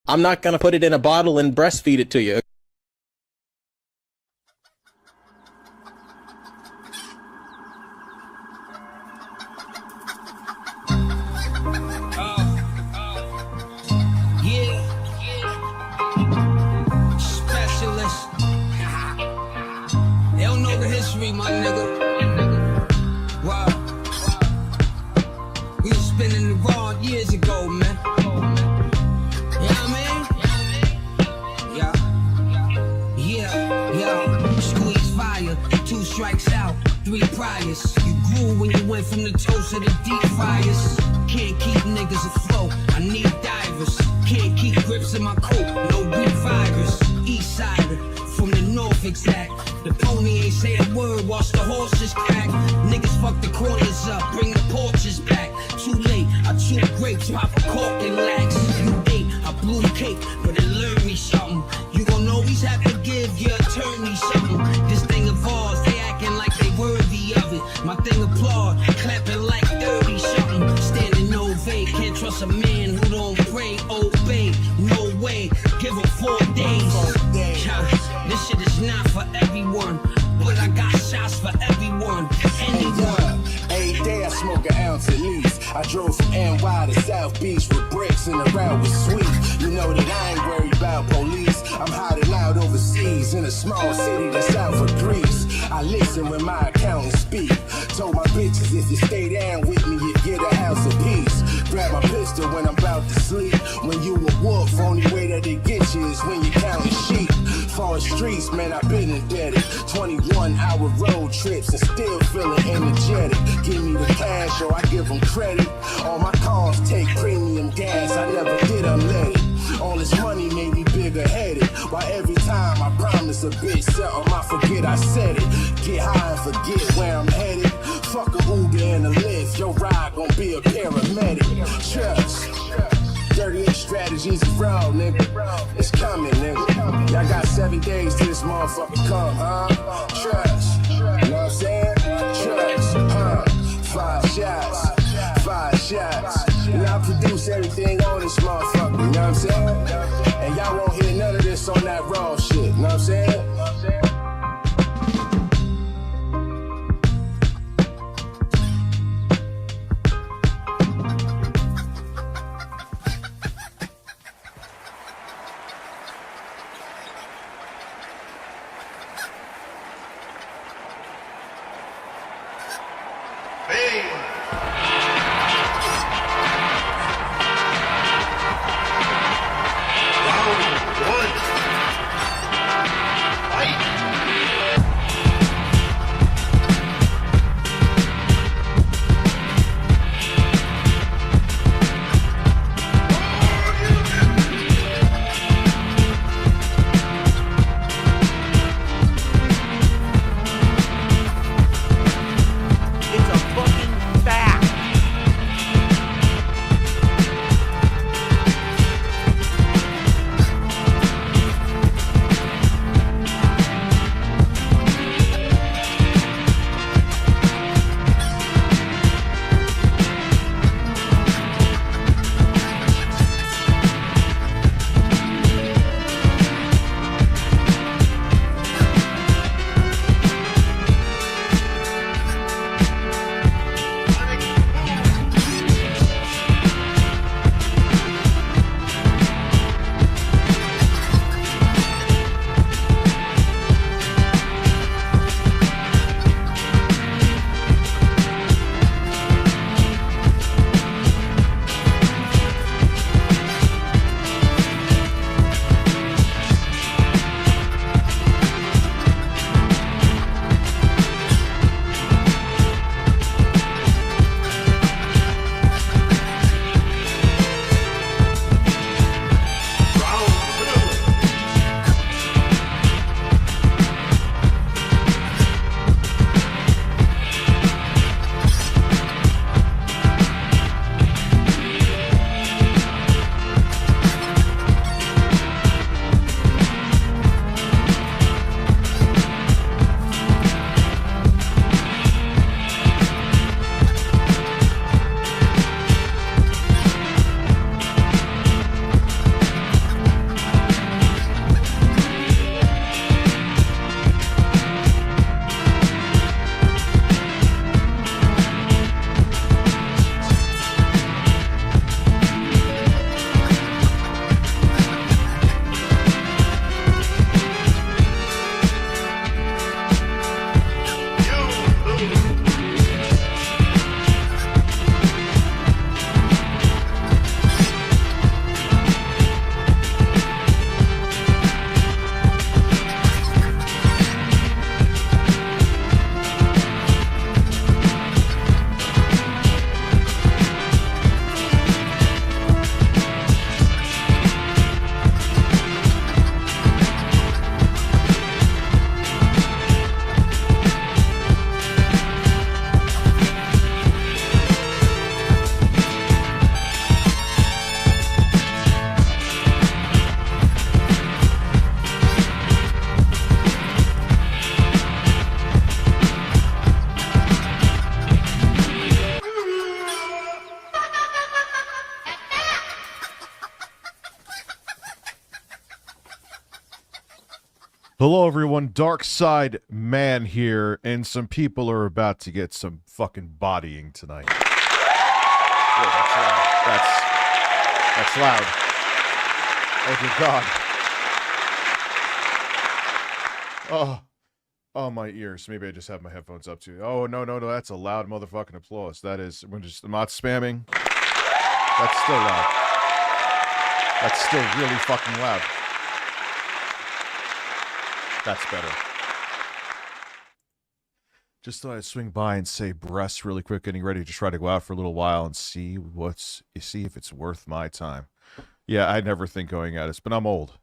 I'm not gonna put it in a bottle and breastfeed it to you. Specialist. They don't know the history, my nigga. Wow. We was spinning the wrong years ago, man. You know what I mean? Yeah. Squeeze fire, 2 strikes out, 3 priors. You grew when you went from the toast to the deep fryers. Can't keep niggas afloat, I need divers. Can't keep grips in my coat, no weak virus. East sider, from the north exact. The pony ain't say a word, watch the horses crack. Niggas fuck the corners up, bring the porches back. Too late, I chew grapes, pop a cork and lax. You ate, I blew cake, but it learned me something. You gon' always have to give your attorney something. This thing of ours, they acting like they worthy of it. My thing applaud, clapping like 30 something. Standing ovate, can't trust a man who don't pray, obey. No way, give him 4 days. This shit is not for everyone, but I got shots for everyone. Anyone. Every day I smoke an ounce at least. I drove from NY to South Beach with bricks and the route was sweet. You know that I ain't worried about police. I'm hiding out overseas in a small city that's south of Greece. I listen when my accountants speak. Told my bitches if you stay down with me, you get a house of peace. Grab my pistol when I'm about to sleep. When you a wolf, only way that they get you is when you counting sheep. Far streets, man, I've been indebted. 21-hour road trips and still feeling energetic. Give me the cash or I give them credit. All my cars take premium gas, I never did unleaded. All this money made me bigger headed. Why every time I promise a bitch something, I forget I said it. Get high and forget where I'm headed. Fuck a Uber and a Lyft, your ride gon' be a paramedic. Trust. 38 strategies of raw, nigga. It's coming, nigga. Y'all got 7 days till this motherfucker come, huh? Trust. You know what I'm saying? Trust. 5 shots. 5 shots. And I produce everything on this motherfucker, you know what I'm saying? And y'all won't hear none of this on that raw shit, you know what I'm saying? Hey! Hello, everyone. Dark Side Man here, and some people are about to get some fucking bodying tonight. Whoa, that's loud. That's loud. Oh, dear God. Oh, my ears. Maybe I just have my headphones up too. Oh, no, that's a loud motherfucking applause. That is, I'm not spamming. That's still loud. That's still really fucking loud. That's better. Just thought I'd swing by and say breasts really quick, getting ready to try to go out for a little while and see if it's worth my time. Yeah, I never think going at it, but I'm old.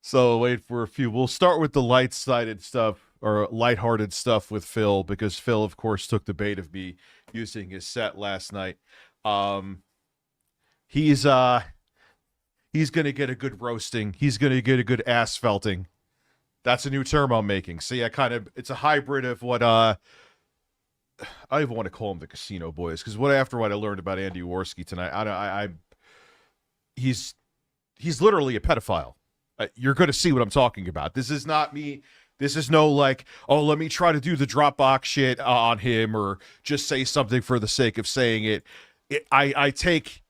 So wait for a few. We'll start with the light-sided stuff, or lighthearted stuff with Phil, because Phil, of course, took the bait of me using his set last night. He's going to get a good roasting. He's going to get a good asphalting. That's a new term I'm making. See, it's a hybrid of what, I don't even want to call him the Casino Boys, because after what I learned about Andy Warski tonight, he's literally a pedophile. You're going to see what I'm talking about. This is not me. This is no like, oh, let me try to do the Dropbox shit on him or just say something for the sake of saying it. I take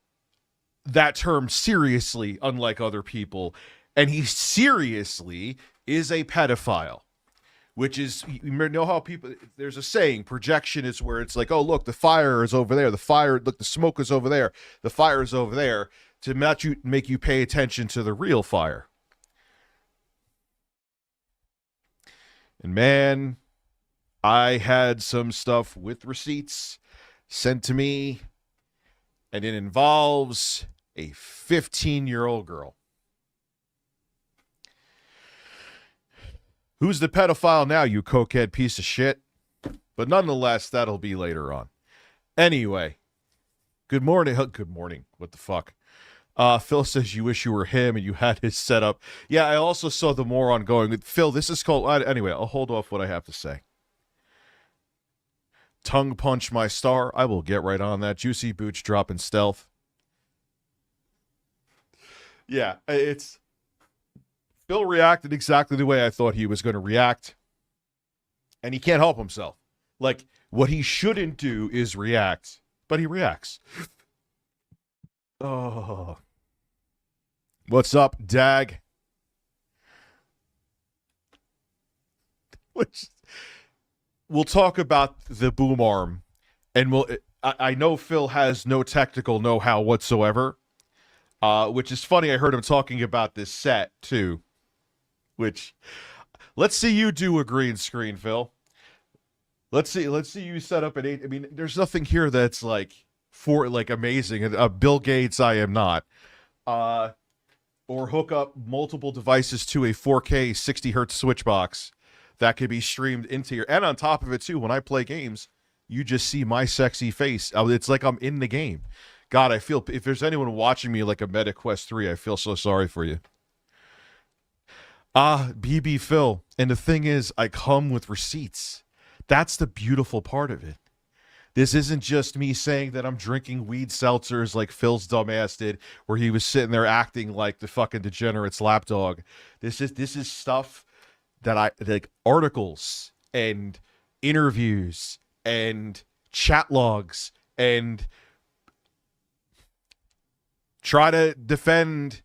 that term seriously, unlike other people, and he seriously is a pedophile, which is, you know how people, there's a saying, projection is where it's like, oh, look, the fire is over there, look, the smoke is over there, the fire is over there, to make you pay attention to the real fire. And man, I had some stuff with receipts sent to me, and it involves a 15-year-old girl. Who's the pedophile now, you cokehead piece of shit? But nonetheless, that'll be later on. Anyway, good morning. Good morning. What the fuck? Phil says you wish you were him and you had his setup. Yeah, I also saw the moron going, Phil, this is called... Anyway, I'll hold off what I have to say. Tongue punch my star. I will get right on that. Juicy boots dropping stealth. Yeah, it's... Phil reacted exactly the way I thought he was going to react. And he can't help himself. Like, what he shouldn't do is react. But he reacts. Oh. What's up, Dag? We'll talk about the boom arm. And I know Phil has no technical know-how whatsoever. Which is funny. I heard him talking about this set, too. Which, let's see you do a green screen, Phil. Let's see you set up an 8. I mean, there's nothing here that's like amazing. Bill Gates, I am not. Or hook up multiple devices to a 4K 60 hertz switch box that could be streamed into your. And on top of it too, when I play games, you just see my sexy face. It's like I'm in the game. God, I feel if there's anyone watching me like a Meta Quest 3, I feel so sorry for you. BB Phil. And the thing is, I come with receipts. That's the beautiful part of it. This isn't just me saying that I'm drinking weed seltzers like Phil's dumbass did, where he was sitting there acting like the fucking degenerate's lapdog. This is stuff that like articles and interviews and chat logs and try to defend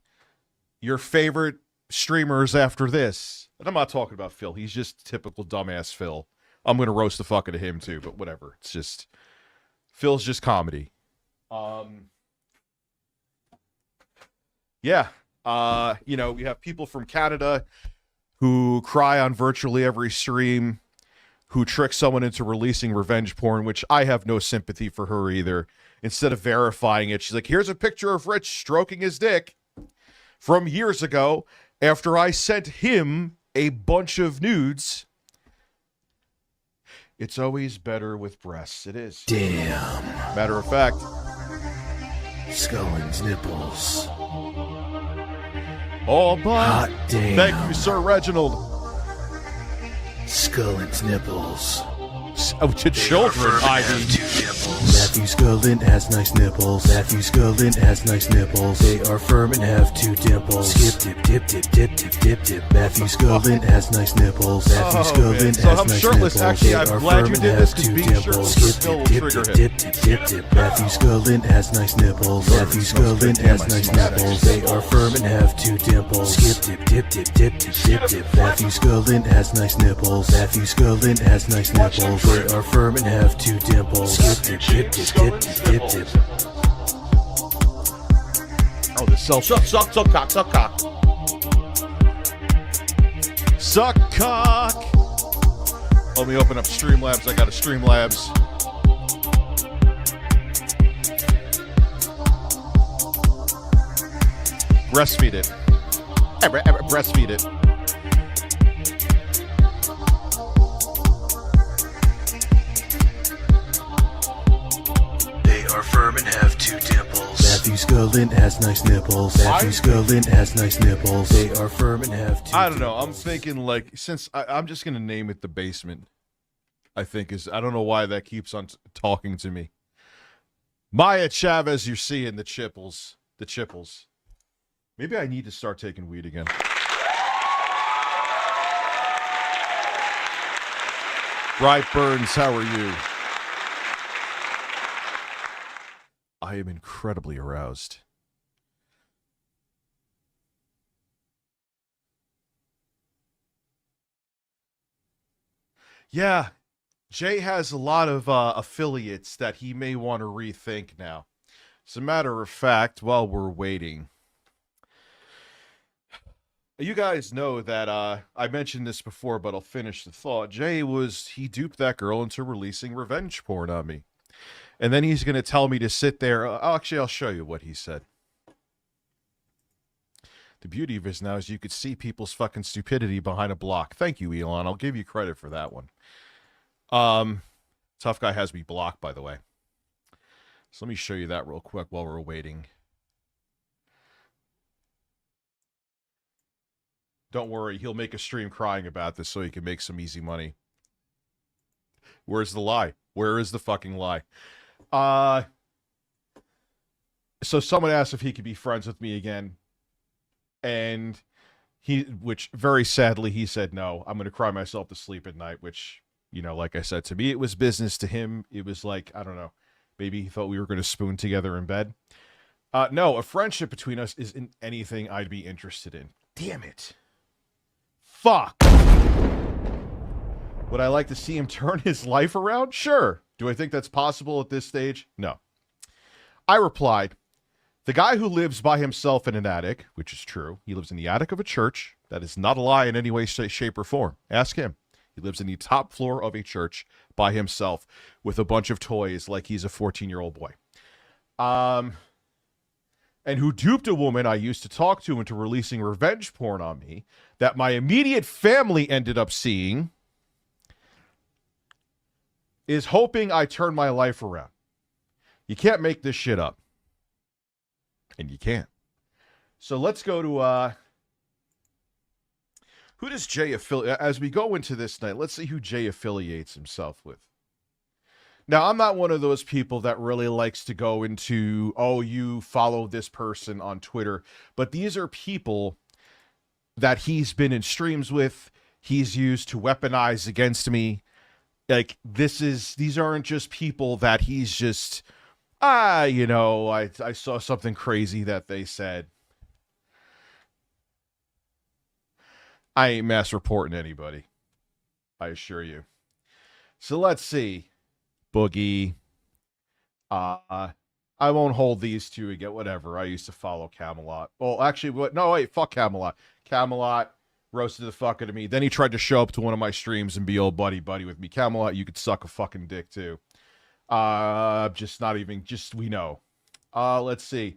your favorite streamers after this. And I'm not talking about Phil. He's just typical dumbass Phil. I'm going to roast the fuck out of him too, but whatever. It's just, Phil's just comedy. Yeah. You know, we have people from Canada who cry on virtually every stream, who trick someone into releasing revenge porn, which I have no sympathy for her either. Instead of verifying it, she's like, here's a picture of Rich stroking his dick from years ago after I sent him a bunch of nudes. It's always better with breasts. It is. Damn. Matter of fact. Scullin's nipples. Oh, but Hot damn. Thank you, Sir Reginald. Scullin's nipples. To children, Ivy. Two nipples. Matthew Scullin has nice nipples. Matthew Scullin has nice nipples. They are firm and have 2 dimples. Skip, dip, dip, dip, dip, dip, dip, dip. Matthew Scullin has nice nipples. Matthew Scullin So has I'm nice shirtless. nipples. Actually, They I'm are glad firm you and did have this, 'cause 2 being dimples. shirtless Skip, still will dip, trigger dip, him. dip, dip, dip, dip. Matthew Scullin has nice nipples. Matthew Scullin has nice nipples. They are firm and have 2 dimples. Skip, dip, dip, dip, dip, dip, dip, dip. Matthew Scullin has nice nipples. Matthew Scullin has nice nipples. They are firm and have 2 dimples. Skip, dip, dip, dip, dip, dip, dip. Oh, the self suck cock. Suck cock. Let me open up Streamlabs. I got a Streamlabs. Breastfeed it. Breastfeed it. They are firm and have 2 dimples. Matthew Scullin has nice nipples. Matthew Scullin has nice nipples. They are firm and have 2 I don't know. I'm thinking, like, since I'm just gonna name it the basement. I think I don't know why that keeps on talking to me. Maya Chavez, you're seeing the chipples. Maybe I need to start taking weed again. Bright Burns, how are you? I am incredibly aroused. Yeah, Jay has a lot of affiliates that he may want to rethink now. As a matter of fact, while we're waiting, you guys know that I mentioned this before, but I'll finish the thought. Jay he duped that girl into releasing revenge porn on me. And then he's going to tell me to sit there. Actually, I'll show you what he said. The beauty of this now is you could see people's fucking stupidity behind a block. Thank you, Elon. I'll give you credit for that one. Tough guy has me blocked, by the way. So let me show you that real quick while we're waiting. Don't worry, he'll make a stream crying about this so he can make some easy money. Where's the lie? Where is the fucking lie? So someone asked if he could be friends with me again. And which very sadly, he said no. I'm going to cry myself to sleep at night, which, you know, like I said, to me, it was business. To him, it was like, I don't know, maybe he thought we were going to spoon together in bed. No, a friendship between us isn't anything I'd be interested in. Damn it. Fuck. Would I like to see him turn his life around? Sure. Do I think that's possible at this stage? No. I replied, the guy who lives by himself in an attic, which is true, he lives in the attic of a church. That is not a lie in any way, shape, or form. Ask him. He lives in the top floor of a church by himself with a bunch of toys like he's a 14-year-old boy. And who duped a woman I used to talk to into releasing revenge porn on me that my immediate family ended up seeing, is hoping I turn my life around. You can't make this shit up. And you can't. So let's go to, who does Jay affiliate? As we go into this night, let's see who Jay affiliates himself with. Now, I'm not one of those people that really likes to go into, oh, you follow this person on Twitter. But these are people that he's been in streams with, he's used to weaponize against me. Like, these aren't just people that he's just, you know, I saw something crazy that they said. I ain't mass reporting anybody. I assure you. So let's see. Boogie. I won't hold these two again. Whatever. I used to follow Camelot. Well, actually, no, wait. Fuck Camelot. Camelot roasted the fuck out of me. Then he tried to show up to one of my streams and be old buddy with me. Camelot, you could suck a fucking dick too. Just not even. Just we know. Let's see.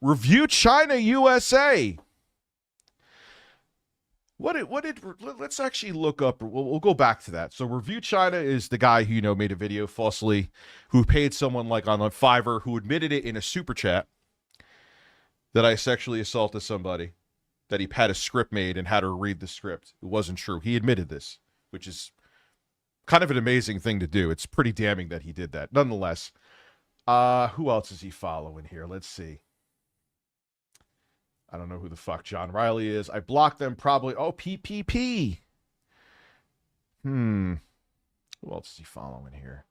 Review China USA. Let's actually look up, we'll go back to that. So Review China is the guy who, you know, made a video falsely, who paid someone like on Fiverr, who admitted it in a super chat that I sexually assaulted somebody, that he had a script made and had her read the script. It wasn't true. He admitted this, which is kind of an amazing thing to do. It's pretty damning that he did that. Nonetheless, Who else is he following here? Let's see. I don't know who the fuck John Riley is. I blocked them probably. Oh, PPP. Who else is he following here?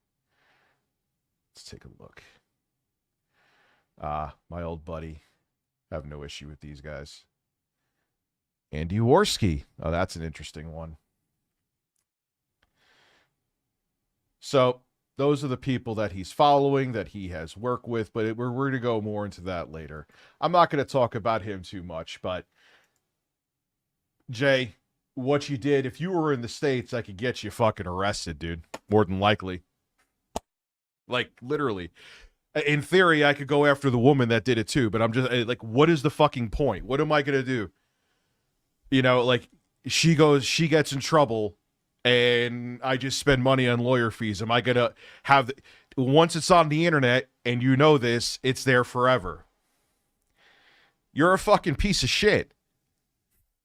Let's take a look. My old buddy. I have no issue with these guys. Andy Warski. Oh, that's an interesting one. So those are the people that he's following, that he has worked with, but we're going to go more into that later. I'm not going to talk about him too much, but Jay, what you did, if you were in the States, I could get you fucking arrested, dude. More than likely. Like, literally. In theory, I could go after the woman that did it too, but I'm just like, what is the fucking point? What am I going to do? You know, like, she gets in trouble, and I just spend money on lawyer fees. Am I going to have, once it's on the internet, and you know this, it's there forever. You're a fucking piece of shit.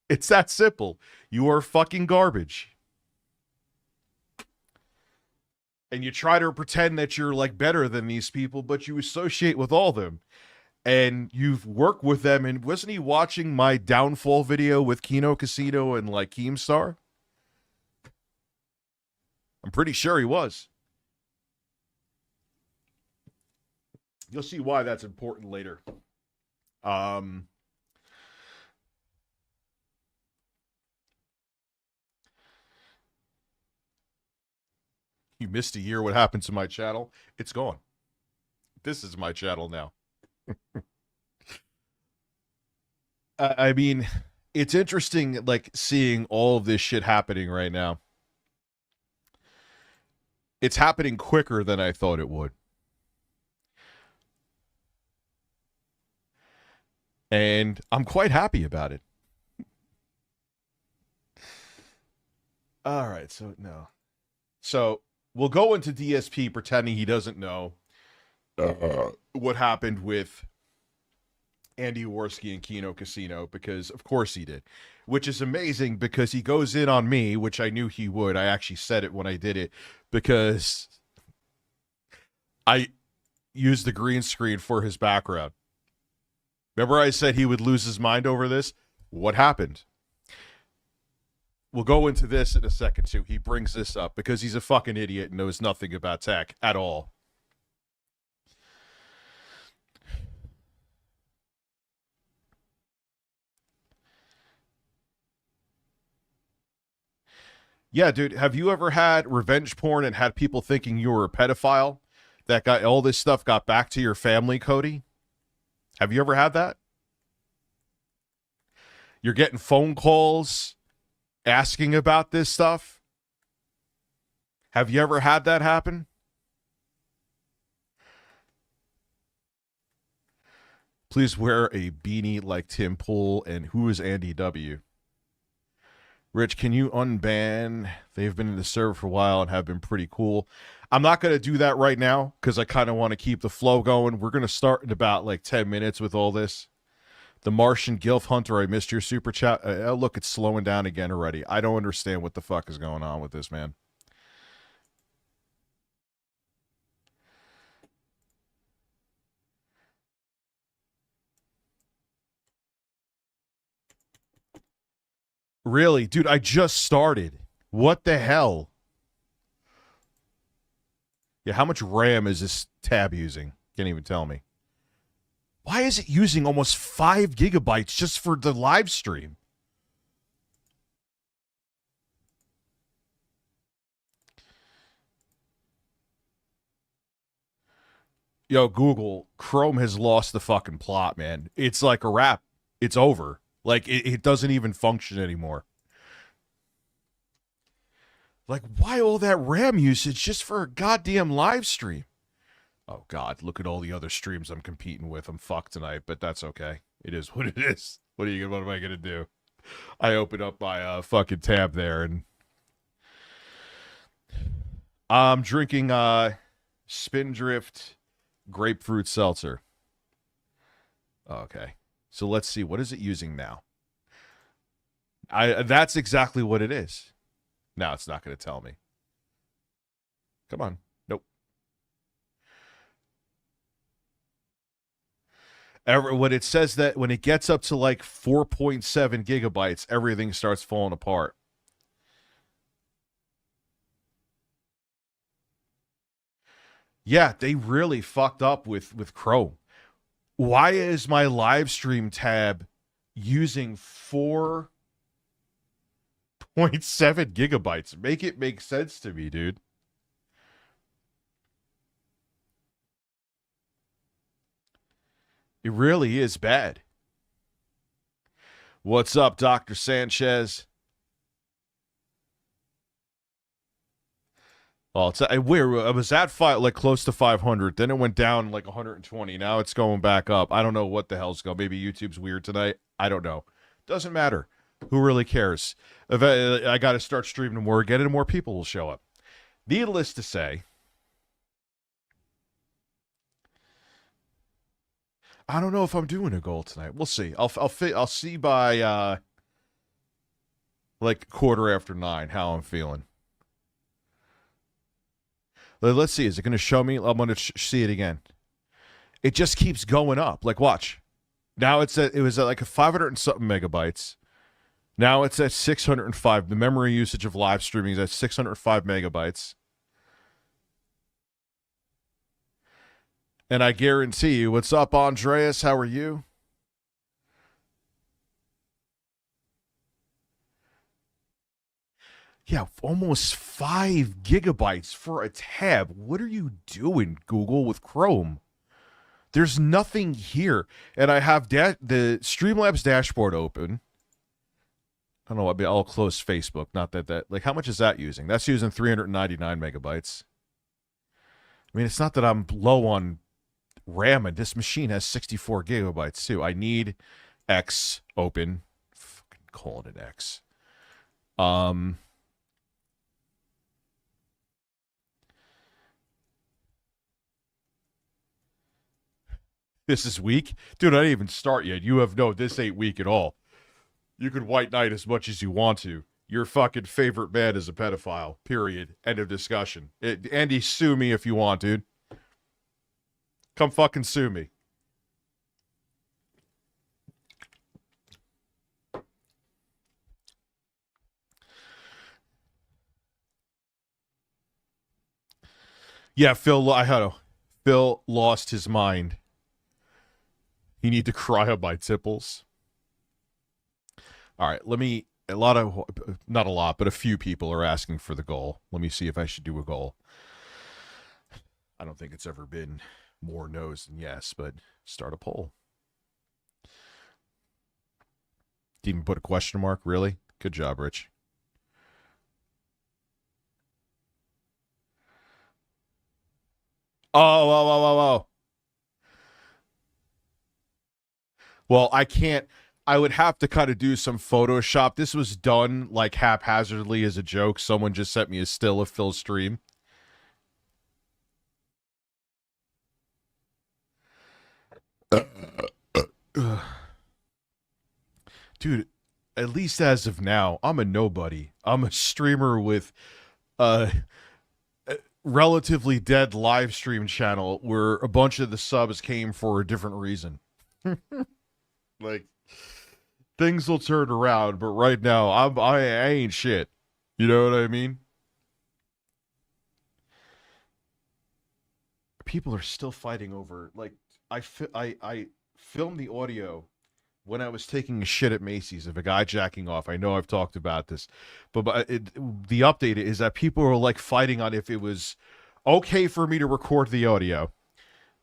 It's that simple. You are fucking garbage. And you try to pretend that you're like better than these people, but you associate with all of them. And you've worked with them. And wasn't he watching my downfall video with Kino Casino and like Keemstar? I'm pretty sure he was. You'll see why that's important later. You missed a year. What happened to my channel? It's gone. This is my channel now. I mean, it's interesting, like, seeing all of this shit happening right now. It's happening quicker than I thought it would. And I'm quite happy about it. All right, so no. So we'll go into DSP pretending he doesn't know what happened with Andy Warski and Kino Casino, because of course he did, which is amazing because he goes in on me, which I knew he would. I actually said it when I did it because I used the green screen for his background. Remember I said he would lose his mind over this? What happened? We'll go into this in a second, too. He brings this up because he's a fucking idiot and knows nothing about tech at all. Yeah, dude, have you ever had revenge porn and had people thinking you were a pedophile? That got all this stuff got back to your family, Cody? Have you ever had that? You're getting phone calls asking about this stuff? Have you ever had that happen? Please wear a beanie like Tim Pool. And who is Andy W? Rich, can you unban? They've been in the server for a while and have been pretty cool. I'm not going to do that right now because I kind of want to keep the flow going. We're going to start in about like 10 minutes with all this. The Martian Gilf Hunter, I missed your super chat. Look, it's slowing down again already. I don't understand what the fuck is going on with this, man. Really? Dude, I just started. What the hell? Yeah, how much RAM is this tab using? Can't even tell me. Why is it using almost 5 gigabytes just for the live stream? Yo, Google, Chrome has lost the fucking plot, man. It's like a wrap. It's over. Like, it doesn't even function anymore. Like, why all that RAM usage just for a goddamn live stream? Oh, God, look at all the other streams I'm competing with. I'm fucked tonight, but that's okay. It is what it is. What am I going to do? I open up my fucking tab there, and I'm drinking Spindrift Grapefruit Seltzer. Okay. So let's see. What is it using now? That's exactly what it is. Now it's not going to tell me. Come on. Nope. When it says that when it gets up to like 4.7 gigabytes, everything starts falling apart. Yeah, they really fucked up with Chrome. Why is my live stream tab using 4.7 gigabytes? Make it make sense to me, dude. It really is bad. What's up, Dr. Sanchez? Well, it was at like close to 500. Then it went down like 120. Now it's going back up. I don't know what the hell's going. Maybe YouTube's weird tonight. I don't know. Doesn't matter. Who really cares? I got to start streaming more again, and more people will show up. Needless to say, I don't know if I'm doing a goal tonight. We'll see. I'll see by like 9:15 how I'm feeling. Let's see. Is it going to show me? I'm going to see it again. It just keeps going up. Like, watch. Now it was at like a 500 and something megabytes. Now it's at 605. The memory usage of live streaming is at 605 megabytes. And I guarantee you, what's up, Andreas? How are you? Yeah, almost 5 gigabytes for a tab. What are you doing, Google, with Chrome? There's nothing here. And I have the Streamlabs dashboard open. I don't know. I'll close Facebook. Not that. Like, how much is that using? That's using 399 megabytes. I mean, it's not that I'm low on RAM, and this machine has 64 gigabytes, too. I need X open. Fucking calling it X. This is weak? Dude, I didn't even start yet. This ain't weak at all. You can white knight as much as you want to. Your fucking favorite man is a pedophile. Period. End of discussion. Andy, sue me if you want, dude. Come fucking sue me. Yeah, Phil lost his mind. You need to cry on my tipples. All right, not a lot, but a few people are asking for the goal. Let me see if I should do a goal. I don't think it's ever been more no's than yes, but start a poll. Didn't even put a question mark, really? Good job, Rich. Oh. Well, I would have to kind of do some Photoshop. This was done like haphazardly as a joke. Someone just sent me a still of Phil's stream. Dude, at least as of now, I'm a nobody. I'm a streamer with a relatively dead live stream channel where a bunch of the subs came for a different reason. Like, things will turn around, but right now I ain't shit. You know what I mean? People are still fighting over, like, I filmed the audio when I was taking a shit at Macy's of a guy jacking off. I know I've talked about this, but the update is that people are like fighting on if it was okay for me to record the audio.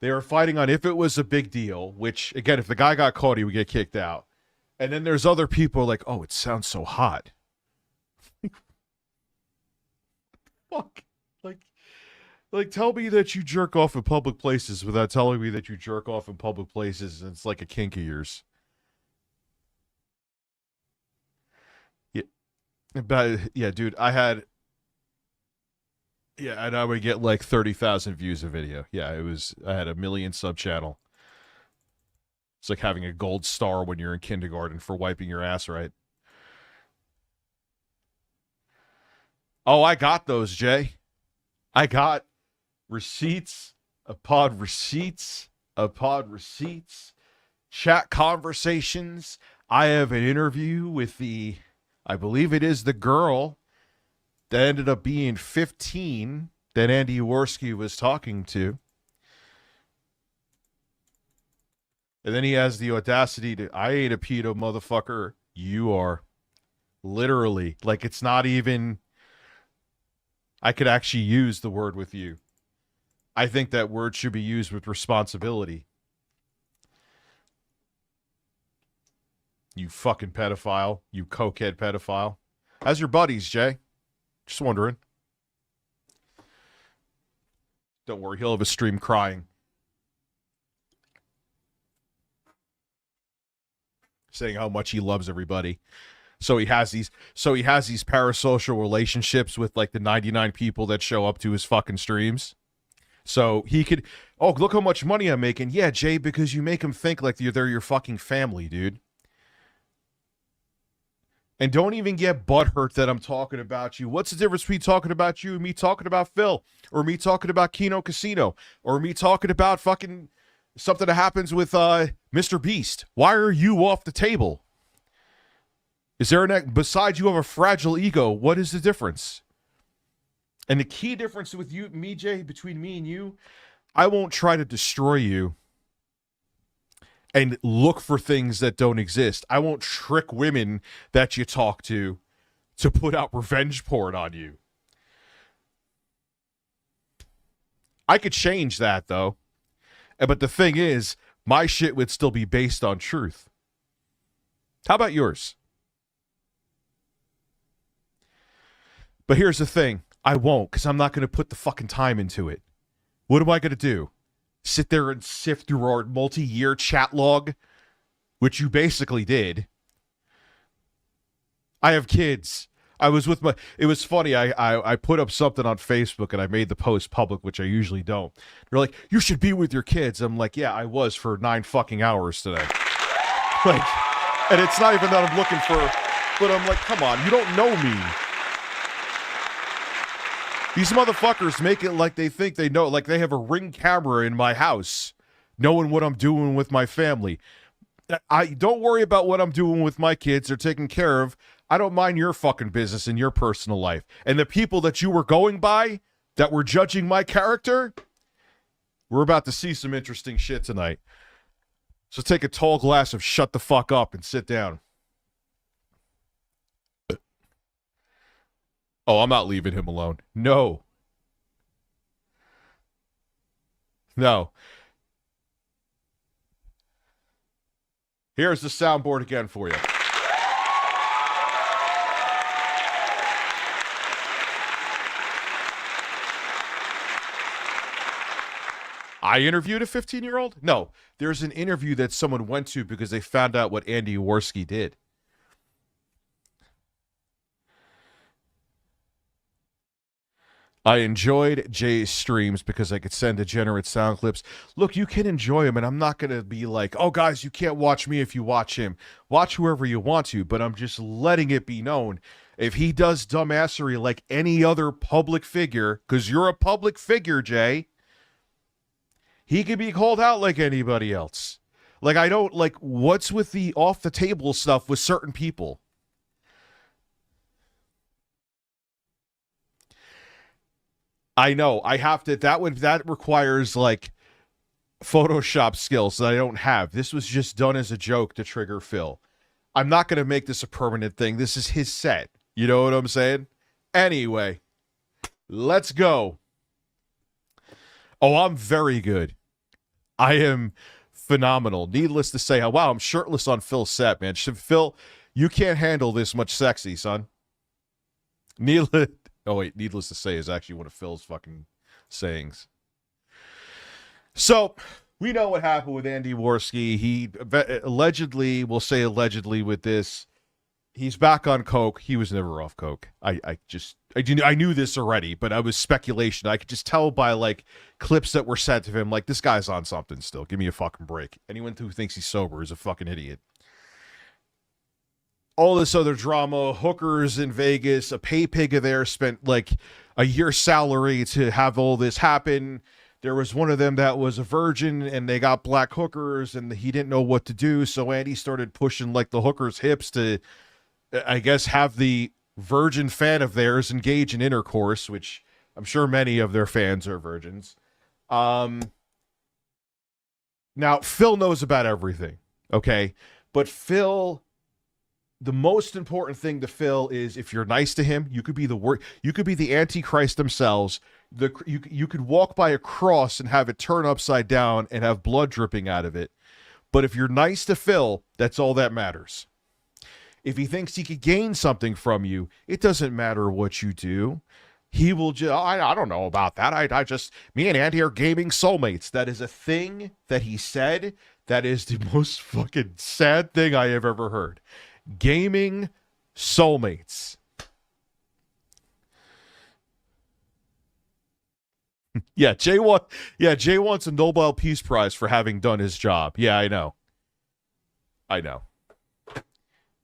They were fighting on if it was a big deal, which, again, if the guy got caught, he would get kicked out. And then there's other people like, oh, it sounds so hot. Fuck. Like, tell me that you jerk off in public places without telling me that you jerk off in public places and it's like a kink of yours. Yeah, dude, and I would get like 30,000 views a video. Yeah, I had a 1 million sub channel. It's like having a gold star when you're in kindergarten for wiping your ass right. Oh, I got those, Jay. I got receipts upon receipts upon receipts chat conversations. I have an interview with I believe it is the girl that ended up being 15 that Andy Warski was talking to. And then he has the audacity to, I ain't a pedo, motherfucker. You are. Literally. Like, it's not even, I could actually use the word with you. I think that word should be used with responsibility. You fucking pedophile. You cokehead pedophile. How's your buddies, Jay? Just wondering. Don't worry, he'll have a stream crying. Saying how much he loves everybody. So he has these parasocial relationships with like the 99 people that show up to his fucking streams. So he could, oh, look how much money I'm making. Yeah, Jay, because you make them think like they're your fucking family, dude. And don't even get butthurt that I'm talking about you. What's the difference between talking about you and me talking about Phil? Or me talking about Kino Casino? Or me talking about fucking something that happens with Mr. Beast? Why are you off the table? Is there besides you have a fragile ego, what is the difference? And the key difference with you, me, Jay, between me and you, I won't try to destroy you and look for things that don't exist. I won't trick women that you talk to put out revenge porn on you. I could change that, though. But the thing is, my shit would still be based on truth. How about yours? But here's the thing. I won't, because I'm not going to put the fucking time into it. What am I going to do? Sit there and sift through our multi-year chat log, which you basically did. I have kids. I was with my, it was funny, I put up something on Facebook and I made the post public, which I usually don't. They're like, you should be with your kids. I'm like, yeah, I was for 9 fucking hours today. Like, and it's not even that I'm looking for, but I'm like, come on, you don't know me. These motherfuckers make it like they think they know, like they have a Ring camera in my house, knowing what I'm doing with my family. I don't worry about what I'm doing with my kids. They're taken care of. I don't mind your fucking business and your personal life. And the people that you were going by, that were judging my character, we're about to see some interesting shit tonight. So take a tall glass of shut the fuck up and sit down. Oh, I'm not leaving him alone. No. No. Here's the soundboard again for you. I interviewed a 15-year-old? No. There's an interview that someone went to because they found out what Andy Warski did. I enjoyed Jay's streams because I could send degenerate sound clips. Look, you can enjoy them, and I'm not going to be like, oh, guys, you can't watch me if you watch him. Watch whoever you want to, but I'm just letting it be known. If he does dumbassery like any other public figure, because you're a public figure, Jay, he can be called out like anybody else. Like, I don't, like, what's with the off-the-table stuff with certain people? I know. I have to. That requires like Photoshop skills that I don't have. This was just done as a joke to trigger Phil. I'm not going to make this a permanent thing. This is his set. You know what I'm saying? Anyway, let's go. Oh, I'm very good. I am phenomenal. Needless to say, wow, I'm shirtless on Phil's set, man. Phil, you can't handle this much sexy, son. Needless to say is actually one of Phil's fucking sayings. So, we know what happened with Andy Warski. He allegedly, we'll say allegedly with this, he's back on coke. He was never off coke. I knew this already, but I was speculation. I could just tell by like clips that were sent to him, like, this guy's on something still. Give me a fucking break. Anyone who thinks he's sober is a fucking idiot. All this other drama, hookers in Vegas, a pay pig of theirs spent like a year's salary to have all this happen. there was one of them that was a virgin and they got black hookers and he didn't know what to do. So Andy started pushing like the hookers' hips to, I guess, have the virgin fan of theirs engage in intercourse, which I'm sure many of their fans are virgins. Now, Phil knows about everything, okay? But Phil, the most important thing to Phil is if you're nice to him, you could be you could be the Antichrist themselves. You could walk by a cross and have it turn upside down and have blood dripping out of it. But if you're nice to Phil, that's all that matters. If he thinks he could gain something from you, it doesn't matter what you do. He will just, I don't know about that. Me and Andy are gaming soulmates. That is a thing that he said. That is the most fucking sad thing I have ever heard. Gaming soulmates. Jay wants a Nobel Peace Prize for having done his job. Yeah, I know.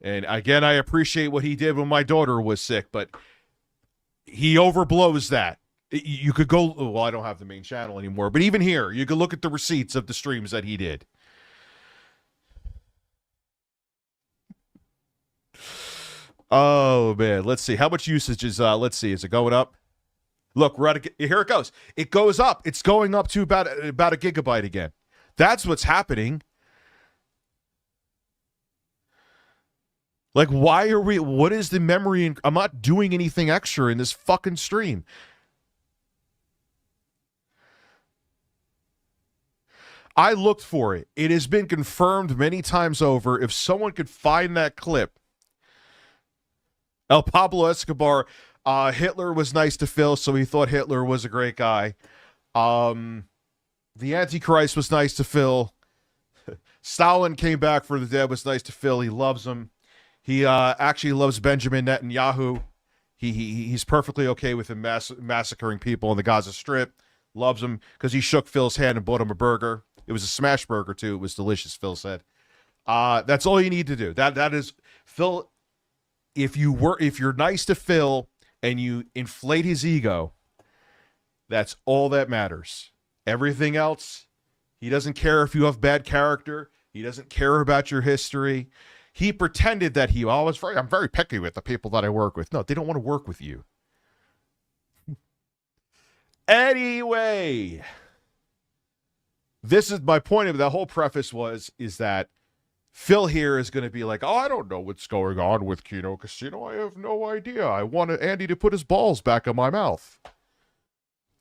And again, I appreciate what he did when my daughter was sick, but he overblows that. You could go, well, I don't have the main channel anymore, but even here, you could look at the receipts of the streams that he did. Oh, man. Let's see. How much usage is, let's see. Is it going up? Look, here it goes. It goes up. It's going up to about a gigabyte again. That's what's happening. Like, what is the memory? I'm not doing anything extra in this fucking stream. I looked for it. It has been confirmed many times over. If someone could find that clip. El Pablo Escobar, Hitler was nice to Phil, so he thought Hitler was a great guy. The Antichrist was nice to Phil. Stalin came back for the dead, was nice to Phil. He loves him. He actually loves Benjamin Netanyahu. He's perfectly okay with him massacring people in the Gaza Strip. Loves him because he shook Phil's hand and bought him a burger. It was a smash burger, too. It was delicious, Phil said. That's all you need to do. That is, Phil, if you're nice to Phil and you inflate his ego, that's all that matters. Everything else, he doesn't care if you have bad character. He doesn't care about your history. He pretended that I'm very picky with the people that I work with. No, they don't want to work with you. Anyway, this is my point of the whole preface is that Phil here is going to be like, oh, I don't know what's going on with Kino Casino. I have no idea. I wanted Andy to put his balls back in my mouth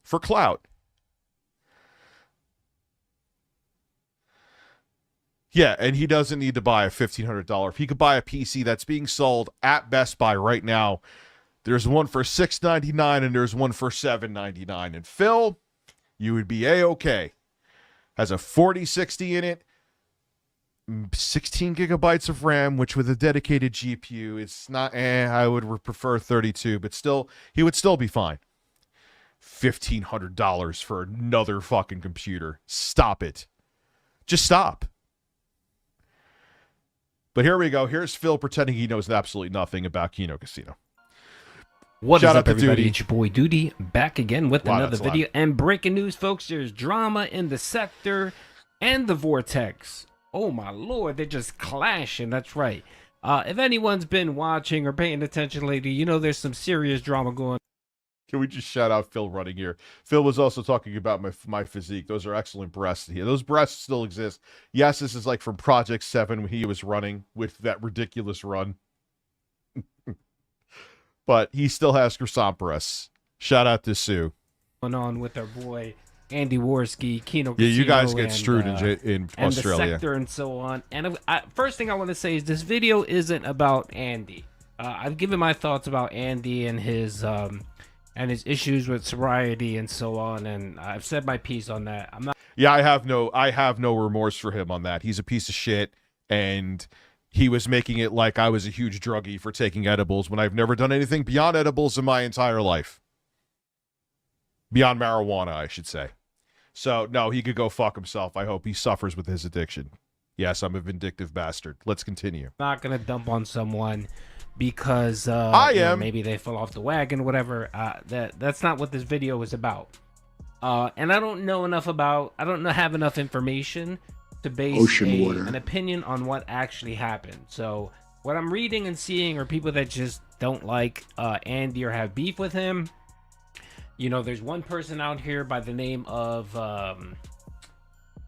for clout. Yeah, and he doesn't need to buy a $1,500. If he could buy a PC that's being sold at Best Buy right now, there's one for $699 and there's one for $799. And Phil, you would be A-okay. Has a 4060 in it, 16 gigabytes of RAM, which with a dedicated GPU, it's not, I would prefer 32, but still, he would still be fine. $1,500 for another fucking computer. Stop it. Just stop. But here we go. Here's Phil pretending he knows absolutely nothing about Kino Casino. What Shout is out up, to everybody? Duty. It's your boy Duty back again with another that's video. loud. And breaking news, folks, there's drama in the sector and the vortex. Oh my lord, they're just clashing. That's right. If anyone's been watching or paying attention lately, you know there's some serious drama going on. Can we just shout out Phil running here? Phil was also talking about my physique. Those are excellent breasts here. Those breasts still exist. Yes, this is like from Project 7 when he was running with that ridiculous run. But he still has croissant breasts. Shout out to Sue. Going on with our boy Andy Warski, Kino Casino. Yeah, you guys get and, screwed in and Australia. the sector and so on. And first thing I want to say is this video isn't about Andy. I've given my thoughts about Andy and his issues with sobriety and so on, and I've said my piece on that. I'm not. Yeah, I have no remorse for him on that. He's a piece of shit, and he was making it like I was a huge druggie for taking edibles when I've never done anything beyond edibles in my entire life. Beyond marijuana, I should say. So, no, he could go fuck himself. I hope he suffers with his addiction. Yes, I'm a vindictive bastard. Let's continue. Not gonna dump on someone because I am. maybe they fell off the wagon, whatever. That's not what this video is about. And I don't know enough about. I don't have enough information to base Ocean water. an opinion on what actually happened. So what I'm reading and seeing are people that just don't like Andy or have beef with him. You know, there's one person out here by the name of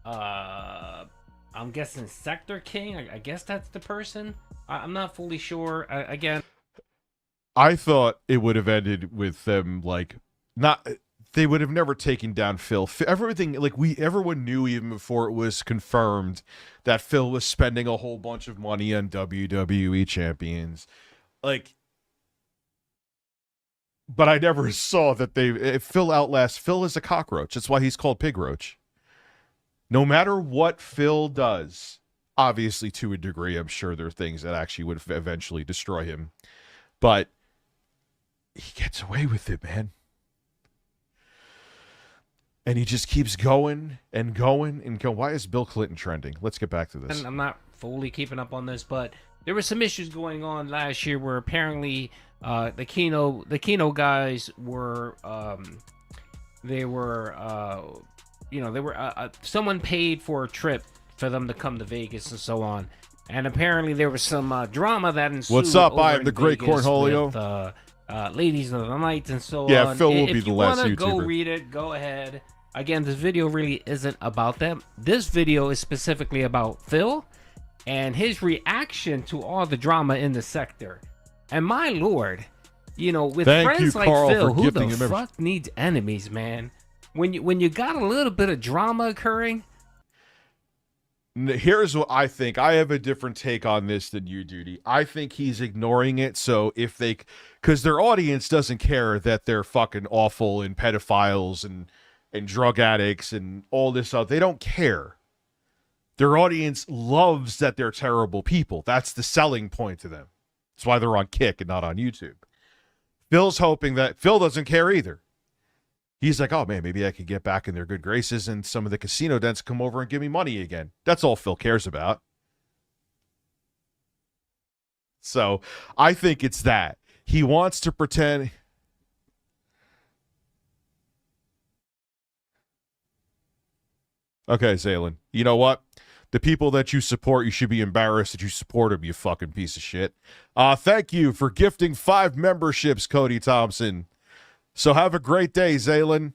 I'm guessing Sector King. I guess that's the person. I'm not fully sure. Again, I thought it would have ended with them like not. They would have never taken down Phil. Everything like everyone knew even before it was confirmed that Phil was spending a whole bunch of money on WWE champions, like. But I never saw that Phil outlasts. Phil is a cockroach. That's why he's called Pig Roach. No matter what Phil does, obviously to a degree, I'm sure there are things that actually would eventually destroy him. But he gets away with it, man. And he just keeps going and going and going. Why is Bill Clinton trending? Let's get back to this. and I'm not fully keeping up on this, but there were some issues going on last year where apparently the Kino guys were someone paid for a trip for them to come to Vegas and so on, and apparently there was some drama that ensued. What's up? over I am in the Great Vegas Cornholio. with, Ladies of the Night and so Yeah, on. Phil will be If the you last wanna go YouTuber. read it, go ahead. Again, this video really isn't about them. This video is specifically about Phil and his reaction to all the drama in the sector. And my lord, you know, with Thank friends you, like Carl, Phil, for who gifting the your membership. fuck needs enemies, man? When you got a little bit of drama occurring, Here's what I think. I have a different take on this than you, Duty. I think he's ignoring it. So if because their audience doesn't care that they're fucking awful and pedophiles and drug addicts and all this stuff. They don't care. Their audience loves that they're terrible people. That's the selling point to them. That's why they're on Kick and not on YouTube. Phil's hoping that Phil doesn't care either. He's like, oh man, maybe I could get back in their good graces and some of the casino dents come over and give me money again. That's all Phil cares about. So I think it's that. He wants to pretend. Okay, Zaylin, you know what? The people that you support, you should be embarrassed that you support them, you fucking piece of shit. Thank you for gifting 5 memberships, Cody Thompson. So have a great day, Zaylin.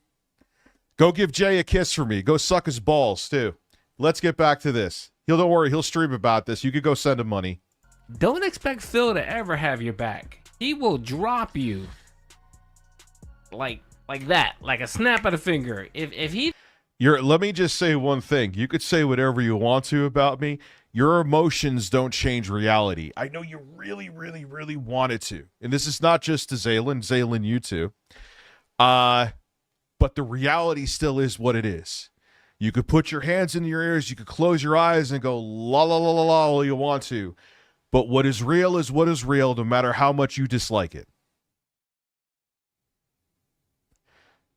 Go give Jay a kiss for me. Go suck his balls, too. Let's get back to this. Don't worry, he'll stream about this. You could go send him money. don't expect Phil to ever have your back. He will drop you like that, like a snap of the finger. If he Let me just say one thing. You could say whatever you want to about me. Your emotions don't change reality. I know you really, really, really wanted to. And this is not just to Zaylin, you too. But the reality still is what it is. You could put your hands in your ears, you could close your eyes and go la la la la la all you want to. But what is real, no matter how much you dislike it.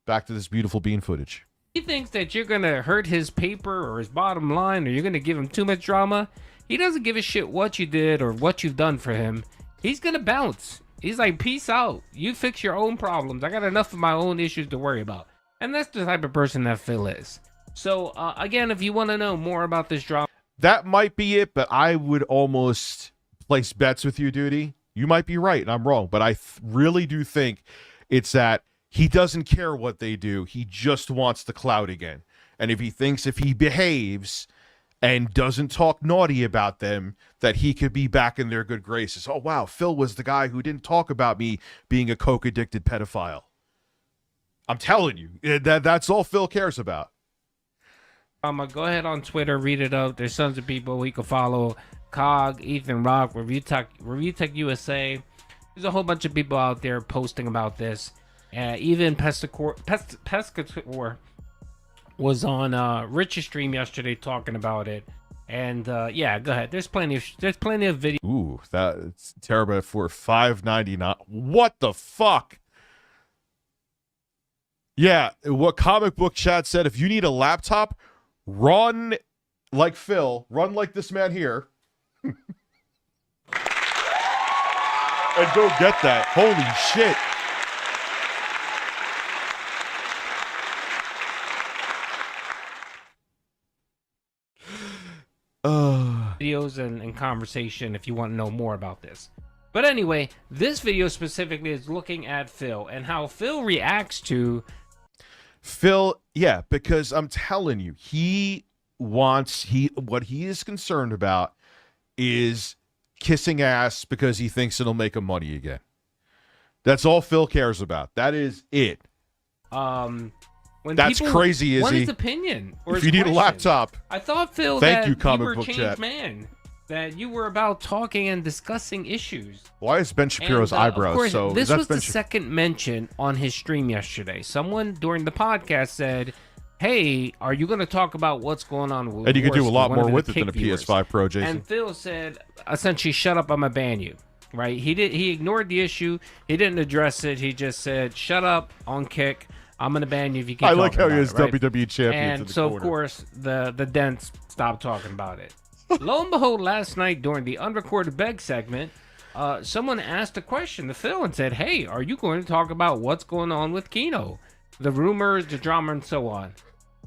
Back to this beautiful bean footage. thinks that you're gonna hurt his paper or his bottom line, or you're gonna give him too much drama, he doesn't give a shit what you did or what you've done for him. He's gonna bounce. He's like, peace out. You fix your own problems. I got enough of my own issues to worry about. And that's the type of person that Phil is. So, again, if you want to know more about this drama, That might be it, but I would almost place bets with you, Duty. You might be right, and I'm wrong, but I really do think it's that he doesn't care what they do. He just wants the clout again. And if he thinks if he behaves and doesn't talk naughty about them, that he could be back in their good graces. Oh, wow, Phil was the guy who didn't talk about me being a coke-addicted pedophile. I'm telling you, that's all Phil cares about. go ahead on Twitter, read it up. There's tons of people we can follow. Cog, Ethan Rock, Review Tech USA. There's a whole bunch of people out there posting about this. Even Pescator was on Rich's stream yesterday talking about it. And yeah, go ahead. There's plenty of videos. Ooh, that's terrible for $5.99. What the fuck? Yeah, what Comic Book Chat said, if you need a laptop, run like Phil, run like this man here, and go get that. Holy shit. videos and conversation if you want to know more about this. But anyway, this video specifically is looking at Phil and how Phil reacts to Phil, yeah, because I'm telling you, what he is concerned about is kissing ass because he thinks it'll make him money again. That's all Phil cares about. That is it. when That's people crazy, want Izzy. his opinion or If his you need a question. laptop, I thought, Phil, thank that you, comic were a book changed chat. man, that you were about talking and discussing issues. why is Ben Shapiro's And, eyebrows of course, so? this that's was Ben the second mention on his stream yesterday. Someone during the podcast said, "Hey, are you going to talk about what's going on with?" And you could do a Warski, lot one more of with the it than a Kick viewers?" PS5 Pro, Jason. And Phil said, essentially, "Shut up, I'm gonna ban you." Right? He ignored the issue. He didn't address it. He just said, "Shut up on Kick. I'm gonna ban you if you keep." I like how talking he about has it," right? WWE champions in And the so, corner. of course, the dents stopped talking about it. Lo and behold, last night during the unrecorded beg segment, someone asked a question to Phil and said, "Hey, are you going to talk about what's going on with Kino? The rumors, the drama, and so on."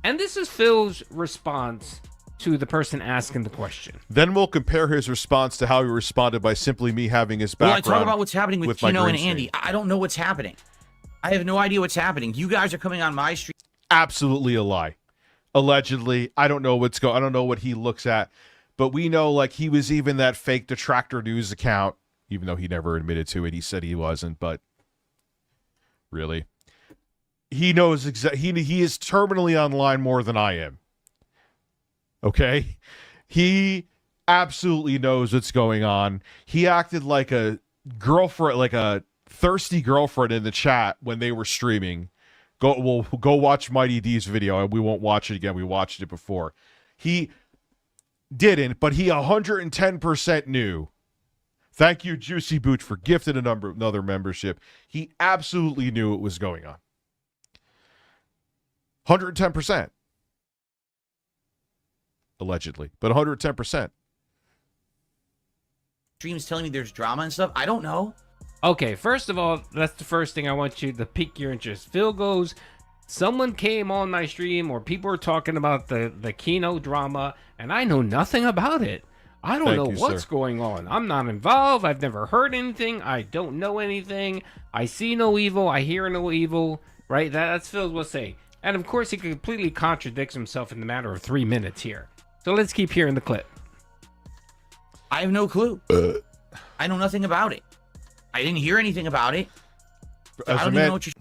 And this is Phil's response to the person asking the question. Then we'll compare his response to how he responded by simply me having his Well, I background. talk about what's happening with my Kino and green Andy. screen. I don't know what's happening. I have no idea what's happening. You guys are coming on my stream. Absolutely a lie. Allegedly, I don't know what's going. I don't know what he looks at, but we know like he was even that fake detractor news account, even though he never admitted to it. He said he wasn't, but really, he knows exactly. He is terminally online more than I am. Okay, he absolutely knows what's going on. He acted like a girlfriend, like a thirsty girlfriend in the chat when they were streaming. Go watch Mighty D's video. We won't watch it again. We watched it before. He didn't, but he 110% knew. Thank you, Juicy Booch, for gifting another membership. He absolutely knew what was going on. 110%. Allegedly, but 110%. Streams telling me there's drama and stuff. I don't know. Okay, first of all, that's the first thing I want you to pique your interest. Phil goes, "Someone came on my stream or people were talking about the Kino drama and I know nothing about it. I don't Thank know you, what's sir. going on. I'm not involved. I've never heard anything. I don't know anything. I see no evil. I hear no evil." Right? That's Phil's what say. And of course, he completely contradicts himself in the matter of 3 minutes here. So let's keep hearing the clip. I have no clue. I know nothing about it. I didn't hear anything about it. I don't even know what you're...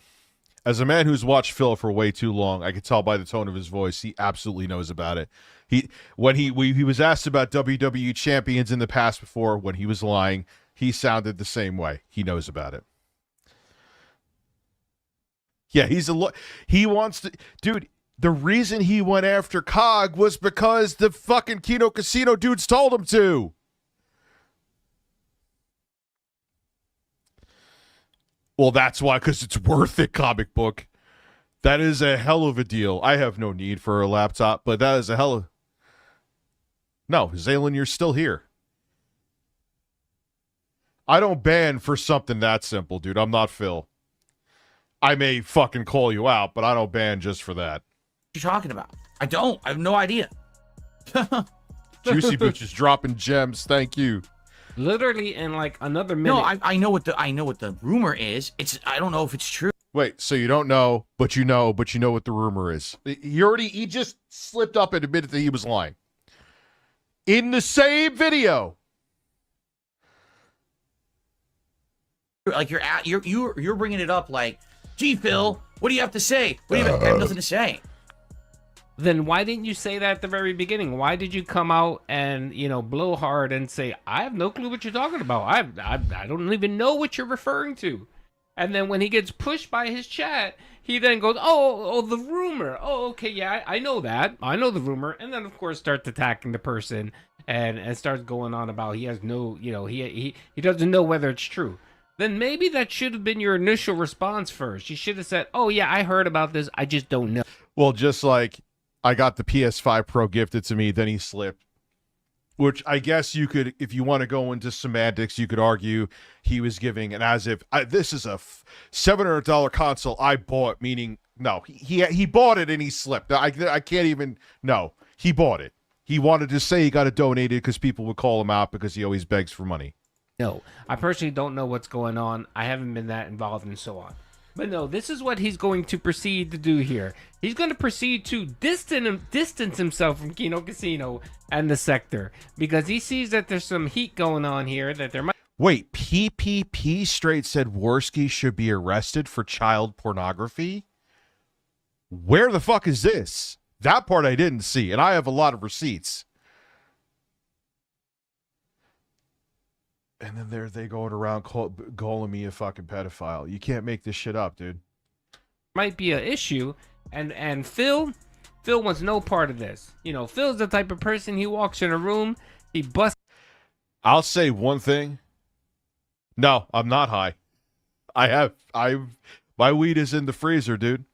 As a man who's watched Phil for way too long, I could tell by the tone of his voice he absolutely knows about it. When he was asked about WWE champions in the past before, when he was lying, he sounded the same way. He knows about it. Yeah, he wants to, dude. The reason he went after COG was because the fucking Kino Casino dudes told him to. Well, that's why, because it's worth it, comic book. That is a hell of a deal. I have no need for a laptop, but that is a hell of... No, Zaylin, you're still here. I don't ban for something that simple, dude. I'm not Phil. I may fucking call you out, but I don't ban just for that. What you're talking about. I don't. I have no idea. Juicy Booch is dropping gems. Thank you. Literally in like another minute. No, I know what the rumor is. I don't know if it's true. Wait, so you don't know, but you know what the rumor is. He just slipped up and admitted that he was lying. In the same video. Like you're bringing it up like, "Gee, Phil, what do you have to say? What do you have? I have nothing to say." Then why didn't you say that at the very beginning? Why did you come out and, blow hard and say, "I have no clue what you're talking about. I don't even know what you're referring to." And then when he gets pushed by his chat, he then goes, oh, the rumor. Oh, okay, yeah, I know that. I know the rumor. And then, of course, starts attacking the person and starts going on about he has no, he doesn't know whether it's true. Then maybe that should have been your initial response first. You should have said, "Oh, yeah, I heard about this. I just don't know." Well, just like I got the PS5 Pro gifted to me, then he slipped. Which I guess you could, if you want to go into semantics, you could argue he was giving, and as if this is a $700 console I bought, meaning no, he bought it and he slipped. I can't even, no, he bought it. He wanted to say he got it donated because people would call him out because he always begs for money. No, I personally don't know what's going on. I haven't been that involved and so on. But no, this is what he's going to proceed to do here. He's going to proceed to distance himself from Kino Casino and the sector because he sees that there's some heat going on here, that there might... Wait, PPP straight said Warski should be arrested for child pornography? Where the fuck is this? That part I didn't see, and I have a lot of receipts. And then there they going around calling me a fucking pedophile. You can't make this shit up, dude. might be an issue, and Phil wants no part of this. You know, Phil's the type of person, he walks in a room, he busts. I'll say one thing. No, I'm not high. My weed is in the freezer, dude.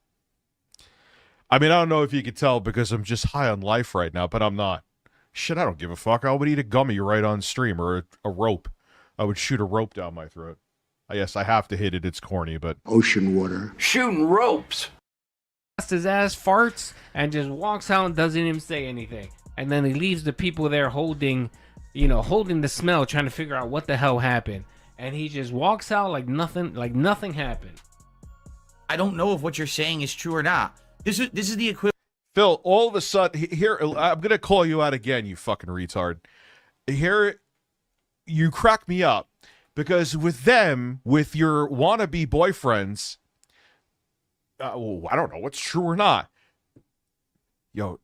I mean, I don't know if you could tell because I'm just high on life right now, but I'm not. Shit, I don't give a fuck. I would eat a gummy right on stream or a rope. I would shoot a rope down my throat. Yes, I have to hit it. It's corny, but... Ocean water. Shooting ropes. His ass, farts, and just walks out and doesn't even say anything. And then he leaves the people there holding the smell, trying to figure out what the hell happened. And he just walks out like nothing happened. I don't know if what you're saying is true or not. This is the equivalent. Phil, all of a sudden, here, I'm going to call you out again, you fucking retard. Here, you crack me up. Because with them, with your wannabe boyfriends, well, I don't know what's true or not. Yo,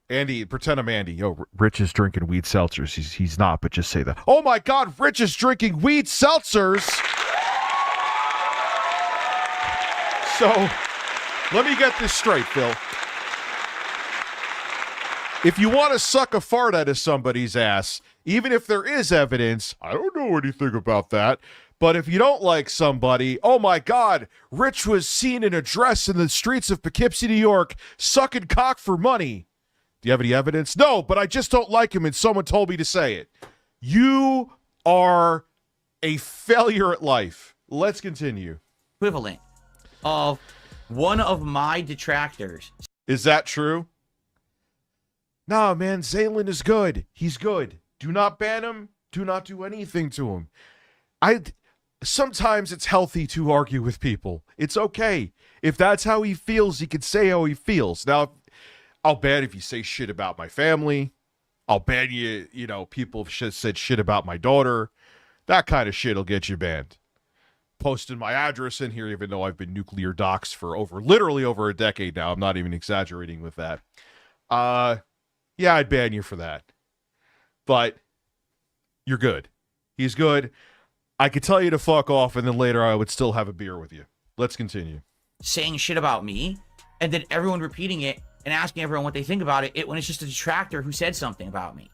Andy, pretend I'm Andy. Yo, Rich is drinking weed seltzers. He's not, but just say that. Oh my God, Rich is drinking weed seltzers. So, let me get this straight, Phil. If you want to suck a fart out of somebody's ass, even if there is evidence, I don't know anything about that. But if you don't like somebody, oh my God, Rich was seen in a dress in the streets of Poughkeepsie, New York, sucking cock for money. Do you have any evidence? No, but I just don't like him and someone told me to say it. You are a failure at life. Let's continue. Equivalent of one of my detractors. Is that true? Nah, man, Zaylin is good. He's good. Do not ban him. Do not do anything to him. Sometimes it's healthy to argue with people. It's okay. If that's how he feels, he can say how he feels. Now, I'll ban if you say shit about my family. I'll ban you, people have said shit about my daughter. That kind of shit will get you banned. Posting my address in here, even though I've been nuclear doxxed for literally over a decade now. I'm not even exaggerating with that. Yeah, I'd ban you for that. But you're good. He's good. I could tell you to fuck off, and then later I would still have a beer with you. Let's continue. Saying shit about me, and then everyone repeating it and asking everyone what they think about it when it's just a detractor who said something about me.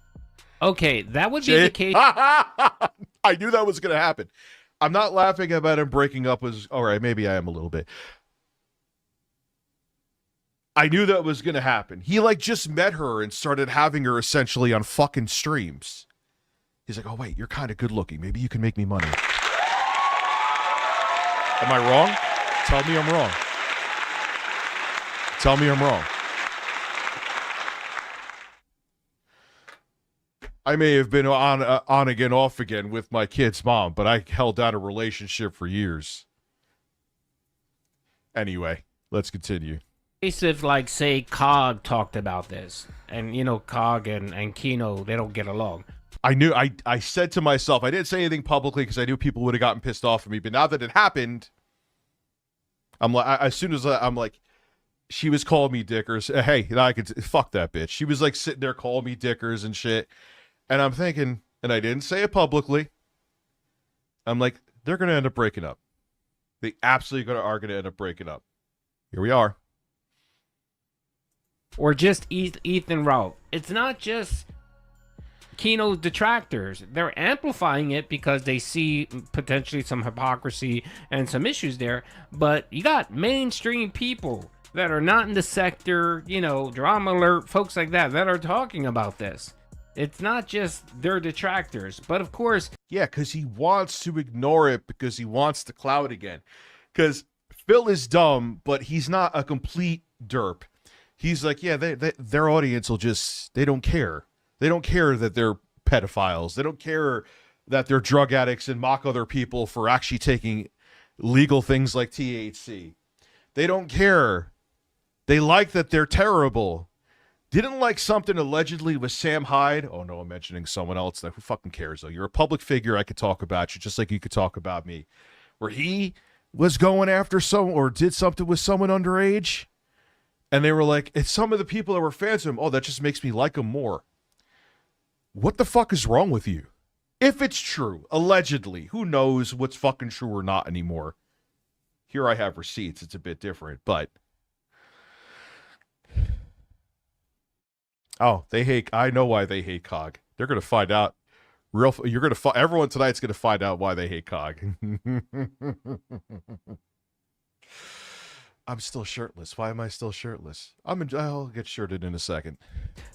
Okay, that would be the case. I knew that was going to happen. I'm not laughing about him breaking up. All right, maybe I am a little bit. I knew that was going to happen. He just met her and started having her essentially on fucking streams. He's like, oh wait, you're kind of good looking. Maybe you can make me money. Am I wrong? Tell me I'm wrong. Tell me I'm wrong. I may have been on again, off again with my kid's mom, but I held down a relationship for years. Anyway, let's continue. If, say, Cog talked about this, and, Cog and Kino, they don't get along. I said to myself, I didn't say anything publicly because I knew people would have gotten pissed off at me, but now that it happened, I'm like, as soon as I'm like, she was calling me dickers. Hey, I could, fuck that bitch. She was sitting there calling me dickers and shit. And I'm thinking, and I didn't say it publicly, I'm like, they're going to end up breaking up. They absolutely are going to end up breaking up. Here we are. Or just Ethan Ralph. It's not just Kino's detractors. They're amplifying it because they see potentially some hypocrisy and some issues there. But you got mainstream people that are not in the sector, Drama Alert, folks like that are talking about this. It's not just their detractors. But of course... Yeah, because he wants to ignore it because he wants to clout again. Because Phil is dumb, but he's not a complete derp. He's like, yeah, their audience will they don't care. They don't care that they're pedophiles. They don't care that they're drug addicts and mock other people for actually taking legal things like THC. They don't care. They like that they're terrible. Didn't like something allegedly with Sam Hyde. Oh no, I'm mentioning someone else. Who fucking cares though? You're a public figure. I could talk about you just like you could talk about me. Where he was going after someone or did something with someone underage. And they were like, it's some of the people that were fans of him. Oh, that just makes me like him more. What the fuck is wrong with you? If it's true, allegedly, who knows what's fucking true or not anymore. Here I have receipts. It's a bit different, but. Oh, they hate. I know why they hate COG. They're going to find out. You're going to. Everyone tonight's going to find out why they hate COG. I'm still shirtless. Why am I still shirtless? I'll get shirted in a second.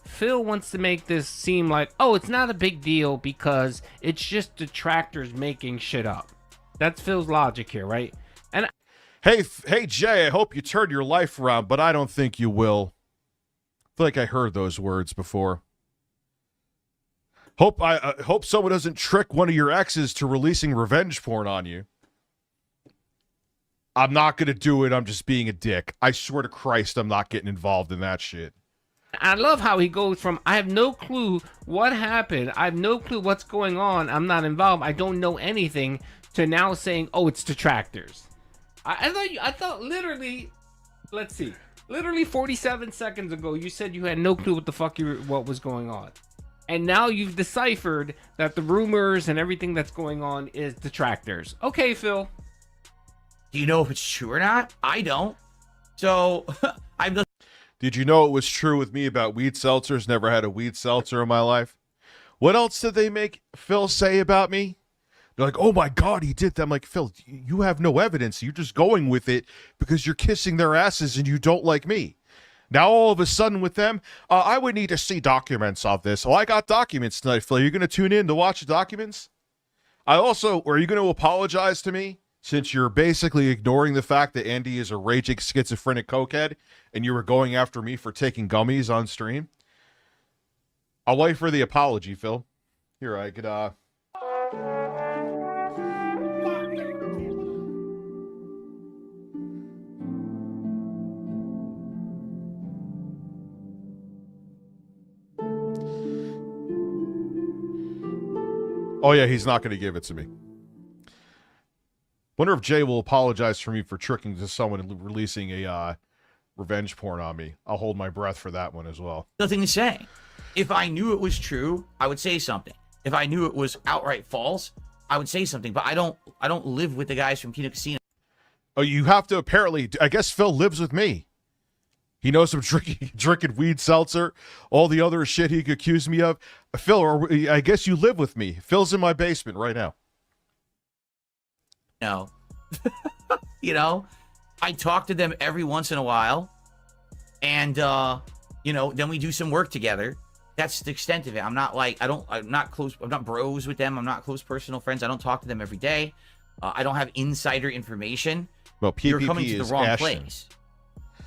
Phil wants to make this seem like, oh, it's not a big deal because it's just detractors making shit up. That's Phil's logic here, right? And hey, Jay, I hope you turn your life around, but I don't think you will. I feel like I heard those words before. Hope someone doesn't trick one of your exes to releasing revenge porn on you. I'm not going to do it. I'm just being a dick. I swear to Christ, I'm not getting involved in that shit. I love how he goes from, I have no clue what happened. I have no clue what's going on. I'm not involved. I don't know anything, to now saying, oh, it's detractors. I thought literally, let's see, literally 47 seconds ago, you said you had no clue what the fuck what was going on. And now you've deciphered that the rumors and everything that's going on is detractors. Okay, Phil. Do you know if it's true or not? I don't. So I'm just. Did you know it was true with me about weed seltzers? Never had a weed seltzer in my life. What else did they make Phil say about me? They're like, oh my God, he did that. I'm like, Phil, you have no evidence. You're just going with it because you're kissing their asses and you don't like me. Now all of a sudden with them, I would need to see documents of this. Oh, I got documents tonight, Phil. Are you going to tune in to watch the documents? Are you going to apologize to me? Since you're basically ignoring the fact that Andy is a raging schizophrenic cokehead and you were going after me for taking gummies on stream. I'll wait for the apology, Phil. Here, I could, Oh, yeah, he's not going to give it to me. Wonder if Jay will apologize for me for tricking to someone and releasing a revenge porn on me. I'll hold my breath for that one as well. Nothing to say. If I knew it was true, I would say something. If I knew it was outright false, I would say something. But I don't live with the guys from Kino Casino. Oh, you have to apparently. I guess Phil lives with me. He knows I'm drinking weed seltzer, all the other shit he could accuse me of. Phil, I guess you live with me. Phil's in my basement right now. No. You know, I talk to them every once in a while. And, then we do some work together. That's the extent of it. I'm not close. I'm not bros with them. I'm not close personal friends. I don't talk to them every day. I don't have insider information. Well, PPP You're coming to the wrong Ashton. place.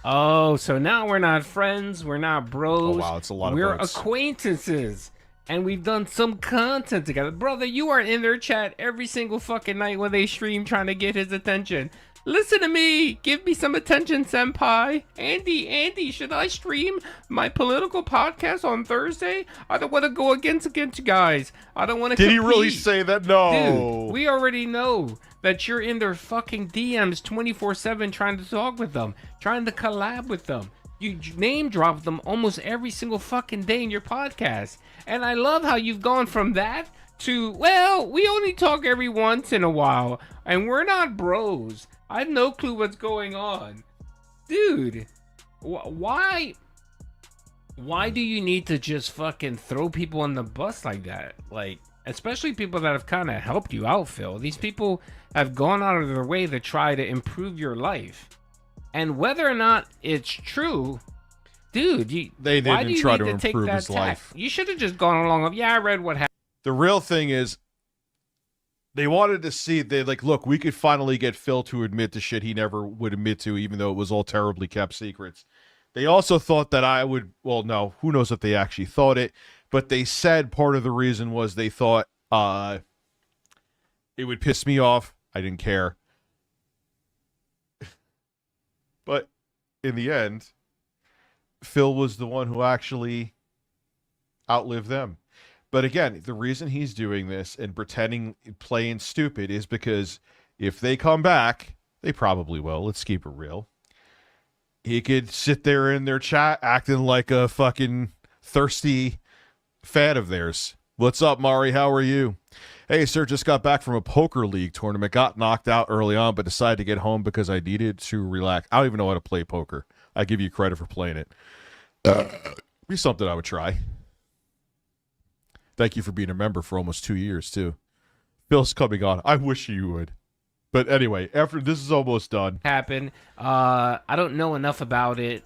Oh, so now we're not friends. We're not bros. Oh, wow, it's a lot of We're votes. acquaintances. And we've done some content together. Brother, you are in their chat every single fucking night when they stream trying to get his attention. Listen to me. Give me some attention, senpai. Andy, should I stream my political podcast on Thursday? I don't want to go against you guys. I don't want to Did compete. he really say that? No. Dude, we already know that you're in their fucking DMs 24/7 trying to talk with them, trying to collab with them. You name drop them almost every single fucking day in your podcast. And I love how you've gone from that to, well, we only talk every once in a while, and we're not bros. I have no clue what's going on. Dude, why do you need to just fucking throw people on the bus like that? Like, especially people that have kind of helped you out, Phil. These people have gone out of their way to try to improve your life. And whether or not it's true, dude, they didn't try to improve his life. You should have just gone along with, yeah, I read what happened. The real thing is, they wanted to see, look, we could finally get Phil to admit to shit he never would admit to, even though it was all terribly kept secrets. They also thought that I would, well, no, who knows if they actually thought it, but they said part of the reason was they thought it would piss me off. I didn't care. But in the end, Phil was the one who actually outlived them. But again, the reason he's doing this and pretending, playing stupid is because if they come back, they probably will. Let's keep it real. He could sit there in their chat acting like a fucking thirsty fan of theirs. What's up, Mari? How are you? Hey, sir, just got back from a poker league tournament. Got knocked out early on, but decided to get home because I needed to relax. I don't even know how to play poker. I give you credit for playing it. Be something I would try. Thank you for being a member for almost 2 years, too. Phil's coming on. I wish you would. But anyway, after this is almost done. Happen. I don't know enough about it,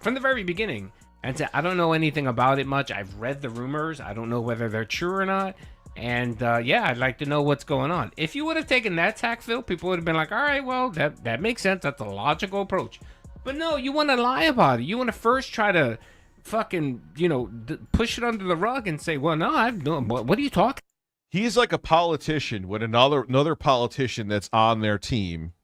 from the very beginning. And I don't know anything about it much. I've read the rumors. I don't know whether they're true or not. And I'd like to know what's going on. If you would have taken that tack, Phil, people would have been like, all right, well, that makes sense. That's a logical approach. But no, you want to lie about it. You want to first try to fucking, push it under the rug and say, well, no, I've no. What are you talking? He's like a politician when another politician that's on their team,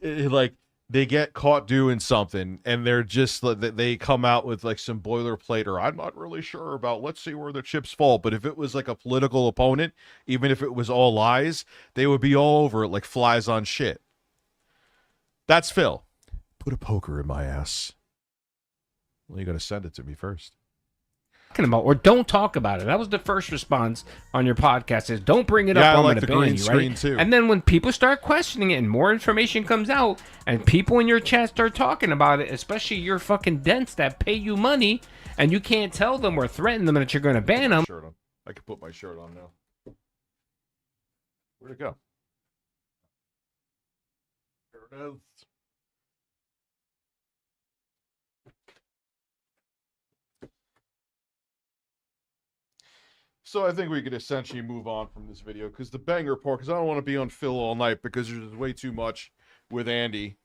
like, they get caught doing something and they're just, they come out with like some boilerplate or I'm not really sure about, let's see where the chips fall. But if it was like a political opponent, even if it was all lies, they would be all over it like flies on shit. That's Phil. Put a poker in my ass. Well, you got to send it to me first. About, or don't talk about it. That was the first response on your podcast, is don't bring it up. I'm like going to the ban green you, screen right? too. And then when people start questioning it and more information comes out and people in your chat start talking about it, especially your fucking dents that pay you money, and you can't tell them or threaten them that you're going to ban them. Shirt on. I can put my shirt on now. Where'd it go? There it is. So I think we could essentially move on from this video because the banger part, because I don't want to be on Phil all night because there's way too much with Andy.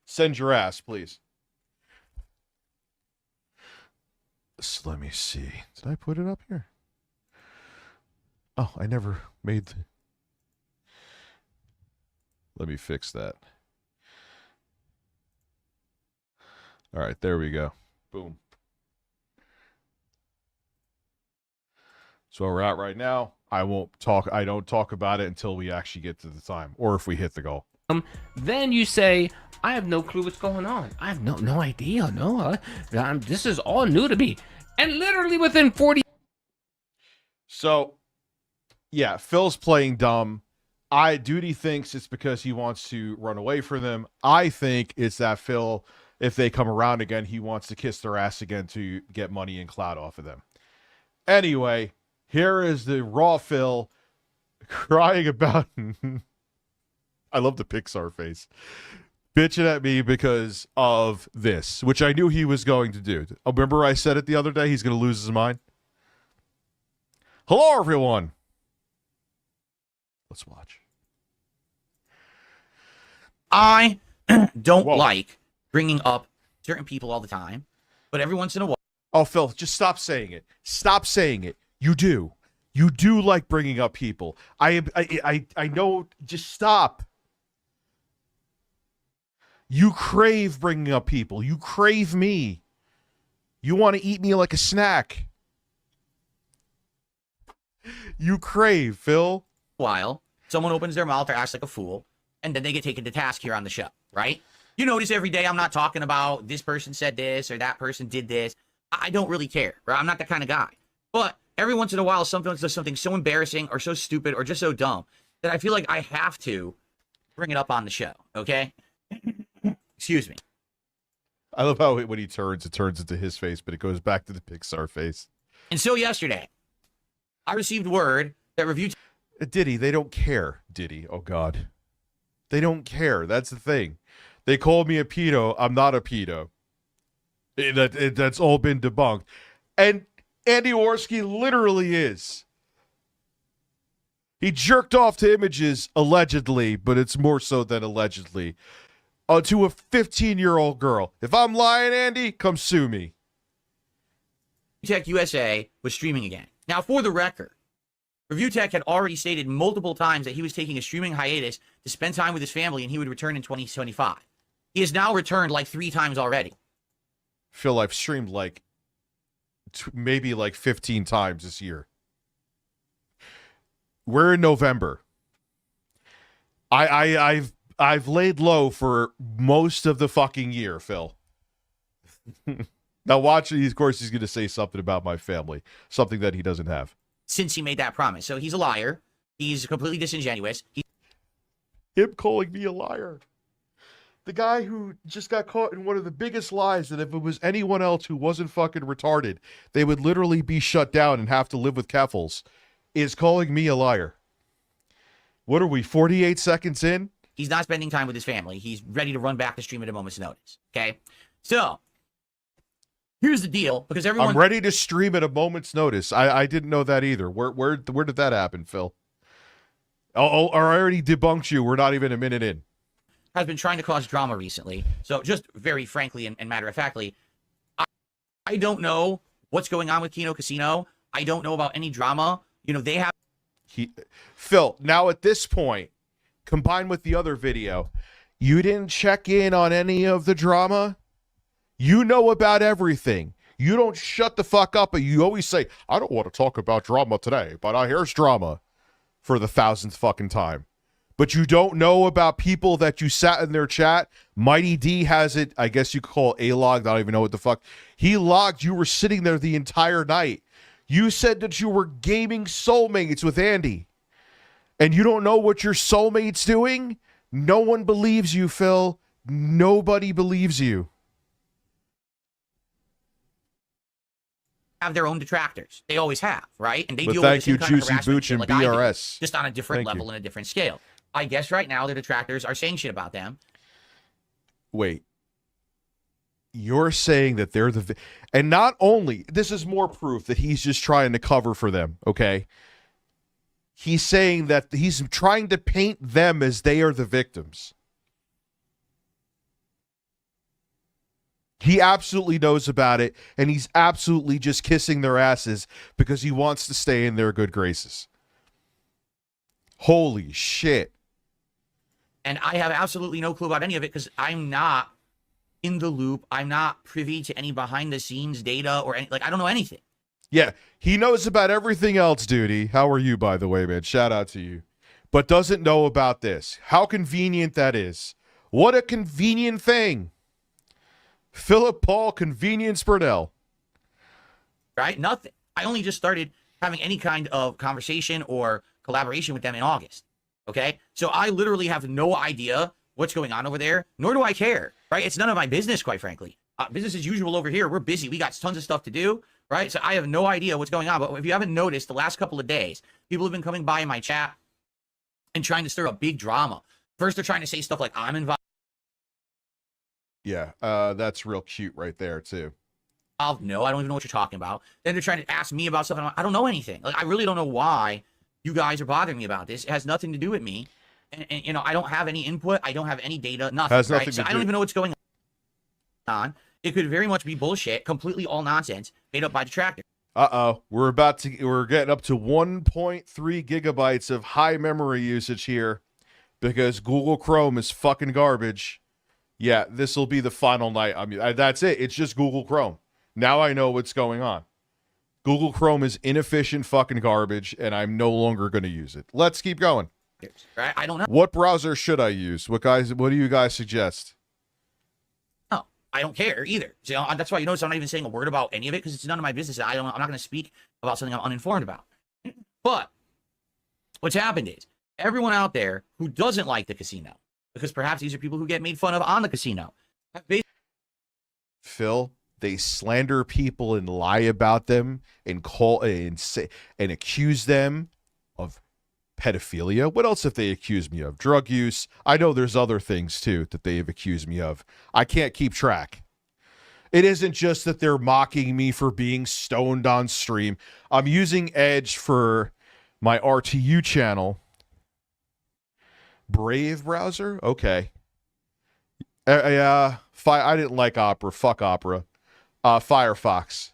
Send your ass, please. So let me see. Did I put it up here? Oh, I never made the... Let me fix that. All right, there we go. Boom. So where we're at right now, I don't talk about it until we actually get to the time, or if we hit the goal. Then you say, I have no clue what's going on. I have no idea. No, this is all new to me. And literally within 40. So, yeah, Phil's playing dumb. Duty thinks it's because he wants to run away from them. I think it's that Phil, if they come around again, he wants to kiss their ass again to get money and clout off of them. Anyway, here is the raw Phil crying about... I love the Pixar face. Bitching at me because of this, which I knew he was going to do. Remember I said it the other day, he's going to lose his mind? Hello, everyone. Let's watch. I don't like bringing up certain people all the time, but every once in a while. Oh, Phil, just stop saying it. Stop saying it. You do. You do like bringing up people. I know. Just stop. You crave bringing up people. You crave me. You want to eat me like a snack. You crave, Phil. While someone opens their mouth or acts like a fool, and then they get taken to task here on the show, right? You notice every day I'm not talking about this person said this or that person did this. I don't really care, right? I'm not that kind of guy. But every once in a while, someone does something so embarrassing or so stupid or just so dumb that I feel like I have to bring it up on the show, okay? Excuse me. I love how when he turns, it turns into his face, but it goes back to the Pixar face. And so yesterday, I received word that review... Diddy, they don't care, Diddy. Oh, God. They don't care. That's the thing. They called me a pedo. I'm not a pedo. That's all been debunked. And Andy Warski literally is. He jerked off to images, allegedly, but it's more so than allegedly, to a 15-year-old girl. If I'm lying, Andy, come sue me. Tech USA was streaming again. Now, for the record, Review Tech had already stated multiple times that he was taking a streaming hiatus to spend time with his family and he would return in 2025. He has now returned like 3 times already. Phil, I've streamed like maybe like 15 times this year. We're in November. I've laid low for most of the fucking year, Phil. Now watch it. Of course, he's going to say something about my family, something that he doesn't have. Since he made that promise. So he's a liar. He's completely disingenuous. Him calling me a liar. The guy who just got caught in one of the biggest lies that if it was anyone else who wasn't fucking retarded, they would literally be shut down and have to live with keffels, is calling me a liar. What are we, 48 seconds in? He's not spending time with his family. He's ready to run back to stream at a moment's notice. Okay? So, here's the deal, because everyone... I'm ready to stream at a moment's notice. I didn't know that either. Where did that happen, Phil? Oh, I already debunked you. We're not even a minute in. Has been trying to cause drama recently. So, just very frankly and matter-of-factly, I don't know what's going on with Kino Casino. I don't know about any drama. You know, they have... Phil, now at this point, combined with the other video, you didn't check in on any of the drama? You know about everything. You don't shut the fuck up, but you always say, I don't want to talk about drama today, but here's drama for the 1000th fucking time. But you don't know about people that you sat in their chat. Mighty D has it, I guess you could call it A-logged. I don't even know what the fuck. He logged, you were sitting there the entire night. You said that you were gaming soulmates with Andy. And you don't know what your soulmate's doing? No one believes you, Phil. Nobody believes you. Have their own detractors. They always have, right? And they But deal thank with you, the same kind of Juicy harassment Booch shit and like I do, BRS. just on a different Thank level you. and a different scale. I guess right now the detractors are saying shit about them. Wait. You're saying that they're the... And not only... This is more proof that he's just trying to cover for them, okay? He's saying that he's trying to paint them as they are the victims. He absolutely knows about it, and he's absolutely just kissing their asses because he wants to stay in their good graces. Holy shit. And I have absolutely no clue about any of it because I'm not in the loop. I'm not privy to any behind the scenes data or any, like, I don't know anything. Yeah, he knows about everything else, Duty. How are you, by the way, man? Shout out to you. But doesn't know about this. How convenient that is. What a convenient thing. Philip Paul Convenience Burnell. Right? Nothing. I only just started having any kind of conversation or collaboration with them in August. Okay? So I literally have no idea what's going on over there, nor do I care. Right? It's none of my business, quite frankly. Business as usual over here. We're busy. We got tons of stuff to do. Right? So I have no idea what's going on. But if you haven't noticed, the last couple of days, people have been coming by in my chat and trying to stir up big drama. First, they're trying to say stuff like, I'm involved. Yeah, that's real cute right there, too. No, I don't even know what you're talking about. Then they're trying to ask me about something. I don't know anything. Like, I really don't know why you guys are bothering me about this. It has nothing to do with me. And you know, I don't have any input. I don't have any data. Nothing. Has nothing right? So to I don't do- even know what's going on. It could very much be bullshit, completely all nonsense, made up by detractors. Uh-oh. We're getting up to 1.3 gigabytes of high memory usage here because Google Chrome is fucking garbage. Yeah, this will be the final night. I mean, that's it. It's just Google Chrome. Now I know what's going on. Google Chrome is inefficient fucking garbage, and I'm no longer going to use it. Let's keep going. Right? I don't know. What browser should I use? What do you guys suggest? No, I don't care either. So that's why you notice I'm not even saying a word about any of it because it's none of my business. I'm not going to speak about something I'm uninformed about. But what's happened is everyone out there who doesn't like the casino, because perhaps these are people who get made fun of on the casino, have Phil, they slander people and lie about them and call and say and accuse them of pedophilia. What else have they accused me of? Drug use. I know there's other things too that they have accused me of. I can't keep track. It isn't just that they're mocking me for being stoned on stream. I'm using Edge for my RTU channel. Brave browser? Okay. I didn't like Opera. Fuck Opera. Firefox.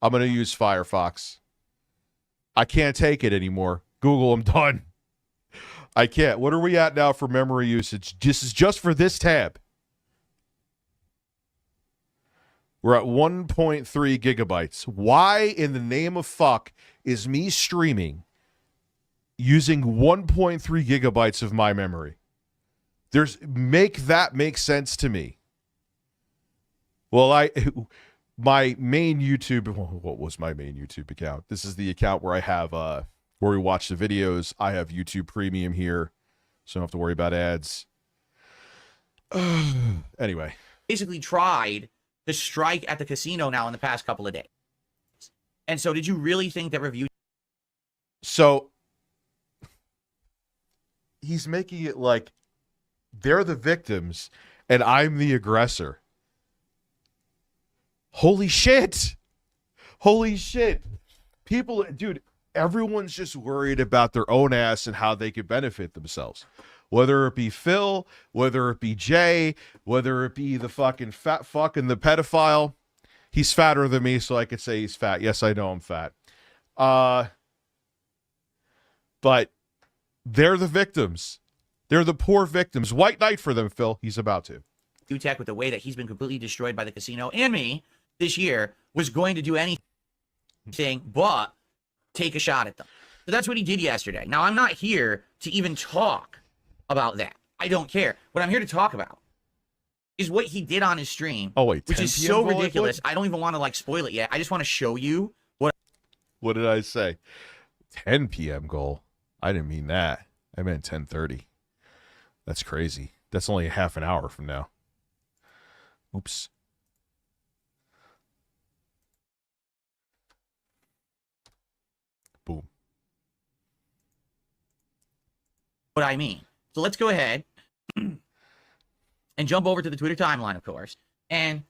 I'm going to use Firefox. I can't take it anymore. Google, I'm done. I can't. What are we at now for memory usage? This is just for this tab. We're at 1.3 gigabytes. Why in the name of fuck is me streaming using 1.3 gigabytes of my memory? Make that make sense to me. Well, my main YouTube, what was my main YouTube account? This is the account where I have where we watch the videos. I have YouTube Premium here, so I don't have to worry about ads. Anyway, basically tried to strike at the casino now in the past couple of days. And so did you really think that review? So he's making it like they're the victims and I'm the aggressor. Holy shit. Holy shit. People, dude, everyone's just worried about their own ass and how they could benefit themselves. Whether it be Phil, whether it be Jay, whether it be the fucking fat fuck and the pedophile. He's fatter than me, so I could say he's fat. Yes, I know I'm fat. But they're the victims. They're the poor victims. White knight for them, Phil. He's about to. Tech, with the way that he's been completely destroyed by the casino and me this year, was going to do anything but take a shot at them. So that's what he did yesterday. Now, I'm not here to even talk about that. I don't care. What I'm here to talk about is what he did on his stream. Oh, wait. Which is so ridiculous. I don't even want to like spoil it yet. I just want to show you what did I say? 10 p.m. goal. I didn't mean that. I meant 10:30. That's crazy. That's only a half an hour from now. Oops. Boom. what I mean. So let's go ahead and jump over to the Twitter timeline, of course. And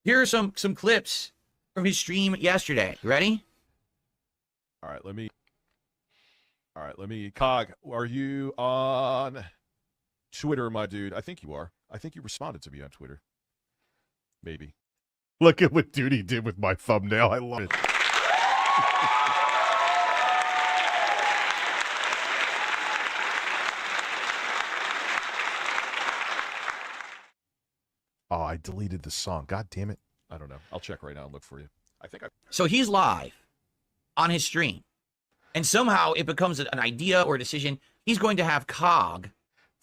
here are some clips from his stream yesterday. You ready? All right, let me. Cog, are you on Twitter, my dude? I think you are. I think you responded to me on Twitter. Maybe. Look at what Duty did with my thumbnail. I love it. Oh, I deleted the song. God damn it. I don't know. I'll check right now and look for you. So he's live on his stream. And somehow it becomes an idea or a decision. He's going to have Cog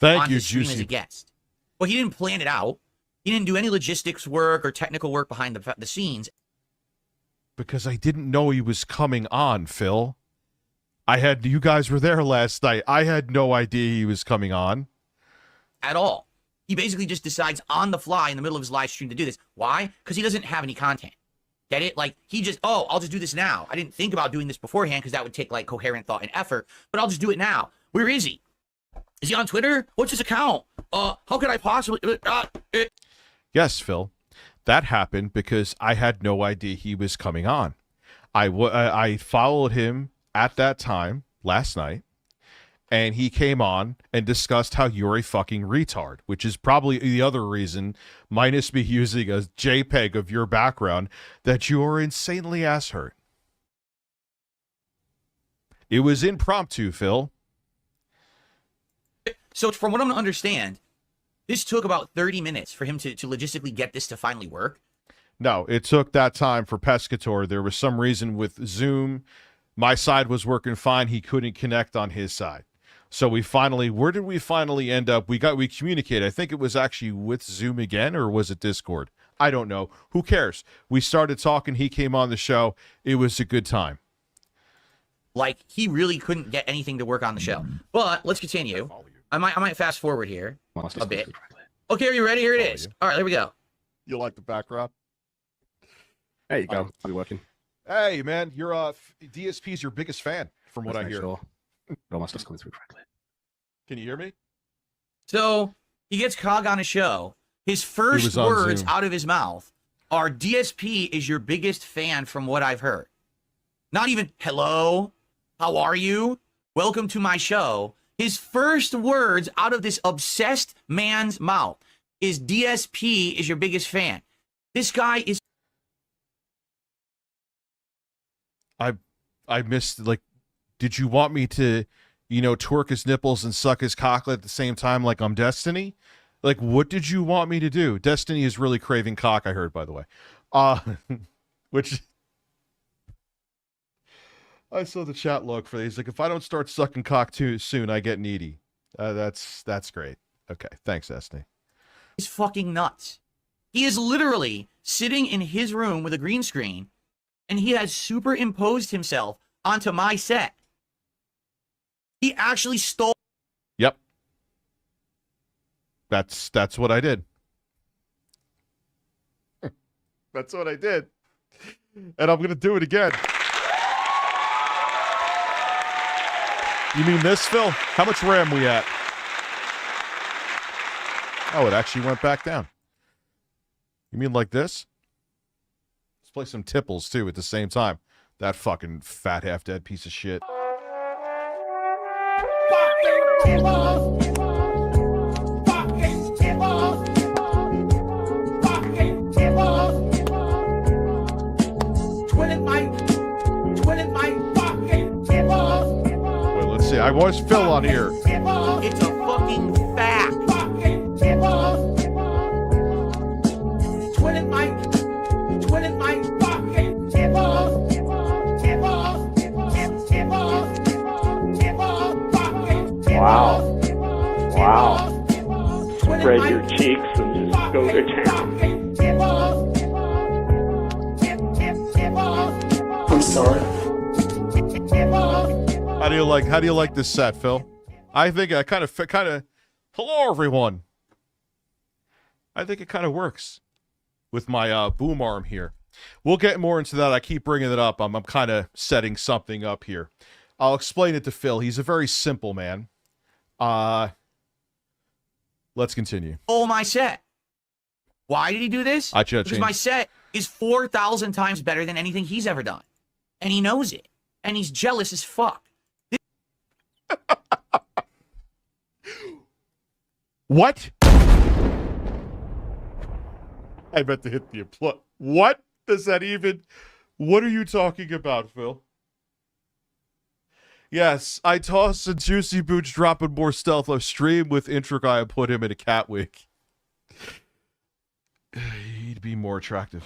on his stream as a guest. Well, he didn't plan it out. He didn't do any logistics work or technical work behind the scenes. Because I didn't know he was coming on, Phil. You guys were there last night. I had no idea he was coming on. At all. He basically just decides on the fly in the middle of his live stream to do this. Why? Because he doesn't have any content. Get it? Like, he just, I'll just do this now. I didn't think about doing this beforehand because that would take, like, coherent thought and effort. But I'll just do it now. Where is he? Is he on Twitter? What's his account? How could I possibly... Yes, Phil. That happened because I had no idea he was coming on. I followed him at that time, last night, and he came on and discussed how you're a fucking retard, which is probably the other reason, minus me using a JPEG of your background, that you are insanely ass hurt. It was impromptu, Phil. So from what I'm to understand, this took about 30 minutes for him to logistically get this to finally work. No, it took that time for Pescator. There was some reason with Zoom. My side was working fine. He couldn't connect on his side. So where did we finally end up? We communicated. I think it was actually with Zoom again, or was it Discord? I don't know. Who cares? We started talking. He came on the show. It was a good time. Like, he really couldn't get anything to work on the show. But let's continue. I might fast forward here a bit. Okay, are you ready? Here it is. All right, there we go. You like the backdrop? There you go. I'll be working. Hey, man, you're DSP's your biggest fan, from what I hear. Sure. Almost just coming through correctly. Can you hear me? So he gets Cog on a show. His first words out of his mouth are, DSP is your biggest fan from what I've heard. Not even, hello, how are you? welcome to my show, his first words out of this obsessed man's mouth is DSP is your biggest fan. This guy is. I missed, like, did you want me to, twerk his nipples and suck his cocklet at the same time like I'm Destiny? Like, what did you want me to do? Destiny is really craving cock, I heard, by the way. Which I saw the chat log for these. Like, if I don't start sucking cock too soon, I get needy. That's great. Okay, thanks, Destiny. He's fucking nuts. He is literally sitting in his room with a green screen, and he has superimposed himself onto my set. He actually stole. Yep. That's what I did. That's what I did. And I'm going to do it again. You mean this, Phil? How much RAM we at? Oh, it actually went back down. You mean like this? Let's play some tipples, too, at the same time. That fucking fat half-dead piece of shit. Wait, let's see. I was Phil on here. It's a fucking fact. Wow. Wow. Spread your cheeks and just go to town. I'm sorry. How do you like this set, Phil? I think I kind of hello everyone. I think it kind of works with my boom arm here. We'll get more into that. I keep bringing it up. I'm kind of setting something up here. I'll explain it to Phil. He's a very simple man. Let's continue. Oh, my set. Why did he do this? Because my set is 4,000 times better than anything he's ever done. And he knows it. And he's jealous as fuck. What? I meant to hit the applause. What does that even... What are you talking about, Phil? Yes, I tossed a Juicy Boots dropping more stealth of stream with intro guy and put him in a cat wig. He'd be more attractive.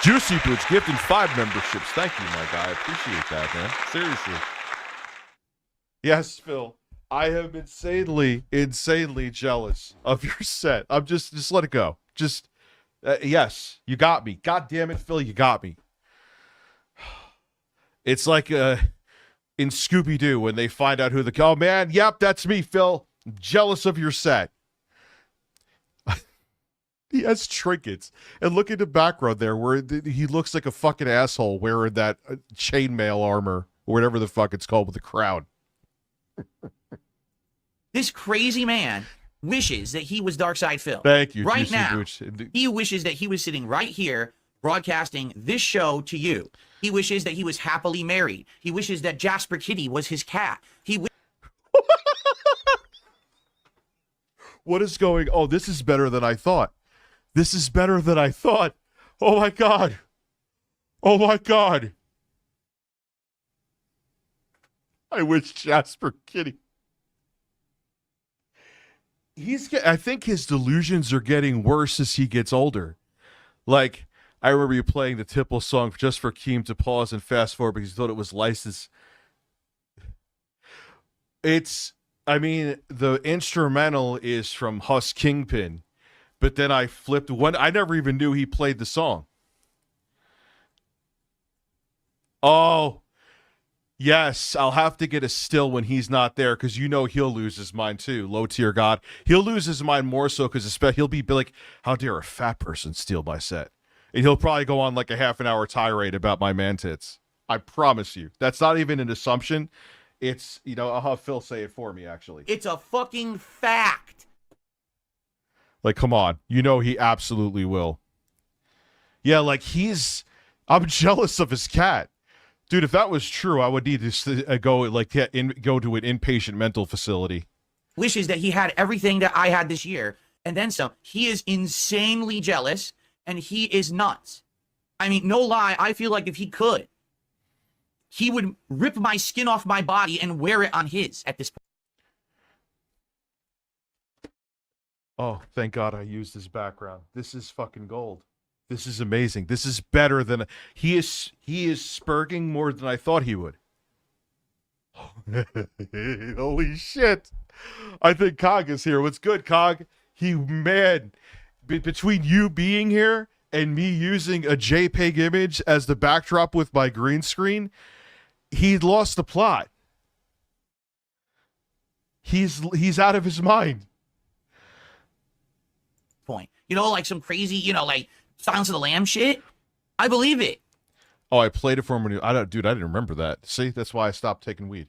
Juicy Boots gifting 5 memberships. Thank you, my guy. I appreciate that, man. Seriously. Yes, Phil. I am insanely jealous of your set. I'm just let it go. Just, yes, you got me. God damn it, Phil, you got me. It's like in Scooby-Doo when they find out who oh man, yep, that's me, Phil. I'm jealous of your set. He has trinkets. And look at the background there where he looks like a fucking asshole wearing that chainmail armor or whatever the fuck it's called with the crown. This crazy man wishes that he was Darkside Phil. Thank you. Right Juicy now, Boots. he wishes that he was sitting right here broadcasting this show to you. He wishes that he was happily married. He wishes that Jasper Kitty was his cat. What is going... Oh, this is better than I thought. This is better than I thought. Oh, my God. Oh, my God. I wish Jasper Kitty... I think his delusions are getting worse as he gets older. Like, I remember you playing the Tipple song just for Keem to pause and fast forward because you thought it was licensed. The instrumental is from Huss Kingpin, but then I flipped one. I never even knew he played the song. Oh, yes, I'll have to get a still when he's not there because he'll lose his mind too. Low tier God. He'll lose his mind more so because he'll be like, how dare a fat person steal my set? And he'll probably go on like a half an hour tirade about my man tits. I promise you. That's not even an assumption. It's, I'll have Phil say it for me, actually. It's a fucking fact. Like, come on. He absolutely will. Yeah, like I'm jealous of his cat. Dude, if that was true, I would need to go to an inpatient mental facility. Wishes that he had everything that I had this year, and then some. He is insanely jealous, and he is nuts. I mean, no lie, I feel like if he could, he would rip my skin off my body and wear it on his at this point. Oh, thank God I used his background. This is fucking gold. This is amazing. This is better than he is spurging more than I thought he would. Holy shit. I think Cog is here. What's good, Cog? Between you being here and me using a JPEG image as the backdrop with my green screen, he lost the plot. He's out of his mind. Point. You know, like some crazy, like Silence of the Lamb shit. I believe it. Oh, I played it for him when I didn't remember that. See, that's why I stopped taking weed.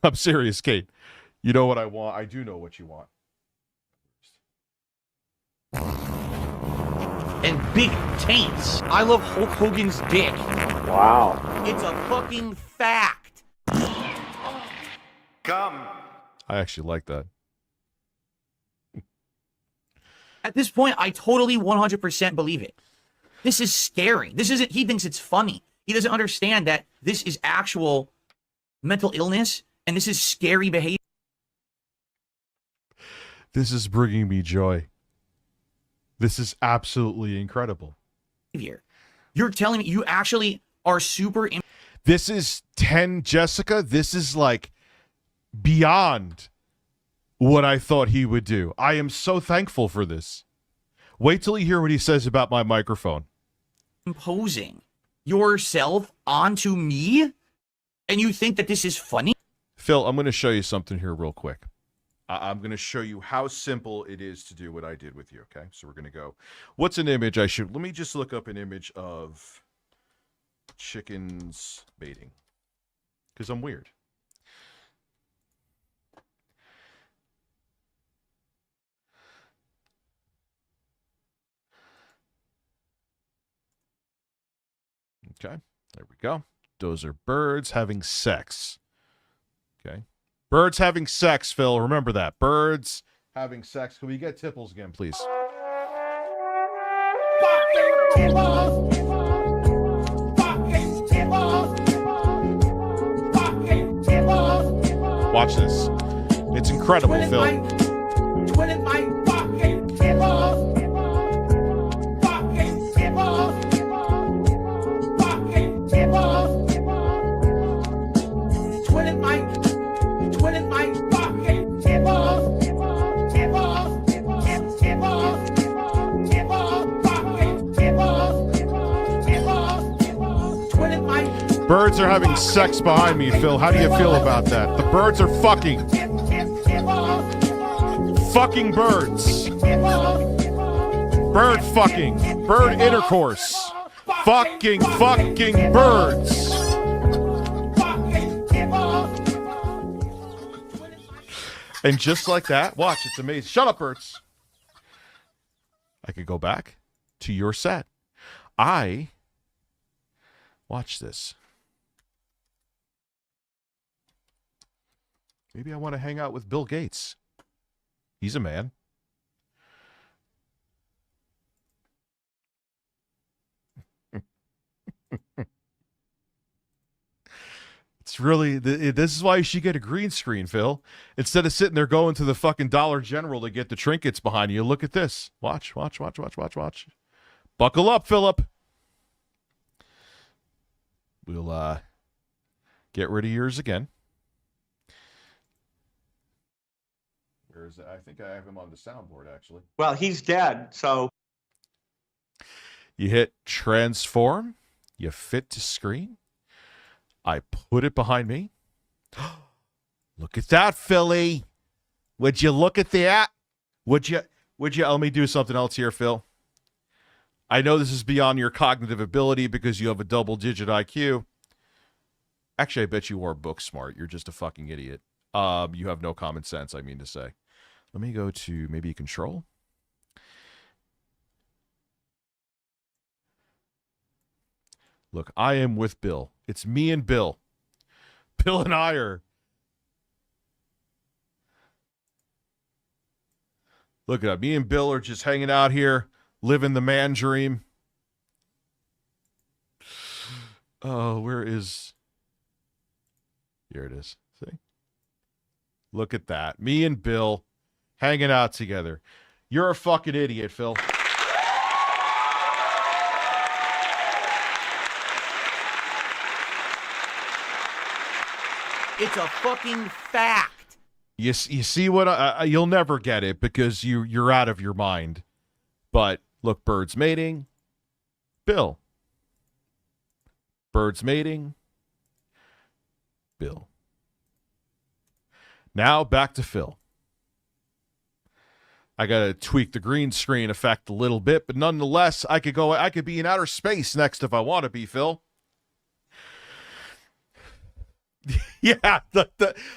I'm serious, Kate. You know what I want. I do know what you want. And big taints. I love Hulk Hogan's dick. Wow. It's a fucking fact. Come. I actually like that. At this point, I totally 100% believe it. This is scary. This isn't, he thinks it's funny. He doesn't understand that this is actual mental illness and this is scary behavior. This is bringing me joy. This is absolutely incredible. You're telling me you actually are super... This is 10, Jessica. This is like beyond what I thought he would do. I am so thankful for this. Wait till you hear what he says about my microphone. Imposing yourself onto me, and you think that this is funny? Phil, I'm going to show you something here real quick. I'm going to show you how simple it is to do what I did with you, okay? So we're going to go, what's an image I should... Let me just look up an image of chickens mating, because I'm weird. Okay, there we go. Those are birds having sex. Okay. Birds having sex, Phil. Remember that. Birds having sex. Can we get Tipples again, please? Watch this. It's incredible, Phil. Birds are having sex behind me, Phil. How do you feel about that? The birds are fucking. Fucking birds. Bird fucking. Bird intercourse. Fucking birds. And just like that, watch, it's amazing. Shut up, birds. I could go back to your set. Watch this. Maybe I want to hang out with Bill Gates. He's a man. It's really, this is why you should get a green screen, Phil. Instead of sitting there going to the fucking Dollar General to get the trinkets behind you, look at this. Watch. Buckle up, Philip. We'll get rid of yours again. Where is it? I think I have him on the soundboard, actually. Well, he's dead, so... You hit transform. You fit to screen. I put it behind me. Look at that, Philly. Would you look at that? Would you? Let me do something else here, Phil. I know this is beyond your cognitive ability because you have a double-digit IQ. Actually, I bet you are book smart. You're just a fucking idiot. You have no common sense, I mean to say. Let me go to maybe control. Look, I am with Bill. It's me and Bill. Bill and I are. Look at that. Me and Bill are just hanging out here, living the man dream. Oh, where is... Here it is. See? Look at that. Me and Bill hanging out together. You're a fucking idiot, Phil. It's a fucking fact. You see what? You'll never get it because you're out of your mind. But look, birds mating. Bill. Birds mating. Bill. Now back to Phil. I gotta tweak the green screen effect a little bit, but nonetheless, I could be in outer space next if I want to be, Phil. Yeah,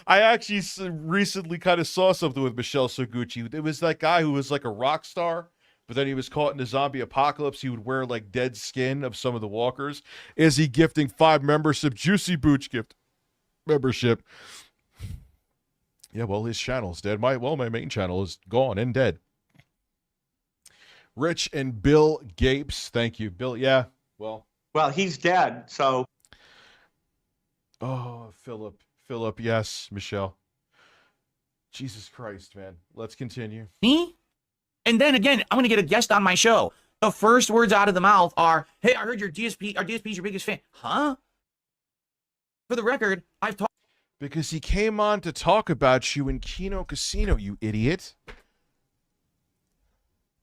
I actually recently kind of saw something with Michelle Soguchi. It was that guy who was like a rock star, but then he was caught in the zombie apocalypse. He would wear like dead skin of some of the walkers. Is he gifting 5 membership? Juicy Booch gift membership. Yeah, well, his channel's dead. My main channel is gone and dead. Rich and Bill Gapes. Thank you, Bill. Yeah, well, he's dead, so. Oh, Philip, yes, Michelle. Jesus Christ, man. Let's continue. Me? And then again, I'm going to get a guest on my show. The first words out of the mouth are, hey, I heard our DSP's your biggest fan. Huh? For the record, I've talked. Because he came on to talk about you in Kino Casino, you idiot.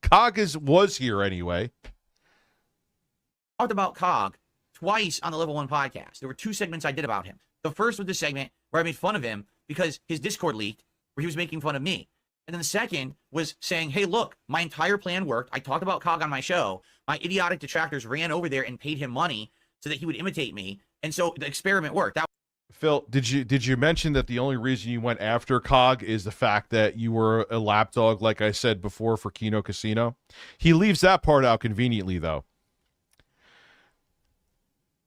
Cog was here anyway. Talked about Cog twice on the Level 1 podcast. There were 2 segments I did about him. The first was the segment where I made fun of him because his Discord leaked, where he was making fun of me. And then the second was saying, hey, look, my entire plan worked. I talked about Cog on my show. My idiotic detractors ran over there and paid him money so that he would imitate me. And so the experiment worked. Phil, did you mention that the only reason you went after Cog is the fact that you were a lapdog, like I said before, for Kino Casino? He leaves that part out conveniently, though.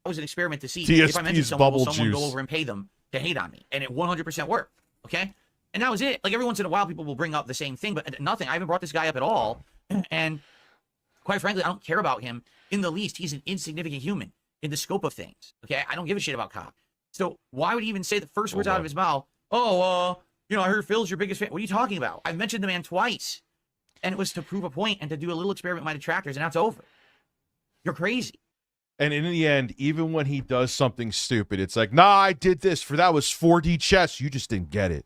That was an experiment to see TSP's if I mentioned someone, will someone juice. go over and pay them to hate on me. And it 100% worked. Okay? And that was it. Like, every once in a while, people will bring up the same thing, but nothing. I haven't brought this guy up at all. And quite frankly, I don't care about him in the least. He's an insignificant human in the scope of things. Okay? I don't give a shit about Cog. So why would he even say the first words out of his mouth? Oh, I heard Phil's your biggest fan. What are you talking about? I've mentioned the man twice. And it was to prove a point and to do a little experiment with my detractors, and now it's over. You're crazy. And in the end, even when he does something stupid, it's like, nah, I did this that was 4D chess. You just didn't get it.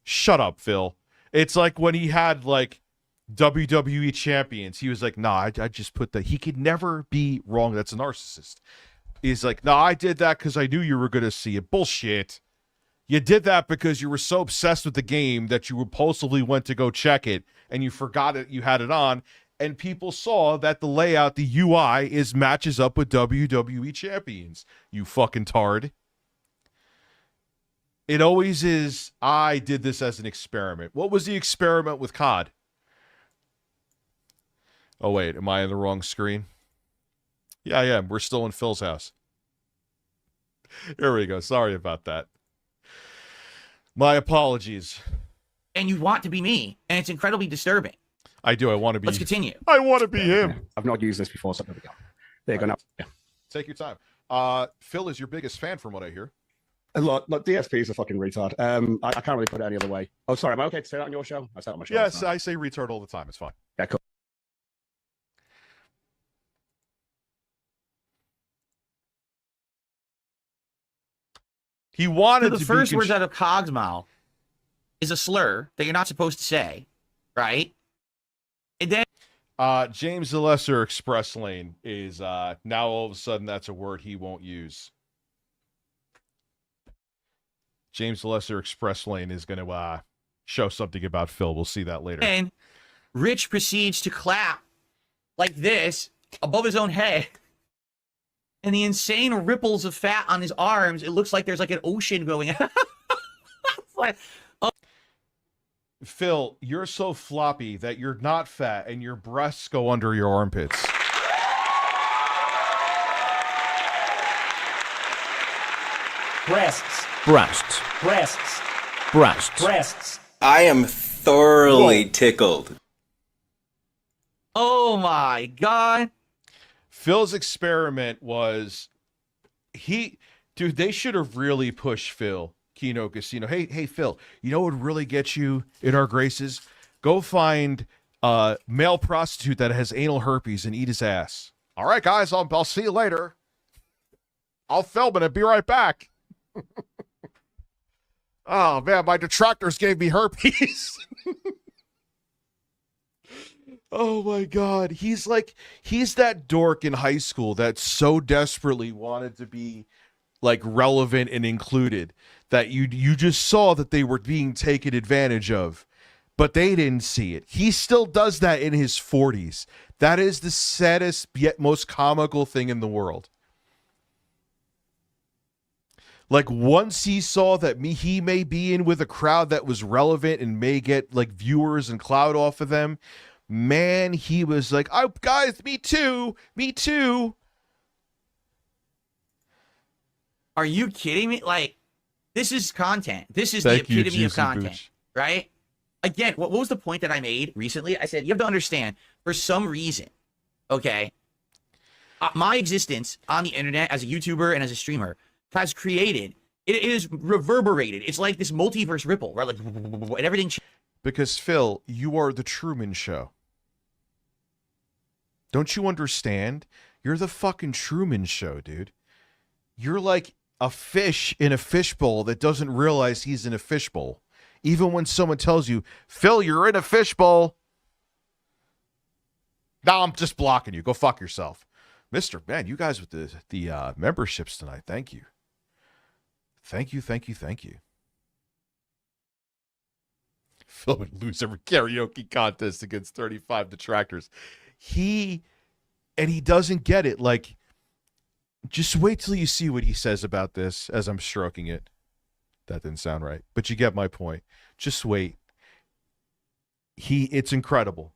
Shut up, Phil. It's like when he had, like, WWE champions. He was like, nah, I just put that. He could never be wrong. That's a narcissist. He's like, no, I did that because I knew you were going to see it. Bullshit. You did that because you were so obsessed with the game that you impulsively went to go check it, and you forgot it. You had it on. And people saw that the layout, the UI, matches up with WWE champions. You fucking tard. It always is, I did this as an experiment. What was the experiment with COD? Oh, wait, am I on the wrong screen? Yeah, I am. We're still in Phil's house. Here we go. Sorry about that. My apologies. And you want to be me, and it's incredibly disturbing. I do. I want to be. Let's continue. I want to be him. I've not used this before, so there we go. There you go now. Yeah. Take your time. Phil is your biggest fan, from what I hear. Look, DSP is a fucking retard. I can't really put it any other way. Oh, sorry. Am I okay to say that on your show? I say that on my show. Yes, I say retard all the time. It's fine. Yeah, cool. He wanted so the first words out of Cog's mouth is a slur that you're not supposed to say, right? And then James the Lesser Express Lane is now all of a sudden that's a word he won't use. James the Lesser Express Lane is going to show something about Phil. We'll see that later. And Rich proceeds to clap like this above his own head. And the insane ripples of fat on his arms, it looks like there's like an ocean going on. Like, oh. Phil, you're so floppy that you're not fat and your breasts go under your armpits. Breasts. Breasts. Breasts. Breasts. Breasts. I am thoroughly tickled. Oh my God. Phil's experiment was dude, they should have really pushed Phil, Kino Casino. Hey, Phil, you know what would really get you in our graces? Go find a male prostitute that has anal herpes and eat his ass. All right, guys, I'll see you later. I'll film it and be right back. Oh, man, my detractors gave me herpes. Oh, my God. He's that dork in high school that so desperately wanted to be, like, relevant and included that you just saw that they were being taken advantage of, but they didn't see it. He still does that in his 40s. That is the saddest yet most comical thing in the world. Like, once he saw that he may be in with a crowd that was relevant and may get, like, viewers and clout off of them, man, he was like, oh, guys, me too. Are you kidding me? Like, this is content. This is Thank the you, epitome of Juicy content, Booch. right? Again, what was the point that I made recently? I said, you have to understand, for some reason, okay, my existence on the internet as a YouTuber and as a streamer has created, it is reverberated. It's like this multiverse ripple, right? Like, and everything. Because, Phil, you are the Truman Show. Don't you understand? You're the fucking Truman Show, dude. You're like a fish in a fishbowl that doesn't realize he's in a fishbowl. Even when someone tells you, Phil, you're in a fishbowl. No, I'm just blocking you. Go fuck yourself. Man, you guys with the memberships tonight. Thank you. Thank you. Phil would lose every karaoke contest against 35 detractors. He doesn't get it. Like, just wait till you see what he says about this as I'm stroking it. That didn't sound right, but you get my point. Just wait. It's incredible.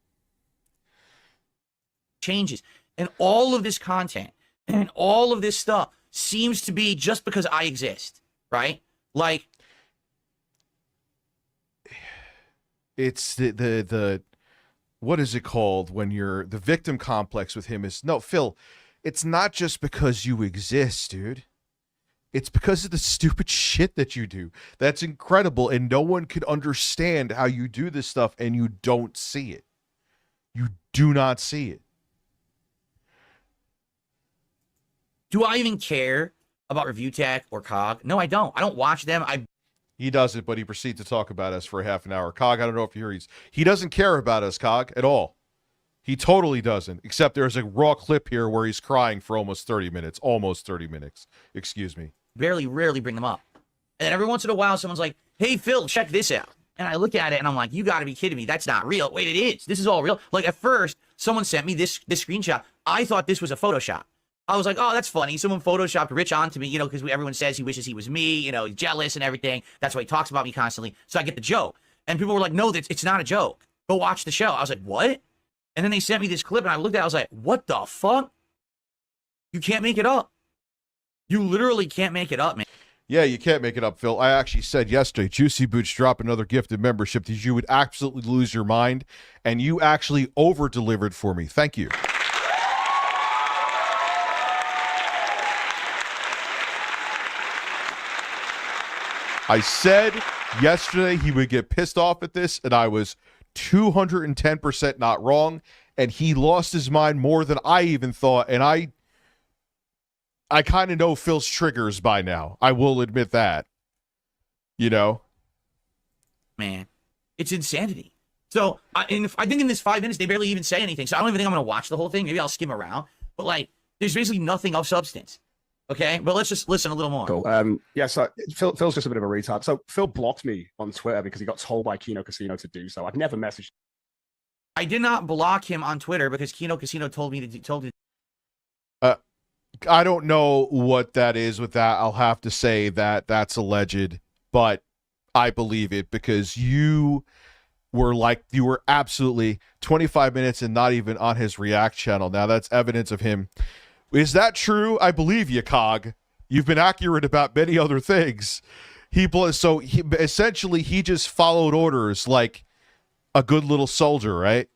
Changes. And all of this content and all of this stuff seems to be just because I exist, right? Like, it's the what is it called when you're the victim complex with him is no, Phil, it's not just because you exist, dude. It's because of the stupid shit that you do. That's incredible, and no one could understand how you do this stuff, and you don't see it. You do not see it. do I even care about Review Tech or COG? No, I don't. I don't watch them. He doesn't, but he proceeds to talk about us for a half an hour. COG, I don't know if you hear, he doesn't care about us, COG, at all. He totally doesn't, except there's a raw clip here where he's crying for almost 30 minutes. Almost 30 minutes. Excuse me. Rarely bring them up. And then every once in a while, someone's like, hey, Phil, check this out. And I look at it and I'm like, you got to be kidding me. That's not real. Wait, it is. This is all real. Like, at first, someone sent me this screenshot. I thought this was a Photoshop. I was like, oh, that's funny. Someone Photoshopped Rich onto me, because everyone says he wishes he was me, he's jealous and everything. That's why he talks about me constantly. So I get the joke. And people were like, no, it's not a joke. Go watch the show. I was like, what? And then they sent me this clip and I looked at it. I was like, what the fuck? You can't make it up. You literally can't make it up, man. Yeah, you can't make it up, Phil. I actually said yesterday, Juicy Boots drop another gifted membership that you would absolutely lose your mind, and you actually over-delivered for me. Thank you. I said yesterday he would get pissed off at this, and I was 210% not wrong, and he lost his mind more than I even thought, and I kind of know Phil's triggers by now. I will admit that. Man, it's insanity. So, I think in this 5 minutes, they barely even say anything. So I don't even think I'm going to watch the whole thing. Maybe I'll skim around. But, there's basically nothing of substance. Okay? But let's just listen a little more. Cool. So Phil's just a bit of a retard. So Phil blocked me on Twitter because he got told by Kino Casino to do so. I've never messaged. I did not block him on Twitter because Kino Casino told me to. I don't know what that is with that. I'll have to say that that's alleged, but I believe it because you were absolutely 25 minutes and not even on his React channel. Now that's evidence of him. Is that true? I believe you, COG. You've been accurate about many other things. Essentially he just followed orders like a good little soldier, right?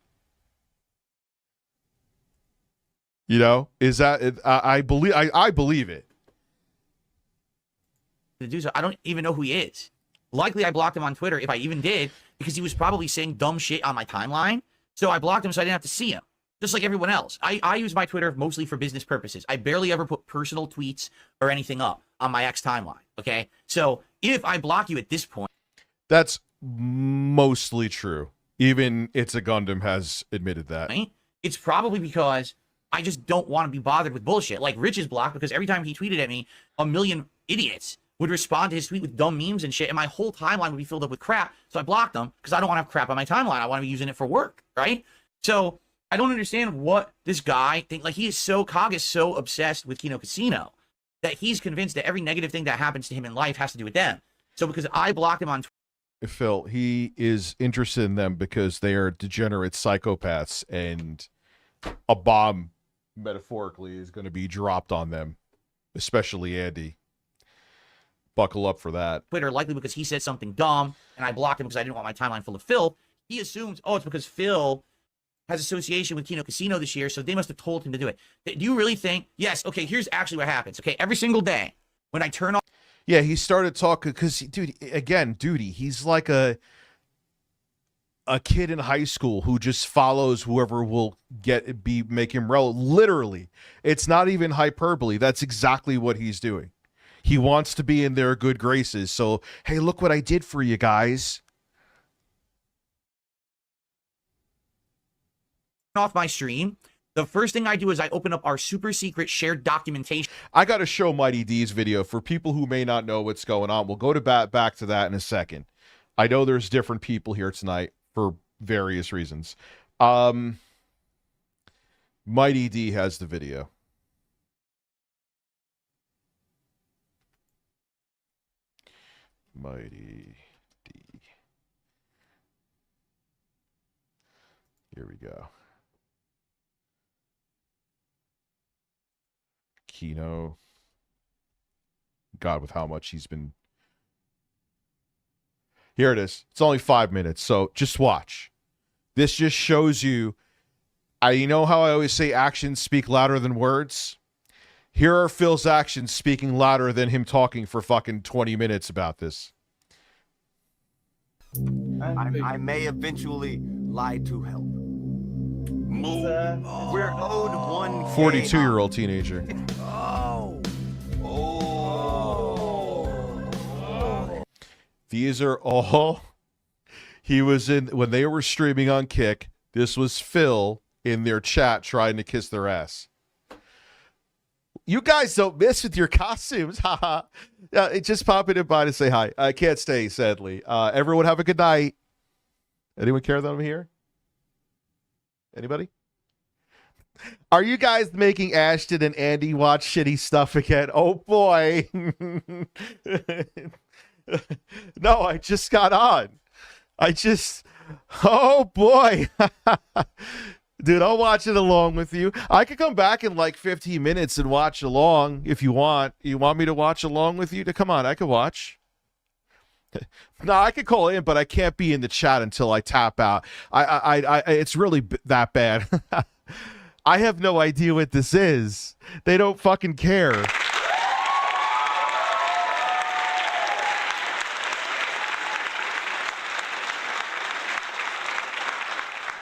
You know, is that I believe it. To do so, I don't even know who he is. Likely I blocked him on Twitter, if I even did, because he was probably saying dumb shit on my timeline. So I blocked him so I didn't have to see him. Just like everyone else. I use my Twitter mostly for business purposes. I barely ever put personal tweets or anything up on my X timeline. Okay? So if I block you at this point... That's mostly true. Even It's a Gundam has admitted that. Right? It's probably because I just don't want to be bothered with bullshit. Like Rich is blocked because every time he tweeted at me, a million idiots would respond to his tweet with dumb memes and shit, and my whole timeline would be filled up with crap. So I blocked them because I don't want to have crap on my timeline. I want to be using it for work, right? So I don't understand what this guy thinks. Like, Cog is so obsessed with Kino Casino that he's convinced that every negative thing that happens to him in life has to do with them. So because I blocked him on Twitter, Phil, he is interested in them because they are degenerate psychopaths, and a bomb, metaphorically, is going to be dropped on them, especially Andy. Buckle up for that. Twitter, likely because he said something dumb, and I blocked him because I didn't want my timeline full of Phil. He assumes, oh, it's because Phil has association with Kino Casino this year, so they must have told him to do it. Do you really think? Yes. Okay, here's actually what happens. Okay, every single day when I turn on... Yeah, he started talking because, dude, again, Duty, he's like a kid in high school who just follows whoever will make him relevant. Literally, it's not even hyperbole. That's exactly what he's doing. He wants to be in their good graces. So, hey, look what I did for you guys. Off my stream, the first thing I do is I open up our super secret shared documentation. I got to show Mighty D's video for people who may not know what's going on. We'll go to back to that in a second. I know there's different people here tonight for various reasons. Mighty D has the video. Mighty D. Here we go. Kino. God, with how much he's been... Here it is. It's only 5 minutes, so just watch. This just shows you... you know how I always say actions speak louder than words? Here are Phil's actions speaking louder than him talking for fucking 20 minutes about this. I may eventually lie to help. We're owed 1K. 42-year-old teenager. These are all... He was in... When they were streaming on Kick, this was Phil in their chat trying to kiss their ass. You guys don't miss with your costumes. Haha. Yeah, it just popping in by to say hi. I can't stay, sadly. Everyone have a good night. Anyone care that I'm here? Anybody? Are you guys making Ashton and Andy watch shitty stuff again? Oh, boy. No, I just got on. Oh, boy. Dude, I'll watch it along with you. I could come back in like 15 minutes and watch along if you want. You want me to watch along with you? Come on, I could watch. No, I could call in, but I can't be in the chat until I tap out. It's really that bad. I have no idea what this is. They don't fucking care.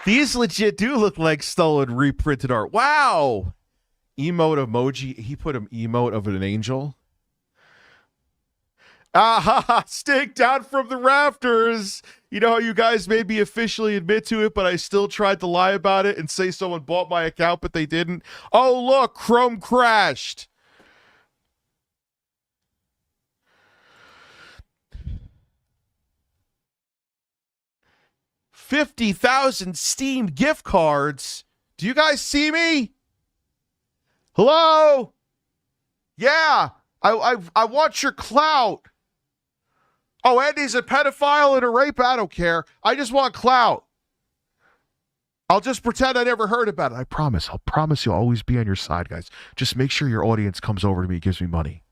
These legit do look like stolen reprinted art. Wow. Emote emoji. He put an emote of an angel. Ah, stick down from the rafters. You know how you guys made me officially admit to it, but I still tried to lie about it and say someone bought my account, but they didn't. Oh, look, Chrome crashed. $50,000 Steam gift cards. Do you guys see me? Hello? Yeah, I want your clout. Oh, Andy's a pedophile and a rape. I don't care. I just want clout. I'll just pretend I never heard about it. I'll promise you I'll always be on your side, guys. Just make sure your audience comes over to me and gives me money.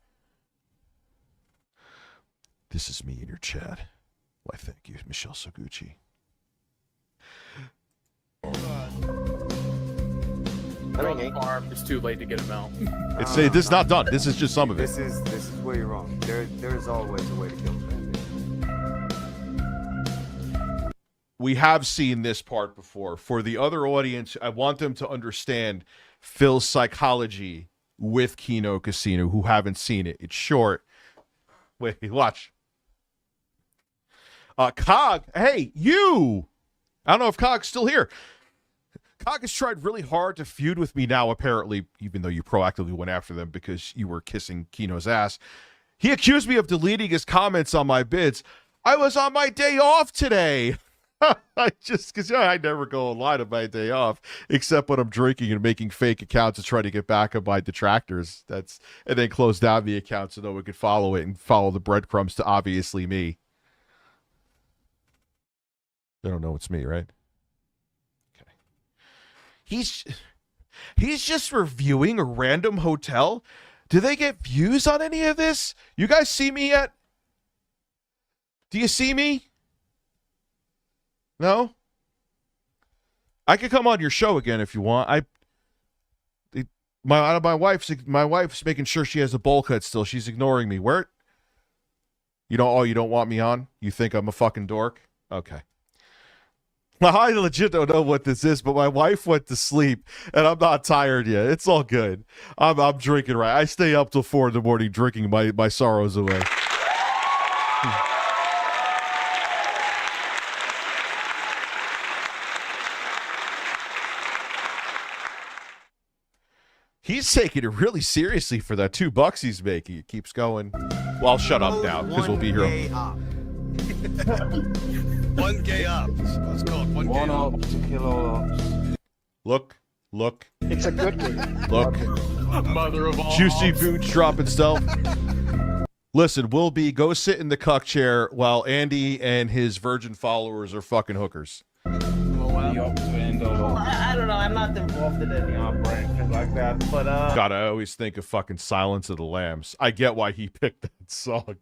This is me in your chat. Why, thank you, Michelle Soguchi. It's too late to get him out. This is not done. This is just some of it. This is where you're wrong. There's always a way to kill Bandit. We have seen this part before. For the other audience, I want them to understand Phil's psychology with Kino Casino who haven't seen it. It's short. Wait, watch. Cog, hey, you! I don't know if Cog's still here. Cog has tried really hard to feud with me now, apparently, even though you proactively went after them because you were kissing Kino's ass. He accused me of deleting his comments on my bids. I was on my day off today. Because I never go online on my day off, except when I'm drinking and making fake accounts to try to get back at my detractors. And then close down the account so no one could follow it and follow the breadcrumbs to obviously me. They don't know it's me, right? Okay. He's just reviewing a random hotel. Do they get views on any of this? You guys see me yet? Do you see me? No? I could come on your show again if you want. My wife's making sure she has a bowl cut still. She's ignoring me. Where? You don't want me on? You think I'm a fucking dork? Okay. Now, I legit don't know what this is, but my wife went to sleep, and I'm not tired yet. It's all good. I'm drinking right. I stay up till 4 in the morning drinking my sorrows away. He's taking it really seriously for that $2 he's making. It keeps going. Well, I'll shut up now because we'll be here. One gay up. Let's call it one gay up. To kill all ups. Look. It's a good game. Look. Mother of all. Juicy boots dropping stealth. Listen, Will go sit in the cuck chair while Andy and his virgin followers are fucking hookers. I don't know. I'm not involved in any operations like that, but God, I always think of fucking Silence of the Lambs. I get why he picked that song.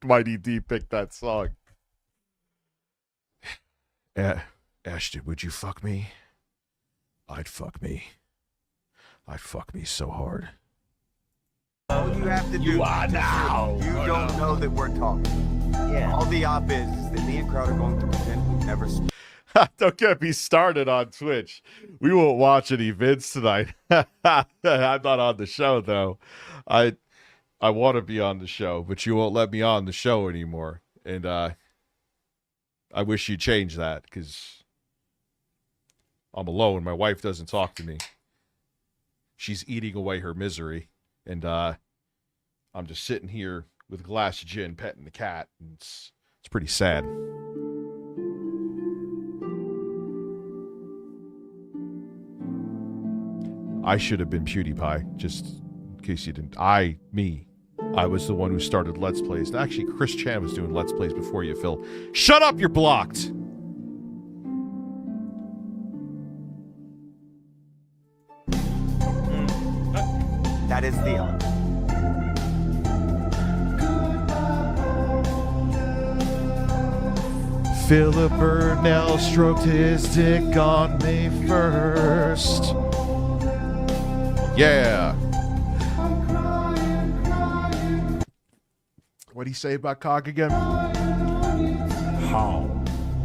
Why did he pick that song? Ashton, would you fuck me? I'd fuck me. I'd fuck me so hard. All you have to do You are now. You don't know that we're talking. yeah. All the op is that me and Crowd are going to pretend we've never spoken. Don't get me started on Twitch. We won't watch any vids tonight. I'm not on the show, though. I want to be on the show, but you won't let me on the show anymore. And I wish you'd change that, because I'm alone. My wife doesn't talk to me. She's eating away her misery. And I'm just sitting here with a glass of gin, petting the cat. And it's pretty sad. I should have been PewDiePie, just in case you didn't. I was the one who started Let's Plays. Actually, Chris Chan was doing Let's Plays before you, Phil. Shut up, you're blocked! That is the op. Philip Burnell stroked his dick on May 1st. Yeah. What'd he say about Cog again? How?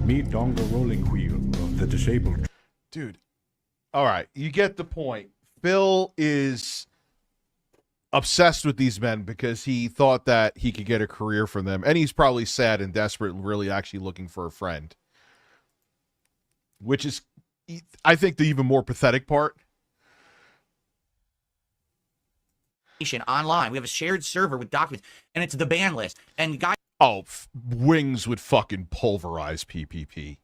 Meet Donga Rolling Wheel of the Disabled. Dude. All right. You get the point. Phil is obsessed with these men because he thought that he could get a career from them. And he's probably sad and desperate and really actually looking for a friend. Which is, I think, the even more pathetic part. Online. We have a shared server with documents, and it's the ban list. And guys, Wings would fucking pulverize PPP.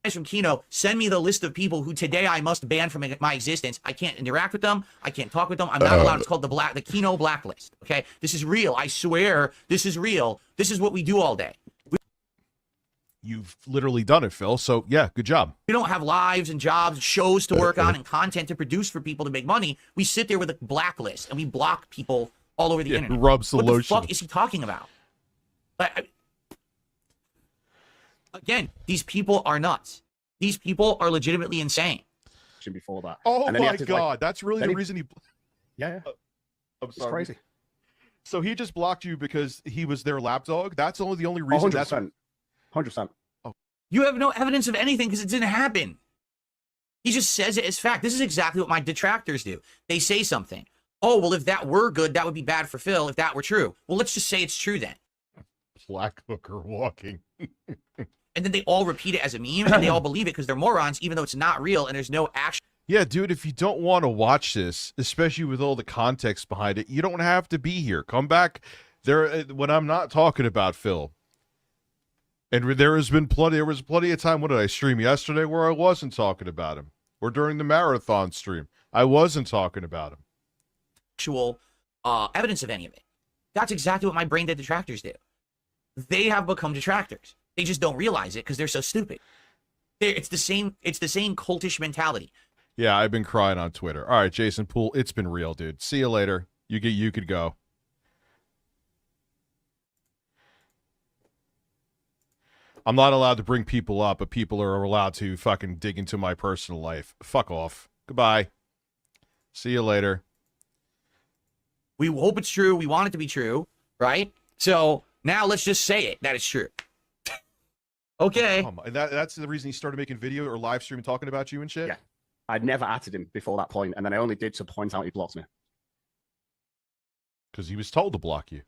Guys from Kino, send me the list of people who today I must ban from my existence. I can't interact with them. I can't talk with them. I'm not allowed. It's called the Kino blacklist. Okay, this is real. I swear, this is real. This is what we do all day. You've literally done it, Phil. So, yeah, good job. We don't have lives and jobs, shows to work on, and content to produce for people to make money. We sit there with a blacklist, and we block people all over the internet. Rubs the what lotion. the fuck is he talking about? Again, these people are nuts. These people are legitimately insane. Before that. Oh And then he my had to, God, like, that's really the reason he. Yeah. I'm It's sorry. crazy. So he just blocked you because he was their lapdog. That's the only reason. 100%. 100%. You have no evidence of anything because it didn't happen. He just says it as fact. This is exactly what my detractors do. They say something. Oh, well, if that were good, that would be bad for Phil if that were true. Well, let's just say it's true then. Black hooker walking. And then they all repeat it as a meme, and they all believe it because they're morons, even though it's not real and there's no action. Yeah, dude, if you don't want to watch this, especially with all the context behind it, you don't have to be here. Come back there when I'm not talking about Phil. And there was plenty of time. What did I stream yesterday where I wasn't talking about him? Or during the marathon stream, I wasn't talking about him. Actual evidence of any of it. That's exactly what my brain dead detractors do. They have become detractors. They just don't realize it because they're so stupid. It's the same cultish mentality. Yeah, I've been crying on Twitter. All right, Jason Poole, it's been real, dude. See you later. You could go. I'm not allowed to bring people up, but people are allowed to fucking dig into my personal life. Fuck off. Goodbye. See you later. We hope it's true. We want it to be true, right? So now let's just say it, that it's true. Okay. And that's the reason he started making video or live streaming talking about you and shit? Yeah. I'd never added him before that point, and then I only did to point out he blocked me. Because he was told to block you.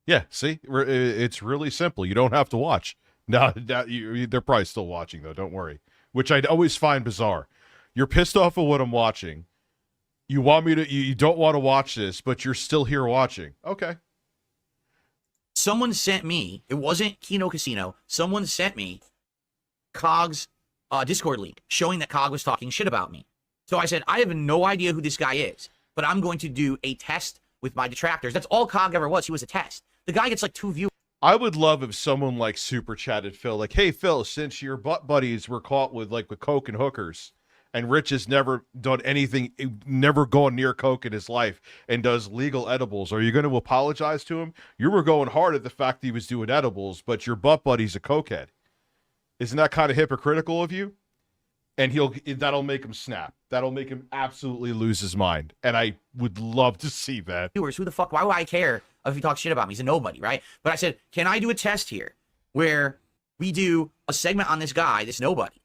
Yeah, see? It's really simple. You don't have to watch. Now they're probably still watching, though. Don't worry. Which I'd always find bizarre. You're pissed off at what I'm watching. You want me to... You don't want to watch this, but you're still here watching. Okay. Someone sent me, it wasn't Kino Casino, someone sent me Cog's Discord link showing that Cog was talking shit about me. So I said, I have no idea who this guy is, but I'm going to do a test with my detractors. That's all Cog ever was. He was a test. The guy gets like 2 views. I would love if someone like super chatted Phil, like, hey, Phil, since your butt buddies were caught with coke and hookers, and Rich has never done anything, never gone near coke in his life, and does legal edibles, are you going to apologize to him? You were going hard at the fact that he was doing edibles, but your butt buddy's a cokehead. Isn't that kind of hypocritical of you? And that'll make him snap. That'll make him absolutely lose his mind. And I would love to see that. Who the fuck? Why would I care if he talks shit about me? He's a nobody, right? But I said, can I do a test here where we do a segment on this guy, this nobody,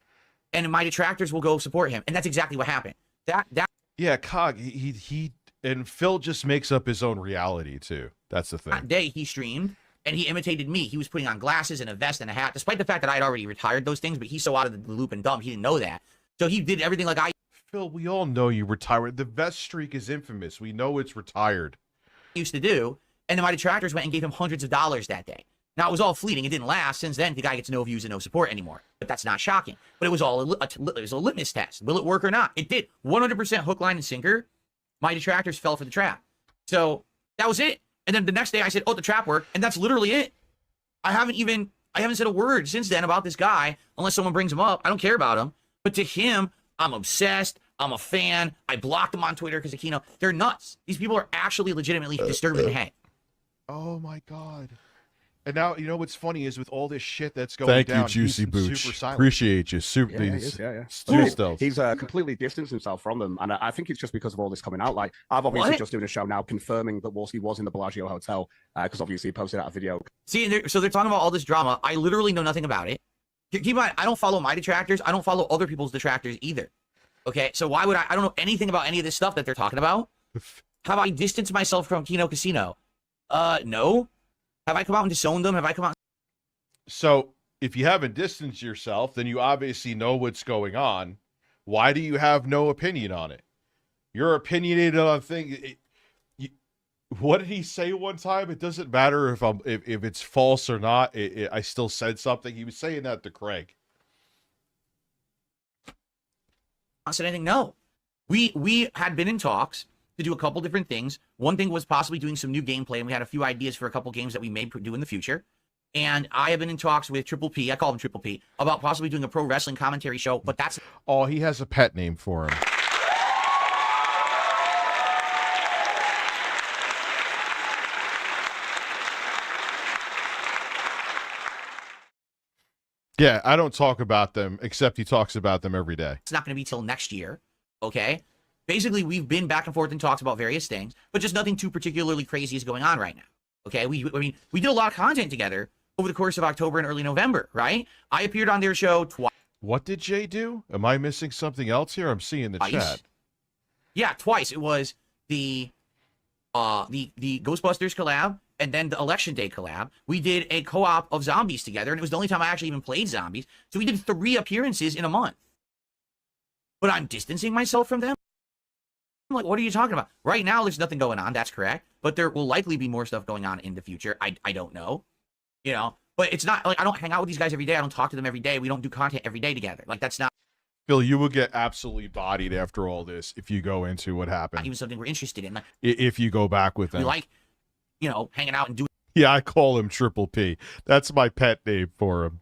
and my detractors will go support him? And that's exactly what happened. Yeah, Cog, he and Phil just makes up his own reality too. That's the thing. That day he streamed and he imitated me. He was putting on glasses and a vest and a hat, despite the fact that I had already retired those things, but he's so out of the loop and dumb, he didn't know that. So he did everything like I... Phil, we all know you retired. The vest streak is infamous. We know it's retired. Used to do, and then my detractors went and gave him hundreds of dollars that day. Now, it was all fleeting. It didn't last. Since then, the guy gets no views and no support anymore. But that's not shocking. But it was all it was a litmus test. Will it work or not? It did. 100% hook, line, and sinker. My detractors fell for the trap. So that was it. And then the next day I said, oh, the trap worked. And that's literally it. I haven't said a word since then about this guy unless someone brings him up. I don't care about him. But to him, I'm obsessed. I'm a fan. I blocked him on Twitter because of Kino. They're nuts. These people are actually legitimately disturbed in the head. Oh, my God. And now, you know what's funny is with all this shit that's going down. Thank you, Juicy Booch. Super silent. Appreciate you. Super. He's completely distanced himself from them, and I think it's just because of all this coming out. Like, I've obviously just doing a show now confirming that Warski was in the Bellagio Hotel because obviously he posted out a video. See, so they're talking about all this drama. I literally know nothing about it. Keep in mind, I don't follow my detractors. I don't follow other people's detractors either. Okay, so why would I don't know anything about any of this stuff that they're talking about. Have I distanced myself from Kino Casino? No. Have I come out and disowned them? Have I come out? So if you haven't distanced yourself, then you obviously know what's going on. Why do you have no opinion on it? You're opinionated on things. What did he say one time? It doesn't matter if it's false or not. I still said something. He was saying that to Craig. I said anything. No. We had been in talks to do a couple different things. One thing was possibly doing some new gameplay, and we had a few ideas for a couple games that we may do in the future. And I have been in talks with Triple P, I call him Triple P, about possibly doing a pro wrestling commentary show, but that's... Oh, he has a pet name for him. Yeah, I don't talk about them, except he talks about them every day. It's not going to be till next year, okay? Basically, we've been back and forth and talks about various things, but just nothing too particularly crazy is going on right now, okay? I mean, we did a lot of content together over the course of October and early November, right? I appeared on their show twice. What did Jay do? Am I missing something else here? I'm seeing the chat. Yeah, twice. It was the Ghostbusters collab and then the Election Day collab. We did a co-op of zombies together, and it was the only time I actually even played zombies. So we did 3 appearances in a month. But I'm distancing myself from them? I'm like, what are you talking about? Right now, there's nothing going on. That's correct. But there will likely be more stuff going on in the future. I don't know. You know? But it's not like I don't hang out with these guys every day. I don't talk to them every day. We don't do content every day together. Like, that's not... Phil, you will get absolutely bodied after all this if you go into what happened. Not even something we're interested in. Like, if you go back with them. We like, you know, hanging out and doing... Yeah, I call him Triple P. That's my pet name for him.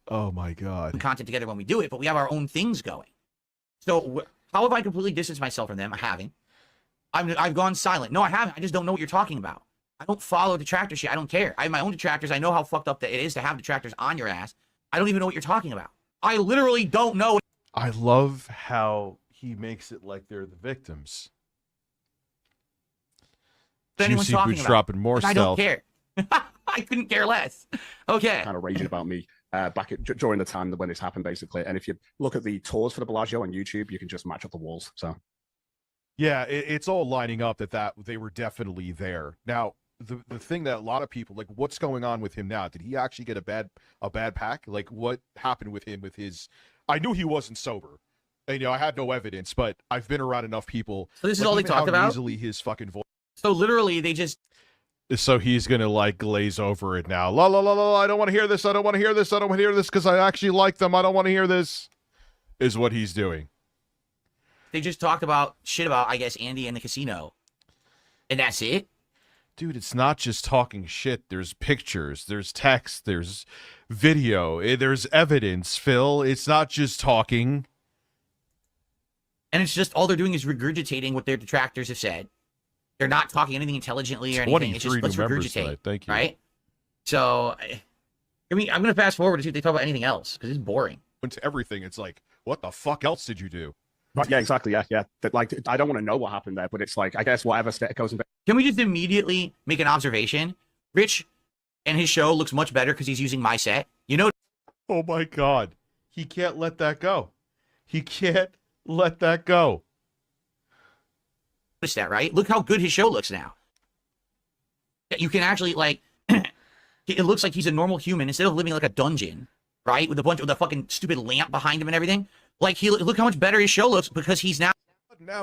Oh, my God. Content together when we do it, but we have our own things going. So how have I completely distanced myself from them? I haven't. I've gone silent. No, I haven't. I just don't know what you're talking about. I don't follow detractor shit. I don't care. I have my own detractors. I know how fucked up that it is to have detractors on your ass. I don't even know what you're talking about. I literally don't know. I love how he makes it like they're the victims. Anyone's Juicy talking Boots about. dropping more I stuff. don't care. I couldn't care less. Okay. Kind of raging about me during the time when this happened, basically. And if you look at the tours for the Bellagio on YouTube, you can just match up the walls. So, yeah, it's all lining up that they were definitely there. Now, the thing that a lot of people like, what's going on with him now? Did he actually get a bad pack? Like, what happened with him with his? I knew he wasn't sober. And, you know, I had no evidence, but I've been around enough people. So this is like, all they even talked how about? Easily his fucking voice. So literally, they just... So he's gonna like glaze over it now. La la la la. I don't want to hear this. I don't want to hear this. I don't want to hear this because I actually like them. I don't want to hear this. Is what he's doing. They just talked about shit about, I guess, Andy and the casino, and that's it. Dude, it's not just talking shit. There's pictures. There's text. There's video. There's evidence. Phil. It's not just talking. And it's just all they're doing is regurgitating what their detractors have said. They're not talking anything intelligently or anything. It's just let's regurgitate. Thank you. Right? So, I mean, I'm going to fast forward to see if they talk about anything else because it's boring. Into everything, it's like, what the fuck else did you do? right, yeah, exactly. Yeah. That, like, I don't want to know what happened there, but it's like, I guess whatever goes in. Can we just immediately make an observation? Rich and his show looks much better because he's using my set. You know? Oh my God. He can't let that go. He can't let that go. Notice that, right? Look how good his show looks now. You can actually, like, it looks like he's a normal human instead of living like a dungeon, right? With a fucking stupid lamp behind him and everything. Like, look how much better his show looks because he's now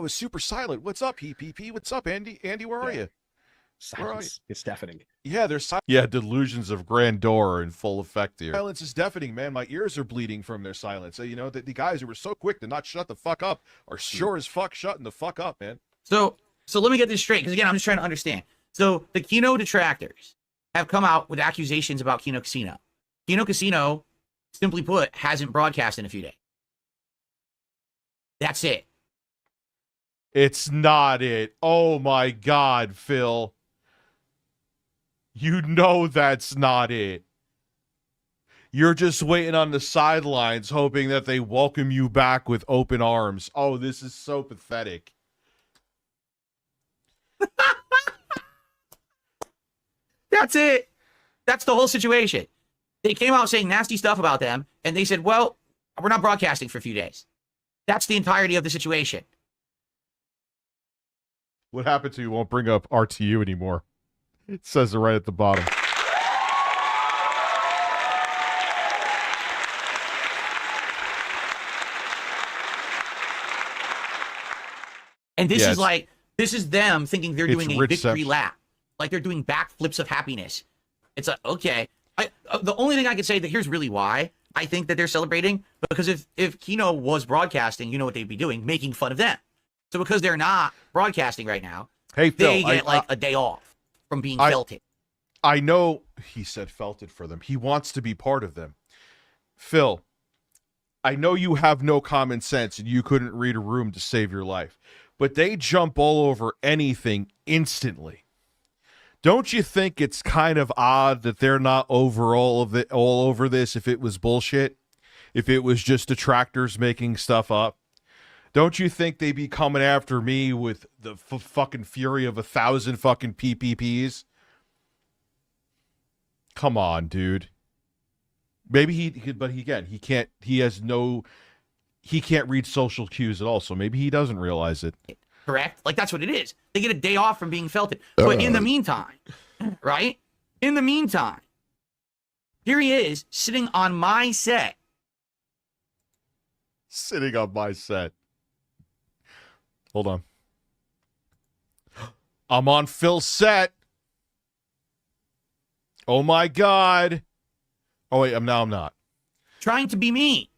is super silent. What's up, EPP? What's up, Andy? Andy, where are you? Silence. It's deafening. Yeah, there's delusions of grandeur in full effect here. Silence is deafening, man. My ears are bleeding from their silence. So, you know, the guys who were so quick to not shut the fuck up are sure as fuck shutting the fuck up, man. So let me get this straight, because again, I'm just trying to understand. So the Kino detractors have come out with accusations about Kino Casino. Kino Casino, simply put, hasn't broadcast in a few days. That's it. It's not it. Oh my God, Phil. You know that's not it. You're just waiting on the sidelines, hoping that they welcome you back with open arms. Oh, this is so pathetic. That's it. That's the whole situation. They came out saying nasty stuff about them, and they said, well, we're not broadcasting for a few days. That's the entirety of the situation. What happened to you won't bring up RTU anymore. It says it right at the bottom. And this is like, this is them thinking they're doing a victory Seph. lap. Like they're doing backflips of happiness. It's like, okay. The only thing I can say that here's really why I think that they're celebrating, because if Kino was broadcasting, you know what they'd be doing? Making fun of them. So because they're not broadcasting right now, hey, Phil, they get a day off from being felted. I know he said felted for them. He wants to be part of them. Phil, I know you have no common sense and you couldn't read a room to save your life, but they jump all over anything instantly. Don't you think it's kind of odd that they're not all over this if it was bullshit? If it was just detractors making stuff up? Don't you think they'd be coming after me with the fucking fury of 1,000 fucking PPPs? Come on, dude. Maybe he can't read social cues at all, so maybe he doesn't realize it. Correct? Like, that's what it is. They get a day off from being felted. But in the meantime, right? In the meantime, here he is sitting on my set. Sitting on my set. Hold on. I'm on Phil's set. Oh my God. Oh wait, I'm not. Trying to be me.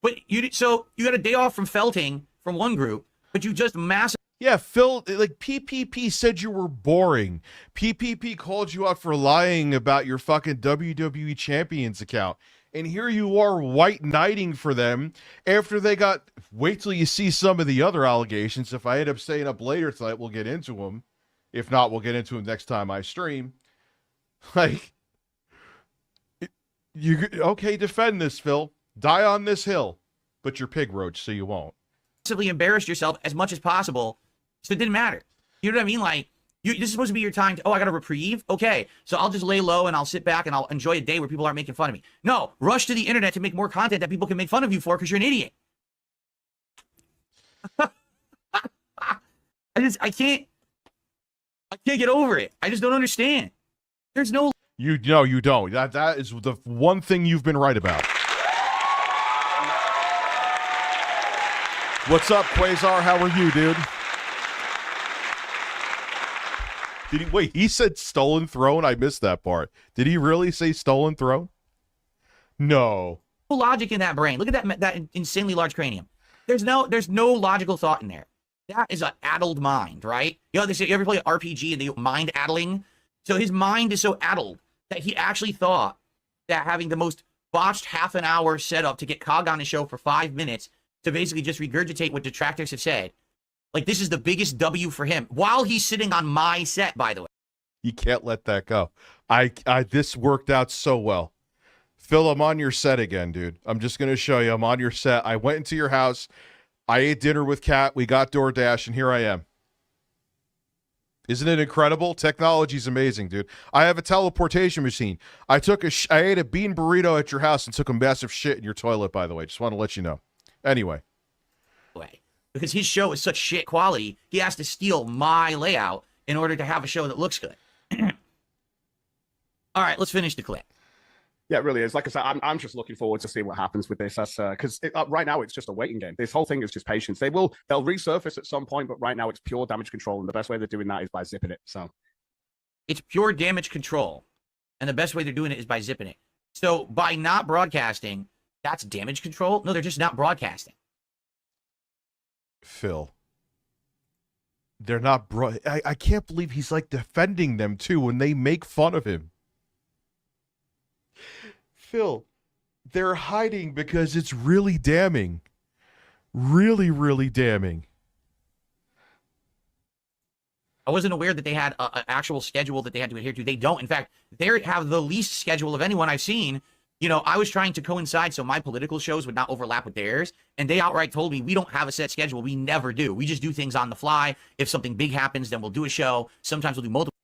But you got a day off from felting from one group, but you just massive. Yeah, Phil, like PPP said you were boring. PPP called you out for lying about your fucking WWE Champions account. And here you are white knighting for them after they got... Wait till you see some of the other allegations. If I end up staying up later tonight, we'll get into them. If not, we'll get into them next time I stream. Like, okay, defend this, Phil. Die on this hill. But you're pig roach, so you won't. Massively embarrassed yourself as much as possible, so it didn't matter. You know what I mean? Like, this is supposed to be your time to, I got a reprieve? Okay, so I'll just lay low and I'll sit back and I'll enjoy a day where people aren't making fun of me. No, rush to the internet to make more content that people can make fun of you for because you're an idiot. I can't get over it. I just don't understand. There's no... You don't. That is the one thing you've been right about. What's up, Quasar? How are you, dude? Did he wait? He said stolen throne. I missed that part. Did he really say stolen throne? No. Logic in that brain. Look at that insanely large cranium. There's no logical thought in there. That is an addled mind, right? You know, they say you ever play an RPG and they mind addling? So his mind is so addled that he actually thought that having the most botched half an hour setup to get Cog on the show for 5 minutes to basically just regurgitate what detractors have said. Like, this is the biggest W for him while he's sitting on my set, by the way. You can't let that go. This worked out so well. Phil, I'm on your set again, dude. I'm just going to show you. I'm on your set. I went into your house. I ate dinner with Kat. We got DoorDash, and here I am. Isn't it incredible? Technology's amazing, dude. I have a teleportation machine. I ate a bean burrito at your house and took a massive shit in your toilet, by the way. Just want to let you know. Anyway. Because his show is such shit quality, he has to steal my layout in order to have a show that looks good. All right, let's finish the clip. Yeah, it really is. Like I said, I'm just looking forward to seeing what happens with this. That's because right now it's just a waiting game. This whole thing is just patience. They'll resurface at some point, but right now it's pure damage control, and the best way they're doing that is by zipping it. So it's pure damage control, and the best way they're doing it is by zipping it. So by not broadcasting, that's damage control? No, they're just not broadcasting. Phil, they're not I can't believe he's like defending them too when they make fun of him. Phil, they're hiding because it's really damning. Really, really damning. I wasn't aware that they had an actual schedule that they had to adhere to. They don't. In fact, they have the least schedule of anyone I've seen. You know, I was trying to coincide so my political shows would not overlap with theirs, and they outright told me we don't have a set schedule. We never do. We just do things on the fly. If something big happens, then we'll do a show. Sometimes we'll do multiple.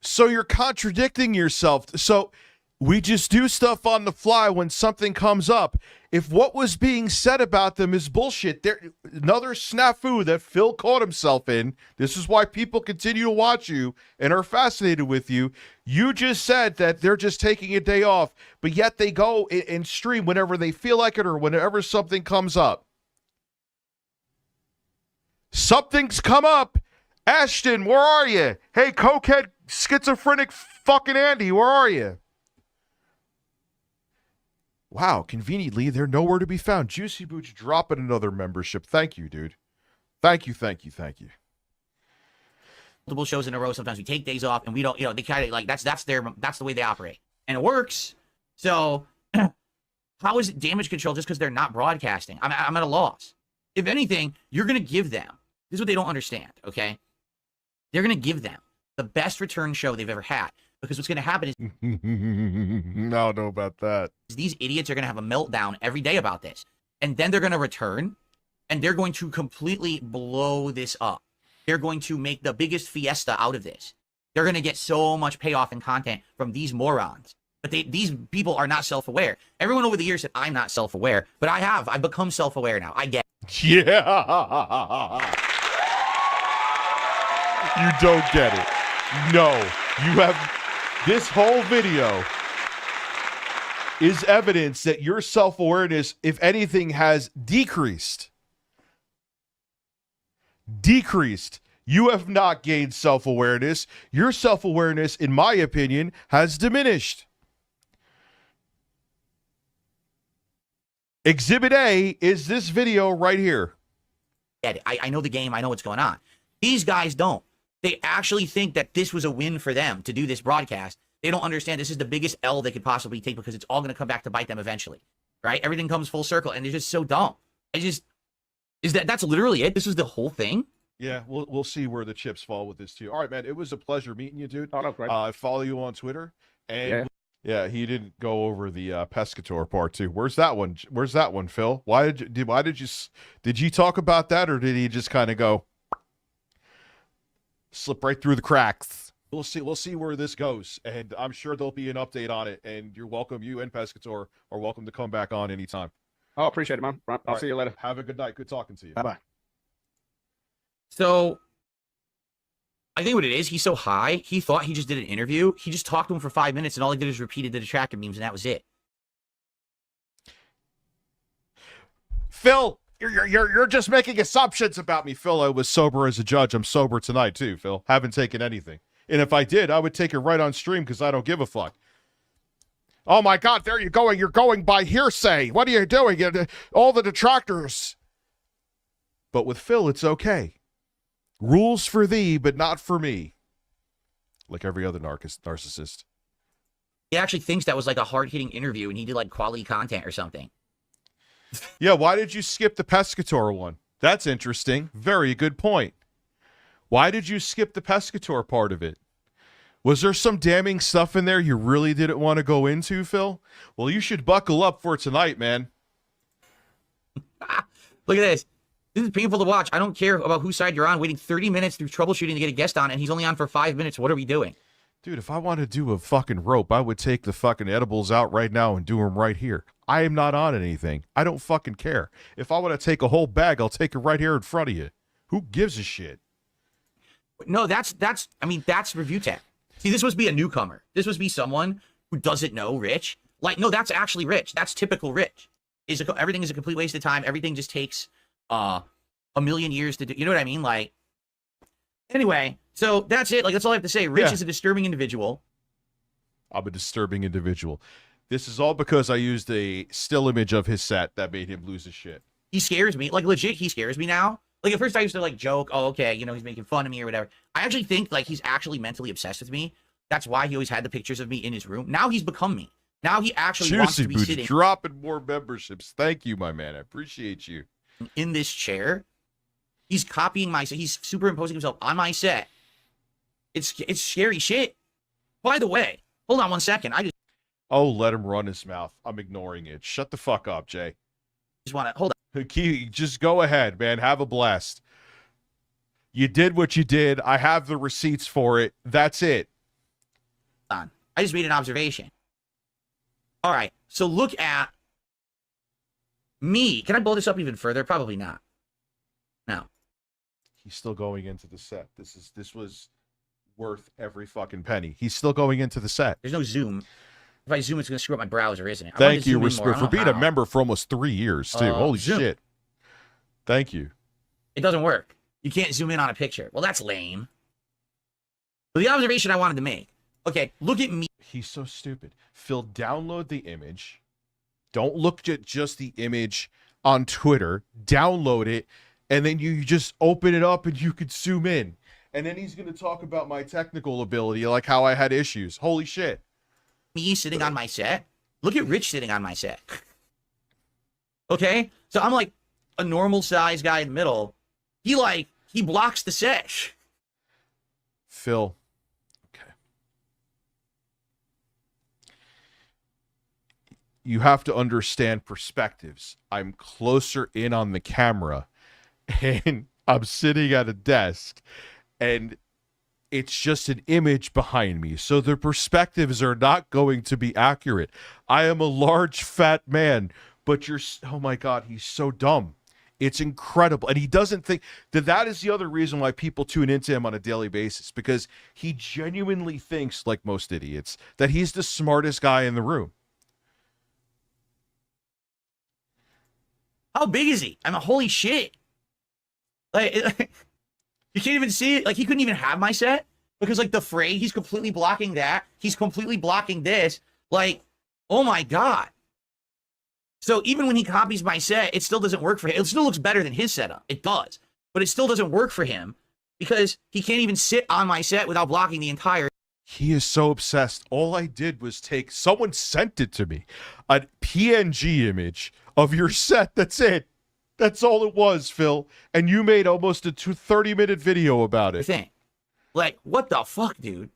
So you're contradicting yourself. So we just do stuff on the fly when something comes up. If what was being said about them is bullshit, another snafu that Phil caught himself in, this is why people continue to watch you and are fascinated with you. You just said that they're just taking a day off, but yet they go and stream whenever they feel like it or whenever something comes up. Something's come up. Ashton, where are you? Hey, cokehead, schizophrenic fucking Andy, where are you? Wow, conveniently, they're nowhere to be found. Juicy Boots dropping another membership. Thank you, dude. Thank you. Multiple shows in a row. Sometimes we take days off, and we don't. You know, they kind of like that's the way they operate, and it works. So, how is it damage control just because they're not broadcasting? I'm at a loss. If anything, you're gonna give them. This is what they don't understand. Okay, they're going to give them the best return show they've ever had. Because what's going to happen is I don't know about that. these idiots are going to have a meltdown every day about this. And then they're going to return, and they're going to completely blow this up. They're going to make the biggest fiesta out of this. They're going to get so much payoff and content from these morons. But these people are not self-aware. Everyone over the years said, I'm not self-aware. But I have. I've become self-aware now. I get it. Yeah. You don't get it. No. You have... This whole video is evidence that your self-awareness, if anything, has decreased. Decreased. You have not gained self-awareness. Your self-awareness, in my opinion, has diminished. Exhibit A is this video right here. I know the game. I know what's going on. These guys don't. They actually think that this was a win for them to do this broadcast. They don't understand this is the biggest L they could possibly take because it's all going to come back to bite them eventually, right? Everything comes full circle, and they're just so dumb. That's literally it. This is the whole thing. Yeah, we'll see where the chips fall with this too. All right, man. It was a pleasure meeting you, dude. Oh, no, great. I follow you on Twitter, and yeah, he didn't go over the pescator part too. Where's that one? Where's that one, Phil? Did you talk about that, or did he just kind of go slip right through the cracks? We'll see where this goes, and I'm sure there'll be an update on it. And you're welcome. You and Pescator are welcome to come back on anytime. Oh, appreciate it, man. I'll see you later. Have a good night. Good talking to you. Bye-bye. So, I think what it is, he's so high, he thought he just did an interview. He just talked to him for 5 minutes, and all he did is repeated the detractor memes, and that was it. Phil, you're just making assumptions about me, Phil. I was sober as a judge. I'm sober tonight too, Phil. Haven't taken anything. And if I did, I would take it right on stream because I don't give a fuck. Oh my God, there you're going. You're going by hearsay. What are you doing? All the detractors. But with Phil, it's okay. Rules for thee, but not for me. Like every other narcissist. He actually thinks that was like a hard-hitting interview, and he did like quality content or something. Yeah, why did you skip the Pescator one? That's interesting. Very good point. Why did you skip the Pescator part of it? Was there some damning stuff in there you really didn't want to go into, Phil? Well, you should buckle up for tonight, man. Look at this. This is painful to watch. I don't care about whose side you're on. Waiting 30 minutes through troubleshooting to get a guest on, and he's only on for 5 minutes. What are we doing? Dude, if I want to do a fucking rope, I would take the fucking edibles out right now and do them right here. I am not on anything. I don't fucking care. If I want to take a whole bag, I'll take it right here in front of you. Who gives a shit? No, that's review tech. See, this must be a newcomer. This must be someone who doesn't know Rich. Like, no, that's actually Rich. That's typical Rich. Everything is a complete waste of time. Everything just takes a million years to do. You know what I mean? Like, anyway, so that's it. Like, that's all I have to say. Rich is a disturbing individual. I'm a disturbing individual. This is all because I used a still image of his set that made him lose his shit. He scares me. Like, legit, he scares me now. Like, at first I used to, like, joke, oh, okay, you know, he's making fun of me or whatever. I actually think, like, he's actually mentally obsessed with me. That's why he always had the pictures of me in his room. Now he's become me. Now he actually wants to be Booty, sitting. dropping more memberships. Thank you, my man. I appreciate you. In this chair. He's copying my set. He's superimposing himself on my set. It's scary shit. By the way, hold on 1 second. Oh, let him run his mouth. I'm ignoring it. Shut the fuck up, Jay. Just want to hold on. Just go ahead, man. Have a blast. You did what you did. I have the receipts for it. That's it. I just made an observation. All right. So look at me. Can I blow this up even further? Probably not. No. He's still going into the set. This was worth every fucking penny. He's still going into the set. There's no zoom. If I zoom, it's going to screw up my browser, isn't it? Thank you for being a member for almost 3 years, too. Holy zoom. shit. Thank you. It doesn't work. You can't zoom in on a picture. Well, that's lame. But the observation I wanted to make. Okay, look at me. He's so stupid. Phil, download the image. Don't look at just the image on Twitter. Download it, and then you just open it up and you could zoom in. And then he's going to talk about my technical ability, like how I had issues. Holy shit. Me sitting on my set. Look at Rich sitting on my set. Okay? So I'm like a normal size guy in the middle. He blocks the set. Phil. Okay. You have to understand perspectives. I'm closer in on the camera, and I'm sitting at a desk, and it's just an image behind me. So the perspectives are not going to be accurate. I am a large, fat man, but oh my God, he's so dumb. It's incredible. And he doesn't think that is the other reason why people tune into him on a daily basis, because he genuinely thinks, like most idiots, that he's the smartest guy in the room. How big is he? I mean, holy shit. Like, you can't even see it. Like, he couldn't even have my set because, like, the fray, he's completely blocking that. He's completely blocking this. Like, oh my God. So even when he copies my set, it still doesn't work for him. It still looks better than his setup. It does. But it still doesn't work for him because he can't even sit on my set without blocking the entire. He is so obsessed. All I did was someone sent it to me, a PNG image of your set. That's it. That's all it was, Phil. And you made almost a 30-minute video about it. Thing. Like, what the fuck, dude?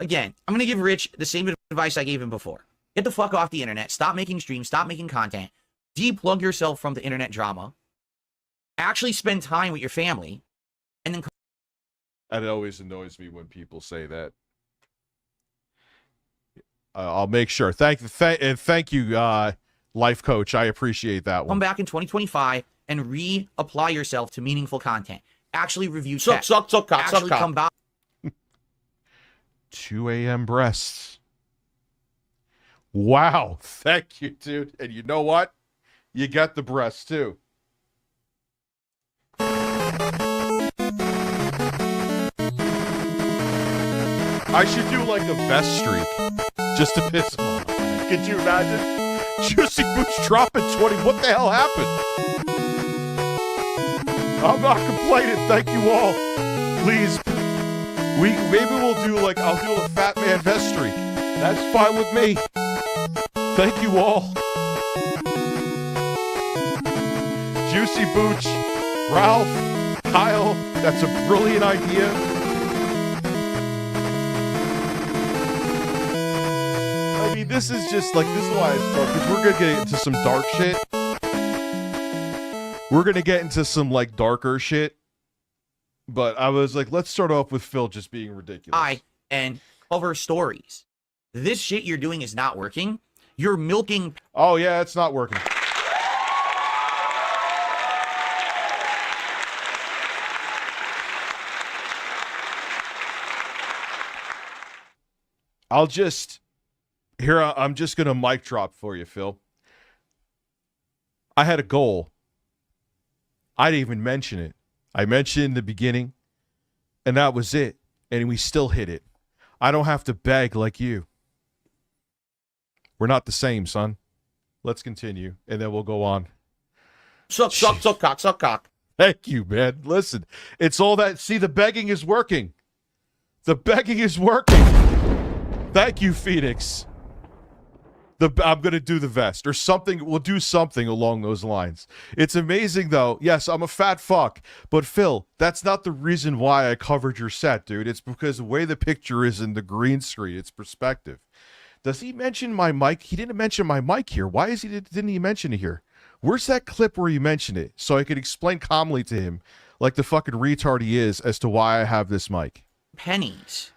Again, I'm going to give Rich the same advice I gave him before. Get the fuck off the internet. Stop making streams. Stop making content. Deplug yourself from the internet drama. Actually spend time with your family. And then... And it always annoys me when people say that. I'll make sure. Thank you, life coach. I appreciate that one. Come back in 2025 and reapply yourself to meaningful content. Actually review Suck, cock, actually come back. 2 a.m. breasts. Wow. Thank you, dude. And you know what? You got the breasts, too. I should do like a vest streak just to piss him off. Could you imagine? Juicy Boots dropping 20. What the hell happened? I'm not complaining. Thank you all. Please. Maybe we'll do I'll do a fat man vest streak. That's fine with me. Thank you all. Juicy Booch, Ralph, Kyle, that's a brilliant idea. I mean, this is just this is why I started, because we're going to get into some dark shit. We're going to get into some, darker shit. But I was like, let's start off with Phil just being ridiculous. And cover stories. This shit you're doing is not working. You're milking. Oh, yeah, it's not working. I'm just going to mic drop for you, Phil. I had a goal. I didn't even mention it. I mentioned it in the beginning, and that was it. And we still hit it. I don't have to beg like you. We're not the same, son. Let's continue, and then we'll go on. Suck, cock. Thank you, man. Listen, it's all that. See, the begging is working. The begging is working. Thank you, Phoenix. I'm going to do the vest or something. We'll do something along those lines. It's amazing, though. Yes, I'm a fat fuck. But, Phil, that's not the reason why I covered your set, dude. It's because the way the picture is in the green screen, it's perspective. Does he mention my mic? He didn't mention my mic here. Why didn't he mention it here? Where's that clip where you mentioned it so I could explain calmly to him, like the fucking retard he is, as to why I have this mic? Pennies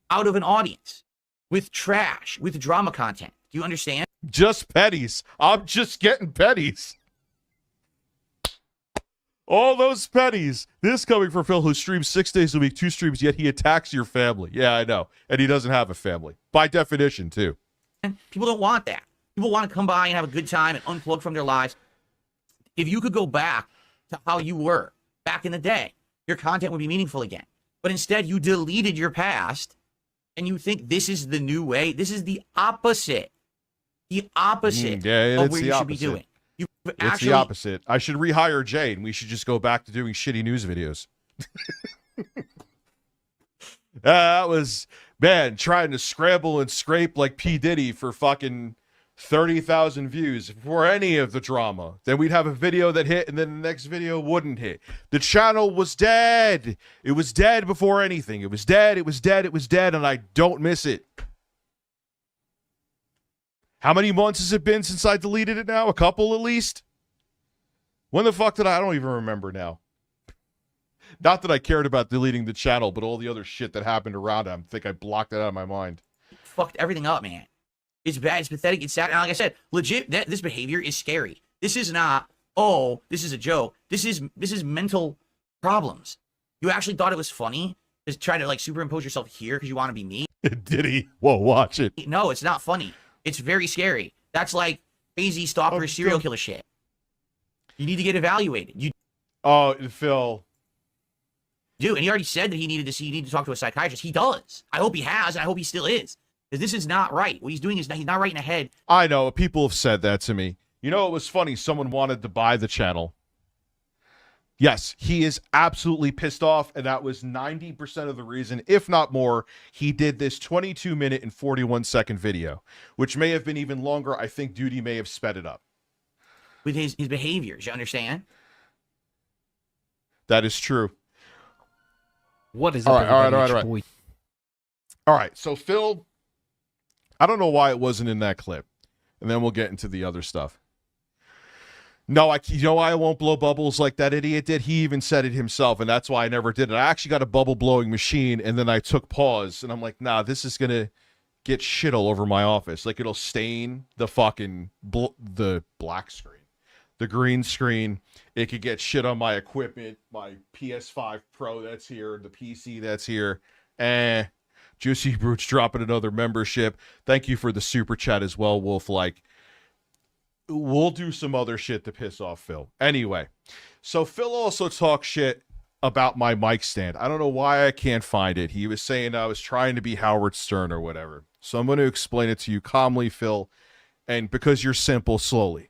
out of an audience with trash, with drama content. Do you understand? Just pennies. I'm just getting pennies. All those pennies. This coming from Phil, who streams 6 days a week, 2 streams, yet he attacks your family. Yeah, I know. And he doesn't have a family. By definition, too. People don't want that. People want to come by and have a good time and unplug from their lives. If you could go back to how you were back in the day, your content would be meaningful again. But instead, you deleted your past, and you think this is the new way. This is the opposite. The opposite of where you should be doing. It's the opposite. I should rehire Jay, and we should just go back to doing shitty news videos. That was, man, trying to scramble and scrape like P. Diddy for fucking 30,000 views for any of the drama. Then we'd have a video that hit and then the next video wouldn't hit. The channel was dead. It was dead before anything. It was dead. It was dead. It was dead. And I don't miss it. How many months has it been since I deleted it now? A couple at least? When the fuck did I don't even remember now. Not that I cared about deleting the channel, but all the other shit that happened around it, I think I blocked it out of my mind. Fucked everything up, man. It's bad. It's pathetic. It's sad. And like I said, legit, this behavior is scary. This is not, oh, this is a joke. This is mental problems. You actually thought it was funny to try to like superimpose yourself here because you want to be me? Did he? Whoa, watch it. No, it's not funny. It's very scary. That's like crazy stalker serial killer shit. You need to get evaluated. Oh, Phil. Dude, and he already said that he needed to talk to a psychiatrist. He does. I hope he has, and I hope he still is. Because this is not right. What he's doing is he's not right in the head. I know. People have said that to me. You know, it was funny. Someone wanted to buy the channel. Yes, he is absolutely pissed off, and that was 90% of the reason, if not more, he did this 22-minute and 41-second video, which may have been even longer. I think Duty may have sped it up. With his behaviors, you understand? That is true. What is all it? right. All right, so Phil, I don't know why it wasn't in that clip, and then we'll get into the other stuff. No, you know why I won't blow bubbles like that idiot did? He even said it himself, and that's why I never did it. I actually got a bubble blowing machine, and then I took pause, and I'm like, nah, this is gonna get shit all over my office. Like, it'll stain the fucking the black screen, the green screen. It could get shit on my equipment, my PS5 Pro that's here, the PC that's here. Juicy Brutes dropping another membership. Thank you for the super chat as well, Wolf. Like, we'll do some other shit to piss off Phil. Anyway, so Phil also talks shit about my mic stand. I don't know why I can't find it. He was saying I was trying to be Howard Stern or whatever. So I'm going to explain it to you calmly, Phil, and because you're simple, slowly.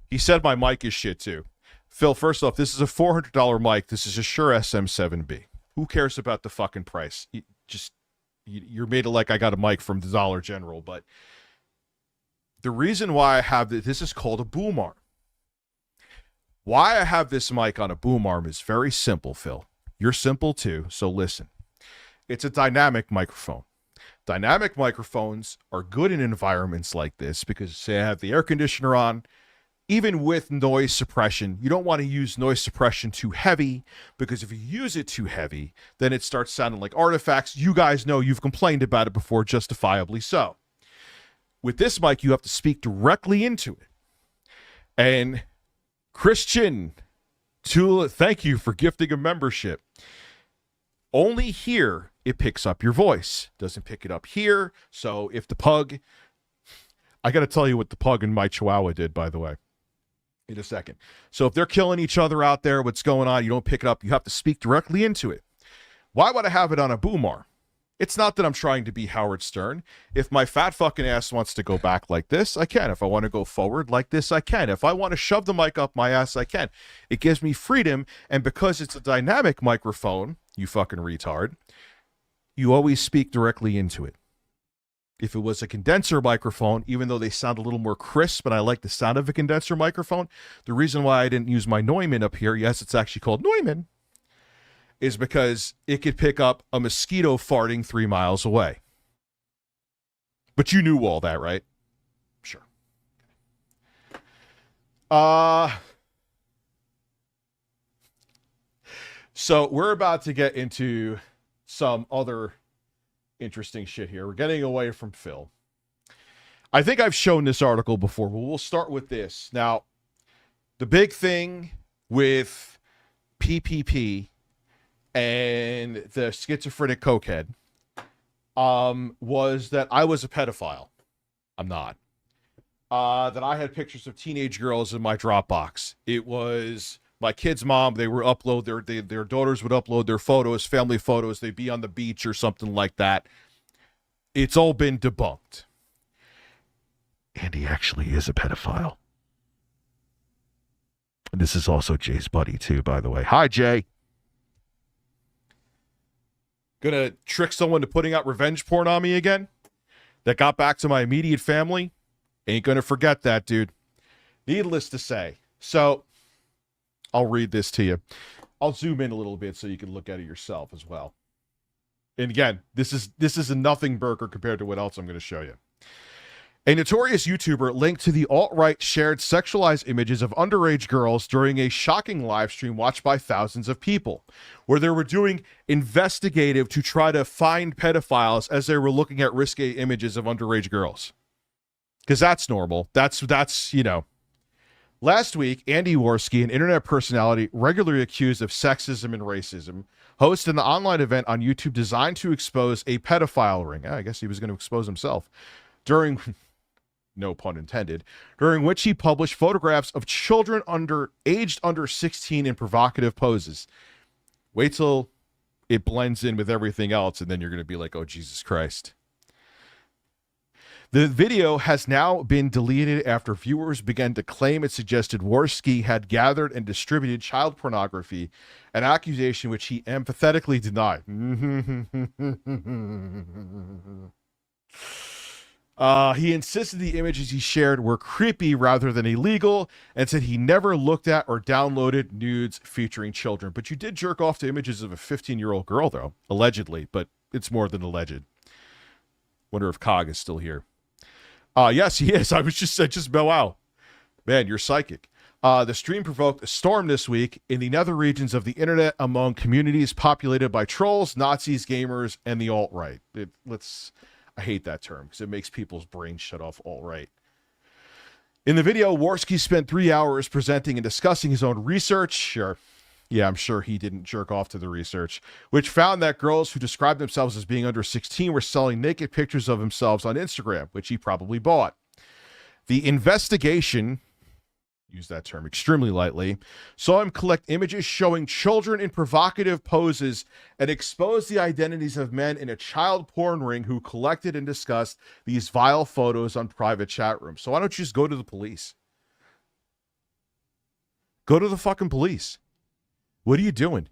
He said my mic is shit too. Phil, first off, this is a $400 mic. This is a Shure SM7B. Who cares about the fucking price? You're made it like I got a mic from the Dollar General, but the reason why I have this is called a boom arm. Why I have this mic on a boom arm is very simple, Phil. You're simple too, so listen. It's a dynamic microphone. Dynamic microphones are good in environments like this because, say, I have the air conditioner on. Even with noise suppression, you don't want to use noise suppression too heavy, because if you use it too heavy, then it starts sounding like artifacts. You guys know, you've complained about it before, justifiably so. With this mic, you have to speak directly into it. And Christian, thank you for gifting a membership. Only here, it picks up your voice. Doesn't pick it up here. So if the pug... I got to tell you what the pug and my chihuahua did, by the way, in a second. So if they're killing each other out there, what's going on, you don't pick it up. You have to speak directly into it. Why would I have it on a boom arm? It's not that I'm trying to be Howard Stern. If my fat fucking ass wants to go back like this, I can. If I want to go forward like this, I can. If I want to shove the mic up my ass, I can. It gives me freedom, and because it's a dynamic microphone, you fucking retard, you always speak directly into it. If it was a condenser microphone, even though they sound a little more crisp and I like the sound of a condenser microphone, the reason why I didn't use my Neumann up here, yes, it's actually called Neumann, is because it could pick up a mosquito farting 3 miles away. But you knew all that, right? Sure. So we're about to get into some other interesting shit here. We're getting away from Phil. I think I've shown this article before, but we'll start with this. Now, the big thing with PPP and the schizophrenic cokehead was that I was a pedophile. I'm not. That I had pictures of teenage girls in my Dropbox. It was my kid's mom. They were upload their daughters would upload their photos, family photos. They'd be on the beach or something like that. It's all been debunked. And he actually is a pedophile. And this is also Jay's buddy too, by the way. Hi, Jay. Gonna trick someone to putting out revenge porn on me again? That got back to my immediate family? Ain't going to forget that, dude. Needless to say. So, I'll read this to you. I'll zoom in a little bit so you can look at it yourself as well. And again, this is a nothing burger compared to what else I'm going to show you. A notorious YouTuber linked to the alt-right shared sexualized images of underage girls during a shocking live stream watched by thousands of people, where they were doing investigative to try to find pedophiles as they were looking at risque images of underage girls. Because that's normal. That's, you know. Last week, Andy Warski, an internet personality regularly accused of sexism and racism, hosted an online event on YouTube designed to expose a pedophile ring. I guess he was going to expose himself. During, no pun intended, during which he published photographs of children aged under 16 in provocative poses. Wait till it blends in with everything else, and then you're going to be like, oh, Jesus Christ. The video has now been deleted after viewers began to claim it suggested Warski had gathered and distributed child pornography, an accusation which he empathetically denied. He insisted the images he shared were creepy rather than illegal, and said he never looked at or downloaded nudes featuring children. But you did jerk off to images of a 15-year-old girl, though, allegedly, but it's more than alleged. Wonder if Cog is still here. Yes, he is. I just wow. Man, you're psychic. The stream provoked a storm this week in the nether regions of the internet among communities populated by trolls, Nazis, gamers, and the alt-right. I hate that term because it makes people's brains shut off alt-right. In the video, Warski spent 3 hours presenting and discussing his own research. Sure. Yeah, I'm sure he didn't jerk off to the research, which found that girls who described themselves as being under 16 were selling naked pictures of themselves on Instagram, which he probably bought. The investigation, use that term extremely lightly, saw him collect images showing children in provocative poses and expose the identities of men in a child porn ring who collected and discussed these vile photos on private chat rooms. So why don't you just go to the police? Go to the fucking police. What are you doing?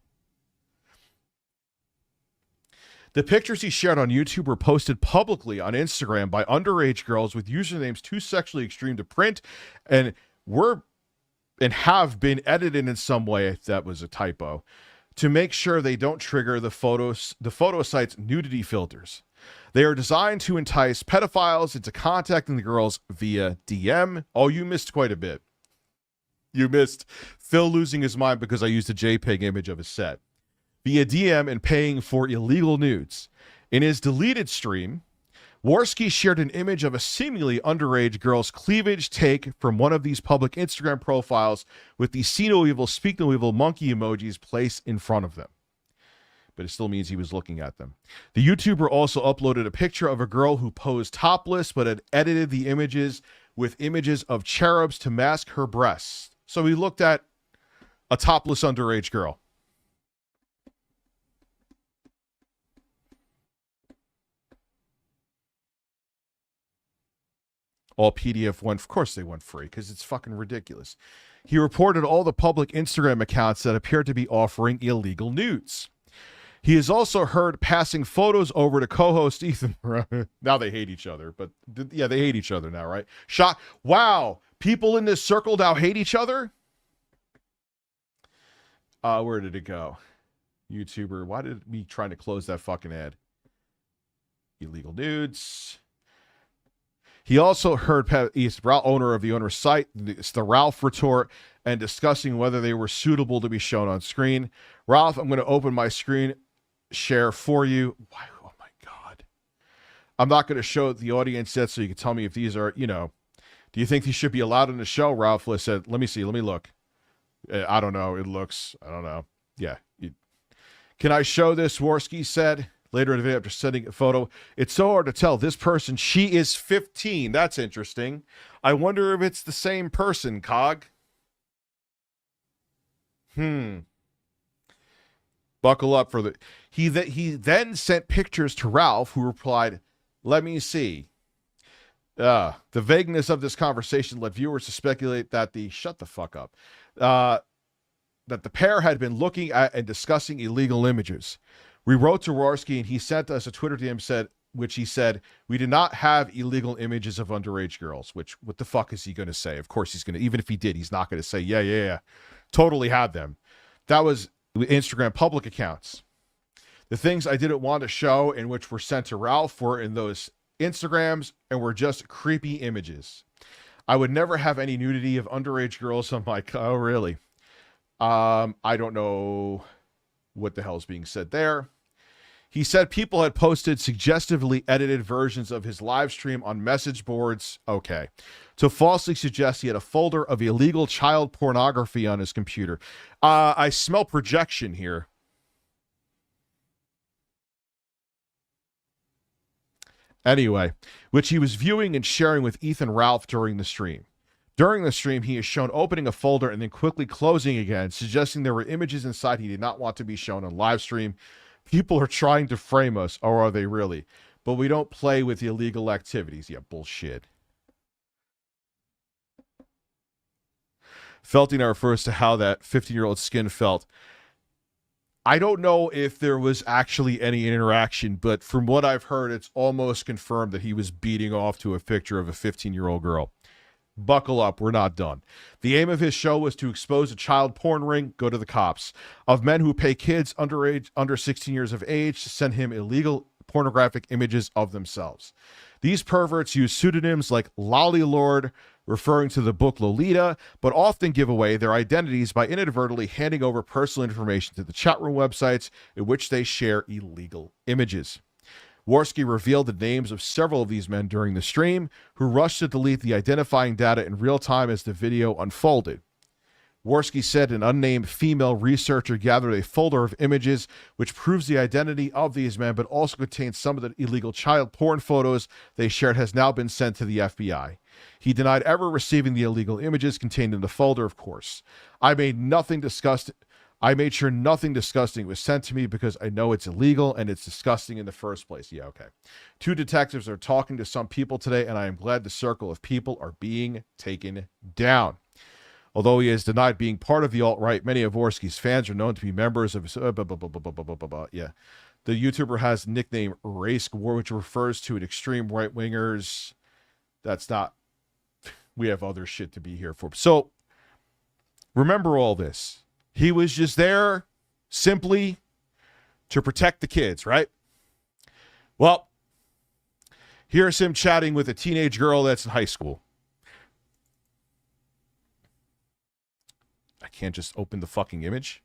The pictures he shared on YouTube were posted publicly on Instagram by underage girls with usernames too sexually extreme to print and have been edited in some way, if that was a typo, to make sure they don't trigger the photo site's nudity filters. They are designed to entice pedophiles into contacting the girls via DM. Oh, you missed quite a bit. You missed Phil losing his mind because I used a JPEG image of his set. Via DM and paying for illegal nudes. In his deleted stream, Warski shared an image of a seemingly underage girl's cleavage take from one of these public Instagram profiles with the see no evil, speak no evil monkey emojis placed in front of them. But it still means he was looking at them. The YouTuber also uploaded a picture of a girl who posed topless but had edited the images with images of cherubs to mask her breasts. So he looked at a topless underage girl. All PDF went, of course they went free because it's fucking ridiculous. He reported all the public Instagram accounts that appeared to be offering illegal nudes. He is also heard passing photos over to co-host Ethan. Now they hate each other, but yeah, they hate each other now, right? Wow, people in this circle now hate each other? Where did it go? YouTuber, why did we trying to close that fucking ad? Illegal nudes. He also heard he's owner of the owner's site. It's the Ralph retort and discussing whether they were suitable to be shown on screen. Ralph, I'm going to open my screen share for you. Oh my God. I'm not going to show the audience yet so you can tell me if these are, do you think these should be allowed on the show? Ralph said, let me see. Let me look. I don't know. I don't know. Yeah. Can I show this? Warski said. Later in the video, after sending a photo, it's so hard to tell. This person, she is 15. That's interesting. I wonder if it's the same person, Cog. Buckle up for the... He then sent pictures to Ralph, who replied, let me see. The vagueness of this conversation led viewers to speculate that shut the fuck up. That the pair had been looking at and discussing illegal images. We wrote to Warski and he sent us a Twitter DM, said, which he said, "We did not have illegal images of underage girls," which, what the fuck is he going to say? Of course he's going to, even if he did, he's not going to say, yeah, totally had them. That was Instagram public accounts. The things I didn't want to show and which were sent to Ralph were in those Instagrams and were just creepy images. I would never have any nudity of underage girls. I'm like, oh, really? I don't know what the hell's being said there. He said people had posted suggestively edited versions of his live stream on message boards. Okay. To falsely suggest he had a folder of illegal child pornography on his computer. I smell projection here. Anyway, which he was viewing and sharing with Ethan Ralph during the stream. During the stream, he is shown opening a folder and then quickly closing again, suggesting there were images inside he did not want to be shown on live stream. People are trying to frame us, or are they really? But we don't play with illegal activities. Yeah, bullshit. Feltina refers to how that 15-year-old skin felt. I don't know if there was actually any interaction, but from what I've heard, it's almost confirmed that he was beating off to a picture of a 15-year-old girl. Buckle up, we're not done. The aim of his show was to expose a child porn ring, go to the cops, of men who pay kids under 16 years of age to send him illegal pornographic images of themselves. These perverts use pseudonyms like Lolly Lord, referring to the book Lolita, but often give away their identities by inadvertently handing over personal information to the chat room websites in which they share illegal images. Warski revealed the names of several of these men during the stream, who rushed to delete the identifying data in real time as the video unfolded. Warski said an unnamed female researcher gathered a folder of images which proves the identity of these men, but also contains some of the illegal child porn photos they shared has now been sent to the FBI. He denied ever receiving the illegal images contained in the folder, of course. I made sure nothing disgusting was sent to me because I know it's illegal and it's disgusting in the first place. Yeah, okay. 2 detectives are talking to some people today, and I am glad the circle of people are being taken down. Although he has denied being part of the alt-right, many of Warski's fans are known to be members of his... Yeah. The YouTuber has the nickname Race War, which refers to an extreme right-wingers. That's not... We have other shit to be here for. So, remember all this. He was just there simply to protect the kids, right? Well, here's him chatting with a teenage girl that's in high school. I can't just open the fucking image.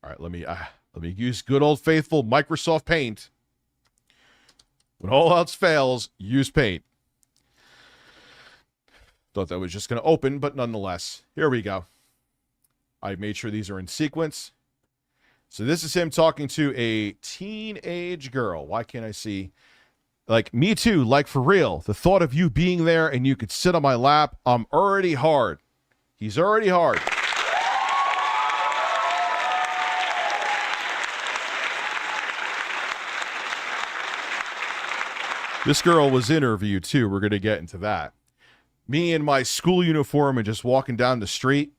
All right, let me use good old faithful Microsoft Paint. When all else fails, use Paint. Thought that was just going to open, but nonetheless, here we go. I made sure these are in sequence. So this is him talking to a teenage girl. Why can't I see? Like, me too, like for real. The thought of you being there and you could sit on my lap, I'm already hard. He's already hard. This girl was interviewed too. We're going to get into that. Me in my school uniform and just walking down the street.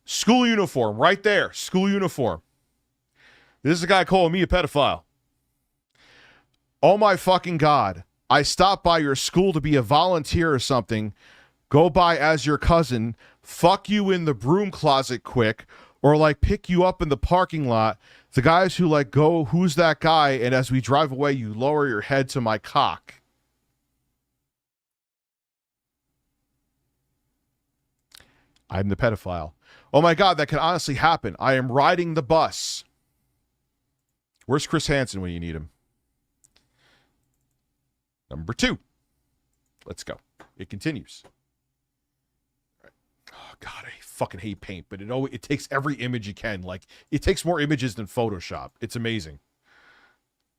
School uniform, right there. School uniform. This is a guy calling me a pedophile. Oh my fucking God. I stopped by your school to be a volunteer or something. Go by as your cousin. Fuck you in the broom closet quick. Or like pick you up in the parking lot. The guys who like go, who's that guy? And as we drive away, you lower your head to my cock. I'm the pedophile. Oh my God, that can honestly happen. I am riding the bus. Where's Chris Hansen when you need him? Number 2. Let's go. It continues. All right. Oh God, I fucking hate Paint, but it takes every image you can. Like, it takes more images than Photoshop. It's amazing.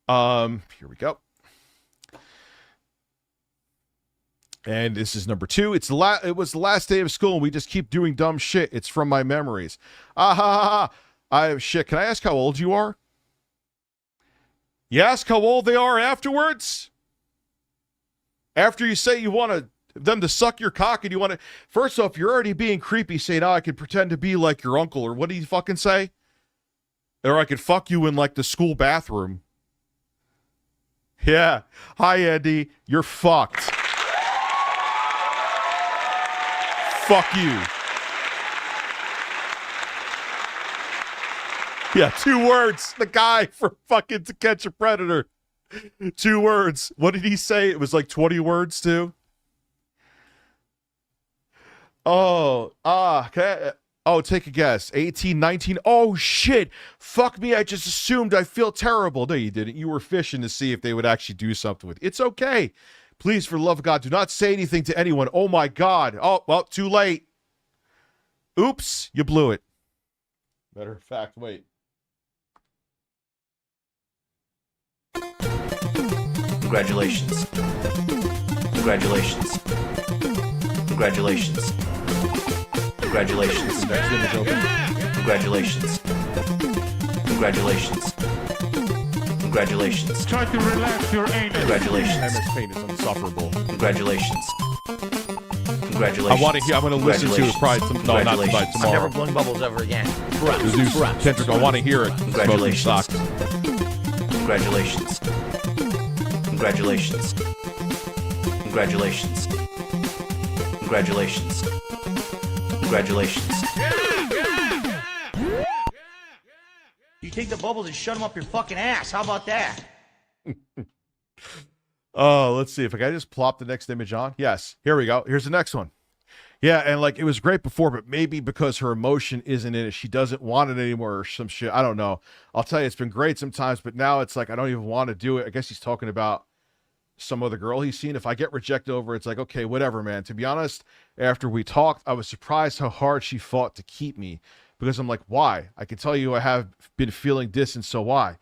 Here we go. And this is number 2. It was the last day of school, and we just keep doing dumb shit. It's from my memories. Shit, can I ask how old you are? You ask how old they are afterwards? After you say you want them to suck your cock and you want to... First off, you're already being creepy saying, I could pretend to be like your uncle, or what do you fucking say? Or I could fuck you in like the school bathroom. Yeah. Hi, Andy. You're fucked. Fuck you. Yeah, 2 words. The guy for fucking To Catch a Predator. 2 words. What did he say? It was like 20 words too. Oh, take a guess. 18, 19. Oh, shit. Fuck me. I just assumed. I feel terrible. No, you didn't. You were fishing to see if they would actually do something with it. It's okay. Please, for the love of God, do not say anything to anyone. Oh, my God. Oh, well, too late. Oops. You blew it. Matter of fact, wait. Congratulations. Congratulations. Congratulations. Congratulations. Congratulations. Congratulations. Congratulations. Try to relax your anus. Congratulations. MS Paint is insufferable. Congratulations. Congratulations. I want to hear. I'm going to listen to it probably. No, not tonight. I'm Tomorrow. never blowing bubbles ever again. Kendrick, I want to hear it. Congratulations. Congratulations. Congratulations. Congratulations. Congratulations. Congratulations. You take the bubbles and shut them up your fucking ass. How about that? Oh, let's see if I can just plop the next image on. Yes, here we go. Here's the next one. Yeah, and like it was great before, but maybe because her emotion isn't in it, she doesn't want it anymore or some shit. I don't know. I'll tell you, it's been great sometimes, but now it's like I don't even want to do it. I guess he's talking about some other girl he's seen. If I get rejected over, it's like, okay, whatever, man. To be honest, after we talked, I was surprised how hard she fought to keep me because I'm like, why? I can tell you I have been feeling distant, so why?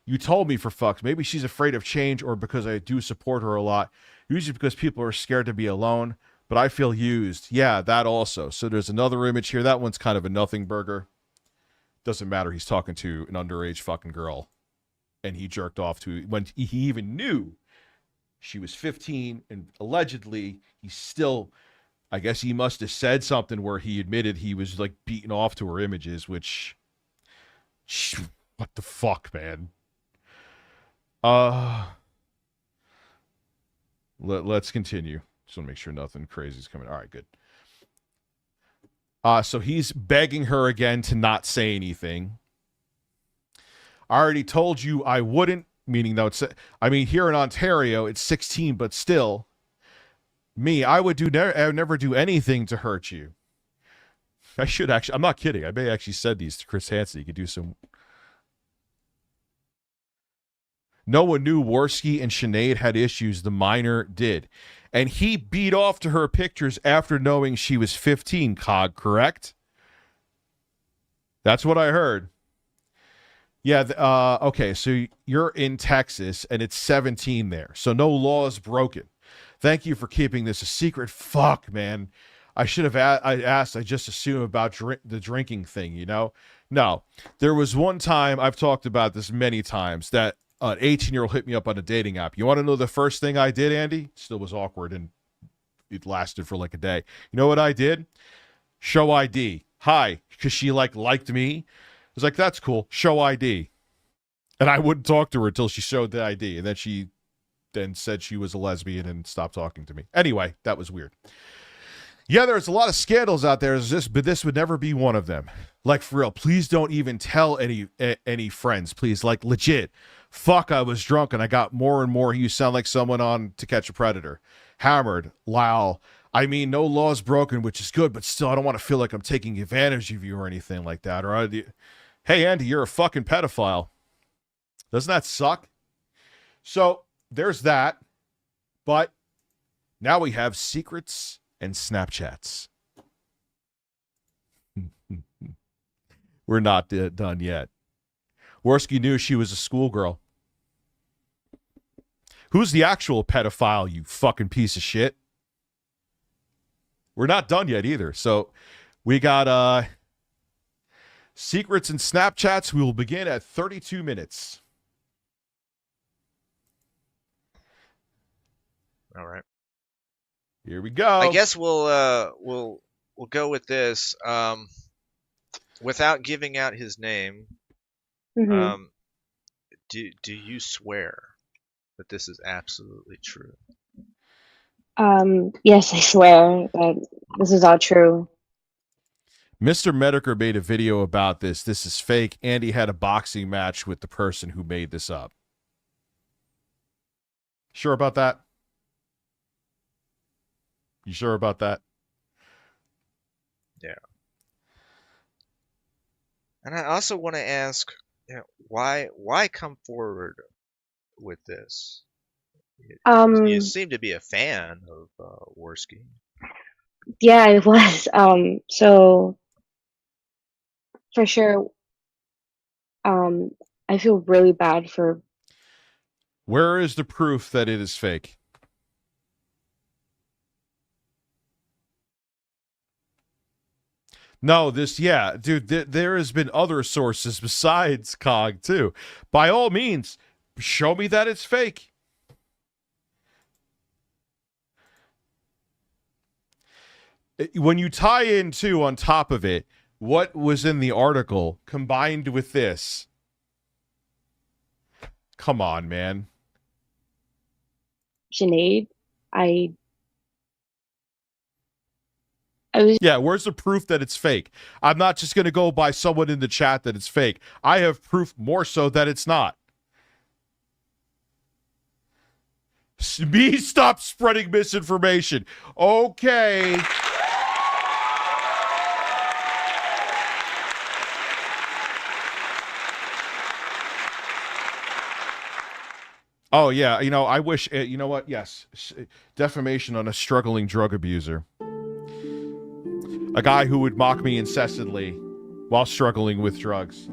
You told me, for fucks. Maybe she's afraid of change or because I do support her a lot. Usually because people are scared to be alone, but I feel used. Yeah, that also. So there's another image here. That one's kind of a nothing burger. Doesn't matter. He's talking to an underage fucking girl. And he jerked off to when he even knew she was 15 and allegedly he still, I guess he must have said something where he admitted he was like beating off to her images, which, what the fuck, man? Let's continue. Just want to make sure nothing crazy is coming. All right, good. So he's begging her again to not say anything. I already told you I wouldn't, meaning that it's, I mean, here in Ontario, it's 16, but still, I would never do anything to hurt you. I should actually, I'm not kidding. I may actually said these to Chris Hansen. He could do some. No one knew Warski and Sinead had issues. The minor did. And he beat off to her pictures after knowing she was 15, Cog, correct? That's what I heard. Yeah, okay, so you're in Texas, and it's 17 there, so no law is broken. Thank you for keeping this a secret. Fuck, man. I should have asked. I just assumed about the drinking thing, you know? No. There was one time, I've talked about this many times, that an 18-year-old hit me up on a dating app. You want to know the first thing I did, Andy? Still was awkward, and it lasted for like a day. You know what I did? Show ID. Hi, because she liked me. I was like, that's cool. Show ID. And I wouldn't talk to her until she showed the ID. And then she said she was a lesbian and stopped talking to me. Anyway, that was weird. Yeah, there's a lot of scandals out there, but this would never be one of them. Like, for real, please don't even tell any friends, please. Like, legit. Fuck, I was drunk and I got more and more. You sound like someone on To Catch a Predator. Hammered. Lol. I mean, no law's broken, which is good, but still, I don't want to feel like I'm taking advantage of you or anything like that. Or, hey, Andy, you're a fucking pedophile. Doesn't that suck? So, there's that. But now we have secrets and Snapchats. We're not done yet. Warski knew she was a schoolgirl. Who's the actual pedophile, you fucking piece of shit? We're not done yet either. So we got secrets and Snapchats. We will begin at 32 minutes. All right. Here we go. I guess we'll go with this. Without giving out his name, Mm-hmm. Do you swear that this is absolutely true? Yes, I swear that this is all true. Mr. Mediker made a video about this. This is fake. Andy had a boxing match with the person who made this up. Sure about that? You sure about that? Yeah. And I also want to ask, why come forward with this? You seem to be a fan of Warski. Yeah, I was. So for sure, I feel really bad for. Where is the proof that it is fake? No, dude, there has been other sources besides COG, too. By all means, show me that it's fake. When you tie in, too, on top of it, what was in the article combined with this, come on, man. Sinead, I was. Yeah, where's the proof that it's fake? I'm not just going to go by someone in the chat that it's fake. I have proof more so that it's not. Me stop spreading misinformation. Okay. Oh, yeah. You know, I wish, you know what? Yes. Defamation on a struggling drug abuser. A guy who would mock me incessantly while struggling with drugs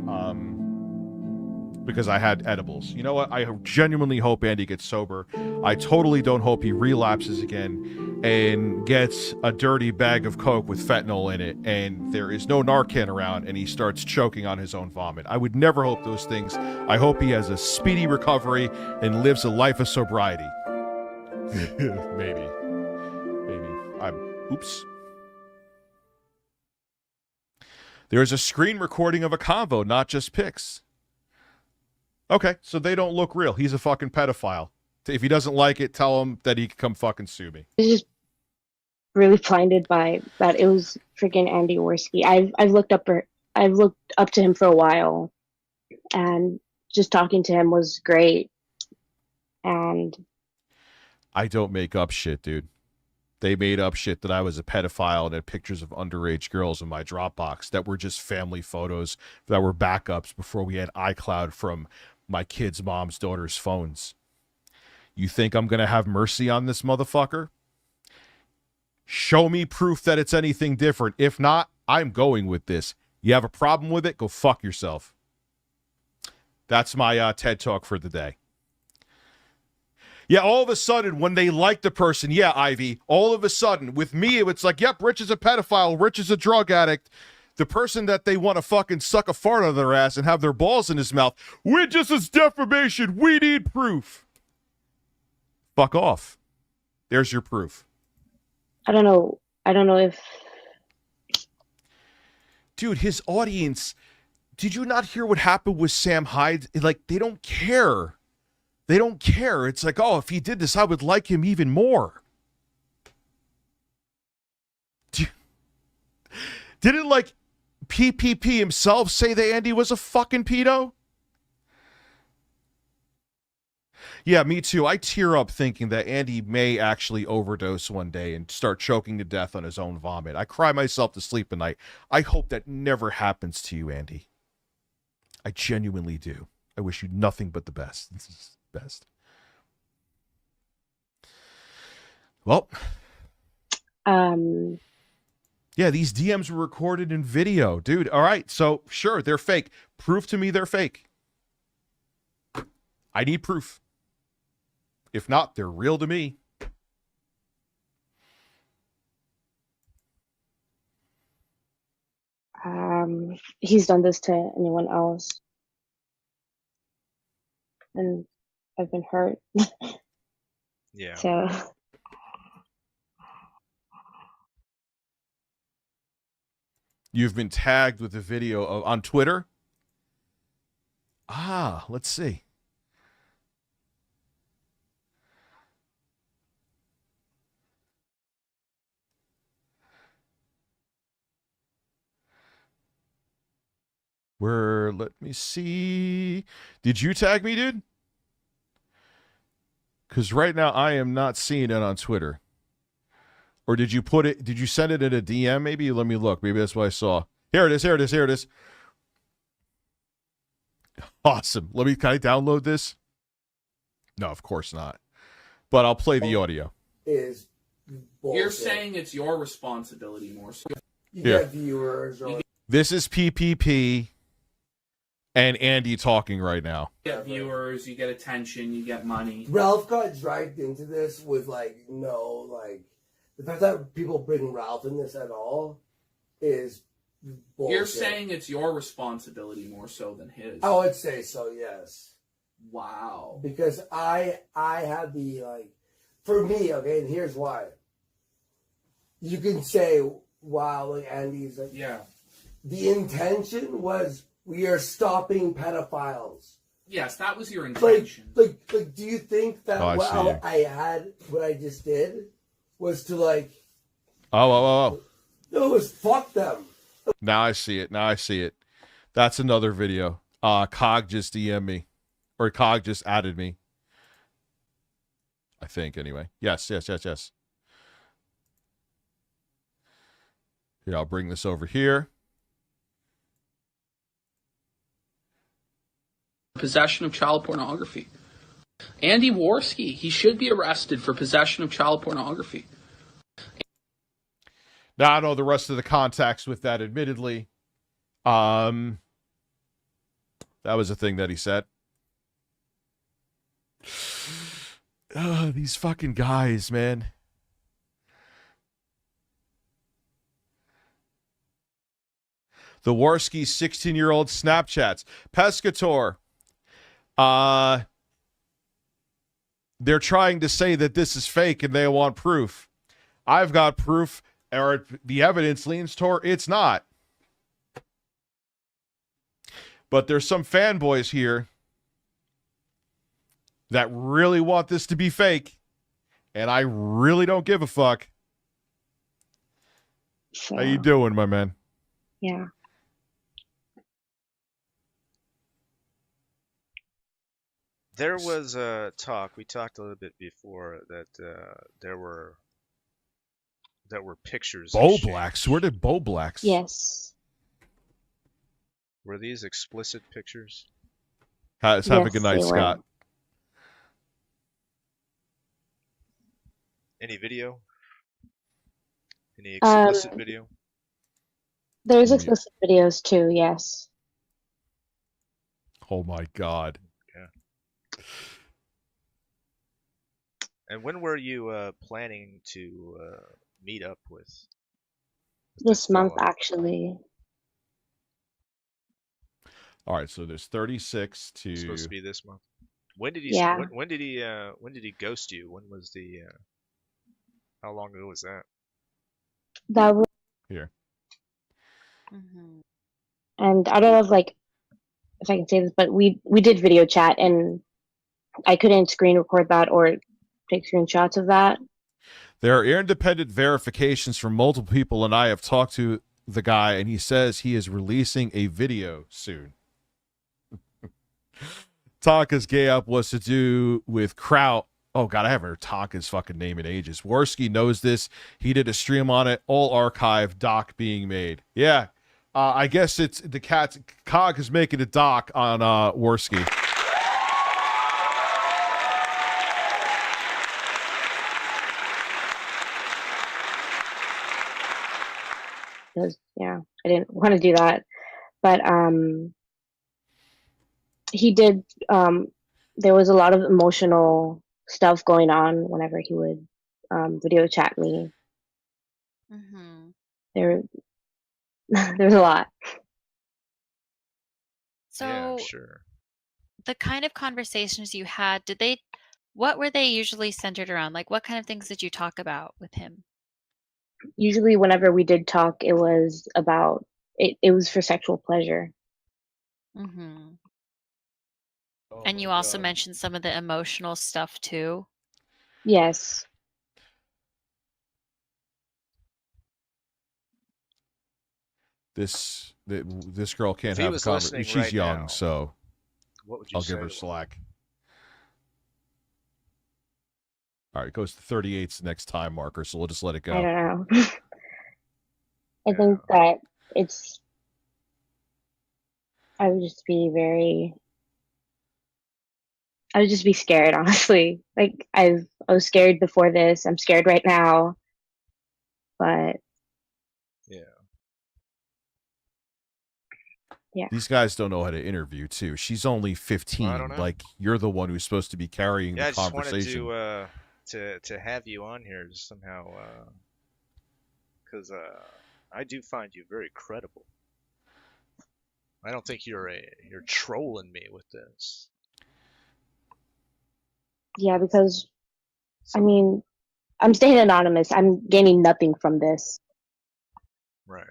because I had edibles. You know what? I genuinely hope Andy gets sober. I totally don't hope he relapses again and gets a dirty bag of Coke with fentanyl in it and there is no Narcan around and he starts choking on his own vomit. I would never hope those things. I hope he has a speedy recovery and lives a life of sobriety. Maybe. Oops. There's a screen recording of a convo, not just pics. Okay, so they don't look real. He's a fucking pedophile. If he doesn't like it, tell him that he can come fucking sue me. I was just really blinded by that. It was freaking Andy Warski. I've looked up to him for a while, and just talking to him was great. And I don't make up shit, dude. They made up shit that I was a pedophile and had pictures of underage girls in my Dropbox that were just family photos that were backups before we had iCloud from my kids' mom's daughter's phones. You think I'm going to have mercy on this motherfucker? Show me proof that it's anything different. If not, I'm going with this. You have a problem with it? Go fuck yourself. That's my TED Talk for the day. Yeah, all of a sudden, when they like the person, yeah, Ivy, all of a sudden, with me, it's like, yep, Rich is a pedophile, Rich is a drug addict. The person that they want to fucking suck a fart out of their ass and have their balls in his mouth, we're just as defamation, we need proof. Fuck off. There's your proof. I don't know if... Dude, his audience, did you not hear what happened with Sam Hyde? Like, they don't care. They don't care. It's like, oh, if he did this, I would like him even more. Didn't, like, PPP himself say that Andy was a fucking pedo? Yeah, me too. I tear up thinking that Andy may actually overdose one day and start choking to death on his own vomit. I cry myself to sleep at night. I hope that never happens to you, Andy. I genuinely do. I wish you nothing but the best. This is best. Well, yeah, these DMs were recorded in video, dude. All right, so sure, they're fake. Prove to me they're fake. I need proof. If not, they're real to me. He's done this to anyone else, and I've been hurt. Yeah. So. You've been tagged with a video on Twitter? Let's see. Let me see. Did you tag me, dude? Because right now I am not seeing it on Twitter. Or did you send it in a DM maybe? Let me look. Maybe that's what I saw. Here it is. Awesome. Can I download this? No, of course not. But I'll play the audio. Is bullshit. You're saying it's your responsibility more so. You get viewers or This is PPP and Andy talking right now. You get viewers, you get attention, you get money. Ralph got dragged into this with the fact that people bring Ralph in this at all is bullshit. You're saying it's your responsibility more so than his. I would say so, yes. Wow. Because I had the for me, okay, and here's why. You can say, wow, like Andy's like, yeah. The intention was we are stopping pedophiles. Yes, that was your intention. Like do you think that what I just did was to Oh. No, it was fuck them. Now I see it. That's another video. Cog just DM'd me. Or Cog just added me. I think, anyway. Yes. Here, I'll bring this over here. Possession of child pornography. Andy Warski, he should be arrested for possession of child pornography. Now, I know the rest of the context with that, admittedly. That was a thing that he said. These fucking guys, man. The Warski 16-year-old Snapchats. Pescator. They're trying to say that this is fake and they want proof. I've got proof, or the evidence leans toward it's not. But there's some fanboys here that really want this to be fake, and I really don't give a fuck. So, how you doing, my man? Yeah. There was a talk. We talked a little bit before that there were pictures. Bo Blacks. Where did Bo Blacks? Yes. Were these explicit pictures? Have a good night, Scott. Any video? Any explicit video? There's explicit videos too, yes. Oh my God. Yeah. And when were you planning to meet up with? This month, actually. All right, so there's 36 to. It's supposed to be this month. When did he? Yeah. When did he ghost you? When was the? How long ago was that? That was. Here. And I don't know if I can say this, but we did video chat, and I couldn't screen record that or take screenshots of that. There are independent verifications from multiple people, and I have talked to the guy, and he says he is releasing a video soon. Tonka's gay up was to do with Kraut. Oh, God, I haven't heard Tonka's fucking name in ages. Warski knows this. He did a stream on it. All archive doc being made. Yeah. I guess it's the cat. Cog is making a doc on Warski. Yeah, I didn't want to do that, but he did. There was a lot of emotional stuff going on whenever he would video chat me. There was a lot. So, yeah, I'm sure. The kind of conversations you had, what were they usually centered around? Like, what kind of things did you talk about with him? Usually, whenever we did talk, it was about it was for sexual pleasure. And you also mentioned some of the emotional stuff too. Yes. This girl can't If he have a was conversation. listening She's right young, now, so what would you I'll say give her to him? slack. All right, it goes to 38's the next time marker, so we'll just let it go. I don't know. I think that I would just be scared, honestly. Like I was scared before this. I'm scared right now. But yeah. These guys don't know how to interview too. She's only 15. Well, I don't know. Like you're the one who's supposed to be carrying Yeah, the I just conversation. wanted to have you on here just somehow, because I do find you very credible. I don't think you're trolling me with this. Yeah, because I mean, I'm staying anonymous. I'm gaining nothing from this. Right.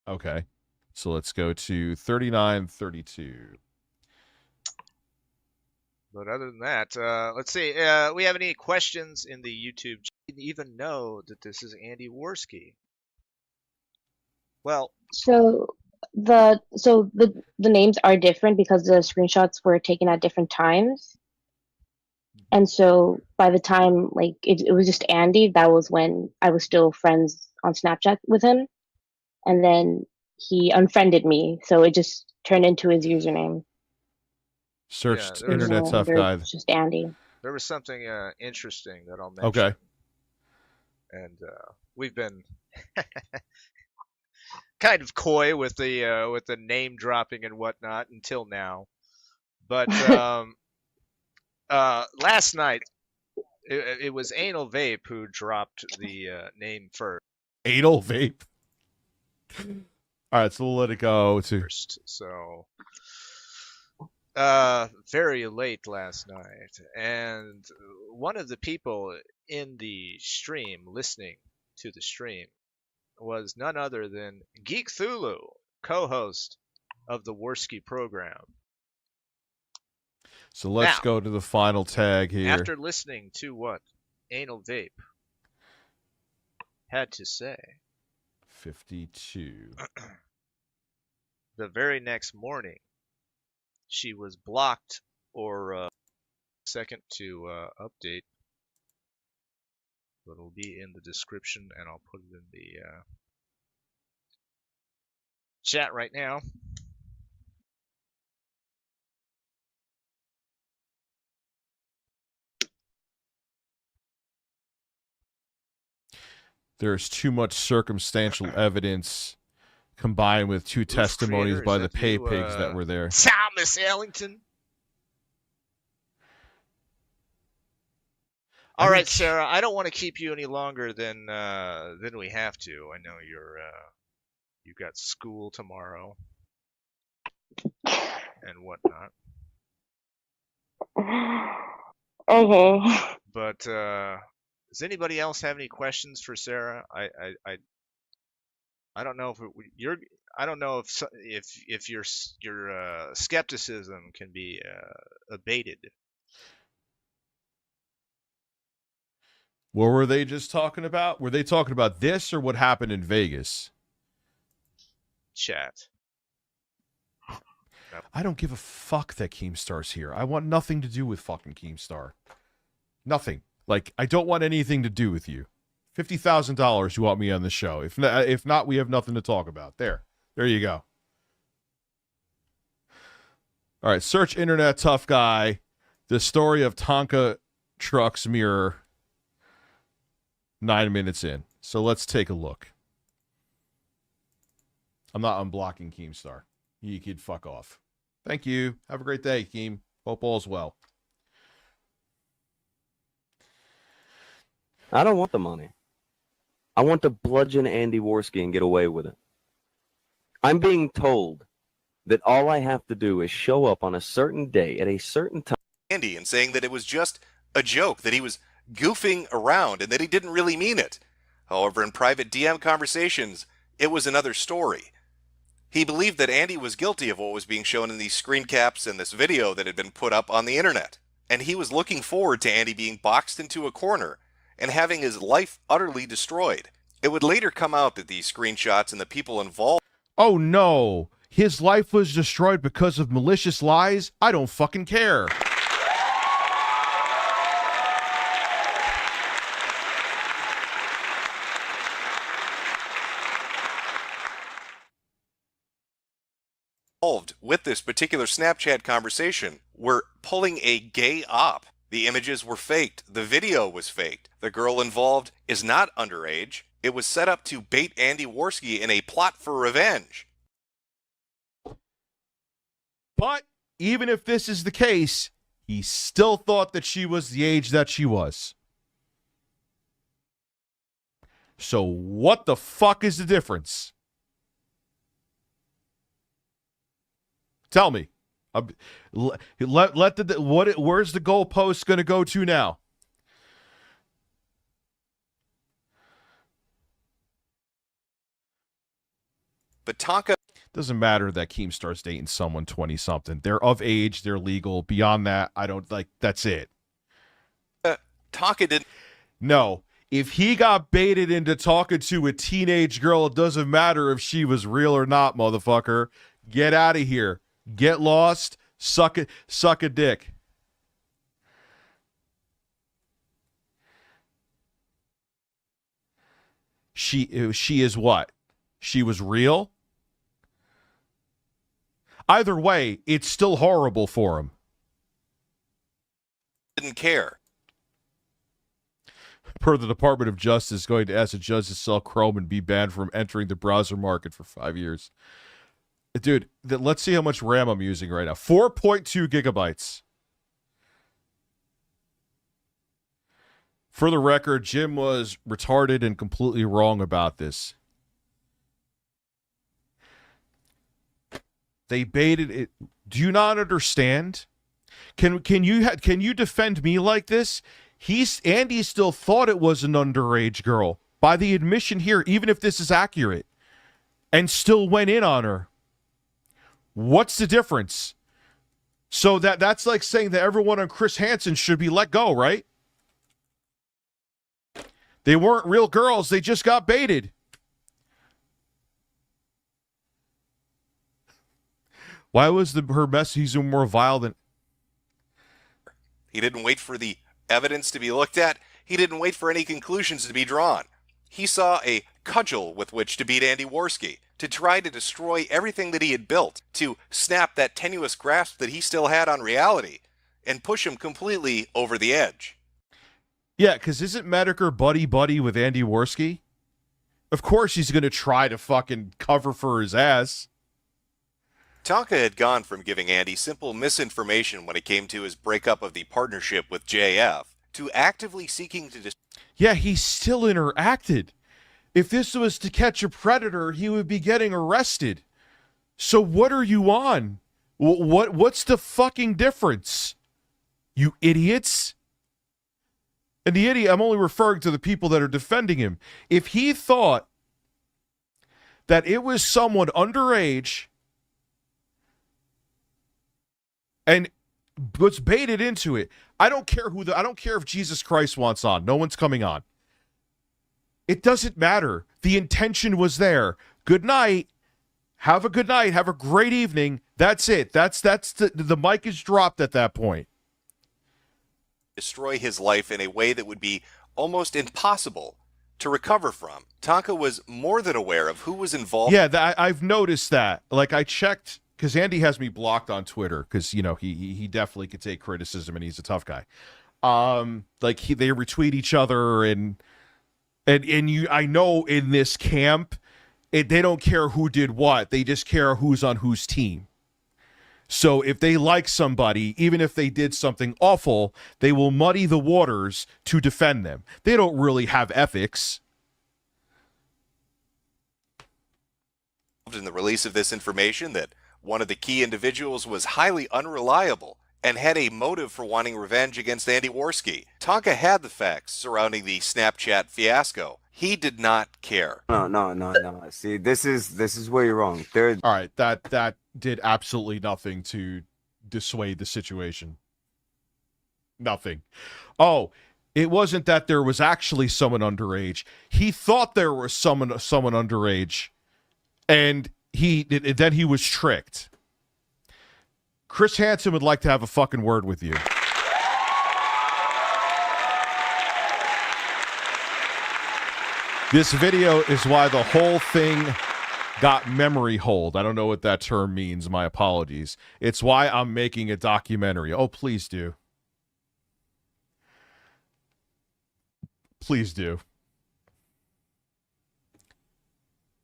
Okay. So let's go to 3932. But other than that, let's see. We have any questions in the YouTube? You didn't even know that this is Andy Warski. Well, So the names are different because the screenshots were taken at different times. And so by the time like it was just Andy, that was when I was still friends on Snapchat with him. And then he unfriended me, so it just turned into his username. Searched Yeah, Internet Tough Guy. It's just Andy. There was something interesting that I'll mention. Okay. And we've been kind of coy with the name dropping and whatnot until now. But last night it was Anal Vape who dropped the name first. Anal Vape. All right, so we'll let it go to first. So very late last night, and one of the people in the stream listening to the stream was none other than Geek Thulu, co-host of the Warski program. So let's Now, go to the final tag here. After listening to what Anal Vape had to say, 52. The very next morning, she was blocked or second to update. But it'll be in the description, and I'll put it in the chat right now. There's too much circumstantial evidence combined with two testimonies Creator, by is the that pay you, pigs that were there. Thomas Ellington. All right, Sarah. I don't want to keep you any longer than we have to. I know you got school tomorrow and whatnot. Okay. But does anybody else have any questions for Sarah? I don't know if I don't know if your skepticism can be abated. What were they just talking about? Were they talking about this or what happened in Vegas? Chat. I don't give a fuck that Keemstar's here. I want nothing to do with fucking Keemstar. Nothing. Like, I don't want anything to do with you. $50,000 you want me on the show. If not, we have nothing to talk about. There you go. All right, search Internet Tough Guy. The story of Tonka Truck's mirror. 9 minutes in. So let's take a look. I'm not unblocking Keemstar. You could fuck off. Thank you. Have a great day, Keem. Hope all's well. I don't want the money. I want to bludgeon Andy Warski and get away with it. I'm being told that all I have to do is show up on a certain day at a certain time. Andy and saying that it was just a joke, that he was goofing around and that he didn't really mean it. However, in private DM conversations, it was another story. He believed that Andy was guilty of what was being shown in these screen caps and this video that had been put up on the internet. And he was looking forward to Andy being boxed into a corner and having his life utterly destroyed. It would later come out that these screenshots and the people involved... Oh no, his life was destroyed because of malicious lies? I don't fucking care. Involved with this particular Snapchat conversation were pulling a gay op. The images were faked. The video was faked. The girl involved is not underage. It was set up to bait Andy Warski in a plot for revenge. But even if this is the case, he still thought that she was the age that she was. So what the fuck is the difference? Tell me. Where's the goalpost going to go to now? But Tonka... Doesn't matter that Keemstar's dating someone 20-something. They're of age. They're legal. Beyond that, I don't like... That's it. Tonka didn't... No. If he got baited into talking to a teenage girl, it doesn't matter if she was real or not, motherfucker. Get out of here. Get lost, suck a dick. She is what? She was real? Either way, it's still horrible for him. Didn't care. Per the Department of Justice, going to ask a judge to sell Chrome and be banned from entering the browser market for 5 years. Dude, let's see how much RAM I'm using right now. 4.2 gigabytes. For the record, Jim was retarded and completely wrong about this. They baited it. Do you not understand? Can you defend me like this? Andy still thought it was an underage girl by the admission here, even if this is accurate, and still went in on her. What's the difference? So that's like saying that everyone on Chris Hansen should be let go, right? They weren't real girls. They just got baited. Why was her message more vile than... He didn't wait for the evidence to be looked at. He didn't wait for any conclusions to be drawn. He saw a cudgel with which to beat Andy Warski, to try to destroy everything that he had built, to snap that tenuous grasp that he still had on reality, and push him completely over the edge. Yeah, because isn't Medicare buddy-buddy with Andy Warski? Of course he's going to try to fucking cover for his ass. Tonka had gone from giving Andy simple misinformation when it came to his breakup of the partnership with JF, to actively seeking to... Yeah, he still interacted. If this was to catch a predator, he would be getting arrested. So what are you on? What's the fucking difference? You idiots? And the idiot, I'm only referring to the people that are defending him. If he thought that it was someone underage and was baited into it, I don't care if Jesus Christ wants on. No one's coming on. It doesn't matter. The intention was there. Good night. Have a good night. Have a great evening. That's it. That's the mic is dropped at that point. Destroy his life in a way that would be almost impossible to recover from. Tonka was more than aware of who was involved. Yeah, I've noticed that. Like, I checked, because Andy has me blocked on Twitter, because, you know, he definitely could take criticism, and he's a tough guy. They retweet each other, and I know in this camp, they don't care who did what. They just care who's on whose team. So if they like somebody, even if they did something awful, they will muddy the waters to defend them. They don't really have ethics. In the release of this information that one of the key individuals was highly unreliable and had a motive for wanting revenge against Andy Warski. Tonka had the facts surrounding the Snapchat fiasco. He did not care. No. See, this is where you're wrong. All right, that did absolutely nothing to dissuade the situation. Nothing. Oh, it wasn't that there was actually someone underage. He thought there was someone underage, and then he was tricked. Chris Hansen would like to have a fucking word with you. This video is why the whole thing got memory hold. I don't know what that term means. My apologies. It's why I'm making a documentary. Oh, please do. Please do.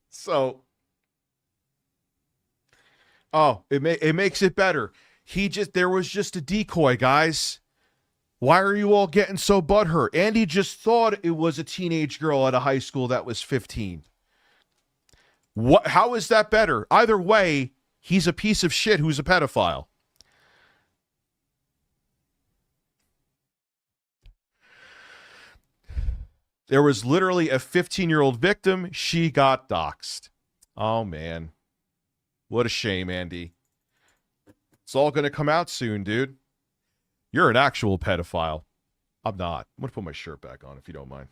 So, it makes it better. There was just a decoy, guys. Why are you all getting so butthurt? Andy just thought it was a teenage girl at a high school that was 15. How is that better? Either way, he's a piece of shit who's a pedophile. There was literally a 15-year-old victim. She got doxxed. Oh, man. What a shame, Andy. It's all going to come out soon, dude. You're an actual pedophile. I'm not. I'm going to put my shirt back on if you don't mind.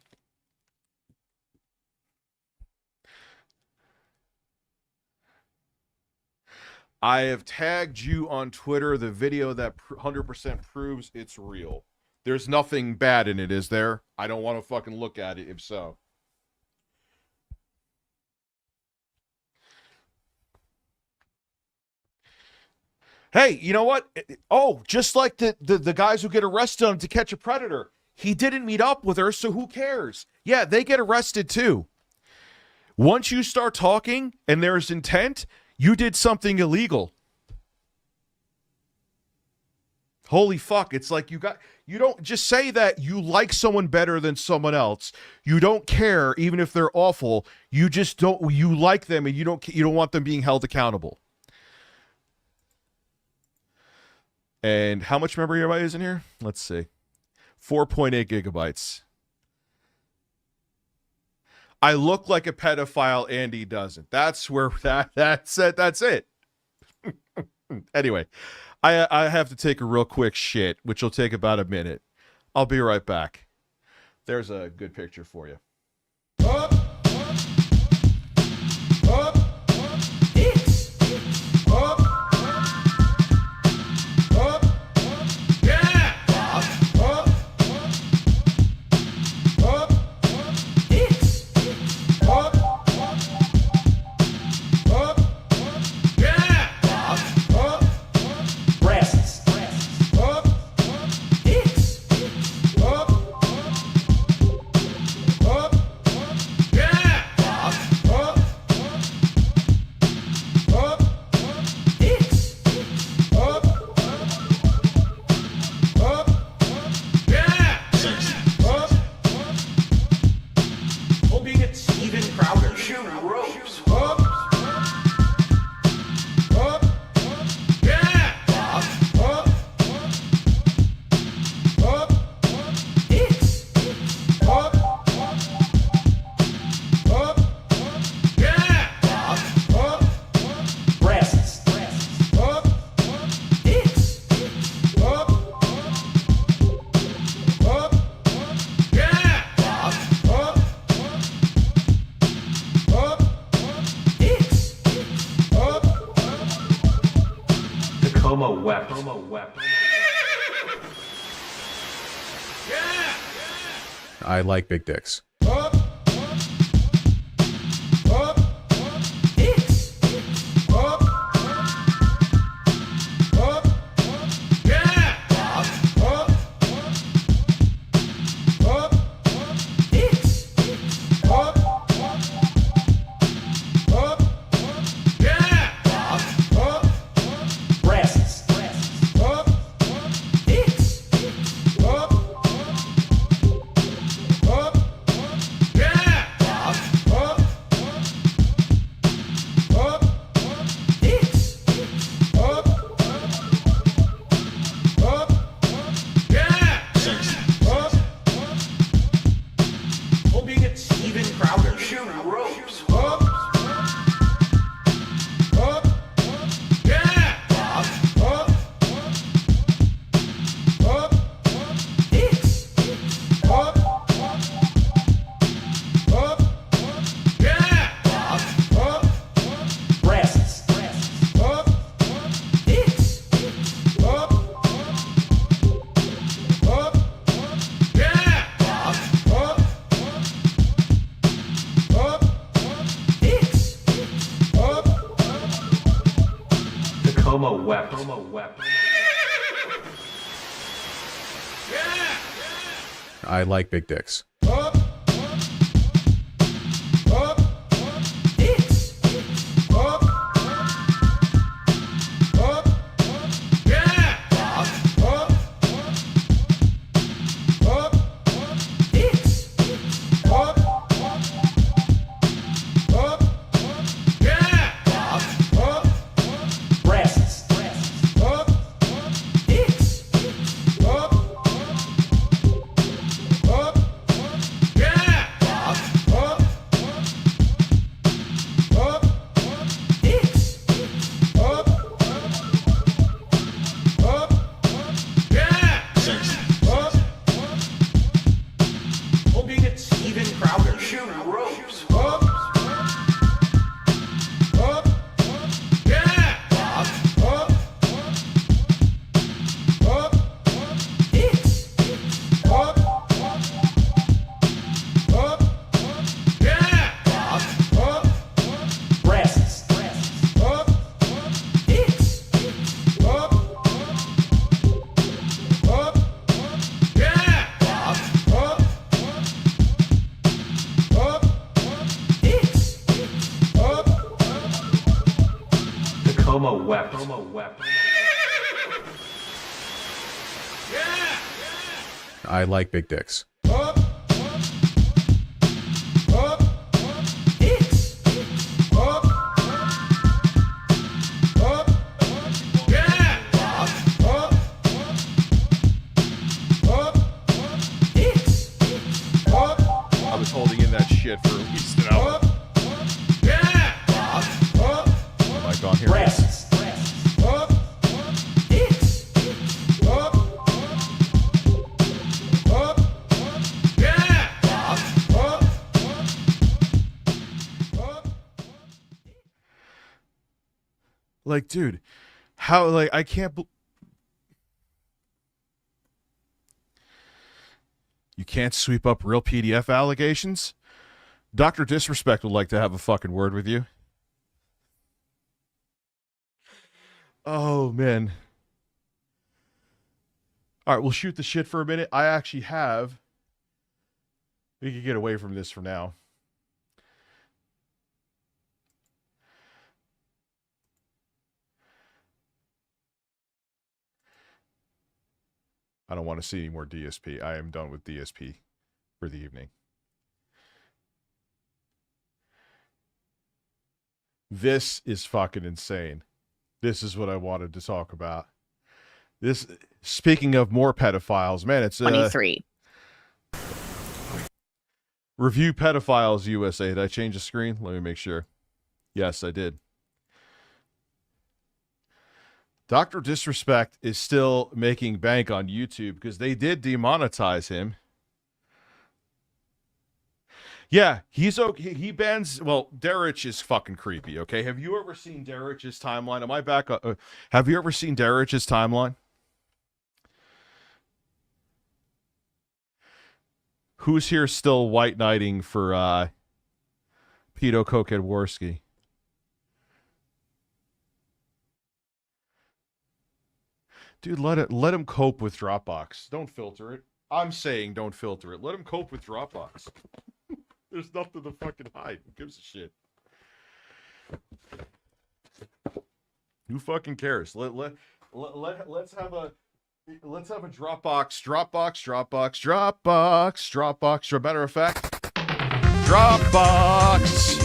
I have tagged you on Twitter the video that 100% proves it's real. There's nothing bad in it, is there? I don't want to fucking look at it if so. Hey, you know what? Oh, just like the guys who get arrested on To Catch a Predator. He didn't meet up with her, so who cares? Yeah, they get arrested too. Once you start talking and there's intent, you did something illegal. Holy fuck, it's like you don't just say that you like someone better than someone else. You don't care even if they're awful. You just you like them and you don't want them being held accountable. And how much memory is in here? Let's see. 4.8 gigabytes. I look like a pedophile, Andy doesn't. That's where that's it. That's it. Anyway, I have to take a real quick shit, which will take about a minute. I'll be right back. There's a good picture for you. I like big dicks. Tacoma wept. I like big dicks. I like big dicks. I was holding in that shit for at least an hour. Oh my god, here it is. Like, dude, how, like, I can't You can't sweep up real PDF allegations? Dr. Disrespect would like to have a fucking word with you. Oh, man. All right, we'll shoot the shit for a minute. I actually have... We can get away from this for now. I don't want to see any more DSP. I am done with DSP for the evening. This is fucking insane. This is what I wanted to talk about. This, speaking of more pedophiles, man, it's 23. Review Pedophiles USA. Did I change the screen? Let me make sure. Yes, I did. Dr. Disrespect is still making bank on YouTube because they did demonetize him. Yeah, he's okay. He bans. Well, Derich is fucking creepy. Okay, have you ever seen Derich's timeline? Am I back? Have you ever seen Derich's timeline? Who's here still white knighting for Pedo Cokehead Warski? Dude, let him cope with Dropbox. Don't filter it. I'm saying don't filter it. Let him cope with Dropbox. There's nothing to fucking hide. Who gives a shit? Who fucking cares? Let's have a Dropbox. Matter of fact, Dropbox.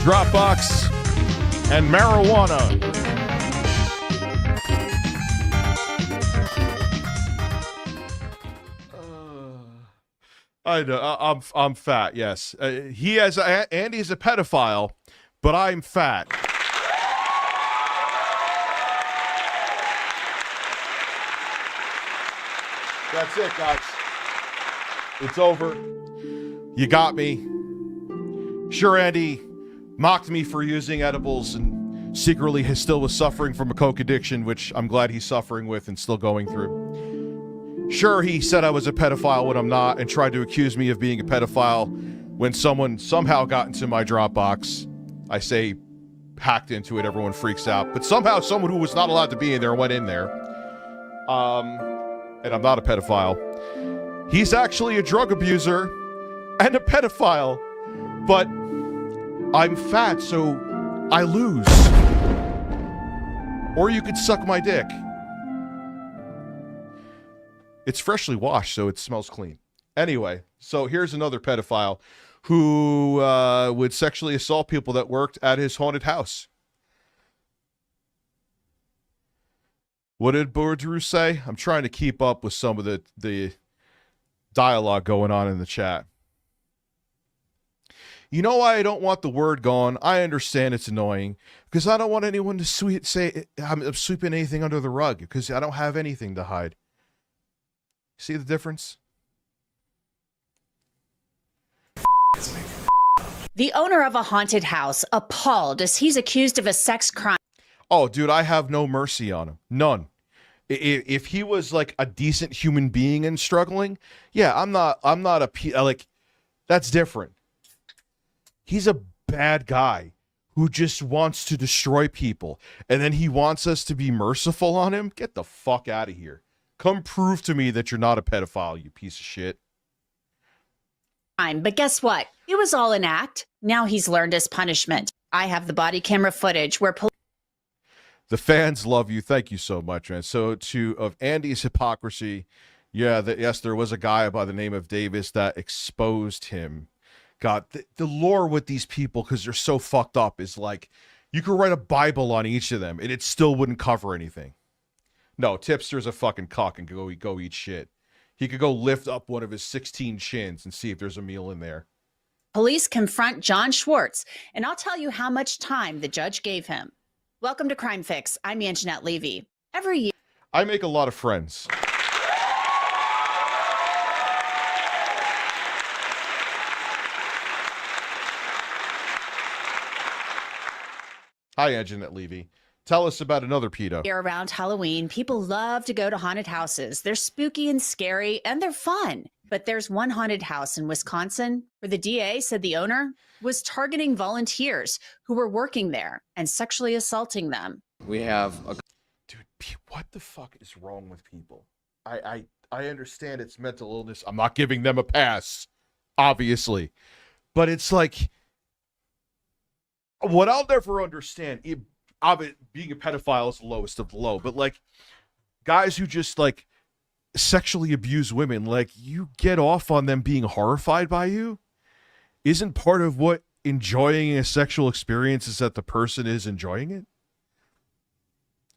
Dropbox, and marijuana. I know. I'm fat. Yes, Andy's a pedophile, but I'm fat. That's it, guys. It's over. You got me. Sure, Andy mocked me for using edibles and secretly still was suffering from a coke addiction, which I'm glad he's suffering with and still going through. Sure, he said I was a pedophile when I'm not and tried to accuse me of being a pedophile when someone somehow got into my Dropbox. I say hacked into it, everyone freaks out. But somehow someone who was not allowed to be in there went in there. And I'm not a pedophile. He's actually a drug abuser and a pedophile. But I'm fat, so I lose. Or you could suck my dick. It's freshly washed, so it smells clean. Anyway, so here's another pedophile who would sexually assault people that worked at his haunted house. What did Bourdreau say? I'm trying to keep up with some of the dialogue going on in the chat. You know why I don't want the word gone? I understand it's annoying because I don't want anyone to say I'm sweeping anything under the rug because I don't have anything to hide. See the difference? The owner of a haunted house appalled as he's accused of a sex crime. Oh, dude, I have no mercy on him. None. If he was like a decent human being and struggling, yeah, I'm not like, that's different. He's a bad guy who just wants to destroy people. And then he wants us to be merciful on him. Get the fuck out of here. Come prove to me that you're not a pedophile, you piece of shit. But guess what? It was all an act. Now he's learned his punishment. I have the body camera footage where The fans love you. Thank you so much, man. So of Andy's hypocrisy, yeah, yes, there was a guy by the name of Davis that exposed him. God, the lore with these people, because they're so fucked up, is like, you could write a Bible on each of them, and it still wouldn't cover anything. No, Tipster's a fucking cock and go eat shit. He could go lift up one of his 16 chins and see if there's a meal in there. Police confront John Schwartz, and I'll tell you how much time the judge gave him. Welcome to Crime Fix. I'm Anjanette Levy. Every year, I make a lot of friends. Hi, Anjanette Levy. Tell us about another pedo. around Halloween, people love to go to haunted houses. They're spooky and scary, and they're fun. But there's one haunted house in Wisconsin where the DA said the owner was targeting volunteers who were working there and sexually assaulting them. We have a... Dude, what the fuck is wrong with people? I understand it's mental illness. I'm not giving them a pass, obviously. But it's like... What I'll never understand... being a pedophile is the lowest of the low, but like guys who just like sexually abuse women, like you get off on them being horrified by you. Isn't part of what enjoying a sexual experience is that the person is enjoying it?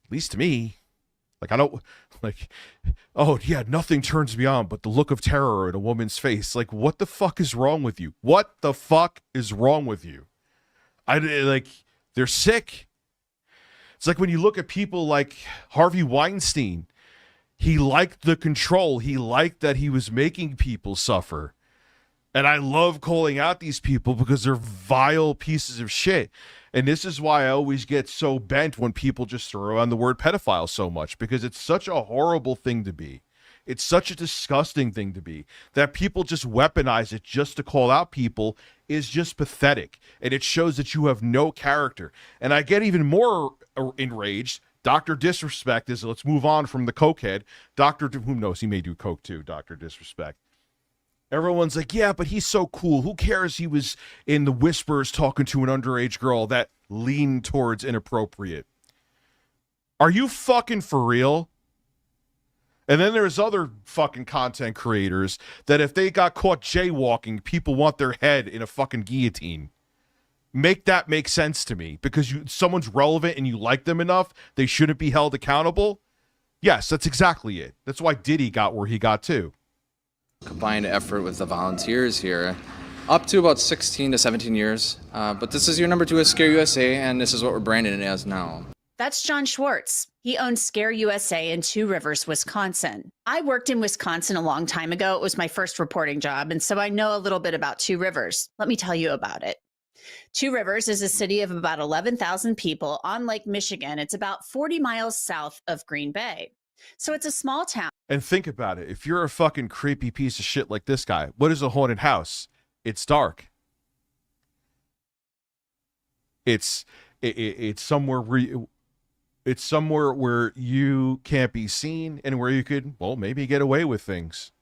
At least to me. Like I don't like, oh yeah, nothing turns me on but the look of terror in a woman's face. Like what the fuck is wrong with you? What the fuck is wrong with you? They're sick. It's like when you look at people like Harvey Weinstein, he liked the control. He liked that he was making people suffer. And I love calling out these people because they're vile pieces of shit. And this is why I always get so bent when people just throw on the word pedophile so much, because it's such a horrible thing to be. It's such a disgusting thing to be. That people just weaponize it just to call out people is just pathetic. And it shows that you have no character. And I get even more enraged. Dr. Disrespect is, let's move on from the cokehead. Who knows, he may do coke too, Dr. Disrespect. Everyone's like, yeah, but he's so cool. Who cares he was in the Whispers talking to an underage girl that leaned towards inappropriate? Are you fucking for real? And then there's other fucking content creators that if they got caught jaywalking, people want their head in a fucking guillotine. Make that make sense to me, because someone's relevant and you like them enough, they shouldn't be held accountable. Yes, that's exactly it. That's why Diddy got where he got too. Combined effort with the volunteers here, up to about 16 to 17 years. But this is year number 2 at Scare USA, and this is what we're branding it as now. That's John Schwartz. He owns Scare USA in Two Rivers, Wisconsin. I worked in Wisconsin a long time ago. It was my first reporting job, and so I know a little bit about Two Rivers. Let me tell you about it. Two Rivers is a city of about 11,000 people on Lake Michigan. It's about 40 miles south of Green Bay. So it's a small town. And think about it. If you're a fucking creepy piece of shit like this guy, what is a haunted house? It's dark. It's somewhere it's somewhere where you can't be seen and where you could, well, maybe get away with things.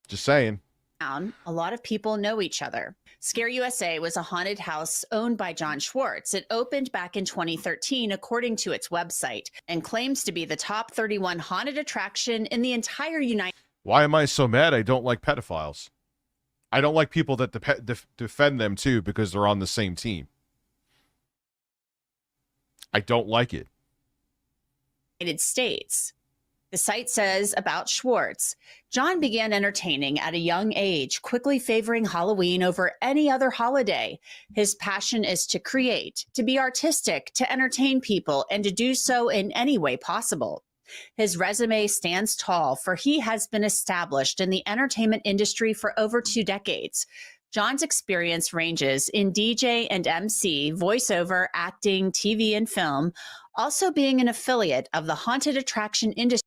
Just saying. A lot of people know each other. Scare USA was a haunted house owned by John Schwartz. It opened back in 2013, according to its website, and claims to be the top 31 haunted attraction in the entire United States. Why am I so mad? I don't like pedophiles. I don't like people that defend them too because they're on the same team. I don't like it. States. The site says about Schwartz, John began entertaining at a young age, quickly favoring Halloween over any other holiday. His passion is to create, to be artistic, to entertain people, and to do so in any way possible. His resume stands tall, for he has been established in the entertainment industry for over 2 decades. John's experience ranges in DJ and MC, voiceover, acting, TV, and film, also being an affiliate of the haunted attraction industry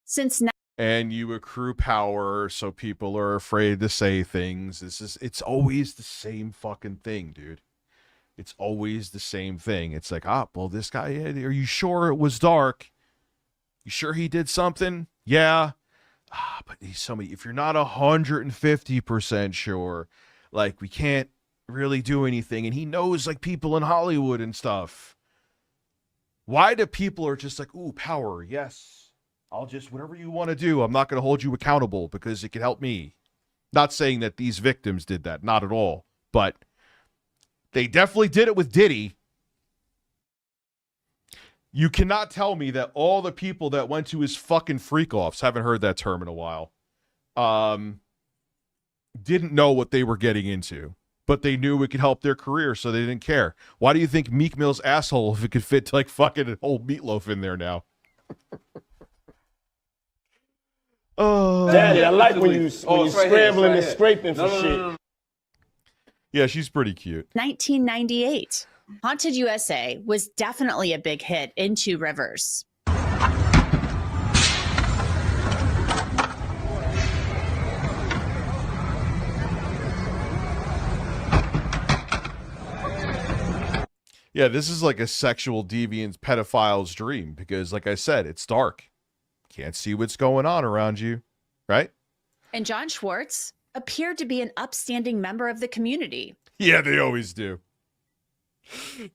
since now. And you accrue power, so people are afraid to say things. It's always the same fucking thing, dude. It's always the same thing. It's like, well, this guy, are you sure it was dark? You sure he did something? Yeah. But if you're not 150% sure, like, we can't really do anything. And he knows, like, people in Hollywood and stuff. Why do people are just like, ooh, power, yes. I'll just, whatever you want to do, I'm not going to hold you accountable because it can help me. Not saying that these victims did that, not at all. But they definitely did it with Diddy. You cannot tell me that all the people that went to his fucking freak-offs, haven't heard that term in a while, didn't know what they were getting into. But they knew it could help their career, so they didn't care. Why do you think Meek Mill's asshole, if it could fit like fucking an old Meatloaf in there now? Oh, Daddy, I like when you scrambling and scraping for shit. Yeah, she's pretty cute. 1998. Haunted USA was definitely a big hit in Two Rivers. Yeah, this is like a sexual deviant pedophile's dream because, like I said, it's dark. Can't see what's going on around you, right? And John Schwartz appeared to be an upstanding member of the community. Yeah, they always do.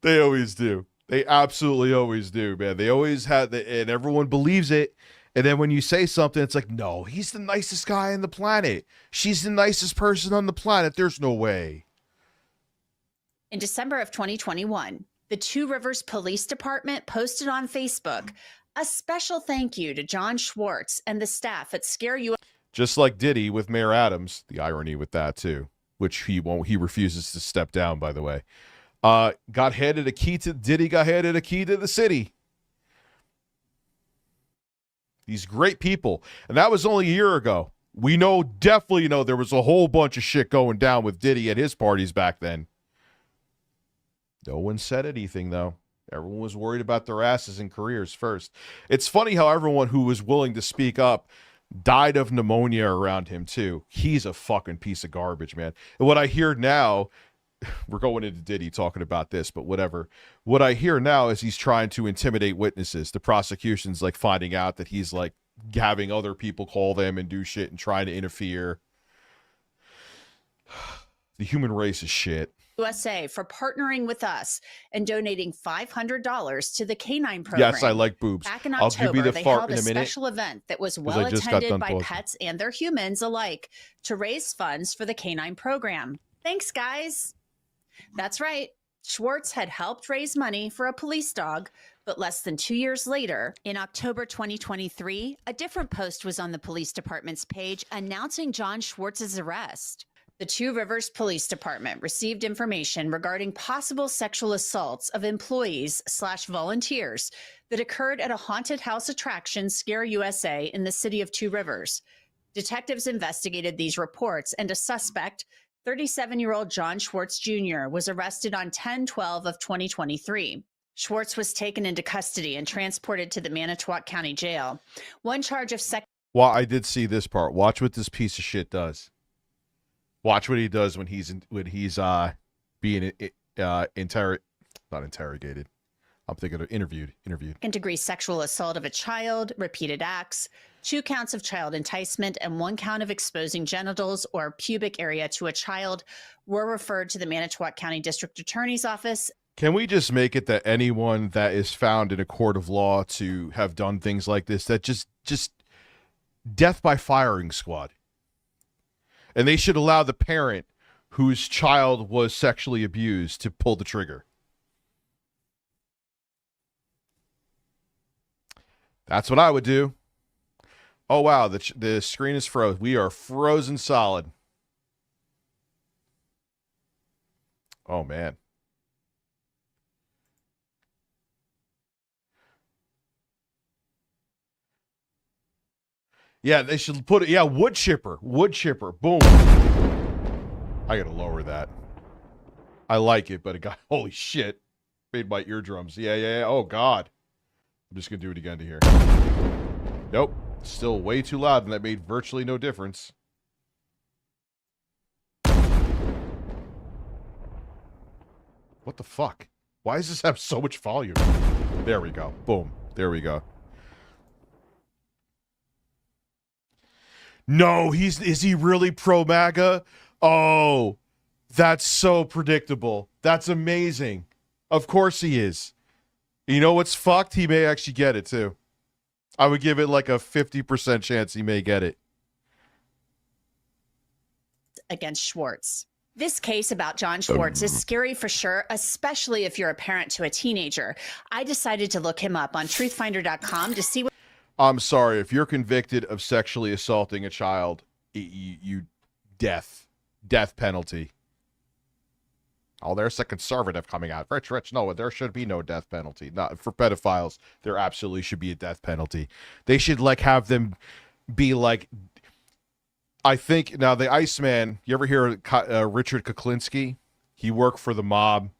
They always do. They absolutely always do, man. They always had and everyone believes it. And then when you say something, it's like, no, he's the nicest guy on the planet. She's the nicest person on the planet. There's no way. In December of 2021, the Two Rivers Police Department posted on Facebook a special thank you to John Schwartz and the staff at Scare USA. Just like Diddy with Mayor Adams, the irony with that too, which he refuses to step down, by the way. Diddy got handed a key to the city. These great people. And that was only a year ago. We definitely know there was a whole bunch of shit going down with Diddy at his parties back then. No one said anything, though. Everyone was worried about their asses and careers first. It's funny how everyone who was willing to speak up died of pneumonia around him, too. He's a fucking piece of garbage, man. And what I hear now, we're going into Diddy talking about this, but whatever. What I hear now is he's trying to intimidate witnesses. The prosecution's like finding out that he's like having other people call them and do shit and trying to interfere. The human race is shit. USA for partnering with us and donating $500 to the Canine Program. Yes, I like boobs. Back in I'll October, give you the they fart held in a a minute, special event that was 'cause well I just got attended done by pausing. pets and their humans alike to raise funds for the Canine Program. Thanks, guys. That's right. Schwartz had helped raise money for a police dog, but less than 2 years later, in October 2023, a different post was on the police department's page announcing John Schwartz's arrest. The Two Rivers Police Department received information regarding possible sexual assaults of employees/volunteers that occurred at a haunted house attraction, Scare USA, in the city of Two Rivers. Detectives investigated these reports, and a suspect, 37-year-old John Schwartz Jr., was arrested on 10/12 of 2023. Schwartz was taken into custody and transported to the Manitowoc County Jail. One charge of Well, I did see this part. Watch what this piece of shit does. Watch what he does when he's being not interrogated. I'm thinking of interviewed. second-degree sexual assault of a child, repeated acts, 2 counts of child enticement, and 1 count of exposing genitals or pubic area to a child were referred to the Manitowoc County District Attorney's Office. Can we just make it that anyone that is found in a court of law to have done things like this, that just death by firing squad? And they should allow the parent whose child was sexually abused to pull the trigger. That's what I would do. Oh, wow. The screen is frozen. We are frozen solid. Oh, man. Yeah, they should put it. Yeah, wood chipper. Wood chipper. Boom. I got to lower that. I like it, but it got, holy shit. Made my eardrums. Yeah. Oh, God. I'm just going to do it again to hear. Nope. Still way too loud, and that made virtually no difference. What the fuck? Why does this have so much volume? There we go. Boom. There we go. No, is he really pro-MAGA? Oh, that's so predictable. That's amazing. Of course he is. You know what's fucked? He may actually get it, too. I would give it like a 50% chance he may get it. Against Schwartz. This case about John Schwartz is scary for sure, especially if you're a parent to a teenager. I decided to look him up on truthfinder.com to see what... I'm sorry. If you're convicted of sexually assaulting a child, you death penalty. Oh, there's a conservative coming out. Rich, no, there should be no death penalty. Not for pedophiles. There absolutely should be a death penalty. They should have them be like, I think now the Iceman. You ever hear Richard Kuklinski? He worked for the mob.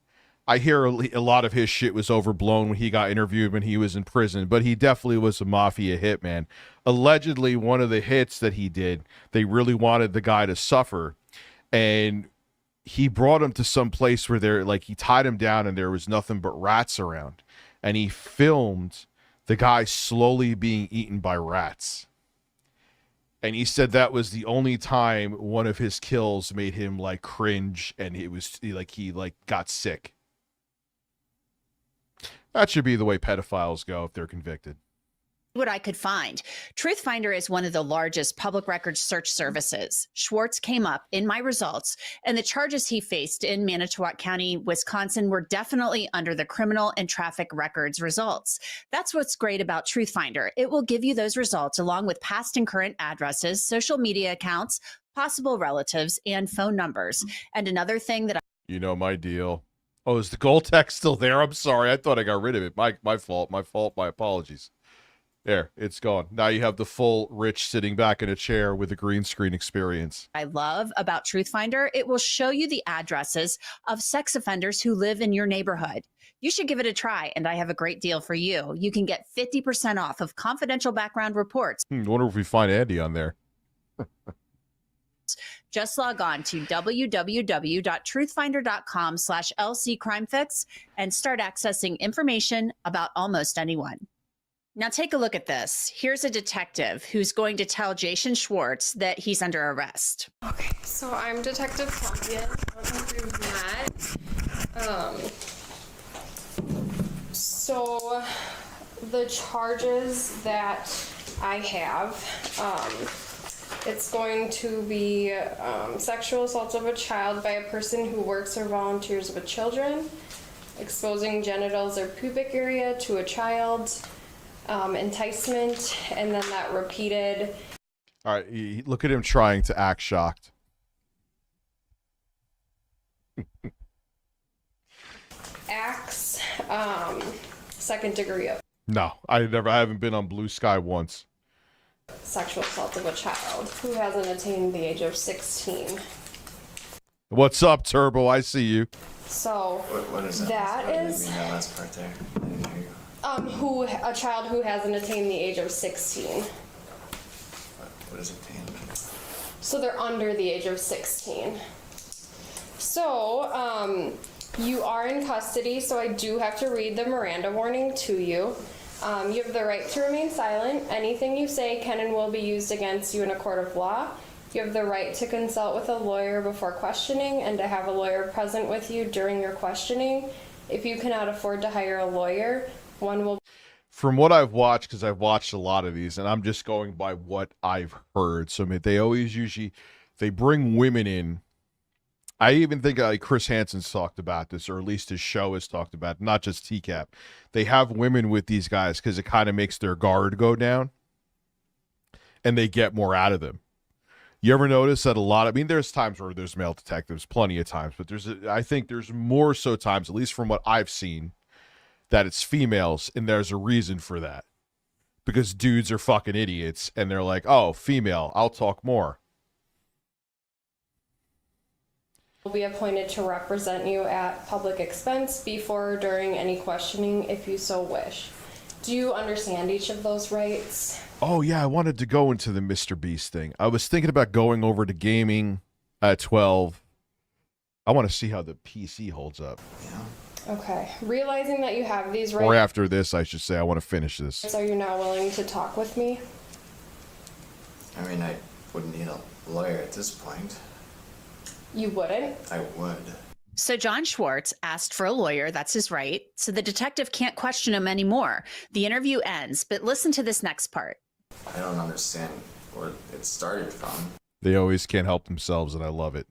I hear a lot of his shit was overblown when he got interviewed when he was in prison, but he definitely was a mafia hitman. Allegedly, one of the hits that he did, they really wanted the guy to suffer, and he brought him to some place where he tied him down and there was nothing but rats around. And he filmed the guy slowly being eaten by rats. And he said that was the only time one of his kills made him cringe, and it was he got sick. That should be the way pedophiles go if they're convicted. What I could find. Truthfinder is one of the largest public records search services. Schwartz came up in my results, and the charges he faced in Manitowoc County, Wisconsin, were definitely under the criminal and traffic records results. That's what's great about Truthfinder. It will give you those results along with past and current addresses, social media accounts, possible relatives, and phone numbers. And another thing that You know my deal. Oh, is the gold text still there? I'm sorry. I thought I got rid of it. My fault. My apologies. There, it's gone. Now you have the full Rich sitting back in a chair with a green screen experience. I love about Truthfinder, it will show you the addresses of sex offenders who live in your neighborhood. You should give it a try, and I have a great deal for you. You can get 50% off of confidential background reports. I wonder if we find Andy on there. Just log on to www.truthfinder.com/LCCrimeFix and start accessing information about almost anyone. Now take a look at this. Here's a detective who's going to tell Jason Schwartz that he's under arrest. Okay, so I'm Detective Claudia. I don't know if we've met. So the charges that I have, it's going to be sexual assault of a child by a person who works or volunteers with children, exposing genitals or pubic area to a child, enticement, and then that repeated. All right, look at him trying to act shocked. Acts, second degree of No, I haven't been on Blue Sky once. sexual assault of a child who hasn't attained the age of 16. What's up, Turbo? I see you. So What is that? that Sorry, I didn't is mean that last part there. I didn't hear you. a child who hasn't attained the age of 16. What does attain mean? So they're under the age of 16. So you are in custody, so I do have to read the Miranda warning to you. You have the right to remain silent. Anything you say can and will be used against you in a court of law. You have the right to consult with a lawyer before questioning and to have a lawyer present with you during your questioning. If you cannot afford to hire a lawyer, one will... From what I've watched, because I've watched a lot of these, and I'm just going by what I've heard. So I mean, they always usually, they bring women in. I even think Chris Hansen's talked about this, or at least his show has talked about it, not just TCAP. They have women with these guys because it kind of makes their guard go down, and they get more out of them. You ever notice that a lot? I mean, there's times where there's male detectives, plenty of times, but I think there's more so times, at least from what I've seen, that it's females, and there's a reason for that. Because dudes are fucking idiots, and they're like, oh, female, I'll talk more. Will be appointed to represent you at public expense before or during any questioning if you so wish. Do you understand each of those rights? Oh, yeah, I wanted to go into the Mr. Beast thing. I was thinking about going over to gaming at 12. I want to see how the PC holds up. Okay. Realizing that you have these rights... Or after this, I should say, I want to finish this. Are you now willing to talk with me? I mean, I wouldn't need a lawyer at this point. You wouldn't? I would. So John Schwartz asked for a lawyer. That's his right. So the detective can't question him anymore. The interview ends, but listen to this next part. I don't understand where it started from. They always can't help themselves, and I love it.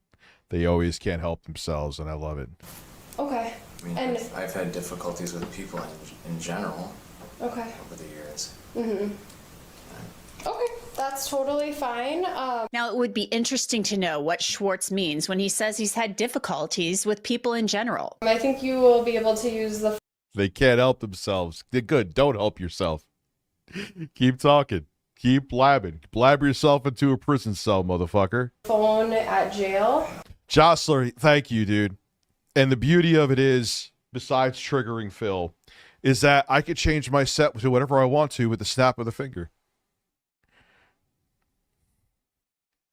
They always can't help themselves, and I love it. Okay. I mean, And... I've had difficulties with people in general Okay. over the years. Mm-hmm. Okay, that's totally fine. Now, it would be interesting to know what Schwartz means when he says he's had difficulties with people in general. I think you will be able to use the They can't help themselves. They're good. Don't help yourself. Keep talking. Keep blabbing. Blab yourself into a prison cell, motherfucker. phone at jail. Jostler, thank you, dude. And the beauty of it is, besides triggering Phil, is that I could change my set to whatever I want to with the snap of the finger.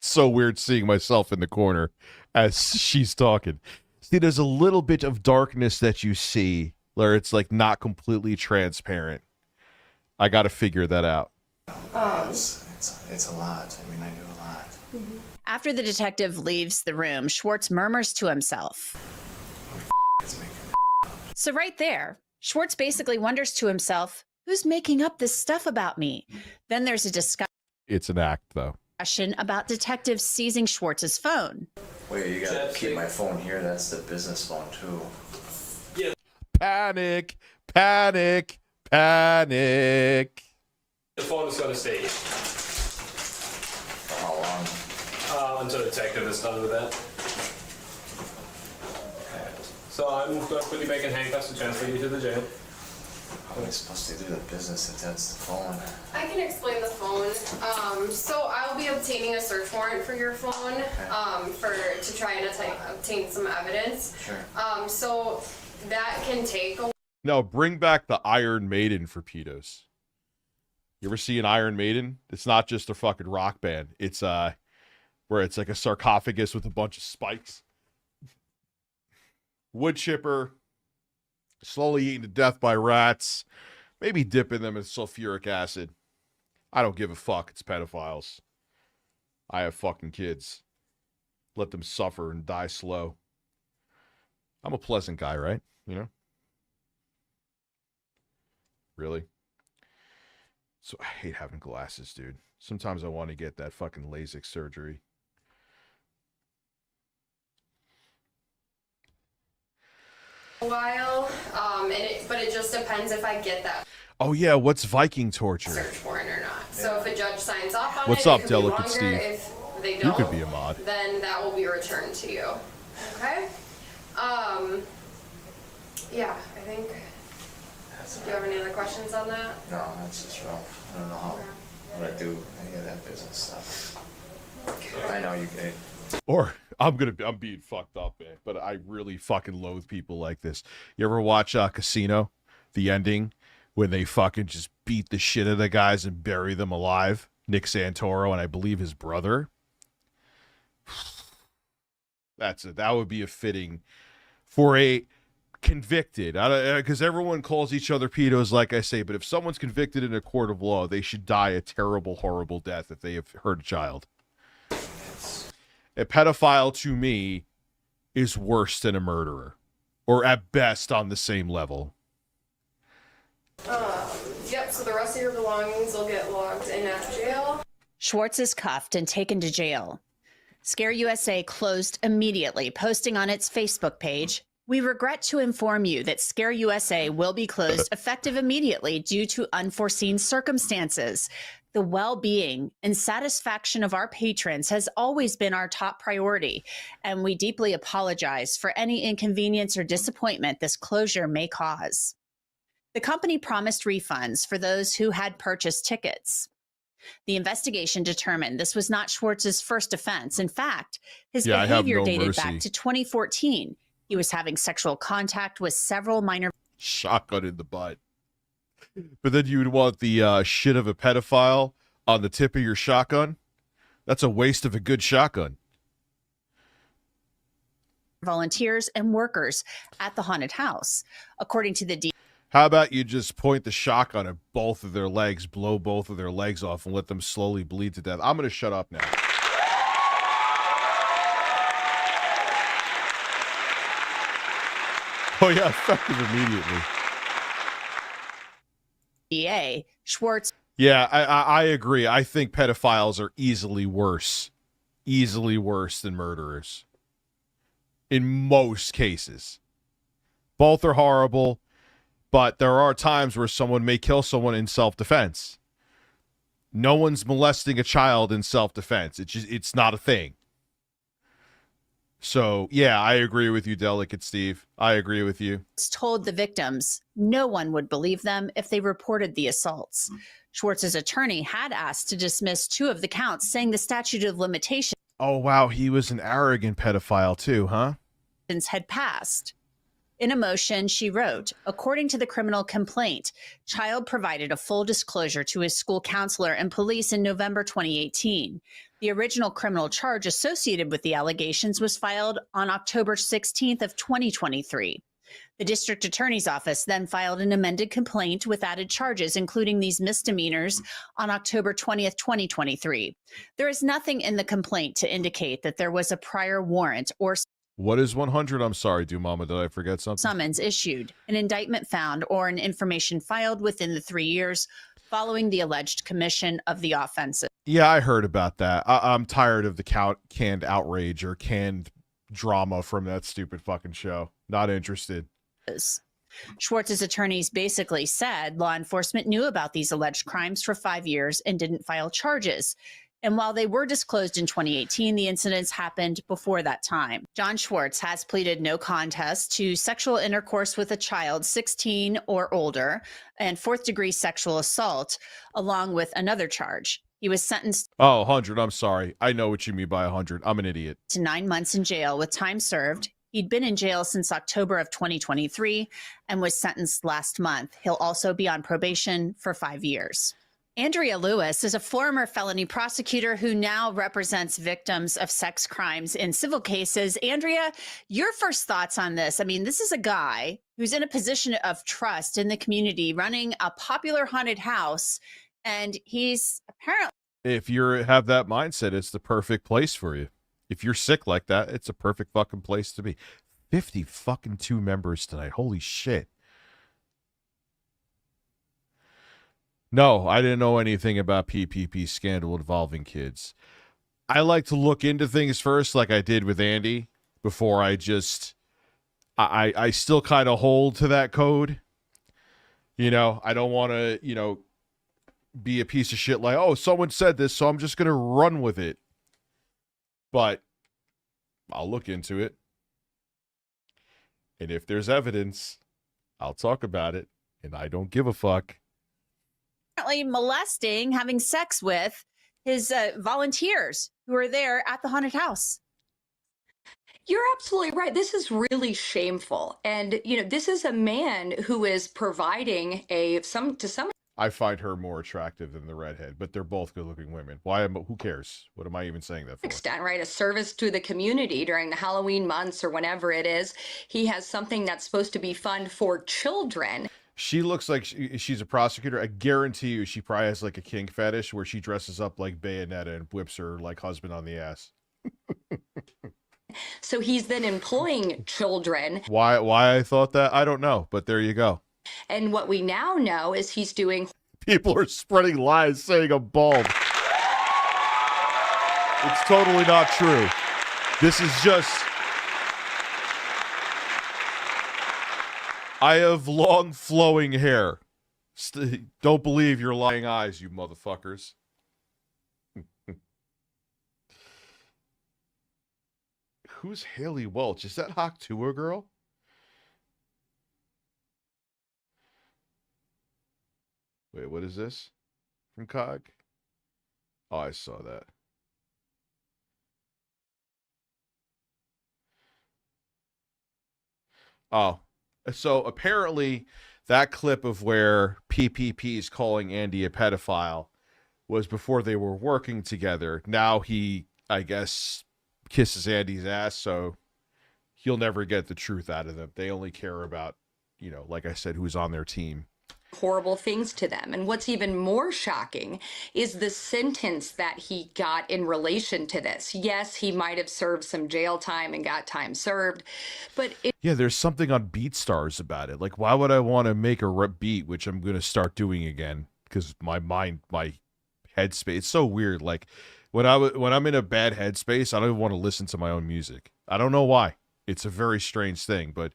So weird seeing myself in the corner as she's talking. See, there's a little bit of darkness that you see where it's like not completely transparent. I got to figure that out. It's a lot. I mean, I do a lot. Mm-hmm. After the detective leaves the room, Schwartz murmurs to himself. So right there, Schwartz basically wonders to himself, who's making up this stuff about me? Then there's a discussion It's an act, though. about detectives seizing Schwartz's phone. Wait, you gotta keep my phone here. That's the business phone, too. Panic, panic, panic. The phone is going to stay. For how long? Until the detective is done with that. So I'm going to put you back in handcuffs and transfer you to the jail. How am I supposed to do the business if that's the phone? I can explain the phone. So I'll be obtaining a search warrant for your phone to try and obtain some evidence. Sure. So that can take a... No, bring back the Iron Maiden for pedos. You ever see an Iron Maiden? It's not just a fucking rock band. It's where it's like a sarcophagus with a bunch of spikes. Wood chipper, slowly eaten to death by rats, maybe dipping them in sulfuric acid. I don't give a fuck. It's pedophiles. I have fucking kids. Let them suffer and die slow. I'm a pleasant guy, right? You know? Really? So I hate having glasses, dude. Sometimes I want to get that fucking LASIK surgery. while, but it just depends if I get that Oh yeah, what's Viking torture? search warrant or not. So if a judge signs off on What's it, up, it could Delicate be Steve? longer. If they You don't, could be a mod. then that will be returned to you. Okay? Yeah, I think. Do you have any other questions on that? No, that's just rough. I don't know what I do any of that business stuff. I know you Or I'm being fucked up, man. But I really fucking loathe people like this. You ever watch Casino? The ending when they fucking just beat the shit out of the guys and bury them alive. Nick Santoro and I believe his brother. That's it. That would be a fitting for a convicted, because everyone calls each other pedos, like I say, but if someone's convicted in a court of law, they should die a terrible, horrible death if they have hurt a child. A pedophile, to me, is worse than a murderer, or at best on the same level. Yep, so the rest of your belongings will get logged in at jail. Schwartz is cuffed and taken to jail. Scare USA closed immediately, posting on its Facebook page, "We regret to inform you that Scare USA will be closed effective immediately due to unforeseen circumstances. The well-being and satisfaction of our patrons has always been our top priority, and we deeply apologize for any inconvenience or disappointment this closure may cause." The company promised refunds for those who had purchased tickets. The investigation determined this was not Schwartz's first offense. In fact, his behavior dated back to 2014. He was having sexual contact with several minor... Shotgun in the butt. But then you would want the shit of a pedophile on the tip of your shotgun? That's a waste of a good shotgun. Volunteers and workers at the haunted house. According to the How about you just point the shotgun at both of their legs, blow both of their legs off, and let them slowly bleed to death? I'm going to shut up now. Oh, yeah, effective immediately. DA, Schwartz... Yeah, I agree. I think pedophiles are easily worse than murderers. In most cases. Both are horrible. But there are times where someone may kill someone in self-defense. No one's molesting a child in self-defense. It's not a thing. So, yeah, I agree with you, Delicate Steve. I agree with you. Told the victims no one would believe them if they reported the assaults. Schwartz's attorney had asked to dismiss 2 of the counts, saying the statute of limitations... Oh, wow, he was an arrogant pedophile too, huh? ...had passed. In a motion, she wrote, according to the criminal complaint, child provided a full disclosure to his school counselor and police in November 2018. The original criminal charge associated with the allegations was filed on October 16th of 2023. The district attorney's office then filed an amended complaint with added charges, including these misdemeanors, on October 20th, 2023. There is nothing in the complaint to indicate that there was a prior warrant or... What is 100? I'm sorry, Mama, did I forget something? Summons issued, an indictment found, or an information filed within the 3 years following the alleged commission of the offenses. Yeah, I heard about that. I'm tired of the canned outrage or canned drama from that stupid fucking show. Not interested. Schwartz's attorneys basically said law enforcement knew about these alleged crimes for 5 years and didn't file charges. And while they were disclosed in 2018, the incidents happened before that time. John Schwartz has pleaded no contest to sexual intercourse with a child 16 or older and 4th-degree sexual assault, along with another charge. He was sentenced... Oh, 100. I'm sorry. I know what you mean by 100. I'm an idiot. ...to 9 months in jail with time served. He'd been in jail since October of 2023 and was sentenced last month. He'll also be on probation for 5 years. Andrea Lewis is a former felony prosecutor who now represents victims of sex crimes in civil cases. Andrea, your first thoughts on this? I mean, this is a guy who's in a position of trust in the community, running a popular haunted house, and he's apparently... If you have that mindset, it's the perfect place for you. If you're sick like that, it's a perfect fucking place to be. 50 fucking 2 members tonight. Holy shit. No, I didn't know anything about PPP scandal involving kids. I like to look into things first, like I did with Andy, before I just... I still kind of hold to that code. You know, I don't want to, be a piece of shit like, oh, someone said this, so I'm just going to run with it. But I'll look into it. And if there's evidence, I'll talk about it. And I don't give a fuck. Molesting, having sex with his volunteers who are there at the haunted house. You're absolutely right. This is really shameful. And, this is a man who is providing to some I find her more attractive than the redhead, but they're both good-looking women. Who cares? What am I even saying that for? extent, right? A service to the community during the Halloween months or whenever it is. He has something that's supposed to be fun for children. She looks like she's a prosecutor. I guarantee you she probably has like a kink fetish where she dresses up like Bayonetta and whips her like husband on the ass. So he's then employing children. Why I thought that, I don't know, but there you go. And what we now know is he's doing... People are spreading lies saying I'm bald. It's totally not true. This is just... I have long flowing hair. Don't believe your lying eyes, you motherfuckers. Who's Haley Welch? Is that Hawk Tua girl? Wait, what is this? From COG? Oh, I saw that. Oh, so apparently that clip of where PPP is calling Andy a pedophile was before they were working together. Now he, I guess, kisses Andy's ass, so he'll never get the truth out of them. They only care about, like I said, who's on their team. Horrible things to them. And what's even more shocking is the sentence that he got in relation to this. Yes, he might have served some jail time and got time served, but yeah, there's something on BeatStars about it. Like, why would I want to make a rep beat, which I'm going to start doing again? Because my headspace, it's so weird. Like, when I'm in a bad headspace, I don't even want to listen to my own music. I don't know why. It's a very strange thing, but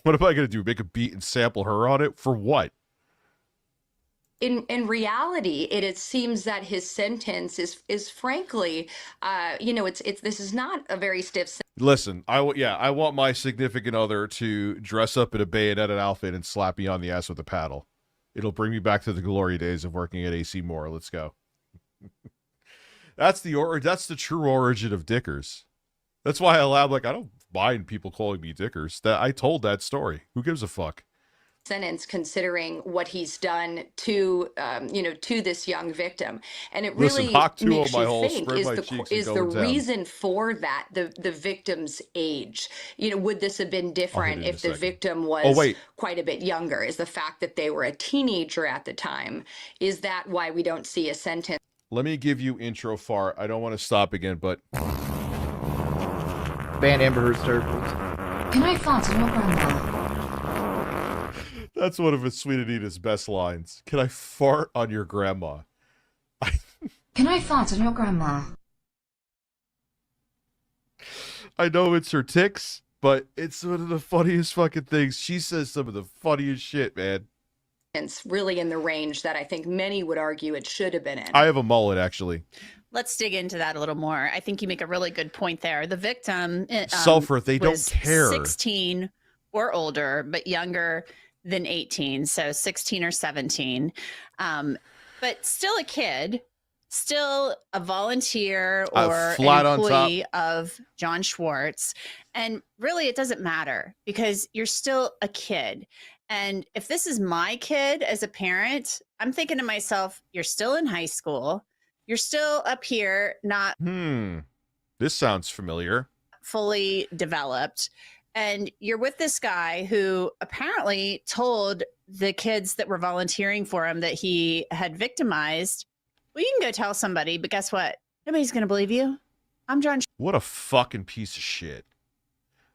what am I going to do? Make a beat and sample her on it? For what? In reality, it seems that his sentence is frankly, this is not a very stiff sentence. Listen, I want my significant other to dress up in a Bayonetta outfit and slap me on the ass with a paddle. It'll bring me back to the glory days of working at AC Moore. Let's go. That's the true origin of Dickers. That's why I don't mind people calling me Dickers. That I told that story. Who gives a fuck? Sentence considering what he's done to this young victim, and it Listen, really Hawk Tua makes my you hole, think spread is my the cheeks is and the going down. reason for that the victim's age. Would this have been different if the victim was quite a bit younger? Is the fact that they were a teenager at the time, is that why we don't see a sentence? Let me give you intro far. I don't want to stop again, but ban Amber Heard's turtles. Can I fart on your grandma? That's one of Sweet Anita's best lines. Can I fart on your grandma? Can I fart on your grandma? I know it's her tics, but it's one of the funniest fucking things. She says some of the funniest shit, man. It's really in the range that I think many would argue it should have been in. I have a mullet, actually. Let's dig into that a little more. I think you make a really good point there. The victim Sulfur, they don't was care. 16 or older, but younger than 18, so 16 or 17. But still a kid, still a volunteer or an employee of John Schwartz. And really, it doesn't matter because you're still a kid. And if this is my kid as a parent, I'm thinking to myself, you're still in high school. You're still up here, not This sounds familiar. fully developed. And you're with this guy who apparently told the kids that were volunteering for him that he had victimized. Well, you can go tell somebody, but guess what? Nobody's going to believe you. I'm John. What a fucking piece of shit.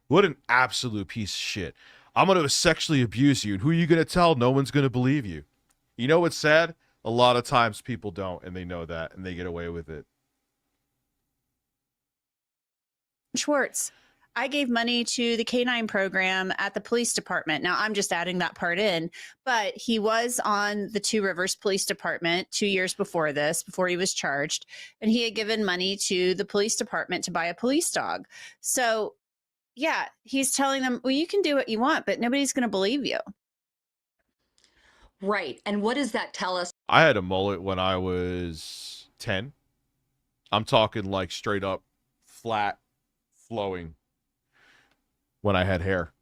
What an absolute piece of shit. I'm going to sexually abuse you. And who are you going to tell? No one's going to believe you. You know what's sad? A lot of times people don't, and they know that, and they get away with it. Schwartz. I gave money to the K-9 program at the police department. Now, I'm just adding that part in, but he was on the Two Rivers Police Department 2 years before this, before he was charged, and he had given money to the police department to buy a police dog. So, yeah, he's telling them, well, you can do what you want, but nobody's going to believe you. Right. And what does that tell us? I had a mullet when I was 10. I'm talking like straight up, flat, flowing. when I had hair.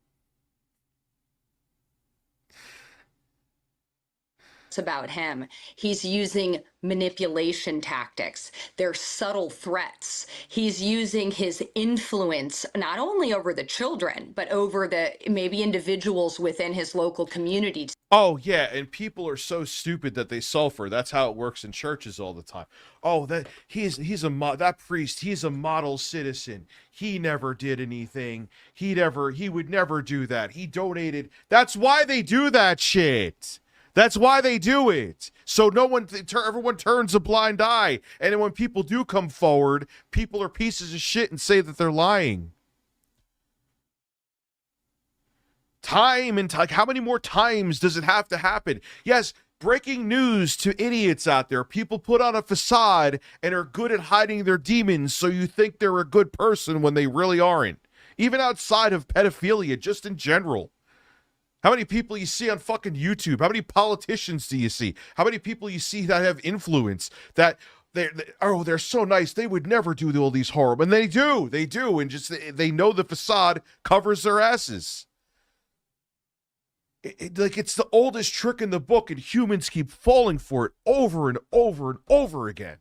About him. He's using manipulation tactics. They're subtle threats. He's using his influence not only over the children, but over the maybe individuals within his local community. Oh yeah, and people are so stupid that they sulfur. That's how it works in churches all the time. Oh, that that priest, he's a model citizen. He never did anything. He would never do that. He donated. That's why they do that shit. That's why they do it. So everyone turns a blind eye. And then when people do come forward, people are pieces of shit and say that they're lying. Time and time. How many more times does it have to happen? Yes, breaking news to idiots out there. People put on a facade and are good at hiding their demons, so you think they're a good person when they really aren't. Even outside of pedophilia, just in general. How many people you see on fucking YouTube? How many politicians do you see? How many people you see that have influence that they're so nice, they would never do all these horrible, and they do, and just they know the facade covers their asses. It's the oldest trick in the book, and humans keep falling for it over and over and over again.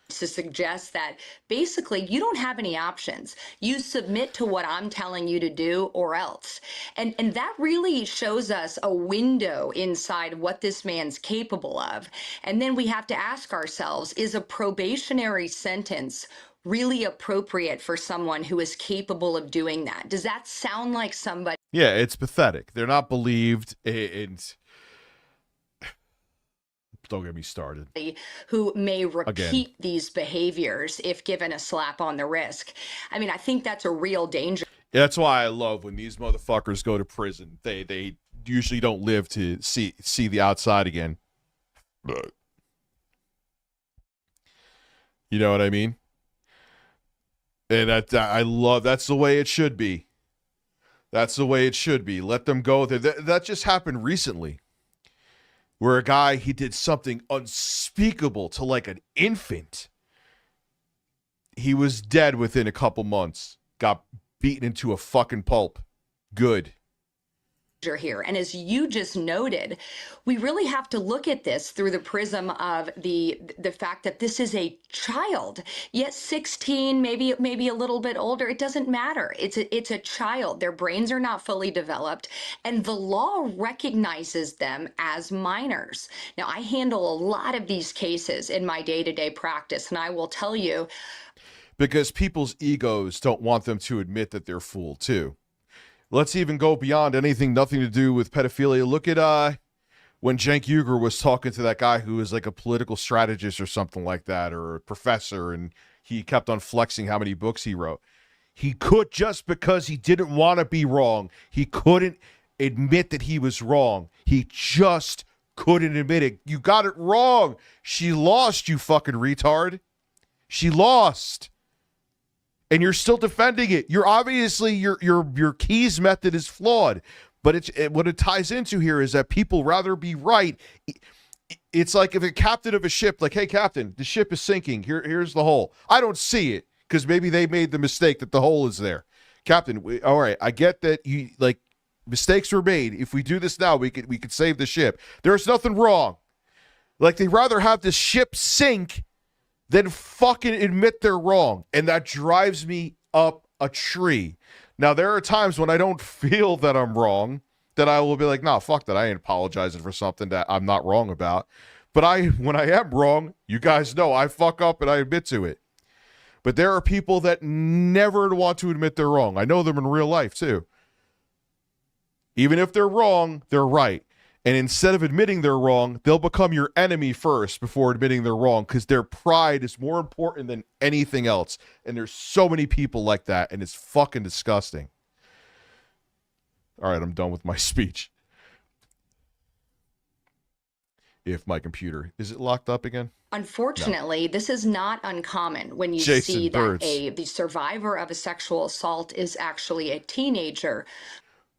To suggest that basically you don't have any options. You submit to what I'm telling you to do or else. And that really shows us a window inside what this man's capable of. And then we have to ask ourselves, is a probationary sentence really appropriate for someone who is capable of doing that? Does that sound like somebody? Yeah, it's pathetic. They're not believed, and don't get me started. Who may repeat Again. these behaviors if given a slap on the wrist. I mean, I think that's a real danger. That's why I love when these motherfuckers go to prison. They usually don't live to see the outside again. But you know what I mean? And I love, that's the way it should be. That's the way it should be. Let them go there. That just happened recently. Where a guy, he did something unspeakable to like an infant. He was dead within a couple months. Got beaten into a fucking pulp. Good. Here. And as you just noted, we really have to look at this through the prism of the fact that this is a child, yet 16, maybe a little bit older. It doesn't matter. It's a child. Their brains are not fully developed, and the law recognizes them as minors. Now, I handle a lot of these cases in my day-to-day practice, and I will tell you, because people's egos don't want them to admit that they're fooled too. Let's even go beyond nothing to do with pedophilia. Look at when Cenk Uygur was talking to that guy who was like a political strategist or something like that, or a professor, and he kept on flexing how many books he wrote. He could, just because he didn't want to be wrong, he couldn't admit that he was wrong. He just couldn't admit it. You got it wrong. She lost, you fucking retard. She lost. And you're still defending it. You're obviously your keys method is flawed, but what it ties into here is that people rather be right. It's like if a captain of a ship, like, hey captain, the ship is sinking. Here's the hole. I don't see it because maybe they made the mistake that the hole is there. Captain, all right, I get that you like mistakes were made. If we do this now, we could save the ship. There's nothing wrong. Like they'd rather have the ship sink then fucking admit they're wrong. And that drives me up a tree. Now, there are times when I don't feel that I'm wrong, that I will be like, nah, fuck that. I ain't apologizing for something that I'm not wrong about. But when I am wrong, you guys know I fuck up and I admit to it. But there are people that never want to admit they're wrong. I know them in real life, too. Even if they're wrong, they're right. And instead of admitting they're wrong, they'll become your enemy first before admitting they're wrong, because their pride is more important than anything else. And there's so many people like that, and it's fucking disgusting. All right, I'm done with my speech. If my computer, is it locked up again? Unfortunately, this is not uncommon when you Jason see Birds. that the survivor of a sexual assault is actually a teenager.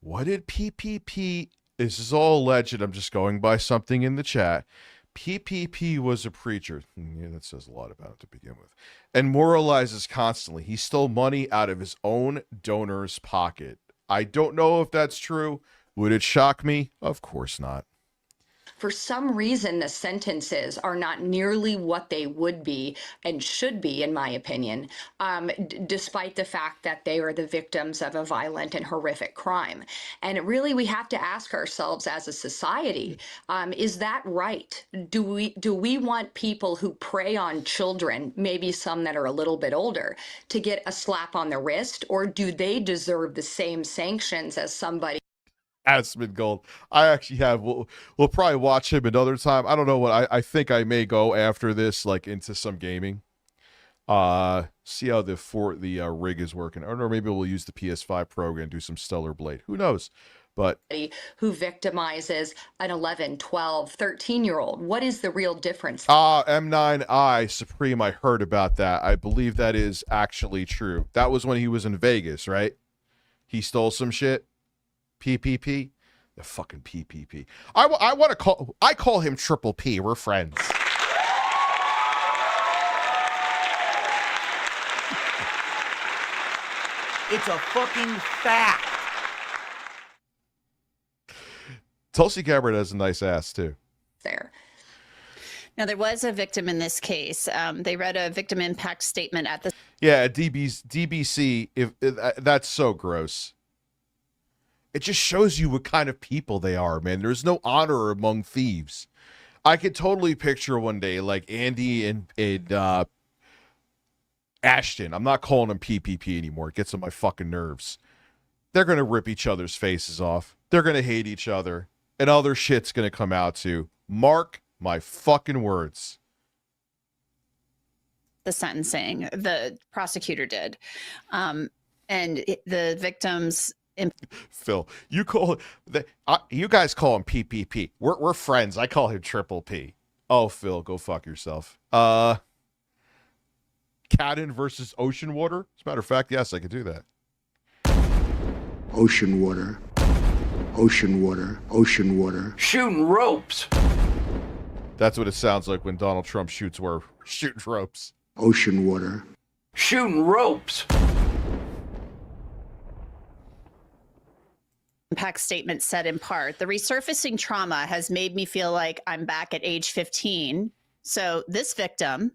What did PPP... This is all alleged. I'm just going by something in the chat. PPP was a preacher. Yeah, that says a lot about it to begin with. And moralizes constantly. He stole money out of his own donor's pocket. I don't know if that's true. Would it shock me? Of course not. For some reason, the sentences are not nearly what they would be and should be, in my opinion, despite the fact that they are the victims of a violent and horrific crime. And really, we have to ask ourselves as a society, is that right? Do we want people who prey on children, maybe some that are a little bit older, to get a slap on the wrist, or do they deserve the same sanctions as somebody? Aspen Gold. I actually have. We'll probably watch him another time. I don't know what. I think I may go after this, like, into some gaming. See how the rig is working. Or maybe we'll use the PS5 program and do some Stellar Blade. Who knows? But who victimizes an 11, 12, 13-year-old. What is the real difference? M9I Supreme, I heard about that. I believe that is actually true. That was when he was in Vegas, right? He stole some shit. PPP? The fucking PPP. I call him Triple P. We're friends. It's a fucking fact. Tulsi Gabbard has a nice ass, too. There. Now, there was a victim in this case. They read a victim impact statement at the... Yeah, DBC, that's so gross. It just shows you what kind of people they are, man. There's no honor among thieves. I could totally picture one day, like Andy and Ashton. I'm not calling them PPP anymore. It gets on my fucking nerves. They're going to rip each other's faces off. They're going to hate each other. And other shit's going to come out too. Mark my fucking words. The sentencing, the prosecutor did. And the victims... Phil, you guys call him PPP. We're friends. I call him Triple P. Oh, Phil, go fuck yourself. Cadden versus Ocean Water. As a matter of fact, yes, I could do that. Ocean water. Ocean water. Ocean water. Shooting ropes. That's what it sounds like when Donald Trump shooting ropes. Ocean water. Shooting ropes. Impact statement said in part, the resurfacing trauma has made me feel like I'm back at age 15. So this victim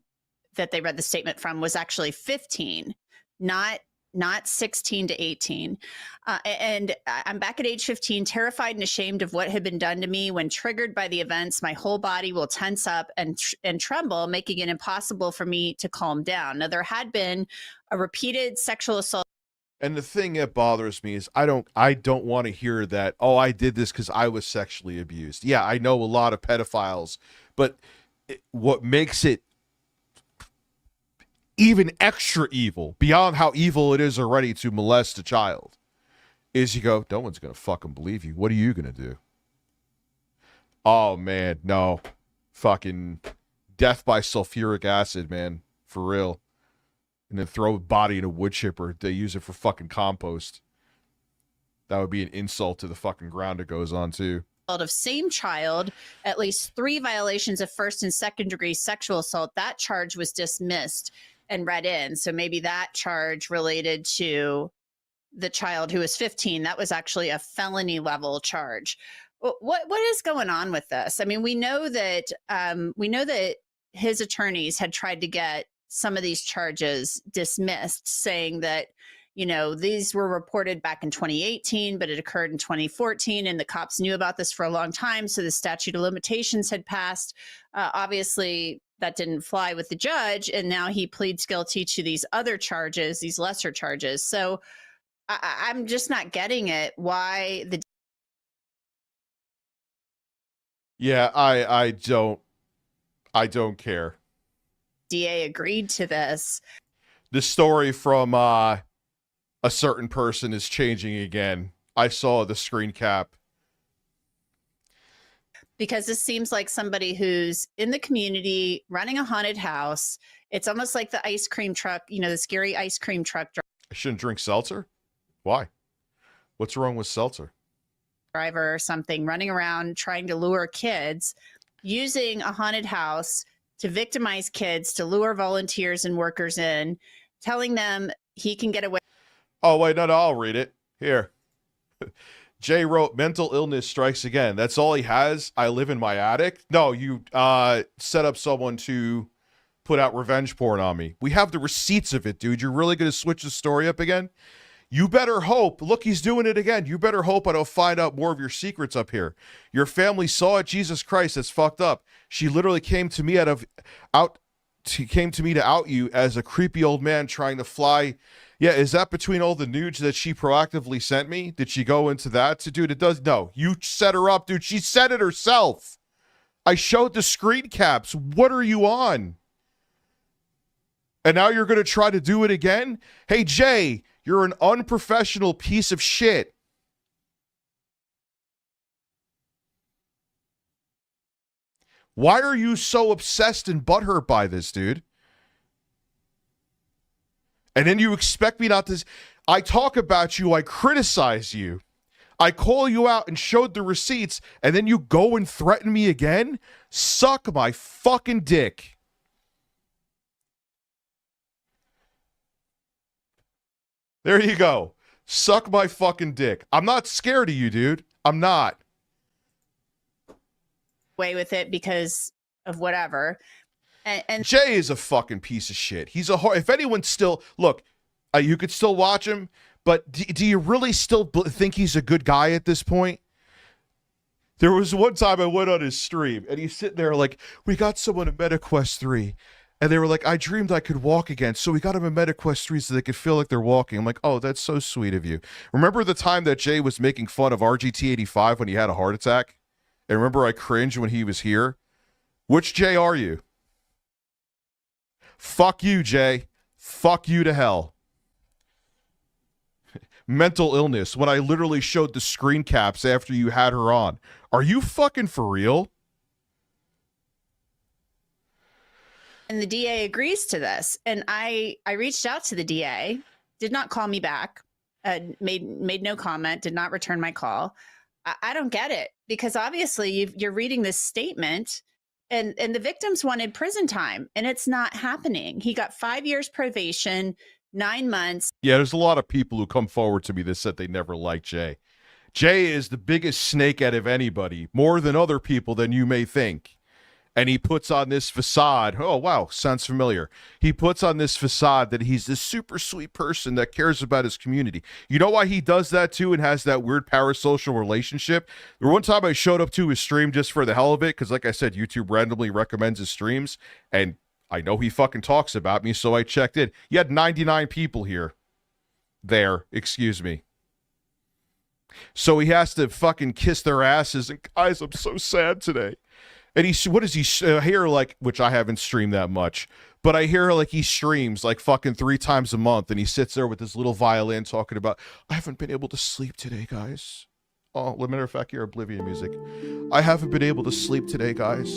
that they read the statement from was actually 15, not 16 to 18. And I'm back at age 15, terrified and ashamed of what had been done to me. When triggered by the events, my whole body will tense up and tremble, making it impossible for me to calm down. Now, there had been a repeated sexual assault. And the thing that bothers me is I don't want to hear that, oh, I did this because I was sexually abused. Yeah, I know a lot of pedophiles, but what makes it even extra evil, beyond how evil it is already to molest a child, is you go, no one's going to fucking believe you. What are you going to do? Oh, man, no. Fucking death by sulfuric acid, man. For real. And then throw a body in a wood chipper. They use it for fucking compost. That would be an insult to the fucking ground it goes on, too. Of same child, at least 3 violations of first and second degree sexual assault. That charge was dismissed and read in. So maybe that charge related to the child who was 15. That was actually a felony level charge. What is going on with this? I mean, we know that his attorneys had tried to get some of these charges dismissed, saying that, you know, these were reported back in 2018, but it occurred in 2014, and the cops knew about this for a long time, so the statute of limitations had passed. Obviously, that didn't fly with the judge, and now he pleads guilty to these other charges, these lesser charges. So I'm just not getting it. Why the... Yeah, I don't care. DA agreed to this. The story from a certain person is changing again. I saw the screen cap. Because this seems like somebody who's in the community running a haunted house. It's almost like the ice cream truck, you know, the scary ice cream truck I shouldn't drink seltzer? Why? What's wrong with seltzer? driver or something, running around trying to lure kids. using a haunted house to victimize kids, to lure volunteers and workers in, telling them he can get away. Oh, wait, no, I'll read it. Here. Jay wrote, mental illness strikes again. That's all he has. I live in my attic. No, you set up someone to put out revenge porn on me. We have the receipts of it, dude. You're really going to switch the story up again? You better hope. Look, he's doing it again. You better hope I don't find out more of your secrets up here. Your family saw it. Jesus Christ, that's fucked up. She literally came to me She came to me to out you as a creepy old man trying to fly. Yeah, is that between all the nudes that she proactively sent me? Did she go into that? Dude, it does. No, you set her up, dude. She said it herself. I showed the screen caps. What are you on? And now you're going to try to do it again? Hey, Jay, you're an unprofessional piece of shit. Why are you so obsessed and butthurt by this, dude? And then you expect me not to... I talk about you, I criticize you, I call you out and showed the receipts, and then you go and threaten me again? Suck my fucking dick. There you go. Suck my fucking dick. I'm not scared of you, dude. I'm not. Away with it because of whatever. And Jay is a fucking piece of shit. He's a if anyone's still look, you could still watch him, but do you really still think he's a good guy at this point? There was one time I went on his stream and he's sitting there like, we got someone a MetaQuest 3 and they were like, I dreamed I could walk again, so we got him a MetaQuest 3 so they could feel like they're walking. I'm like, oh, that's so sweet of you. Remember the time that Jay was making fun of RGT85 when he had a heart attack? And remember I cringed when he was here? Which Jay are you? Fuck you, Jay. Fuck you to hell. Mental illness, when I literally showed the screen caps after you had her on. Are you fucking for real? And the DA agrees to this. And I reached out to the DA, did not call me back, made no comment, did not return my call. I don't get it, because obviously you're reading this statement and the victims wanted prison time, and it's not happening. He got 5 years probation, 9 months. Yeah, there's a lot of people who come forward to me that said they never liked Jay. Jay is the biggest snake out of anybody, more than other people than you may think. And he puts on this facade. Oh, wow, sounds familiar. He puts on this facade that he's this super sweet person that cares about his community. You know why he does that too and has that weird parasocial relationship? The one time I showed up to his stream just for the hell of it, because like I said, YouTube randomly recommends his streams, and I know he fucking talks about me, so I checked in. You had 99 people here. Excuse me. So he has to fucking kiss their asses, and guys, I'm so sad today. And what does he hear, like, which I haven't streamed that much, but I hear like he streams like fucking 3 times a month, and he sits there with his little violin talking about, I haven't been able to sleep today, guys. Oh, matter of fact, you're Oblivion music. I haven't been able to sleep today, guys.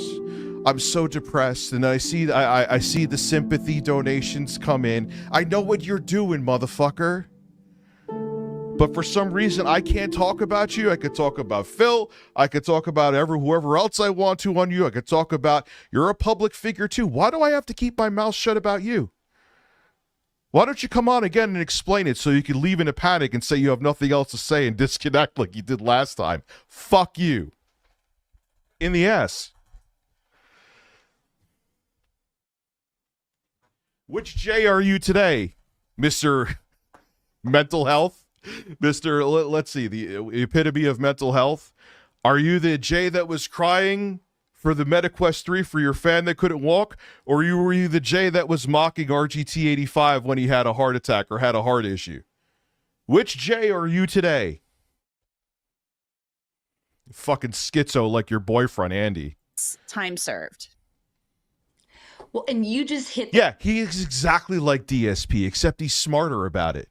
I'm so depressed, and I see the sympathy donations come in. I know what you're doing, motherfucker. But for some reason, I can't talk about you. I could talk about Phil. I could talk about whoever else I want to on you. I could talk about, you're a public figure too. Why do I have to keep my mouth shut about you? Why don't you come on again and explain it so you can leave in a panic and say you have nothing else to say and disconnect like you did last time? Fuck you. In the ass. Which Jay are you today, Mr. Mental Health? Mr. Let's see, the epitome of mental health. Are you the Jay that was crying for the MetaQuest 3 for your fan that couldn't walk? Or were you the Jay that was mocking RGT85 when he had a heart attack or had a heart issue? Which Jay are you today? Fucking schizo like your boyfriend, Andy. Time served. Well, and you just hit... Yeah, he is exactly like DSP, except he's smarter about it.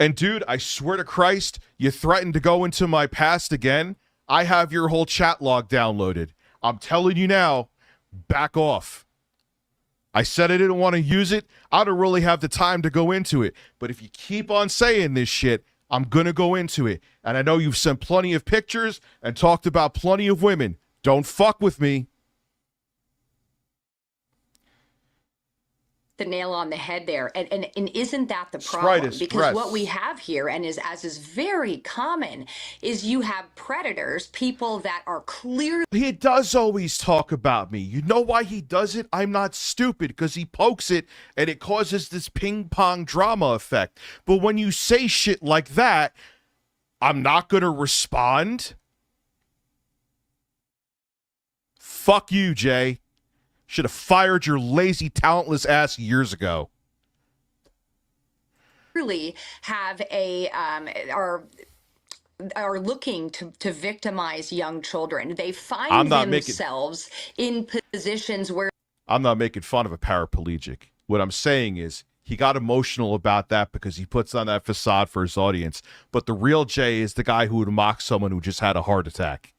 And dude, I swear to Christ, you threatened to go into my past again. I have your whole chat log downloaded. I'm telling you now, back off. I said I didn't want to use it. I don't really have the time to go into it. But if you keep on saying this shit, I'm going to go into it. And I know you've sent plenty of pictures and talked about plenty of women. Don't fuck with me. The nail on the head there, and isn't that the problem? Because what we have here, and is very common, is you have predators, people that are clearly. He does always talk about me. You know why he does it? I'm not stupid, because he pokes it and it causes this ping pong drama effect. But when you say shit like that, I'm not gonna respond. Fuck you, Jay. Should have fired your lazy, talentless ass years ago. Really have are looking to victimize young children. They find themselves in positions where. I'm not making fun of a paraplegic. What I'm saying is he got emotional about that because he puts on that facade for his audience. But the real Jay is the guy who would mock someone who just had a heart attack.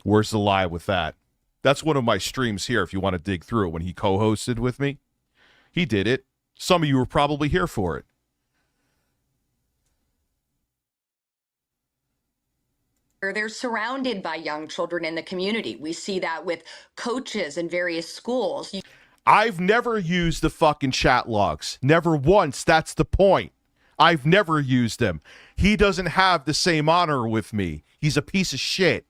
Where's the lie with that? That's one of my streams here if you want to dig through it when he co-hosted with me. He did it. Some of you were probably here for it. They're surrounded by young children in the community. We see that with coaches in various schools. I've never used the fucking chat logs. Never once. That's the point. I've never used them. He doesn't have the same honor with me. He's a piece of shit.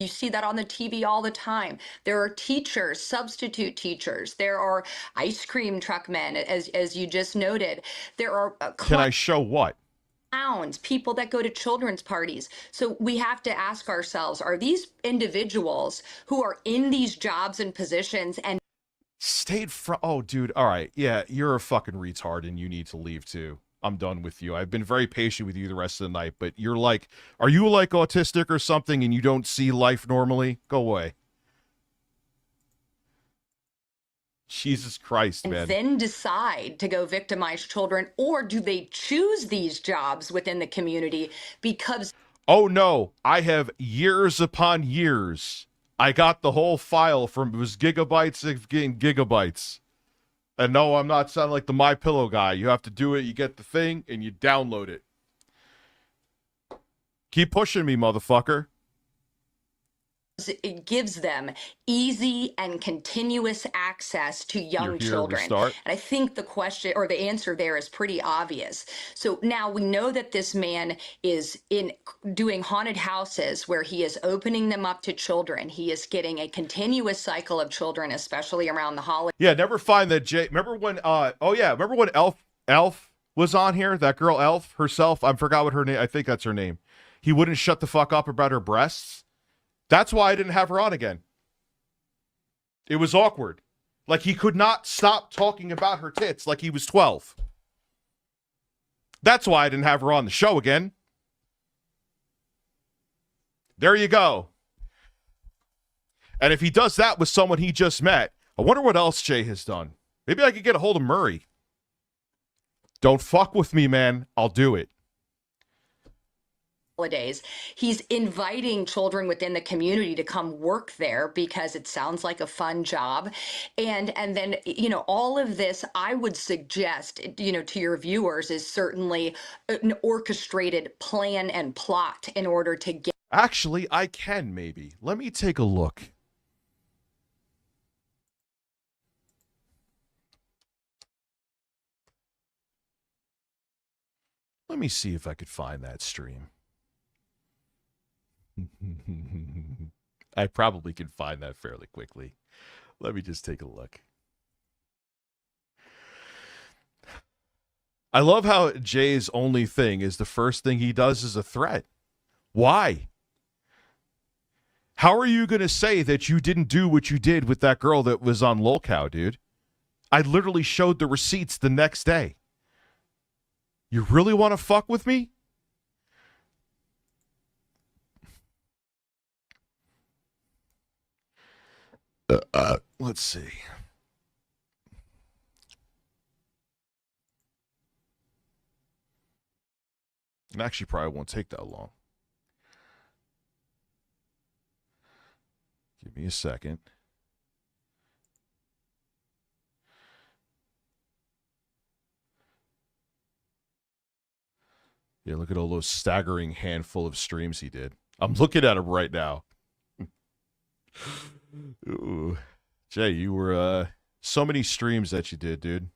You see that on the TV all the time. There are teachers, substitute teachers. There are ice cream truck men, as you just noted. There are Can I show what? Clowns, people that go to children's parties. So we have to ask ourselves, are these individuals who are in these jobs and positions and stayed from? Oh, dude. All right. Yeah, you're a fucking retard and you need to leave too. I'm done with you. I've been very patient with you the rest of the night, but you're like, are you like autistic or something and you don't see life normally? Go away. Jesus Christ, man. And then decide to go victimize children, or do they choose these jobs within the community because... Oh, no. I have years upon years. I got the whole file from, it was gigabytes of gigabytes. And no, I'm not sounding like the MyPillow guy. You have to do it, you get the thing, and you download it. Keep pushing me, motherfucker. It gives them easy and continuous access to young children. And I think the question or the answer there is pretty obvious. So now we know that this man is doing haunted houses where he is opening them up to children. He is getting a continuous cycle of children, especially around the holidays. Yeah, never find that Jay. Remember when remember when Elf was on here? That girl Elf herself, I forgot what her name, I think that's her name. He wouldn't shut the fuck up about her breasts. That's why I didn't have her on again. It was awkward. Like he could not stop talking about her tits like he was 12. That's why I didn't have her on the show again. There you go. And if he does that with someone he just met, I wonder what else Jay has done. Maybe I could get a hold of Murray. Don't fuck with me, man. I'll do it. Holidays. He's inviting children within the community to come work there because it sounds like a fun job. And then, all of this, I would suggest, to your viewers is certainly an orchestrated plan and plot in order to get. Actually, I can maybe. Let me take a look. Let me see if I could find that stream. I probably can find that fairly quickly. Let me just take a look. I love how Jay's only thing is the first thing he does is a threat. Why? How are you going to say that you didn't do what you did with that girl that was on Lolcow, dude? I literally showed the receipts the next day. You really want to fuck with me? Let's see. It actually probably won't take that long. Give me a second. Yeah, look at all those staggering handful of streams he did. I'm looking at him right now. Ooh. Jay, you were so many streams that you did, dude.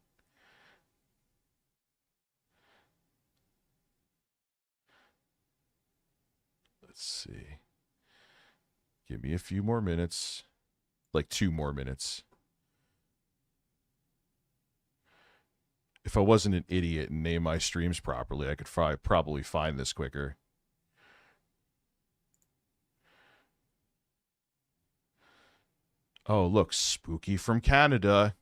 Let's see. Give me a few more minutes. Like 2 more minutes. If I wasn't an idiot and named my streams properly, I could probably find this quicker. Oh, look, Spooky from Canada.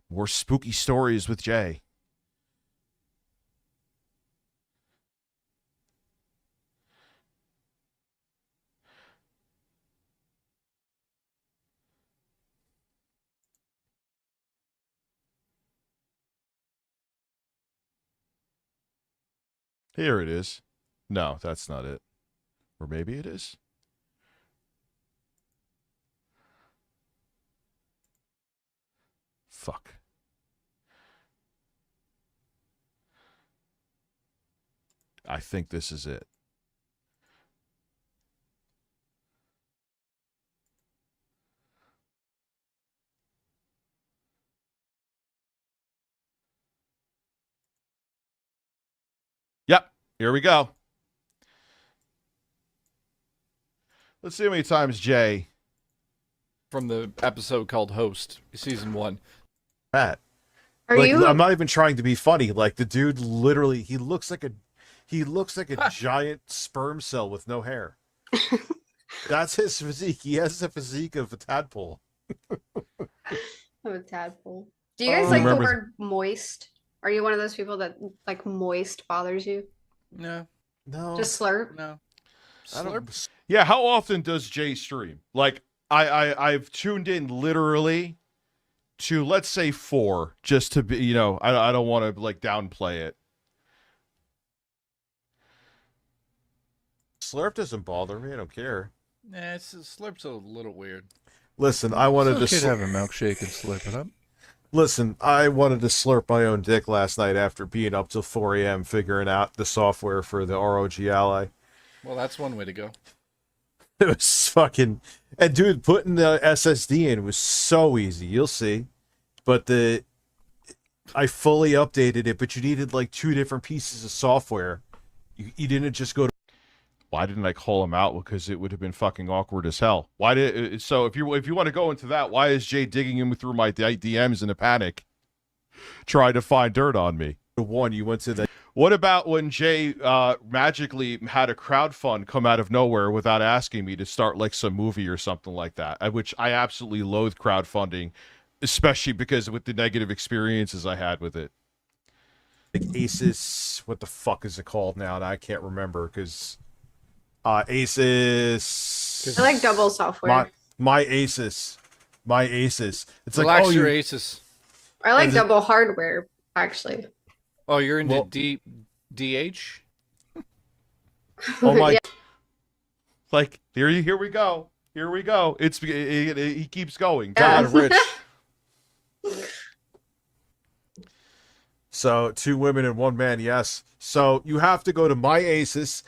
More spooky stories with Jay. Here it is. No, that's not it. Or maybe it is. Fuck. I think this is it. Yep, here we go. Let's see how many times Jay from the episode called Host, season 1. Pat. Are like, you? I'm not even trying to be funny. Like the dude literally he looks like a giant sperm cell with no hair. That's his physique. He has the physique of a tadpole. Of a tadpole. Do you guys like the Remember- word moist? Are you one of those people that like moist bothers you? No. No. Just slurp? No. I don't- Yeah, how often does Jay stream? Like I've tuned in literally to, let's say, 4, just to be, you know, I don't want to like downplay it. Slurp doesn't bother me. I don't care. Nah, Slurp's a little weird. Listen, I wanted It's okay to to have a milkshake and slurp it up. Listen, I wanted to slurp my own dick last night after being up till 4 a.m. figuring out the software for the ROG Ally. Well, that's one way to go. It was fucking... And dude, putting the SSD in was so easy. You'll see. But I fully updated it, but you needed like 2 different pieces of software. You didn't just go to... Why didn't I call him out? Because it would have been fucking awkward as hell. So if you want to go into that, why is Jay digging him through my DMs in a panic, trying to find dirt on me? One, you went to the... What about when Jay magically had a crowdfund come out of nowhere without asking me to start like some movie or something like that? Which I absolutely loathe crowdfunding, especially because with the negative experiences I had with it. Like Asus, what the fuck is it called now? And I can't remember because Asus. I like double software. My Asus. It's like, Relax your Asus. I like double hardware, actually. Oh, you're into DH? Oh my! Yeah. Like here we go. Here we go. He keeps going. God, Rich. So 2 women and 1 man. Yes. So you have to go to my Asus,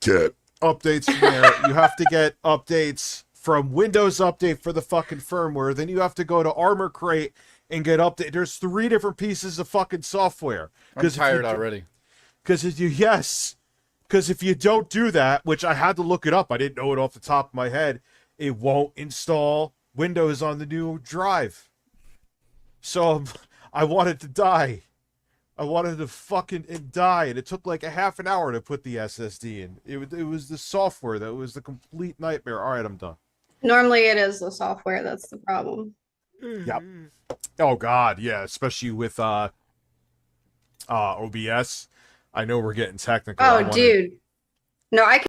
get updates from there. You have to get updates from Windows Update for the fucking firmware. Then you have to go to Armor Crate and get update. There's 3 different pieces of fucking software. I'm tired already. Because if you don't do that, which I had to look it up, I didn't know it off the top of my head, it won't install Windows on the new drive. So I wanted to die. I wanted to fucking die, and it took like a half an hour to put the SSD in. It was the software that was the complete nightmare. All right, I'm done. Normally it is the software that's the problem. Yep. Oh God, yeah, especially with OBS. I know we're getting technical. Oh, dude. No, I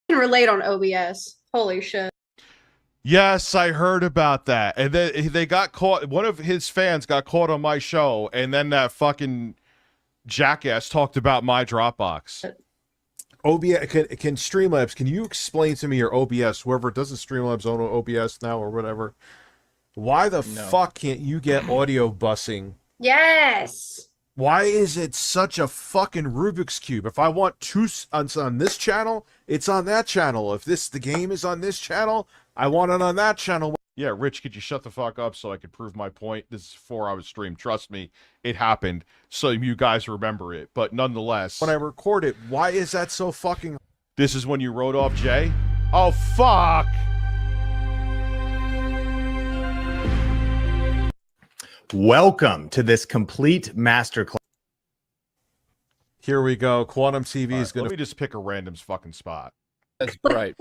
can relate on OBS. Holy shit. Yes, I heard about that. And then they got caught. One of his fans got caught on my show, and then that fucking jackass talked about my Dropbox. OBS can Streamlabs. Can you explain to me your OBS? Whoever doesn't Streamlabs own OBS now or whatever. Why the fuck can't you get audio busing Yes. Why is it such a fucking Rubik's Cube? If I want two on this channel, it's on that channel. If the game is on this channel, I want it on that channel. Yeah, Rich, could you shut the fuck up so I could prove my point? This is a 4-hour stream. Trust me, it happened. So you guys remember it. But nonetheless, when I record it, why is that so fucking... This is when you wrote off Jay? Oh, fuck! Welcome to this complete masterclass. Here we go. Quantum TV is going to... Let me just pick a random fucking spot. That's Bright.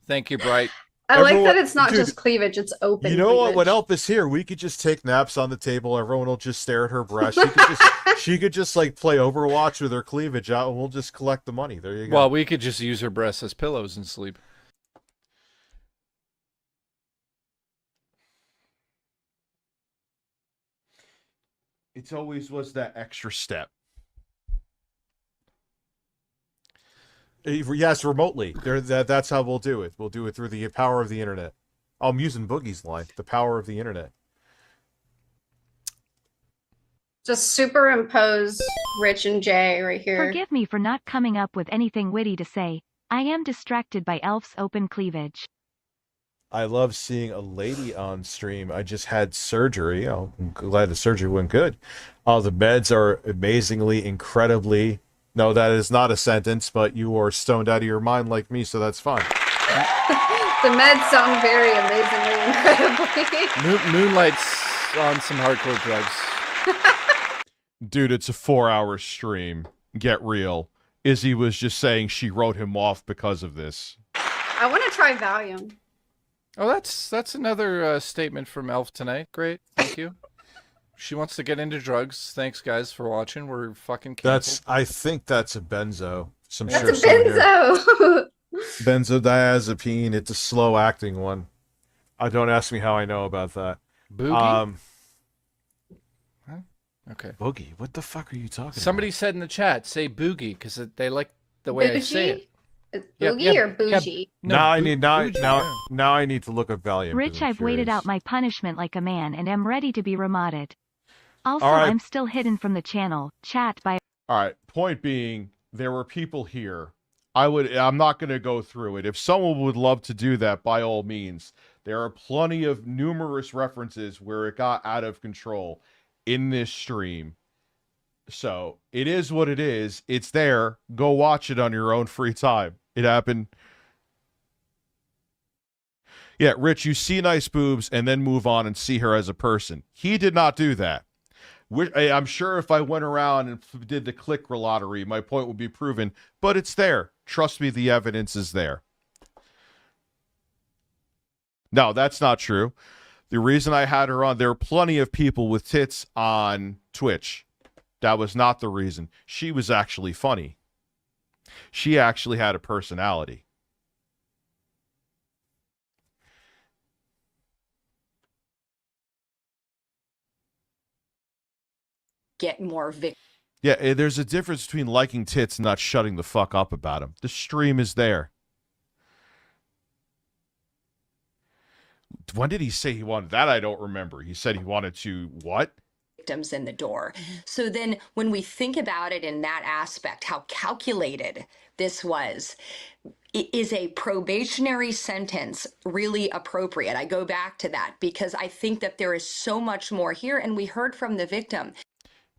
Thank you, Bright. I like that it's not just cleavage, it's open. You know cleavage. what? When Elf here, we could just take naps on the table. Everyone will just stare at her breast. She could just like play Overwatch with her cleavage out, and we'll just collect the money. There you go. Well, we could just use her breasts as pillows and sleep. It always was that extra step. Yes, remotely. That's how we'll do it. We'll do it through the power of the internet. Oh, I'm using Boogie's line. The power of the internet. Just superimpose Rich and Jay right here. Forgive me for not coming up with anything witty to say. I am distracted by Elf's open cleavage. I love seeing a lady on stream. I just had surgery. Oh, I'm glad the surgery went good. Oh, the beds are amazingly, incredibly... No, that is not a sentence, but you are stoned out of your mind like me, so that's fine. The meds sound very amazingly, incredibly. Moonlight's on some hardcore drugs. Dude, it's a 4-hour stream. Get real. Izzy was just saying she wrote him off because of this. I want to try Valium. Oh, that's another statement from Elf tonight. Great, thank you. She wants to get into drugs. Thanks, guys, for watching. We're fucking canceled. I think that's a benzo. That's a benzo. Benzodiazepine. It's a slow-acting one. Don't ask me how I know about that. Boogie? Huh? Okay. Boogie? What the fuck are you talking Somebody said in the chat, say boogie, because they like the way I say it. Boogie or bougie? No, now I need to look up Valium. Rich, I've waited out my punishment like a man and am ready to be remodded. Also, All right. I'm still hidden from the channel. Chat by... All right. Point being, there were people here. I'm not going to go through it. If someone would love to do that, by all means. There are plenty of numerous references where it got out of control in this stream. So, it is what it is. It's there. Go watch it on your own free time. It happened. Yeah, Rich, you see nice boobs and then move on and see her as a person. He did not do that. I'm sure if I went around and did the click lottery, my point would be proven, but it's there. Trust me, the evidence is there. No, that's not true. The reason I had her on, there are plenty of people with tits on Twitch. That was not the reason. She was actually funny. She actually had a personality. Get more victims. Yeah, there's a difference between liking tits and not shutting the fuck up about them. The stream is there. When did he say he wanted that? I don't remember. He said he wanted to what? Victims in the door. So then when we think about it in that aspect, how calculated this was, is a probationary sentence really appropriate? I go back to that because I think that there is so much more here, and we heard from the victim.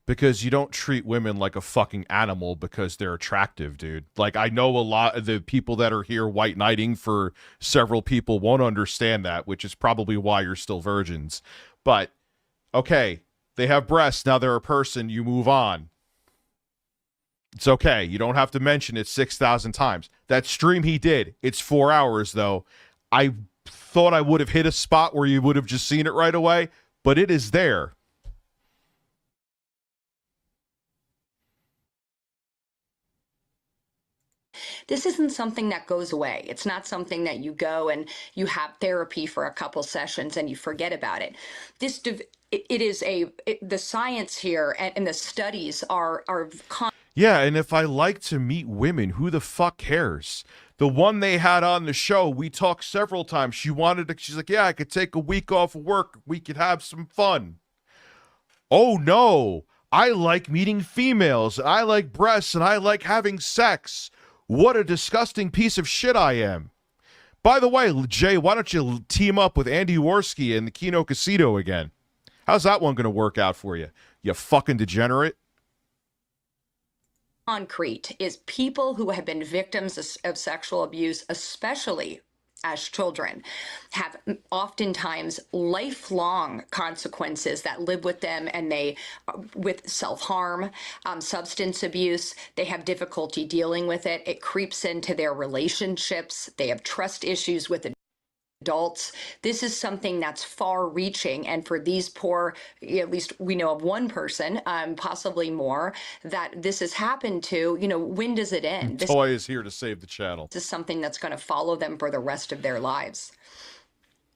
Because you don't treat women like a fucking animal because they're attractive, dude. Like, I know a lot of the people that are here white knighting for several people won't understand that, which is probably why you're still virgins. But, okay, they have breasts, now they're a person, you move on. It's okay. You don't have to mention it 6,000 times. That stream he did, it's 4 hours, though. I thought I would have hit a spot where you would have just seen it right away, but it is there. This isn't something that goes away. It's not something that you go and you have therapy for a couple sessions and you forget about it. The science here and the studies are yeah, and if I like to meet women, who the fuck cares? The one they had on the show, we talked several times. She's like, yeah, I could take a week off of work. We could have some fun. Oh no, I like meeting females, and I like breasts, and I like having sex. What a disgusting piece of shit I am. By the way, Jay, why don't you team up with Andy Warski in the Kino Casino again? How's that one going to work out for you? You fucking degenerate. Concrete is people who have been victims of sexual abuse, especially as children, have oftentimes lifelong consequences that live with them, and they, with self-harm, substance abuse, they have difficulty dealing with it. It creeps into their relationships. They have trust issues with adults. This is something that's far-reaching, and for these poor, at least we know of one person, possibly more, that this has happened to. When does it end? Toy is here to save the channel. This is something that's going to follow them for the rest of their lives.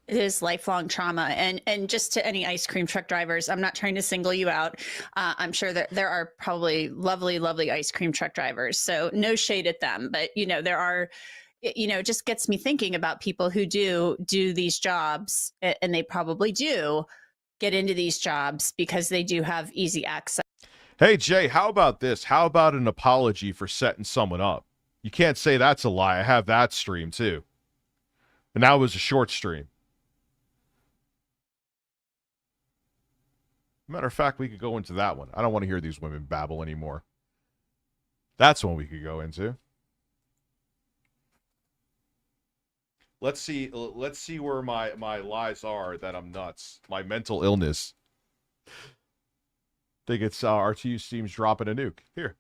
It is lifelong trauma. And just to any ice cream truck drivers, I'm not trying to single you out. I'm sure that there are probably lovely, lovely ice cream truck drivers. So no shade at them. But, there are, it just gets me thinking about people who do these jobs, and they probably do get into these jobs because they do have easy access. Hey, Jay, how about this? How about an apology for setting someone up? You can't say that's a lie. I have that stream, too. And that was a short stream. Matter of fact, we could go into that one. I don't want to hear these women babble anymore. That's one we could go into. Let's see where my lies are that I'm nuts. My mental illness. Think it's RTU Steam's dropping a nuke. Here.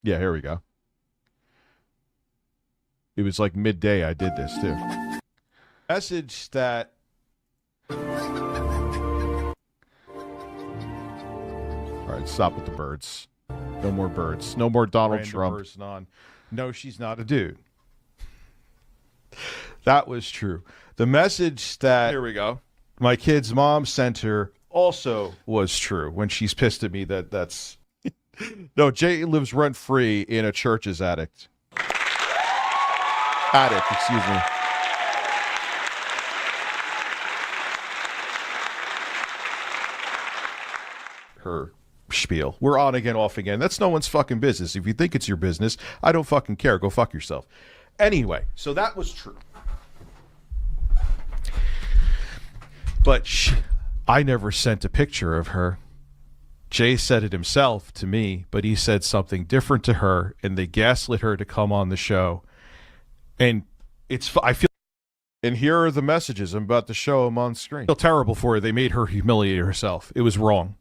Yeah, here we go. It was like midday I did this too. Message that all right, stop with the birds. No more birds. No more Donald Trump. Person on. No, she's not a dude. That was true. The message that, here we go, my kid's mom sent her also was true when she's pissed at me that's... No, Jay lives rent-free in a church's attic, excuse me. Her spiel. We're on again, off again. That's no one's fucking business. If you think it's your business, I don't fucking care. Go fuck yourself. Anyway, so that was true. But I never sent a picture of her. Jay said it himself to me, but he said something different to her, and they gaslit her to come on the show. And I feel, and here are the messages. I'm about to show them on screen. I feel terrible for her. They made her humiliate herself. It was wrong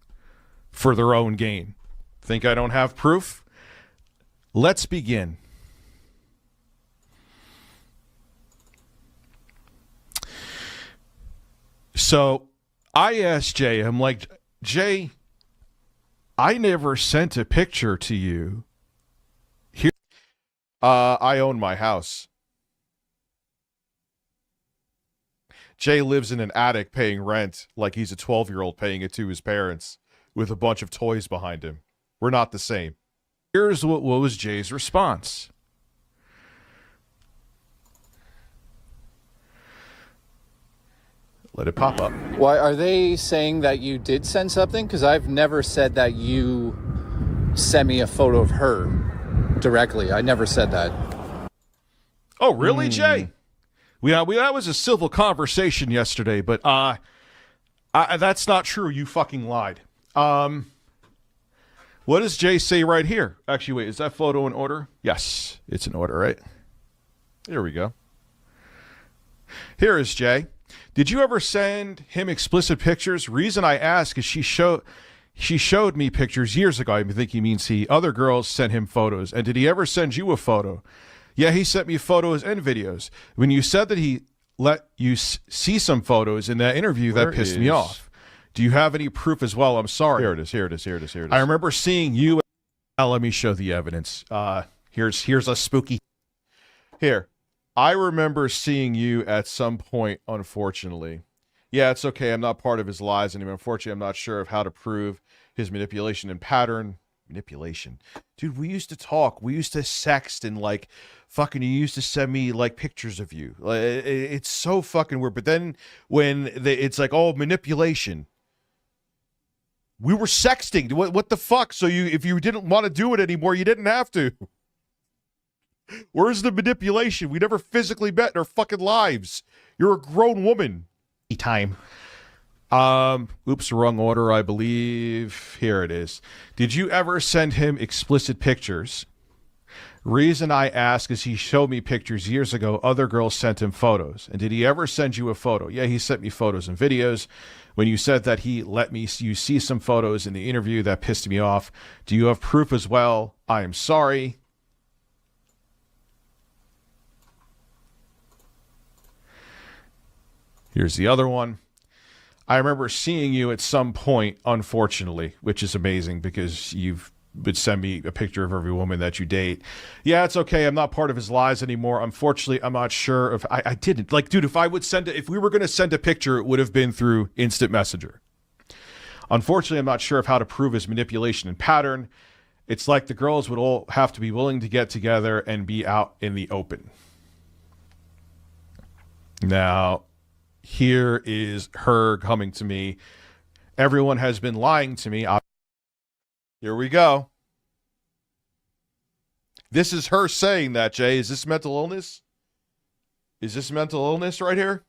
for their own gain. Think I don't have proof? Let's begin. So I asked Jay, I'm like, Jay, I never sent a picture to you. Here, I own my house. Jay lives in an attic paying rent like he's a 12-year-old paying it to his parents with a bunch of toys behind him. We're not the same. Here's what was Jay's response. Let it pop up. Why are they saying that you did send something? Because I've never said that you sent me a photo of her directly. I never said that. Oh, really, Jay? That was a civil conversation yesterday, but that's not true. You fucking lied. What does Jay say right here? Actually, wait, is that photo in order? Yes, it's in order, right? Here we go. Here is Jay. Did you ever send him explicit pictures? Reason I ask is she showed me pictures years ago. I think he means he. Other girls sent him photos. And did he ever send you a photo? Yeah, he sent me photos and videos. When you said that he let you see some photos in that interview, that pissed me off. Do you have any proof as well? I'm sorry. Here it is. I remember seeing you. Let me show the evidence. Here's a spooky. Here. I remember seeing you at some point, unfortunately. Yeah, it's okay. I'm not part of his lies anymore. Unfortunately, I'm not sure of how to prove his manipulation and pattern. Manipulation. Dude, we used to talk. We used to sext and like fucking you used to send me like pictures of you. Like, it's so fucking weird. But then when it's like, oh, manipulation. We were sexting. What the fuck? So if you didn't want to do it anymore, you didn't have to. Where's the manipulation? We never physically met in our fucking lives. You're a grown woman. Time. Oops, wrong order, I believe. Here it is. Did you ever send him explicit pictures? Reason I ask is he showed me pictures years ago. Other girls sent him photos. And did he ever send you a photo? Yeah, he sent me photos and videos. When you said that he let you see some photos in the interview, that pissed me off. Do you have proof as well? I am sorry. Here's the other one. I remember seeing you at some point, unfortunately, which is amazing because you would send me a picture of every woman that you date. Yeah, it's okay. I'm not part of his lies anymore. Unfortunately, I'm not sure if I didn't. Like, dude, if we were going to send a picture, it would have been through Instant Messenger. Unfortunately, I'm not sure of how to prove his manipulation and pattern. It's like the girls would all have to be willing to get together and be out in the open. Now, here is her coming to me. Everyone has been lying to me. Here we go. This is her saying that, Jay. Is this mental illness? Is this mental illness right here?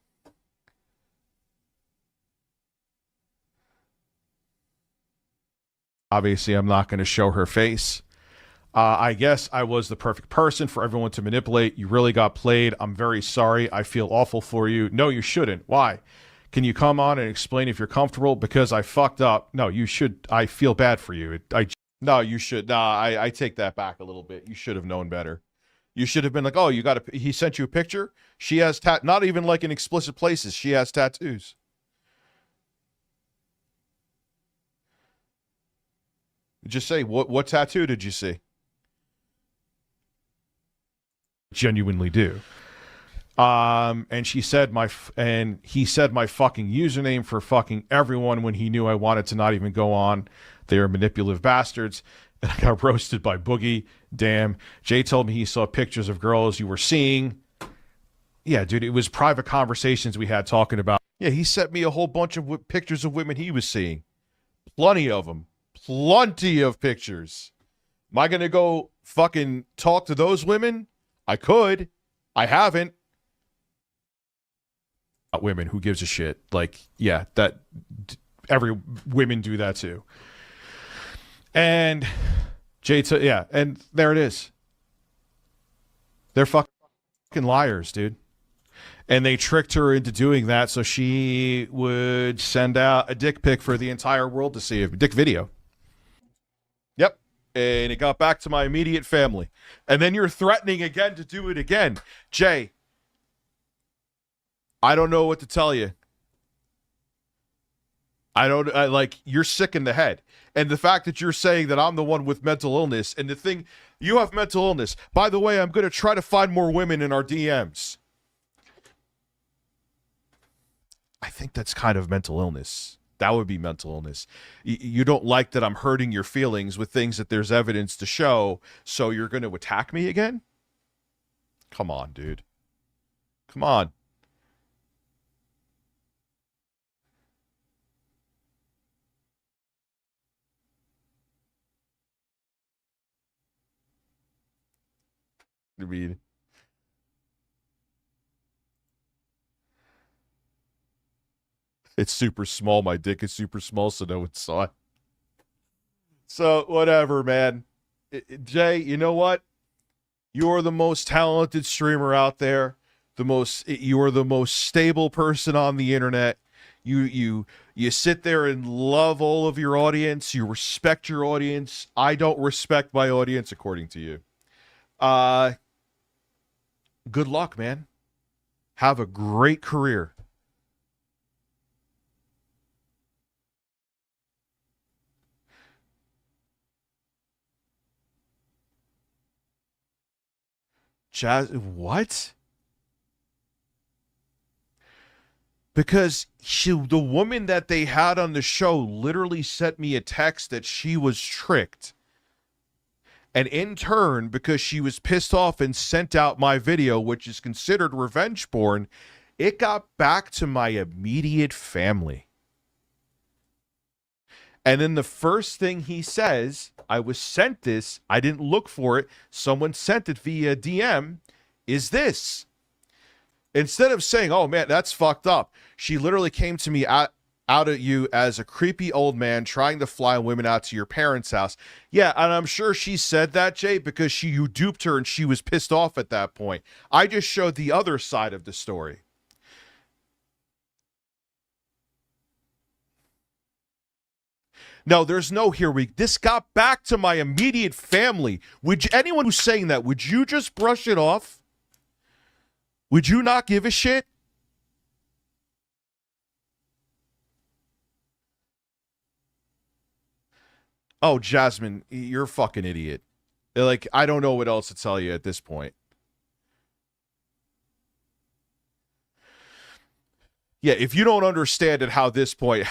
Obviously, I'm not going to show her face. I guess I was the perfect person for everyone to manipulate. You really got played. I'm very sorry. I feel awful for you. No, you shouldn't. Why? Can you come on and explain if you're comfortable? Because I fucked up. No, you should. I feel bad for you. No, you should. Nah, I take that back a little bit. You should have known better. You should have been like, oh, he sent you a picture? She has not even like in explicit places. She has tattoos. Just say, what tattoo did you see? Genuinely do. And he said my fucking username for fucking everyone when he knew I wanted to not even go on. They are manipulative bastards. And I got roasted by Boogie. Damn. Jay told me he saw pictures of girls you were seeing. Yeah, dude, it was private conversations we had talking about. Yeah, he sent me a whole bunch of pictures of women he was seeing. Plenty of them. Plenty of pictures. Am I going to go fucking talk to those women? I could. I haven't. Women, who gives a shit? Like, yeah, that every women do that too. And yeah, and there it is. They're fucking liars, dude. And they tricked her into doing that so she would send out a dick pic for the entire world to see, a dick video. Yep. And it got back to my immediate family. And then you're threatening again to do it again. Jay, I don't know what to tell you. You're sick in the head. And the fact that you're saying that I'm the one with mental illness, and the thing, you have mental illness. By the way, I'm going to try to find more women in our DMs. I think that's kind of mental illness. That would be mental illness. You don't like that I'm hurting your feelings with things that there's evidence to show, so you're going to attack me again? Come on, dude. Come on. I mean, it's super small. My dick is super small, so no one saw it. So, whatever, man. Jay, you know what? You're the most talented streamer out there. You are the most stable person on the internet. You sit there and love all of your audience. You respect your audience. I don't respect my audience, according to you. Good luck, man. Have a great career. What? Because the woman that they had on the show literally sent me a text that she was tricked. And in turn, because she was pissed off and sent out my video, which is considered revenge porn, it got back to my immediate family. And then the first thing he says, I was sent this, I didn't look for it, someone sent it via DM, is this. Instead of saying, oh man, that's fucked up, she literally came to me out at you as a creepy old man trying to fly women out to your parents' house. Yeah, and I'm sure she said that, Jay, because you duped her and she was pissed off at that point. I just showed the other side of the story. No, there's no here we. This got back to my immediate family. Anyone who's saying that, would you just brush it off? Would you not give a shit? Oh, Jasmine, you're a fucking idiot. Like, I don't know what else to tell you at this point. Yeah, if you don't understand at how this point,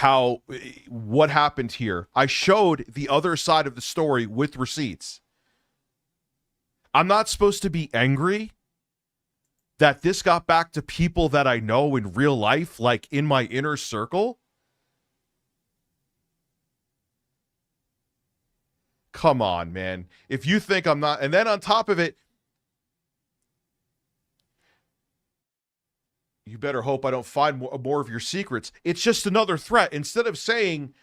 what happened here, I showed the other side of the story with receipts. I'm not supposed to be angry that this got back to people that I know in real life, like in my inner circle. Come on, man. If you think I'm not, and then on top of it, you better hope I don't find more of your secrets. It's just another threat. Instead of saying,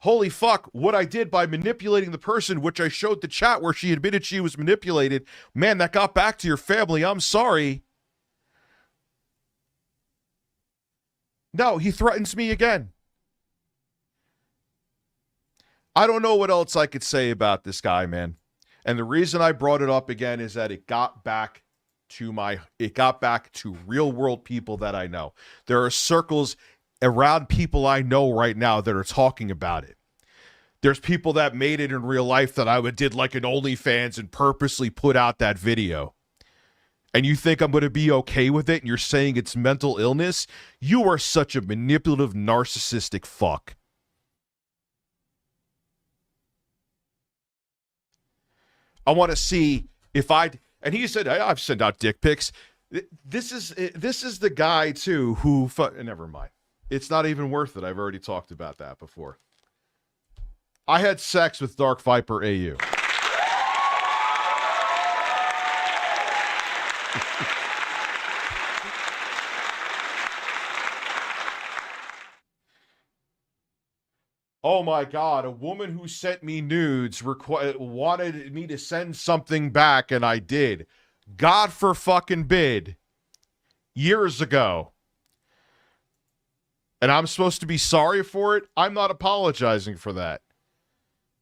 holy fuck, what I did by manipulating the person, which I showed the chat where she admitted she was manipulated, man, that got back to your family. I'm sorry. No, he threatens me again. I don't know what else I could say about this guy, man. And the reason I brought it up again is that it got back to real world people that I know. There are circles around people I know right now that are talking about it. There's people that made it in real life that I did like an OnlyFans and purposely put out that video. And you think I'm going to be okay with it and you're saying it's mental illness? You are such a manipulative, narcissistic fuck. I want to see if and he said, I've sent out dick pics. This is the guy too who, never mind. It's not even worth it. I've already talked about that before. I had sex with Dark Viper AU. Oh my God, a woman who sent me nudes wanted me to send something back, and I did. God for fucking bid. Years ago. And I'm supposed to be sorry for it? I'm not apologizing for that.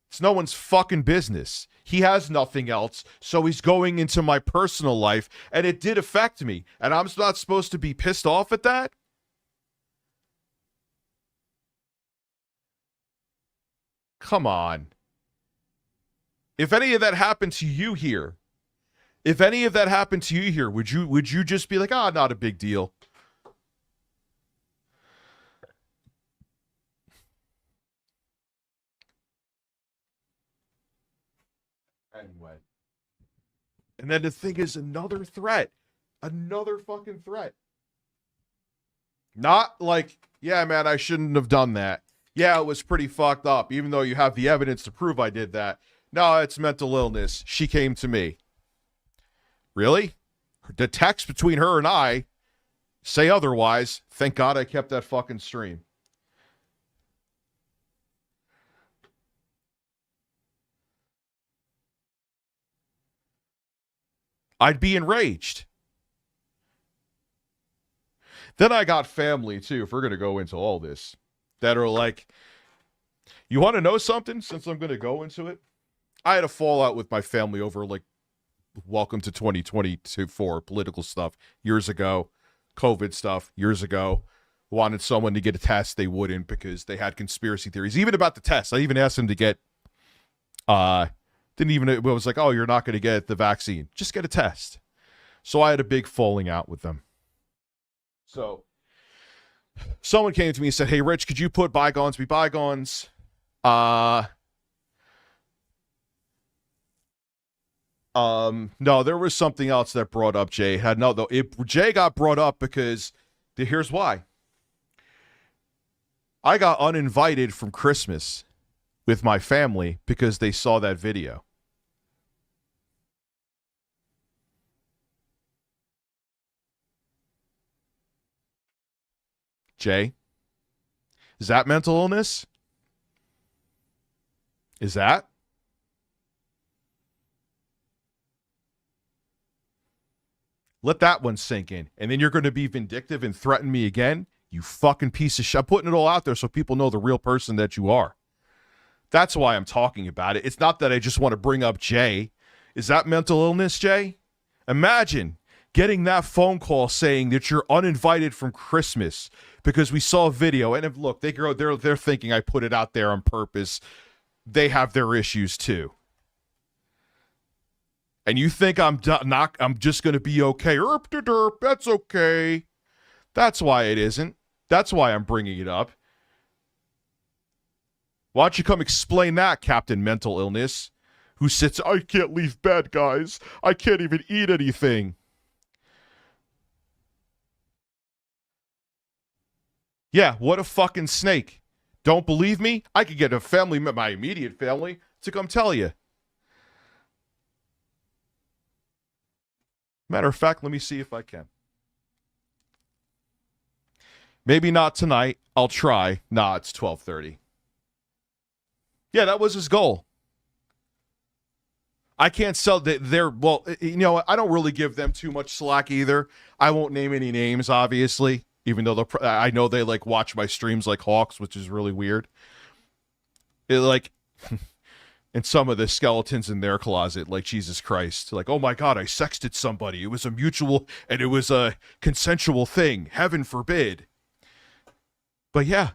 It's no one's fucking business. He has nothing else, so he's going into my personal life, and it did affect me. And I'm not supposed to be pissed off at that? Come on. If any of that happened to you here, would you just be like, not a big deal? Anyway. And then the thing is, another threat. Another fucking threat. Not like, yeah, man, I shouldn't have done that. Yeah, it was pretty fucked up, even though you have the evidence to prove I did that. No, it's mental illness. She came to me. Really? The text between her and I say otherwise. Thank God I kept that fucking stream. I'd be enraged. Then I got family, too, if we're going to go into all this, that are like, you want to know something? Since I'm going to go into it, I had a fallout with my family over, like, welcome to 2024 political stuff years ago, COVID stuff years ago. Wanted someone to get a test, they wouldn't because they had conspiracy theories. Even about the test, I even asked them to get, it was like, oh, you're not going to get the vaccine. Just get a test. So I had a big falling out with them. So someone came to me and said, hey, Rich, could you put bygones be bygones? No, there was something else that brought up Jay. Jay got brought up because here's why. I got uninvited from Christmas with my family because they saw that video. Jay, is that mental illness? Is that? Let that one sink in. And then you're going to be vindictive and threaten me again? You fucking piece of shit. I'm putting it all out there so people know the real person that you are. That's why I'm talking about it. It's not that I just want to bring up Jay. Is that mental illness, Jay? Imagine getting that phone call saying that you're uninvited from Christmas because we saw a video. And if, look, they're thinking I put it out there on purpose. They have their issues too. And you think I'm just going to be okay. Erp de derp, that's okay. That's why it isn't. That's why I'm bringing it up. Why don't you come explain that, Captain Mental Illness, who sits, I can't leave bed, guys. I can't even eat anything. Yeah, what a fucking snake. Don't believe me? I could get a family, my immediate family, to come tell you. Matter of fact, let me see if I can. Maybe not tonight. I'll try. Nah, it's 12:30. Yeah, that was his goal. I can't sell their, well, you know, I don't really give them too much slack either. I won't name any names, obviously, even though I know they like watch my streams like hawks, which is really weird. And some of the skeletons in their closet, like Jesus Christ, like, oh my God, I sexted somebody. It was a mutual and it was a consensual thing. Heaven forbid. But yeah,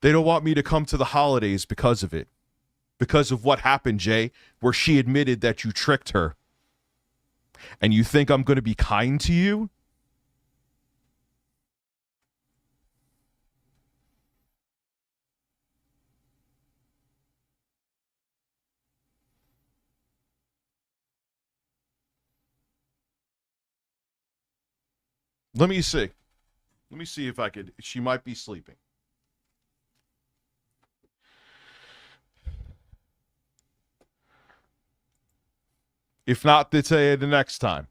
they don't want me to come to the holidays because of it. Because of what happened, Jay, where she admitted that you tricked her. And you think I'm going to be kind to you? Let me see. Let me see if I could. She might be sleeping. If not, the next time.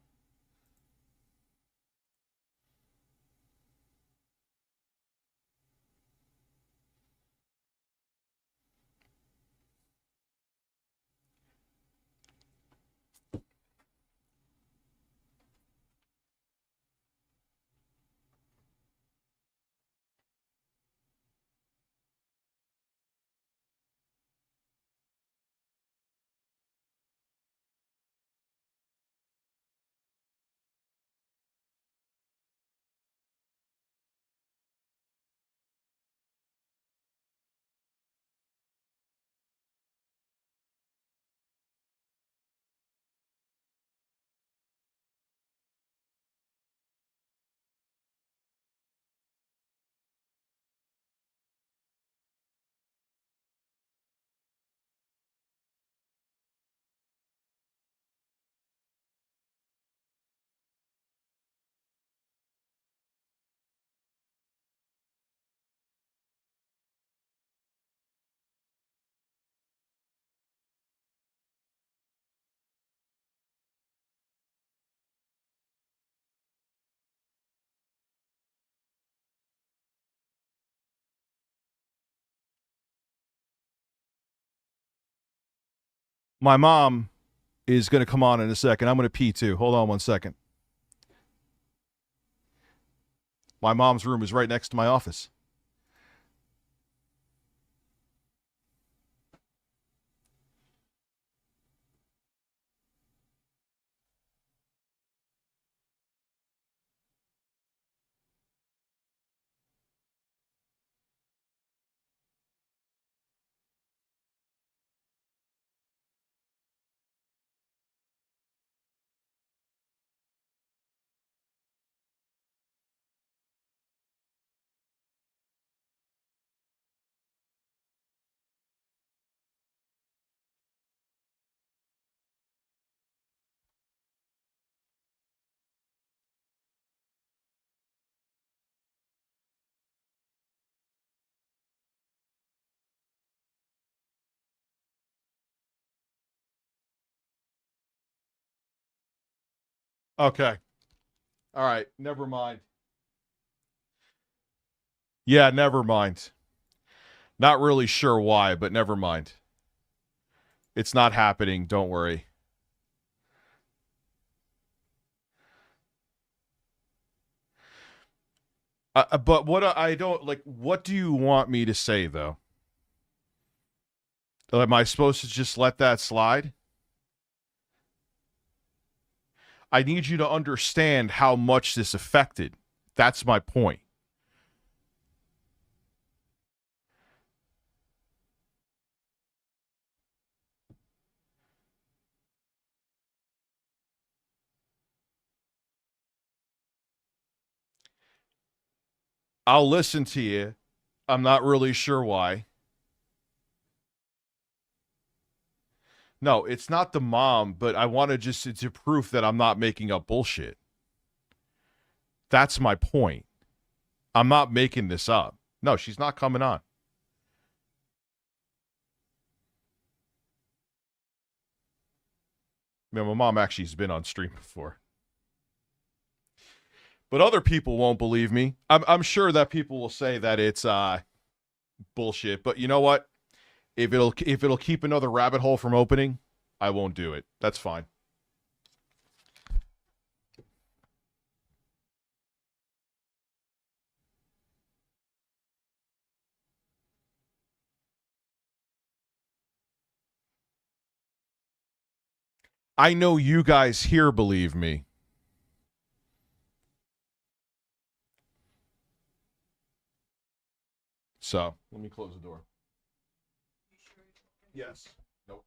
My mom is going to come on in a second. I'm going to pee too. Hold on one second. My mom's room is right next to my office. Okay. All right. Never mind. Yeah, never mind. Not really sure why, but never mind. It's not happening. Don't worry. But what I don't like, what do you want me to say, though? Am I supposed to just let that slide? I need you to understand how much this affected. That's my point. I'll listen to you. I'm not really sure why. No, it's not the mom, but I want to just, it's a proof that I'm not making up bullshit. That's my point. I'm not making this up. No, she's not coming on. Man, my mom actually has been on stream before. But other people won't believe me. I'm sure that people will say that it's bullshit. But you know what? If it'll keep another rabbit hole from opening, I won't do it. That's fine. I know you guys here believe me. So, let me close the door. Yes. Nope.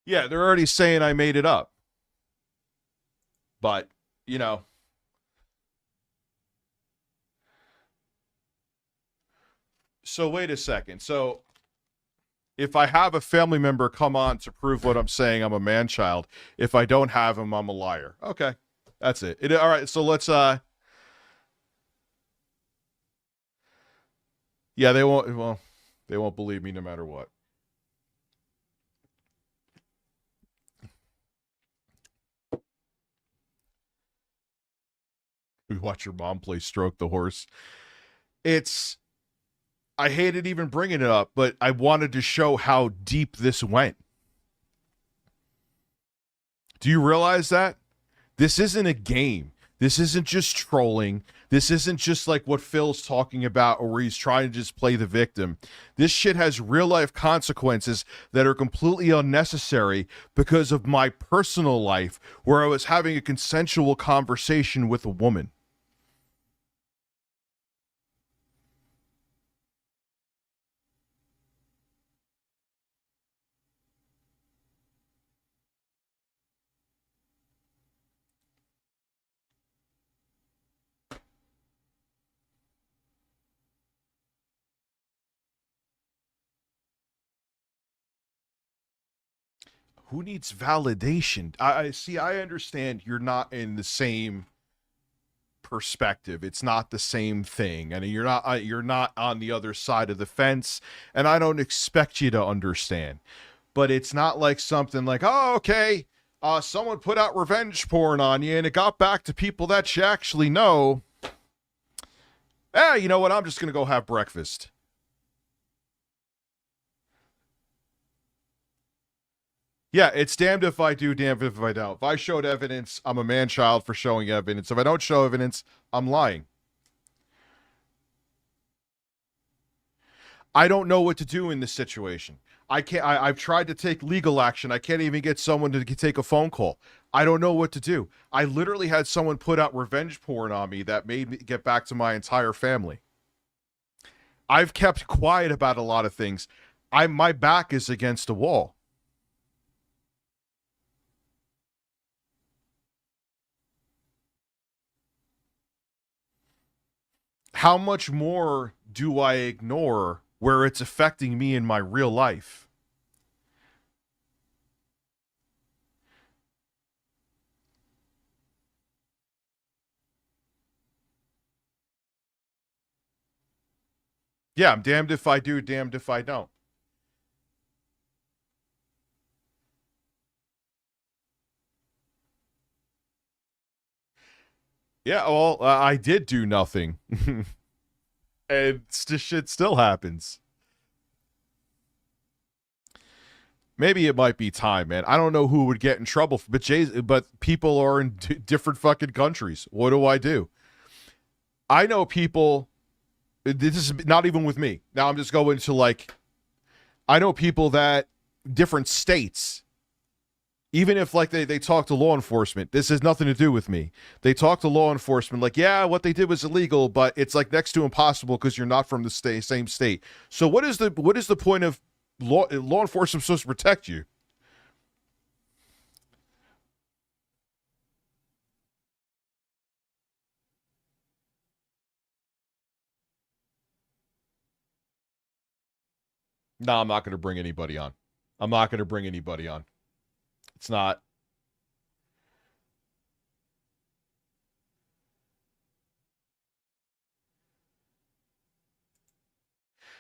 Yeah, they're already saying I made it up. But, you know. So, wait a second. So, if I have a family member come on to prove what I'm saying, I'm a man-child. If I don't have him, I'm a liar. Okay. That's it. All right, so let's yeah, they won't believe me no matter what. We watch your mom play Stroke the Horse. I hated even bringing it up, but I wanted to show how deep this went. Do you realize that? This isn't a game. This isn't just trolling. This isn't just like what Phil's talking about or where he's trying to just play the victim. This shit has real life consequences that are completely unnecessary because of my personal life where I was having a consensual conversation with a woman. Who needs validation? I see. I understand you're not in the same perspective. It's not the same thing, and you're not on the other side of the fence. And I don't expect you to understand. But it's not like something like, oh, okay, someone put out revenge porn on you, and it got back to people that you actually know. You know what? I'm just gonna go have breakfast. Yeah, it's damned if I do, damned if I don't. If I showed evidence, I'm a man-child for showing evidence. If I don't show evidence, I'm lying. I don't know what to do in this situation. I've tried to take legal action. I can't even get someone to take a phone call. I don't know what to do. I literally had someone put out revenge porn on me that made me get back to my entire family. I've kept quiet about a lot of things. My back is against a wall. How much more do I ignore where it's affecting me in my real life? Yeah, I'm damned if I do, damned if I don't. Yeah, well, I did do nothing. And shit still happens. Maybe it might be time, man. I don't know who would get in trouble, but people are in different fucking countries. What do I do? I know people. This is not even with me. Now I'm just going to like. I know people that different states. Even if like they talk to law enforcement, this has nothing to do with me. They talk to law enforcement like, yeah, what they did was illegal, but it's like next to impossible because you're not from the same state. So what is the point of law enforcement supposed to protect you? No, I'm not going to bring anybody on. I'm not going to bring anybody on. It's not.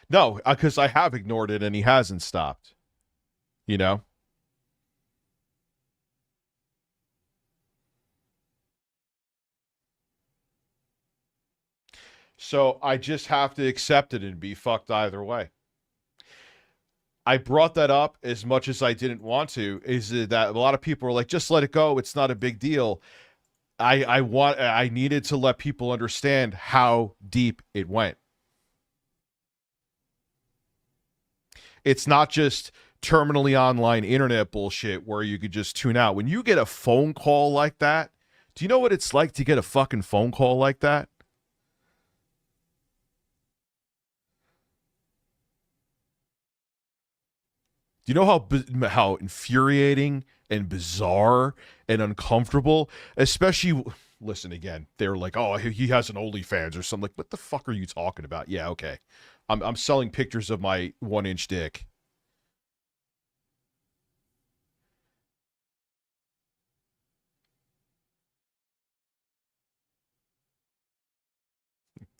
No, because I have ignored it and he hasn't stopped. You know? So I just have to accept it and be fucked either way. I brought that up as much as I didn't want to, is that a lot of people are like, just let it go. It's not a big deal. I needed to let people understand how deep it went. It's not just terminally online internet bullshit where you could just tune out. When you get a phone call like that, do you know what it's like to get a fucking phone call like that? Do you know how infuriating and bizarre and uncomfortable, especially, listen again, they're like, oh, he has an OnlyFans or something. Like, what the fuck are you talking about? Yeah, okay. I'm selling pictures of my 1-inch dick.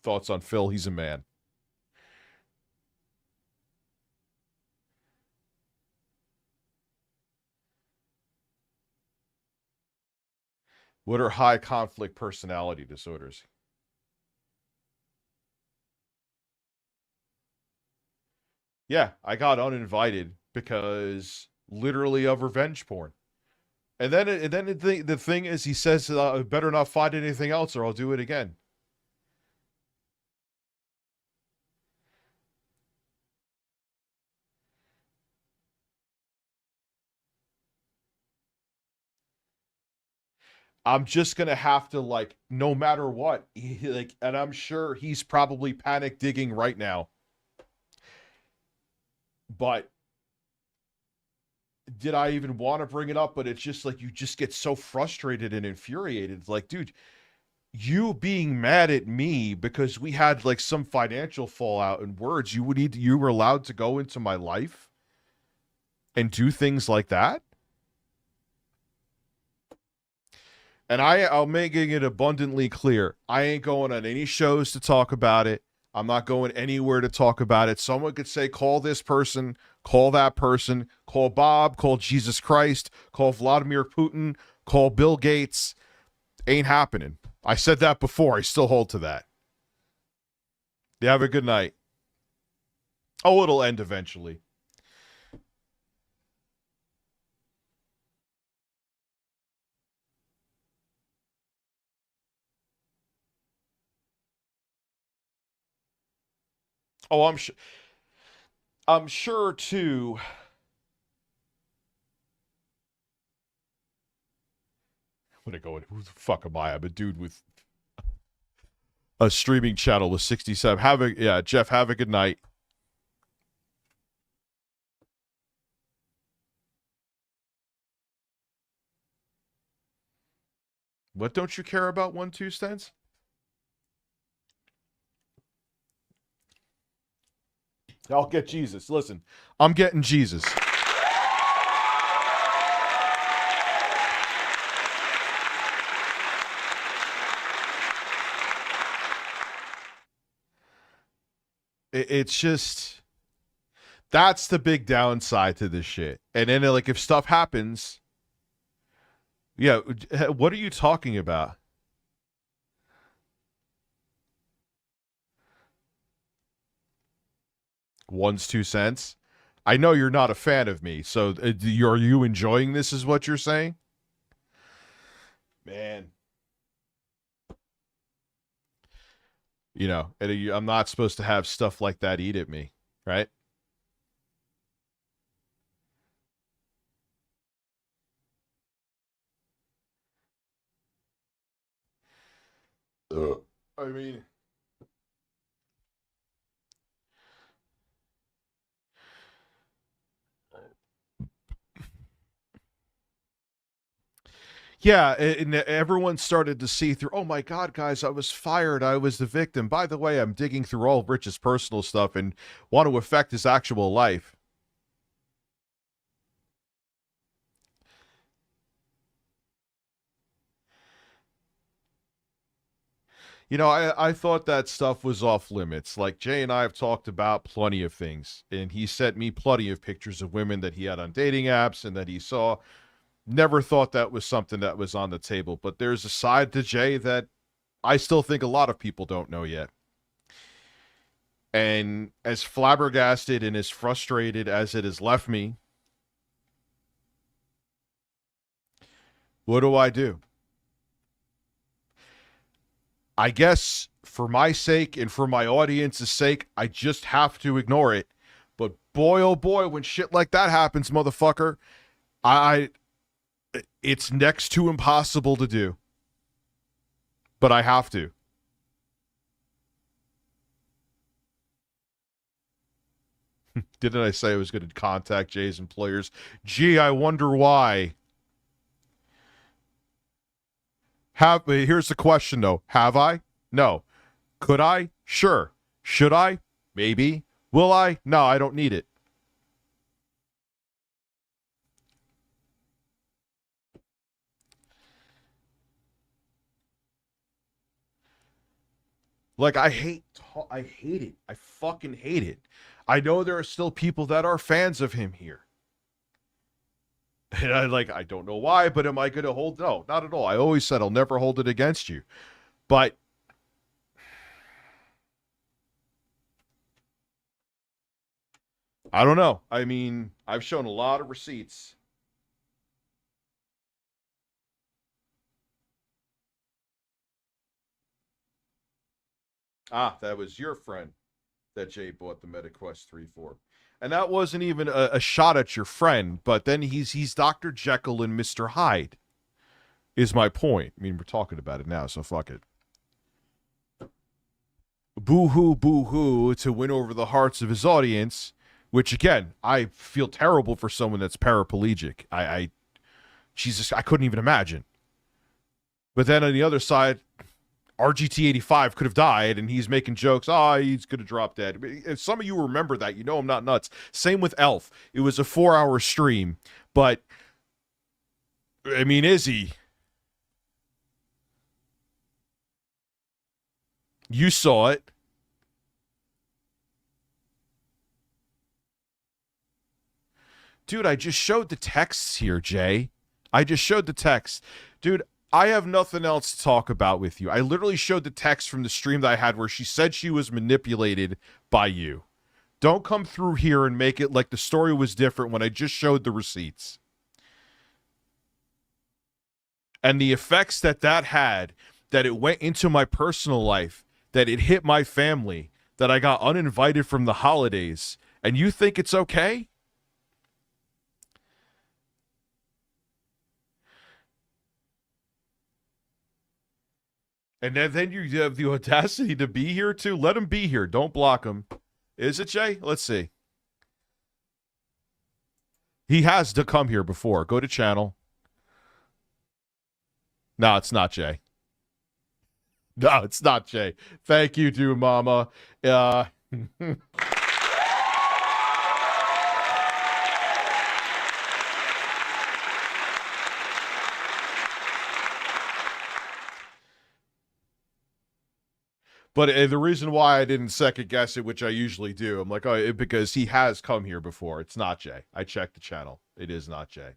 Thoughts on Phil? He's a man. What are high conflict personality disorders? Yeah, I got uninvited because literally of revenge porn. And then the thing is, he says, I better not find anything else or I'll do it again. I'm just going to have to, like, no matter what, and I'm sure he's probably panic digging right now. But did I even want to bring it up? But it's just like, you just get so frustrated and infuriated. It's like, dude, you being mad at me because we had like some financial fallout and words, you were allowed to go into my life and do things like that? And I'm making it abundantly clear. I ain't going on any shows to talk about it. I'm not going anywhere to talk about it. Someone could say, call this person, call that person, call Bob, call Jesus Christ, call Vladimir Putin, call Bill Gates. Ain't happening. I said that before. I still hold to that. You have a good night. Oh, it'll end eventually. Oh, I'm sure too. I'm gonna go. Who the fuck am I? I'm a dude with a streaming channel with 67. Jeff. Have a good night. What don't you care about 1-2 stents? I'll get Jesus. Listen, I'm getting Jesus. It's just, that's the big downside to this shit. And then, like, if stuff happens, yeah, what are you talking about? One's 2 cents. I know you're not a fan of me, so are you enjoying this? Is what you're saying, man? You know, I'm not supposed to have stuff like that eat at me, right? I mean, yeah, and everyone started to see through, oh my God, guys, I was fired. I was the victim. By the way, I'm digging through all Rich's personal stuff and want to affect his actual life. You know, I thought that stuff was off limits. Like, Jay and I have talked about plenty of things, and he sent me plenty of pictures of women that he had on dating apps and that he saw. Never thought that was something that was on the table, but there's a side to Jay that I still think a lot of people don't know yet. And as flabbergasted and as frustrated as it has left me, what do? I guess for my sake and for my audience's sake, I just have to ignore it. But boy, oh boy, when shit like that happens, motherfucker, it's next to impossible to do. But I have to. Didn't I say I was going to contact Jay's employers? Gee, I wonder why. Here's the question, though. Have I? No. Could I? Sure. Should I? Maybe. Will I? No, I don't need it. Like, I hate it. I fucking hate it. I know there are still people that are fans of him here. And I don't know why, but am I going to hold? No, not at all. I always said I'll never hold it against you. But I don't know. I mean, I've shown a lot of receipts. Ah, that was your friend that Jay bought the MetaQuest 3 for. And that wasn't even a shot at your friend, but then he's Dr. Jekyll and Mr. Hyde, is my point. I mean, we're talking about it now, so fuck it. Boo-hoo, boo-hoo, to win over the hearts of his audience, which, again, I feel terrible for someone that's paraplegic. Jesus, I couldn't even imagine. But then on the other side, RGT85 could have died, and he's making jokes. Oh, he's going to drop dead. If some of you remember that, you know I'm not nuts. Same with Elf. It was a 4-hour stream, but, I mean, Izzy, you saw it. Dude, I just showed the texts here, Jay. I just showed the text. Dude, I have nothing else to talk about with you. I literally showed the text from the stream that I had where she said she was manipulated by you. Don't come through here and make it like the story was different when I just showed the receipts. And the effects that had, that it went into my personal life, that it hit my family, that I got uninvited from the holidays, and you think it's okay? And then you have the audacity to be here, too? Let him be here. Don't block him. Is it, Jay? Let's see. He has to come here before. Go to channel. No, it's not Jay. No, it's not Jay. Thank you, too, Mama. But the reason why I didn't second guess it, which I usually do, I'm like, oh, because he has come here before. It's not Jay. I checked the channel. It is not Jay.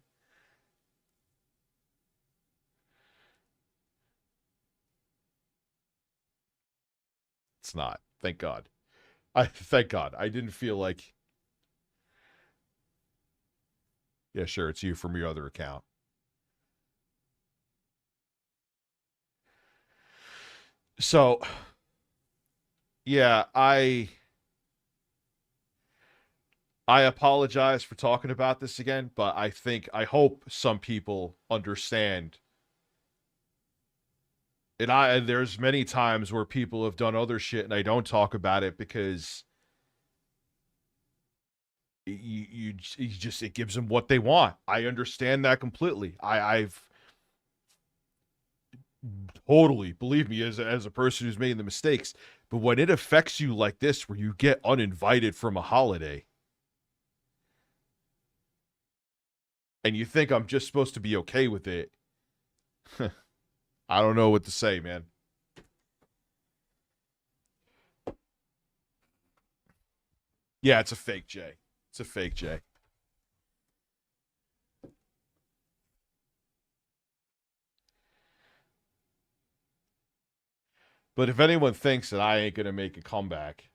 It's not. Thank God. Thank God. I didn't feel like... Yeah, sure, it's you from your other account. So, yeah, I apologize for talking about this again, but I hope some people understand. And there's many times where people have done other shit and I don't talk about it because you just, it gives them what they want. I understand that completely. I've totally, believe me, as a person who's making the mistakes, but when it affects you like this, where you get uninvited from a holiday, and you think I'm just supposed to be okay with it, I don't know what to say, man. Yeah, it's a fake Jay. It's a fake Jay. But if anyone thinks that I ain't going to make a comeback,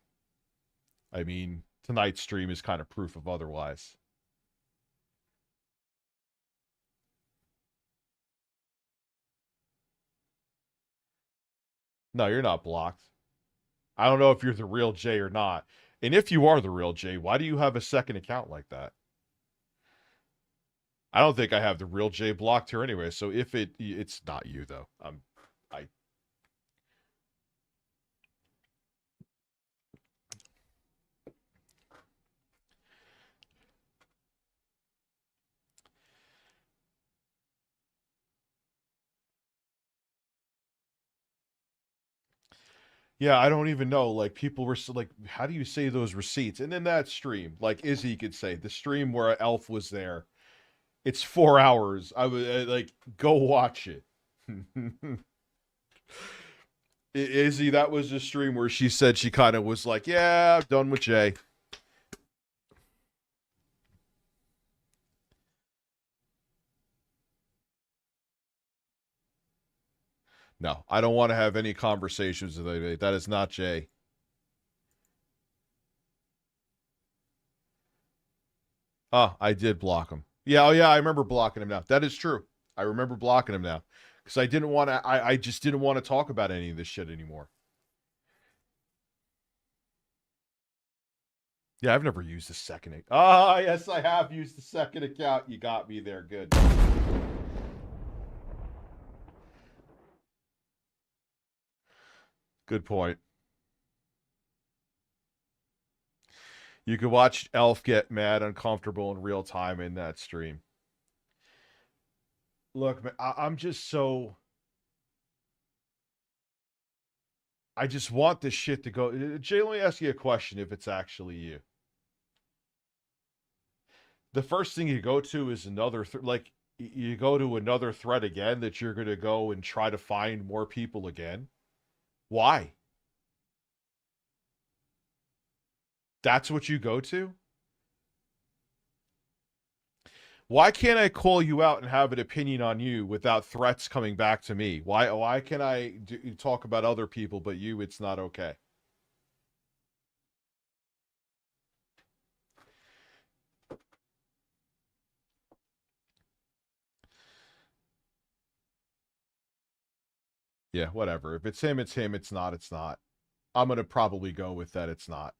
I mean, tonight's stream is kind of proof of otherwise. No, you're not blocked. I don't know if you're the real Jay or not. And if you are the real Jay, why do you have a second account like that? I don't think I have the real Jay blocked here anyway. So if it's not you though. Yeah, I don't even know. Like, people were like, how do you say those receipts? And in that stream, like Izzy could say, the stream where Elf was there, it's 4 hours. I would like, go watch it. Izzy, that was the stream where she said she kind of was like, yeah, I'm done with Jay. No, I don't want to have any conversations with anybody. That is not Jay. Oh, I did block him. Yeah, oh yeah, I remember blocking him now. That is true. I remember blocking him now. Because I didn't want to, I just didn't want to talk about any of this shit anymore. Yeah, I've never used the second account. Ah, yes, I have used the second account. You got me there. Good. Good point. You could watch Elf get mad, uncomfortable in real time in that stream. Look, man, I'm just so... I just want this shit to go... Jay, let me ask you a question if it's actually you. The first thing you go to is another... like, you go to another thread again that you're going to go and try to find more people again? Why? That's what you go to? Why can't I call you out and have an opinion on you without threats coming back to me? Why can I talk about other people, but you, it's not okay? Yeah, whatever. If it's him, it's him. It's not, it's not. I'm going to probably go with that it's not.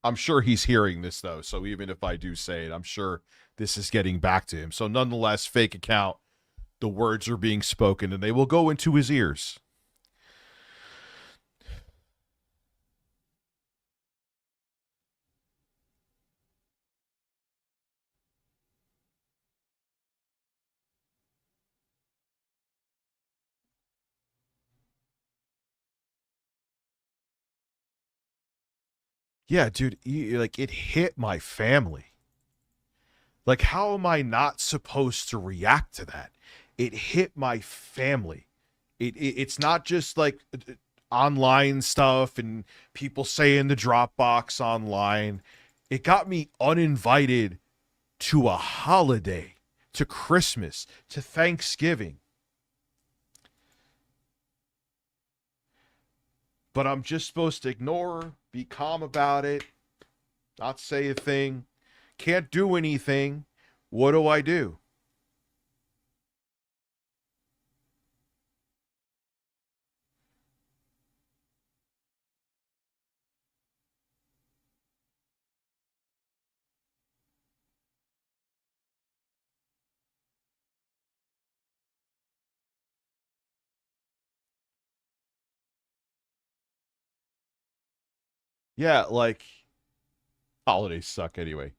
I'm sure he's hearing this, though, so even if I do say it, I'm sure this is getting back to him. So nonetheless, fake account, the words are being spoken, and they will go into his ears. Yeah, dude, like, it hit my family. Like, how am I not supposed to react to that? It hit my family. It's not just like, online stuff and people saying the Dropbox online. It got me uninvited to a holiday, to Christmas, to Thanksgiving. But I'm just supposed to ignore, be calm about it, not say a thing, can't do anything. What do I do? Yeah, like, holidays suck anyway.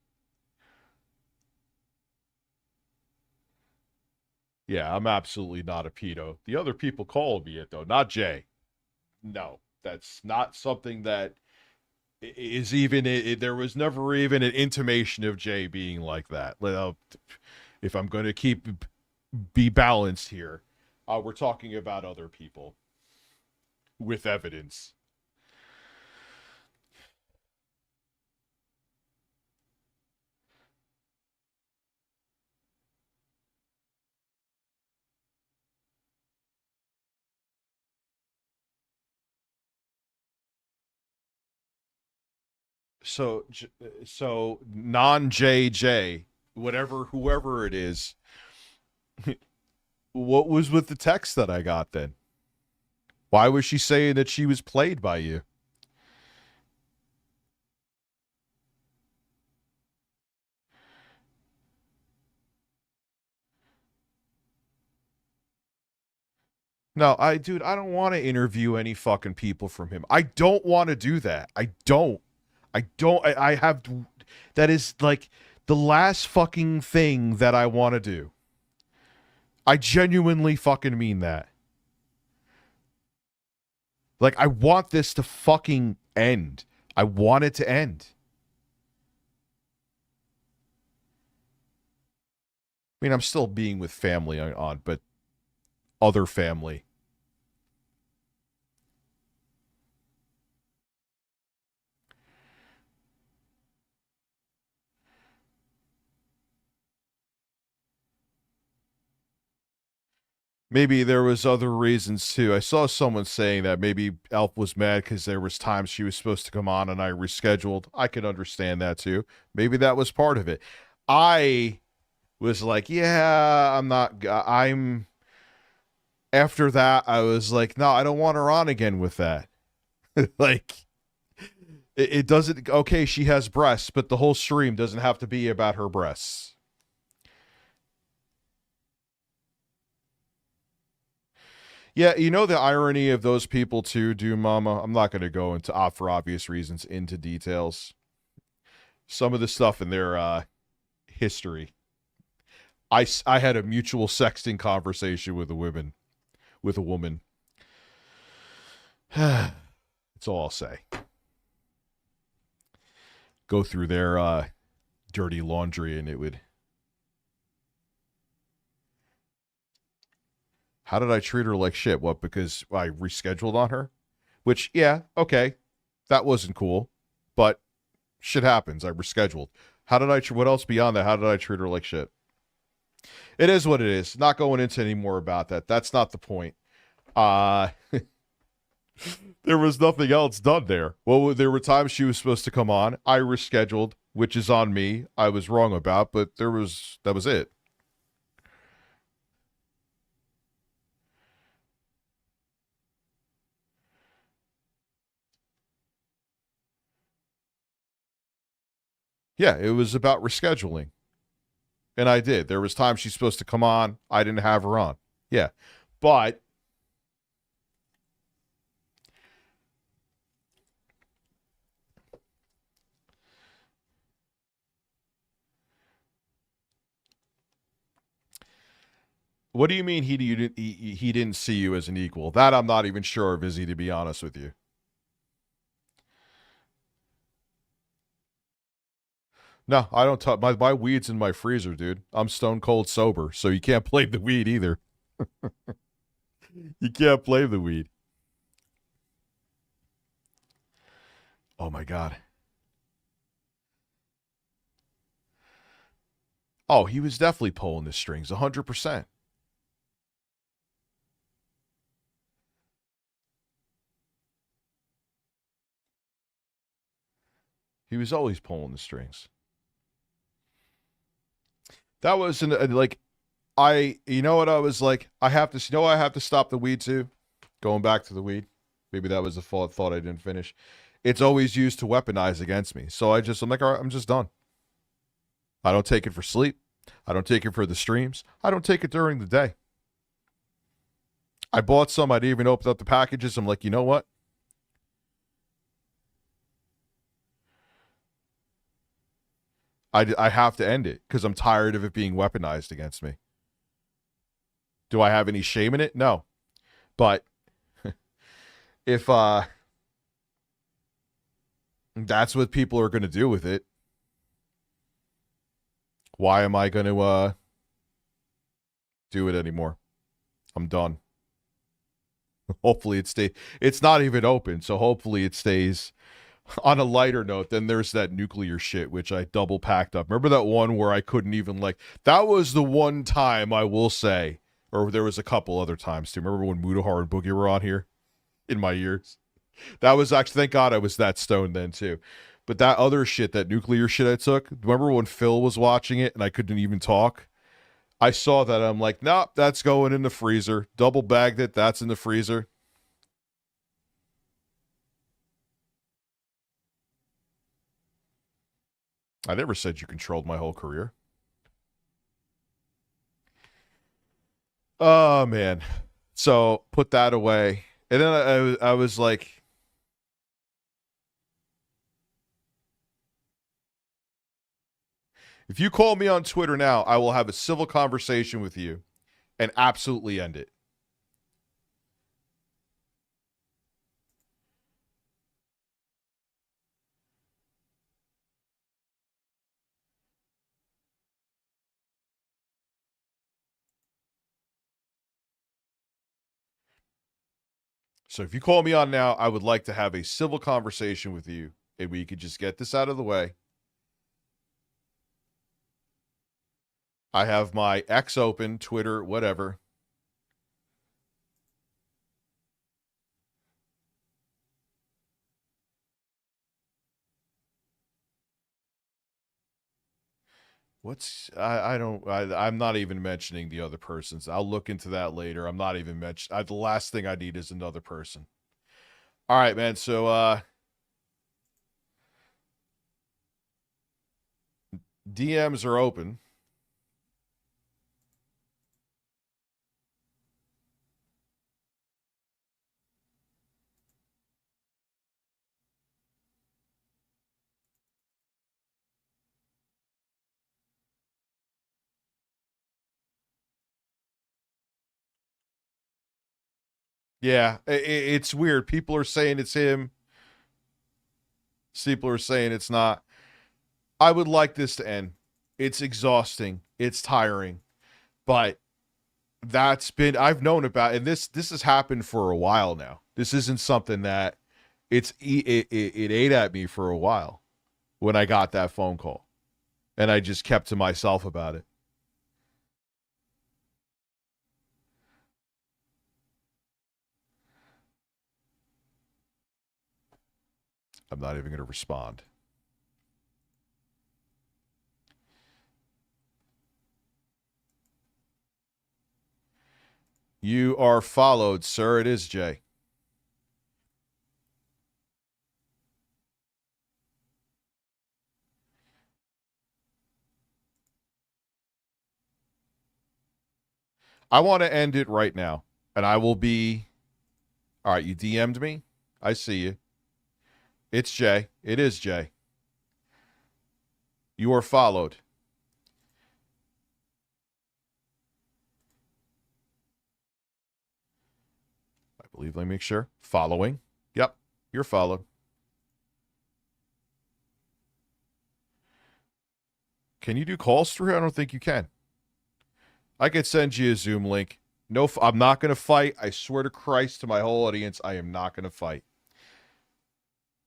Yeah, I'm absolutely not a pedo. The other people call me it, though, not Jay. No, that's not something that is even, there was never even an intimation of Jay being like that. If I'm going to be balanced here, we're talking about other people with evidence. So non-JJ, whoever it is, what was with the text that I got then? Why was she saying that she was played by you? No, dude, I don't want to interview any fucking people from him. I don't want to do that. I have, that is like the last fucking thing that I want to do. I genuinely fucking mean that. Like, I want this to fucking end. I want it to end. I mean, I'm still being with family on, but other family. Maybe there was other reasons too. I saw someone saying that maybe Elf was mad because there was times she was supposed to come on and I rescheduled. I could understand that too. Maybe that was part of it. I was like, yeah, after that, I was like, no, I don't want her on again with that. Like, it doesn't, okay, she has breasts, but the whole stream doesn't have to be about her breasts. Yeah, you know the irony of those people too, Mama? I'm not going to go into, for obvious reasons, into details. Some of the stuff in their history. I had a mutual sexting conversation with a woman. That's all I'll say. Go through their dirty laundry and it would... How did I treat her like shit? What, because I rescheduled on her? Which, yeah, okay. That wasn't cool. But shit happens. I rescheduled. What else beyond that? How did I treat her like shit? It is what it is. Not going into any more about that. That's not the point. There was nothing else done there. Well, there were times she was supposed to come on. I rescheduled, which is on me. I was wrong about, but that was it. Yeah, it was about rescheduling. And I did. There was times she's supposed to come on. I didn't have her on. Yeah. But what do you mean he didn't see you as an equal? That I'm not even sure of, Izzy, to be honest with you. No, I don't touch my weed's in my freezer, dude. I'm stone cold sober, so you can't blame the weed either. You can't blame the weed. Oh my God. Oh, he was definitely pulling the strings, 100%. He was always pulling the strings. That was like, you know what I was like? I have to stop the weed too. Going back to the weed. Maybe that was a thought I didn't finish. It's always used to weaponize against me. So I'm like, all right, I'm just done. I don't take it for sleep. I don't take it for the streams. I don't take it during the day. I bought some. I didn't even open up the packages. I'm like, you know what? I have to end it because I'm tired of it being weaponized against me. Do I have any shame in it? No. But if that's what people are going to do with it, why am I going to do it anymore? I'm done. Hopefully it stays. It's not even open, so hopefully it stays. On a lighter note, then there's that nuclear shit, which I double packed up. Remember that one where I couldn't even, like, that was the one time I will say, or there was a couple other times too. Remember when Mudahar and Boogie were on here in my ears? That was actually, thank God I was that stoned then too. But that other shit, that nuclear shit I took, remember when Phil was watching it and I couldn't even talk? I saw that. I'm like, nope, that's going in the freezer. Double bagged it. That's in the freezer. I never said you controlled my whole career. Oh, man. So put that away. And then I was like, if you call me on Twitter now, I will have a civil conversation with you and absolutely end it. So if you call me on now, I would like to have a civil conversation with you and we could just get this out of the way. I have my X open, Twitter, whatever. I'm not even mentioning the other persons. I'll look into that later. I'm not even the last thing I need is another person. All right, man. So, DMs are open. Yeah, it's weird. People are saying it's him. People are saying it's not. I would like this to end. It's exhausting. It's tiring. But I've known about, and this has happened for a while now. This isn't something that it ate at me for a while when I got that phone call. And I just kept to myself about it. I'm not even going to respond. You are followed, sir. It is Jay. I want to end it right now. And I will be... All right, you DM'd me. I see you. It's Jay. It is Jay. You are followed. I believe, let me make sure. Following. Yep, you're followed. Can you do calls through? I don't think you can. I could send you a Zoom link. No, I'm not going to fight. I swear to Christ to my whole audience, I am not going to fight.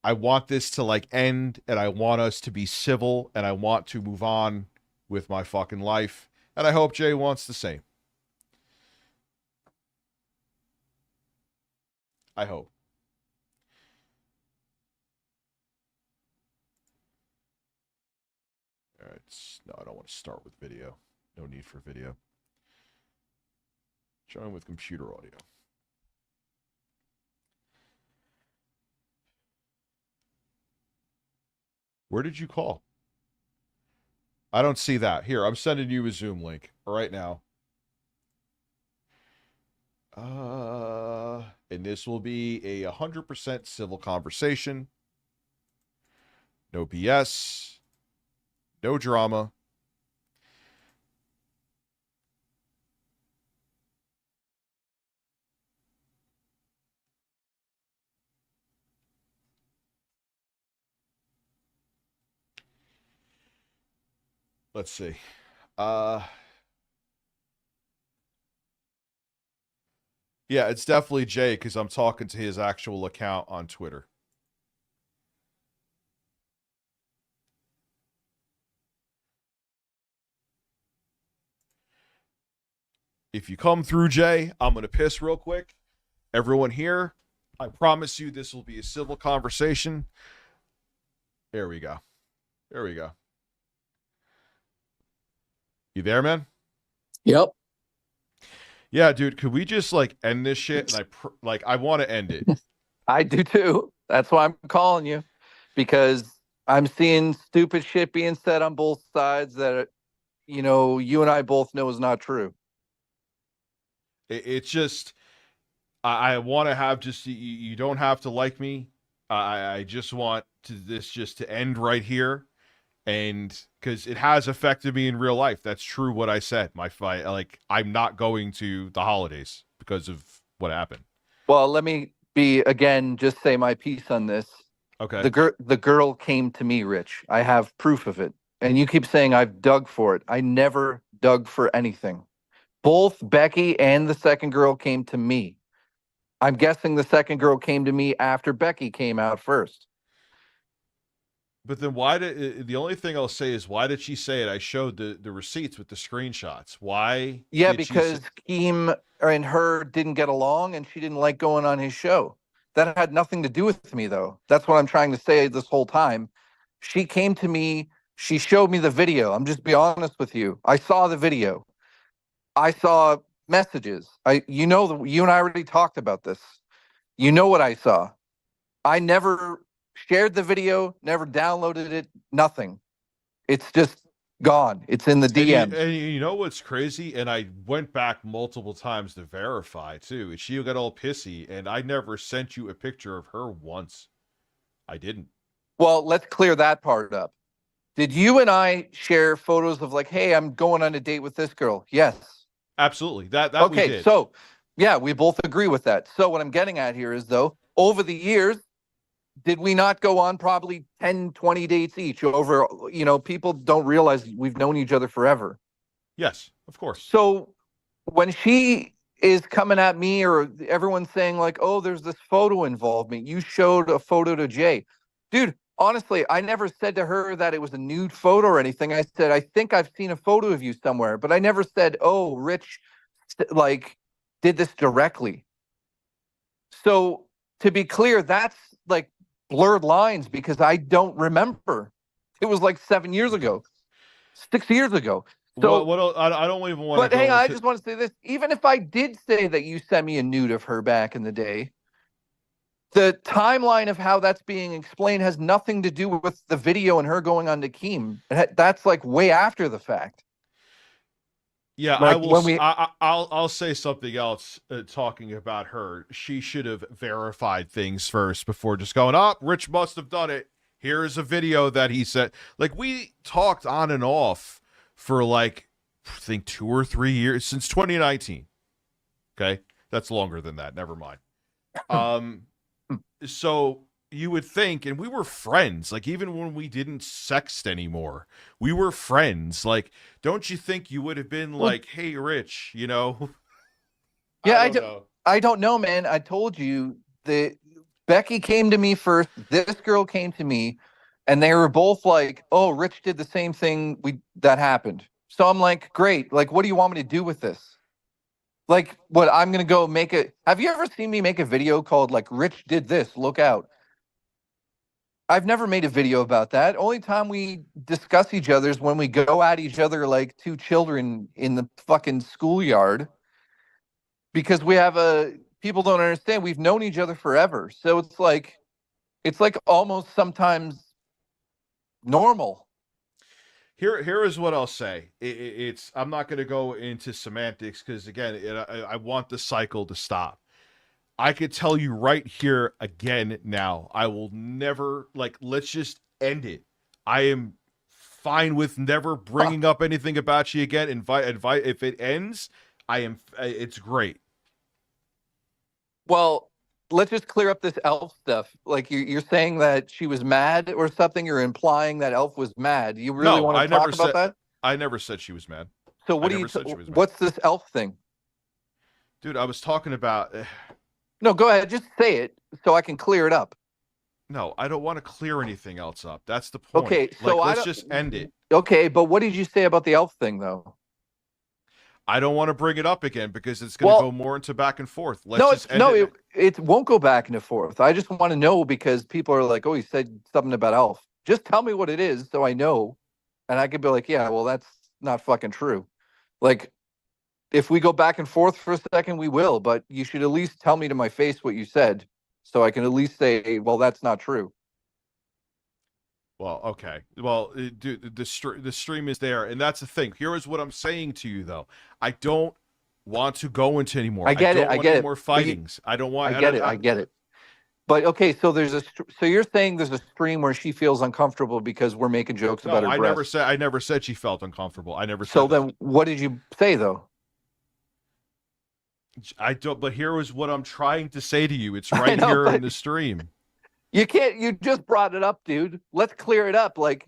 I want this to like end, and I want us to be civil, and I want to move on with my fucking life. And I hope Jay wants the same. I hope. All right. No, I don't want to start with video. No need for video. Join with computer audio. Where did you call? I don't see that. Here, I'm sending you a Zoom link right now. And this will be a 100% civil conversation. No BS. No drama. Let's see. Yeah, it's definitely Jay because I'm talking to his actual account on Twitter. If you come through, Jay, I'm going to piss real quick. Everyone here, I promise you this will be a civil conversation. There we go. There we go. You there, man? Yep. Yeah, dude, could we just like end this shit? And I want to end it. I do too. That's why I'm calling you, because I'm seeing stupid shit being said on both sides that, you know, you and I both know is not true. It's just, I want to have just, you don't have to like me. I just want this just to end right here. And because it has affected me in real life. That's true what I said. My fight, like, I'm not going to the holidays because of what happened. Well, let me just say my piece on this. Okay. The girl came to me, Rich. I have proof of it. And you keep saying I've dug for it. I never dug for anything. Both Becky and the second girl came to me. I'm guessing the second girl came to me after Becky came out first. But then why did the only thing I'll say is why did she say it? I showed the receipts with the screenshots. Why? Yeah, because Keem and her didn't get along and she didn't like going on his show. That had nothing to do with me, though. That's what I'm trying to say this whole time. She came to me. She showed me the video. I'm just be honest with you. I saw the video. I saw messages. You and I already talked about this. You know what I saw. I never shared the video, never downloaded it, nothing. It's just gone. It's in the DM. And you know what's crazy? And I went back multiple times to verify too. And she got all pissy, and I never sent you a picture of her once. I didn't. Well, let's clear that part up. Did you and I share photos of like, hey, I'm going on a date with this girl? Yes. Absolutely. That okay, we did. So yeah, we both agree with that. So what I'm getting at here is, though, over the years, did we not go on probably 10, 20 dates each over, people don't realize we've known each other forever. Yes, of course. So when she is coming at me or everyone's saying like, oh, there's this photo involvement. You showed a photo to Jay. Dude, honestly, I never said to her that it was a nude photo or anything. I said, I think I've seen a photo of you somewhere, but I never said, oh, Rich, like, did this directly. So to be clear, that's like blurred lines because I don't remember. It was like 7 years ago, 6 years ago. So I don't even want to. But hang on, I just want to say this. Even if I did say that you sent me a nude of her back in the day, the timeline of how that's being explained has nothing to do with the video and her going on to Keem. That's like way after the fact. Yeah, like I will. I'll say something else. Talking about her, she should have verified things first before just going, "Oh, Rich must have done it. Here is a video that he sent." Like we talked on and off for like I think 2 or 3 years since 2019. Okay, that's longer than that. Never mind. So you would think, and we were friends, like even when we didn't sext anymore, we were friends. Like, don't you think you would have been like, hey, Rich, Yeah, I don't know, man. I told you that Becky came to me first. This girl came to me, and they were both like, "Oh, Rich did the same thing that happened." So I'm like, "Great. Like, what do you want me to do with this? Like, what? I'm gonna go make it. Have you ever seen me make a video called like Rich did this? Look out." I've never made a video about that. Only time we discuss each other is when we go at each other like two children in the fucking schoolyard. Because people don't understand. We've known each other forever. So it's like almost sometimes normal. Here is what I'll say. I'm not going to go into semantics because again, I want the cycle to stop. I could tell you right here again now. I will never let's just end it. I am fine with never bringing up anything about you again. Invite if it ends, it's great. Well, let's just clear up this Elf stuff. Like you're saying that she was mad or something. You're implying that Elf was mad. You really want to talk about that? I never said she was mad. So what's this Elf thing? Dude, I was talking about... No, go ahead. Just say it so I can clear it up. No, I don't want to clear anything else up. That's the point. Okay, so let's just end it. Okay, but what did you say about the Elf thing, though? I don't want to bring it up again because it's going to go more into back and forth. It won't go back and forth. I just want to know because people are like, "Oh, he said something about Elf." Just tell me what it is so I know, and I could be like, "Yeah, well, that's not fucking true." Like, if we go back and forth for a second, we will. But you should at least tell me to my face what you said, so I can at least say, "Well, that's not true." Well, okay. Well, dude, the stream is there, and that's the thing. Here is what I'm saying to you, though. I don't want to go into anymore. I get it. I get more fightings. I don't want. I get it. But okay, so so you're saying there's a stream where she feels uncomfortable because we're making jokes about her breasts. I never said she felt uncomfortable. I never said. So then, what did you say though? I don't. But here is what I'm trying to say to you. It's right here in the stream. You can't. You just brought it up, dude. Let's clear it up. Like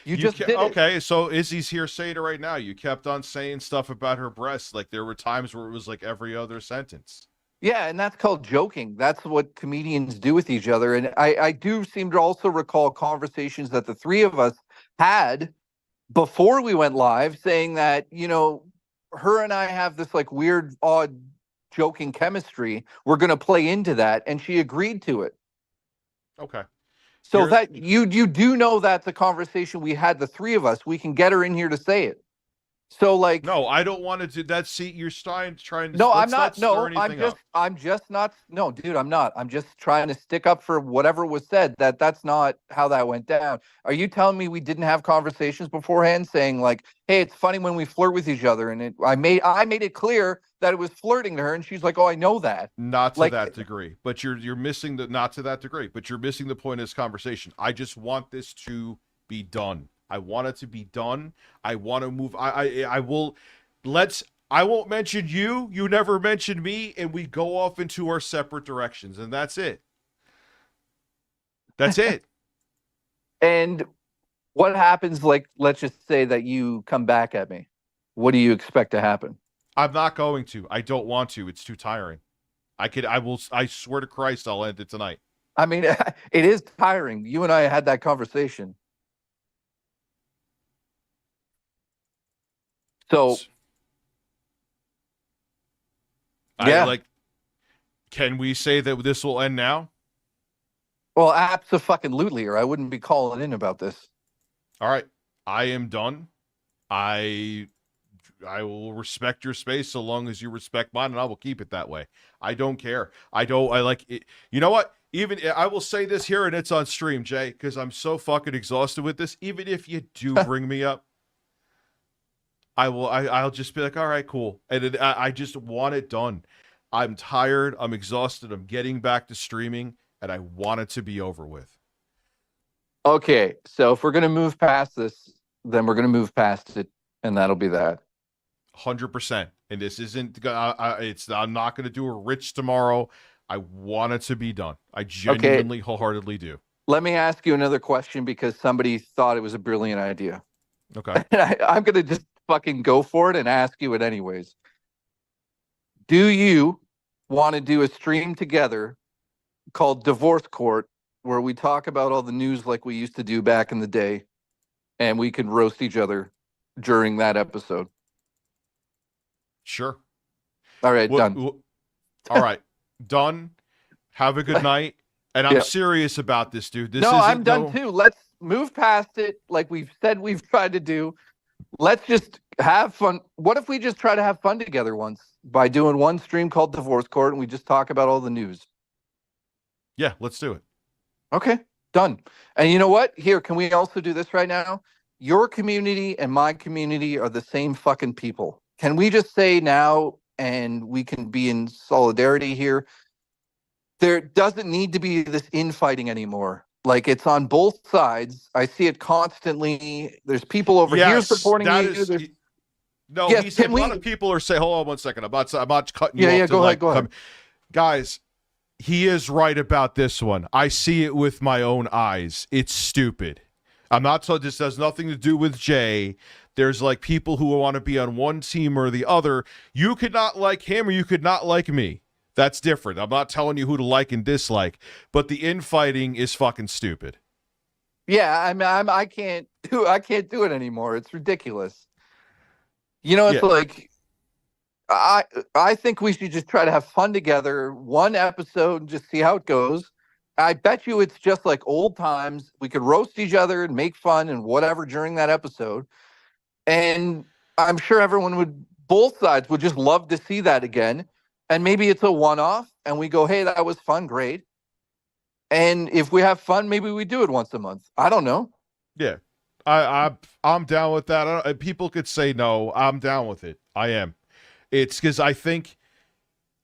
you just did it. Okay, so Izzy's here saying it right now. You kept on saying stuff about her breasts. Like there were times where it was like every other sentence. Yeah, and that's called joking. That's what comedians do with each other. And I do seem to also recall conversations that the three of us had before we went live saying that, her and I have this like weird, odd joking chemistry. We're going to play into that. And she agreed to it. Okay. So that you do know that's a conversation we had, the three of us. We can get her in here to say it. So like, no, I don't want to do that. See, you're trying to. No, I'm not. No, I'm just not. No, dude, I'm not. I'm just trying to stick up for whatever was said. That's not how that went down. Are you telling me we didn't have conversations beforehand, saying like, "Hey, it's funny when we flirt with each other," and I made it clear that it was flirting to her, and she's like, "Oh, I know that." Not to that degree, but you're missing not to that degree, but you're missing the point of this conversation. I just want this to be done. I want it to be done. I want to move. I won't mention you. You never mention me, and we go off into our separate directions, and that's it. That's it. And what happens? Like, let's just say that you come back at me. What do you expect to happen? I'm not going to. I don't want to. It's too tiring. I swear to Christ, I'll end it tonight. I mean, it is tiring. You and I had that conversation. So, yeah. Can we say that this will end now? Well, abso-fucking-lutely, or I wouldn't be calling in about this. All right. I am done. I will respect your space so long as you respect mine, and I will keep it that way. I don't care. I like it. You know what? Even I will say this here, and it's on stream, Jay, because I'm so fucking exhausted with this. Even if you do bring me up, I'll just be like, all right, cool. And I just want it done. I'm tired. I'm exhausted. I'm getting back to streaming, and I want it to be over with. Okay, so if we're going to move past this, then we're going to move past it, and that'll be that. 100%. And this isn't, I'm not going to do a Rich tomorrow. I want it to be done. I genuinely, wholeheartedly do. Let me ask you another question because somebody thought it was a brilliant idea. Okay. I'm going to just fucking go for it and ask you it anyways. Do you want to do a stream together called Divorce Court, where we talk about all the news like we used to do back in the day, and we can roast each other during that episode. Sure. All right, done. All right, done. Have a good night. And I'm serious about this, dude. I'm done too. Let's move past it like we've said we've tried to do. Let's just have fun. What if we just try to have fun together once by doing one stream called Divorce Court and we just talk about all the news? Yeah, let's do it. Okay, done. And you know what? Here, can we also do this right now? Your community and my community are the same fucking people. Can we just say now, and we can be in solidarity here, there doesn't need to be this infighting anymore. Like, it's on both sides. I see it constantly. There's people over here supporting you. No, he said a lot of people are saying, hold on one second. I'm about cutting you off. Yeah, go ahead. Guys, he is right about this one. I see it with my own eyes. It's stupid. I'm not told this has nothing to do with Jay. There's like people who want to be on one team or the other. You could not like him or you could not like me. That's different. I'm not telling you who to like and dislike, but the infighting is fucking stupid. Yeah, I can't do it anymore. It's ridiculous. You know, it's like I think we should just try to have fun together, one episode, and just see how it goes. I bet you it's just like old times. We could roast each other and make fun and whatever during that episode. And I'm sure both sides would just love to see that again. And maybe it's a one-off and we go, hey, that was fun, great. And if we have fun, maybe we do it once a month. I don't know. Yeah, I'm down with that. People could say no. I'm down with it. I am. It's because I think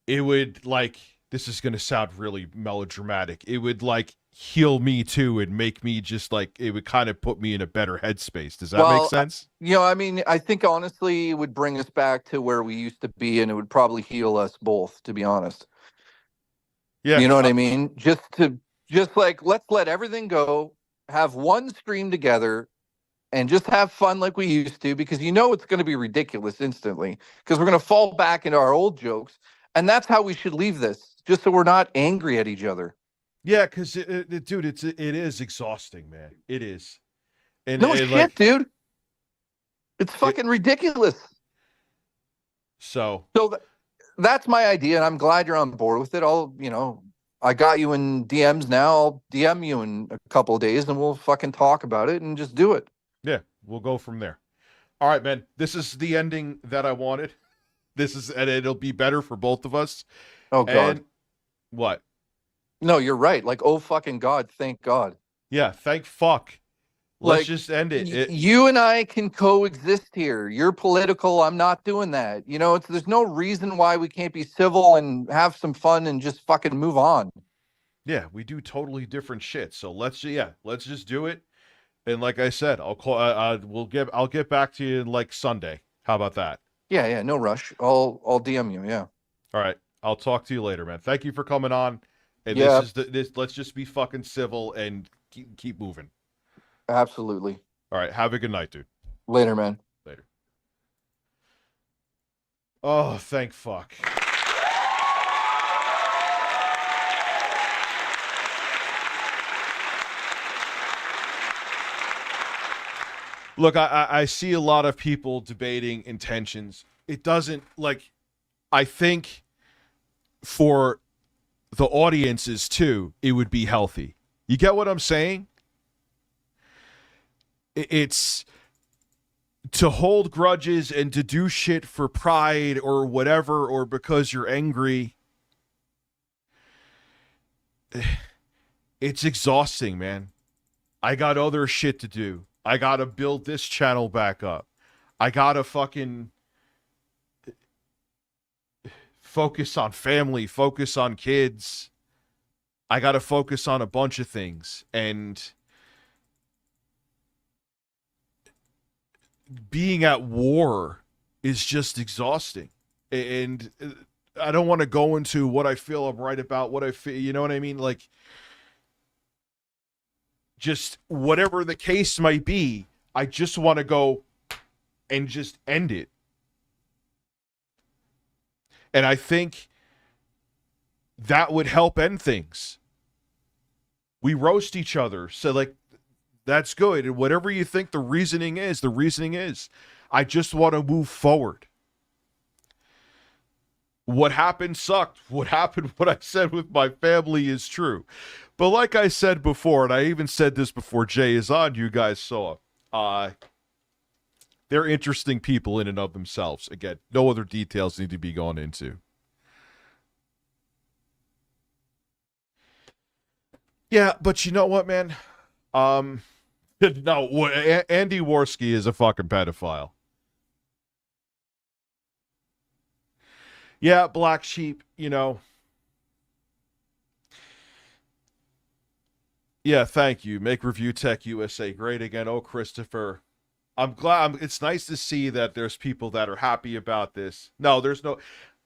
it would, like, this is going to sound really melodramatic. It would, like, heal me too and make me just, like, it would kind of put me in a better headspace. Does that make sense? I mean, I think honestly it would bring us back to where we used to be, and it would probably heal us both, to be honest. Yeah. You know what I mean? Just like, let's let everything go, have one stream together, and just have fun like we used to, because it's going to be ridiculous instantly, because we're going to fall back into our old jokes, and that's how we should leave this, just so we're not angry at each other. Yeah, because dude, it is exhausting, man. It is. And no shit, dude. It's fucking ridiculous. So that's my idea, and I'm glad you're on board with it. I got you in DMs now. I'll DM you in a couple of days, and we'll fucking talk about it and just do it. Yeah, we'll go from there. All right, man. This is the ending that I wanted. And it'll be better for both of us. Oh, God. And what? No, you're right. Like, oh, fucking God. Thank God. Yeah, thank fuck. Let's just end it. You and I can coexist here. You're political. I'm not doing that. There's no reason why we can't be civil and have some fun and just fucking move on. Yeah, we do totally different shit. So let's just do it. And like I said, I'll call. I'll get back to you in like Sunday. How about that? Yeah, no rush. I'll DM you. Yeah. All right. I'll talk to you later, man. Thank you for coming on. And let's just be fucking civil and keep moving. Absolutely. All right. Have a good night, dude. Later, man. Later. Oh, thank fuck. Look, I see a lot of people debating intentions. It doesn't, like, I think for the audiences too, it would be healthy. You get what I'm saying? It's to hold grudges and to do shit for pride or whatever, or because you're angry. It's exhausting, man. I got other shit to do. I gotta build this channel back up. I gotta fucking focus on family, focus on kids. I gotta focus on a bunch of things. And being at war is just exhausting. And I don't want to go into what I feel I'm right about, what I feel, you know what I mean? Like, just whatever the case might be, I just want to go and just end it. And I think that would help end things. We roast each other. So, like, that's good. And whatever you think the reasoning is, the reasoning is. I just want to move forward. What happened sucked. What happened, what I said with my family is true. But like I said before, and I even said this before Jay is on, you guys saw, they're interesting people in and of themselves. Again, no other details need to be gone into. Yeah, but you know what, man? No, Andy Warski is a fucking pedophile. Yeah, Black Sheep, you know. Yeah, thank you. Make Review Tech USA great again. Oh, Christopher. I'm glad. It's nice to see that there's people that are happy about this. No, there's no.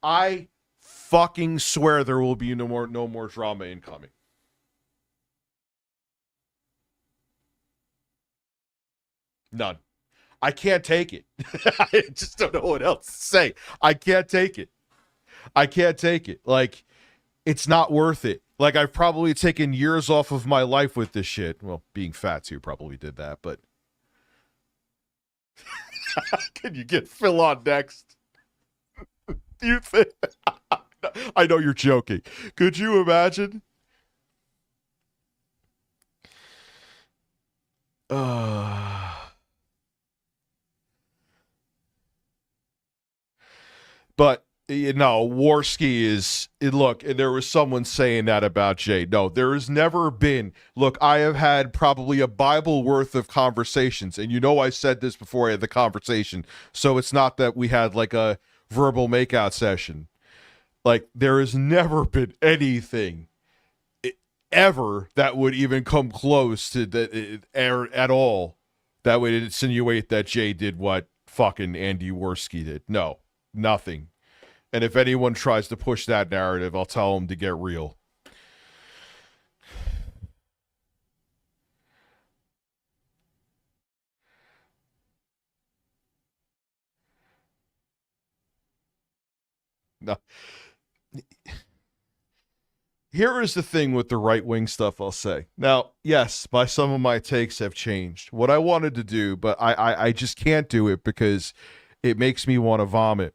I fucking swear there will be no more drama incoming. None. I can't take it. I just don't know what else to say. I can't take it. I can't take it. Like, it's not worth it. Like, I've probably taken years off of my life with this shit. Well, being fat too probably did that, but can you get Phil on next? Do you think? I know you're joking. Could you imagine? But, you know, Warski is, look, and there was someone saying that about Jay. No, there has never been, look, I have had probably a Bible worth of conversations, and you know I said this before I had the conversation, so it's not that we had like a verbal makeout session. Like, there has never been anything ever that would even come close to that at all that would insinuate that Jay did what fucking Andy Warski did. No, nothing. And if anyone tries to push that narrative, I'll tell them to get real. No. Here is the thing with the right-wing stuff I'll say. Now, yes, some of my takes have changed. What I wanted to do, but I just can't do it because it makes me want to vomit.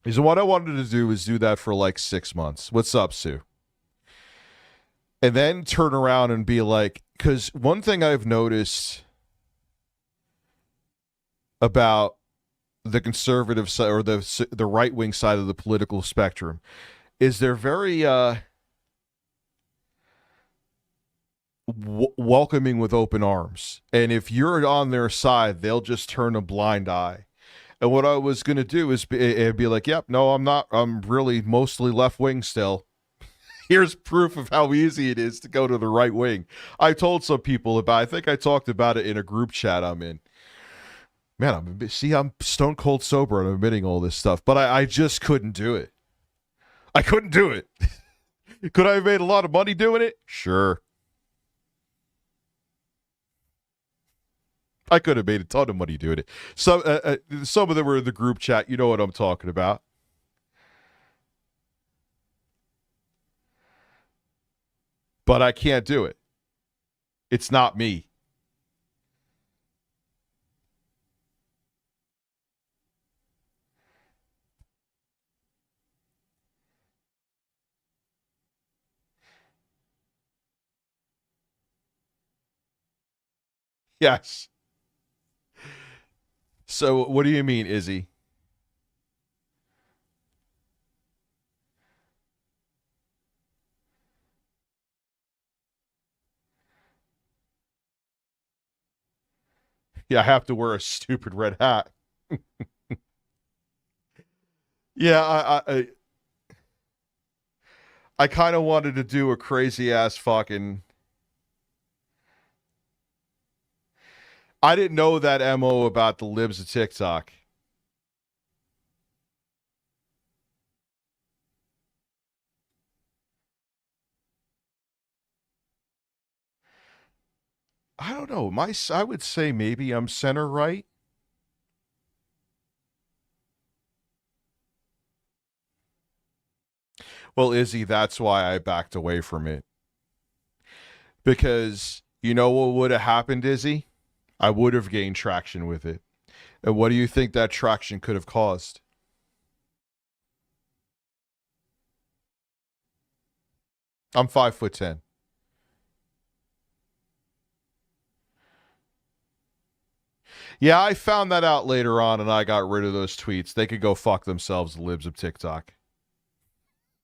Is what I wanted to do is do that for like 6 months. What's up, Sue? And then turn around and be like, because one thing I've noticed about the conservative side or the right-wing side of the political spectrum is they're very welcoming with open arms. And if you're on their side, they'll just turn a blind eye. And what I was going to do is be like, yep, no, I'm not. I'm really mostly left wing still. Here's proof of how easy it is to go to the right wing. I told some people about, I think I talked about it in a group chat I'm in. Man, I'm stone cold sober and I'm admitting all this stuff, but I just couldn't do it. I couldn't do it. Could I have made a lot of money doing it? Sure. I could have made a ton of money doing it. Some of them were in the group chat. You know what I'm talking about. But I can't do it. It's not me. Yes. So what do you mean, Izzy? Yeah, I have to wear a stupid red hat. Yeah, I kind of wanted to do a crazy ass fucking. I didn't know that MO about the libs of TikTok. I don't know. I would say maybe I'm center right. Well, Izzy, that's why I backed away from it. Because you know what would have happened, Izzy? I would have gained traction with it. And what do you think that traction could have caused? I'm 5'10". Yeah, I found that out later on, and I got rid of those tweets. They could go fuck themselves, libs of TikTok.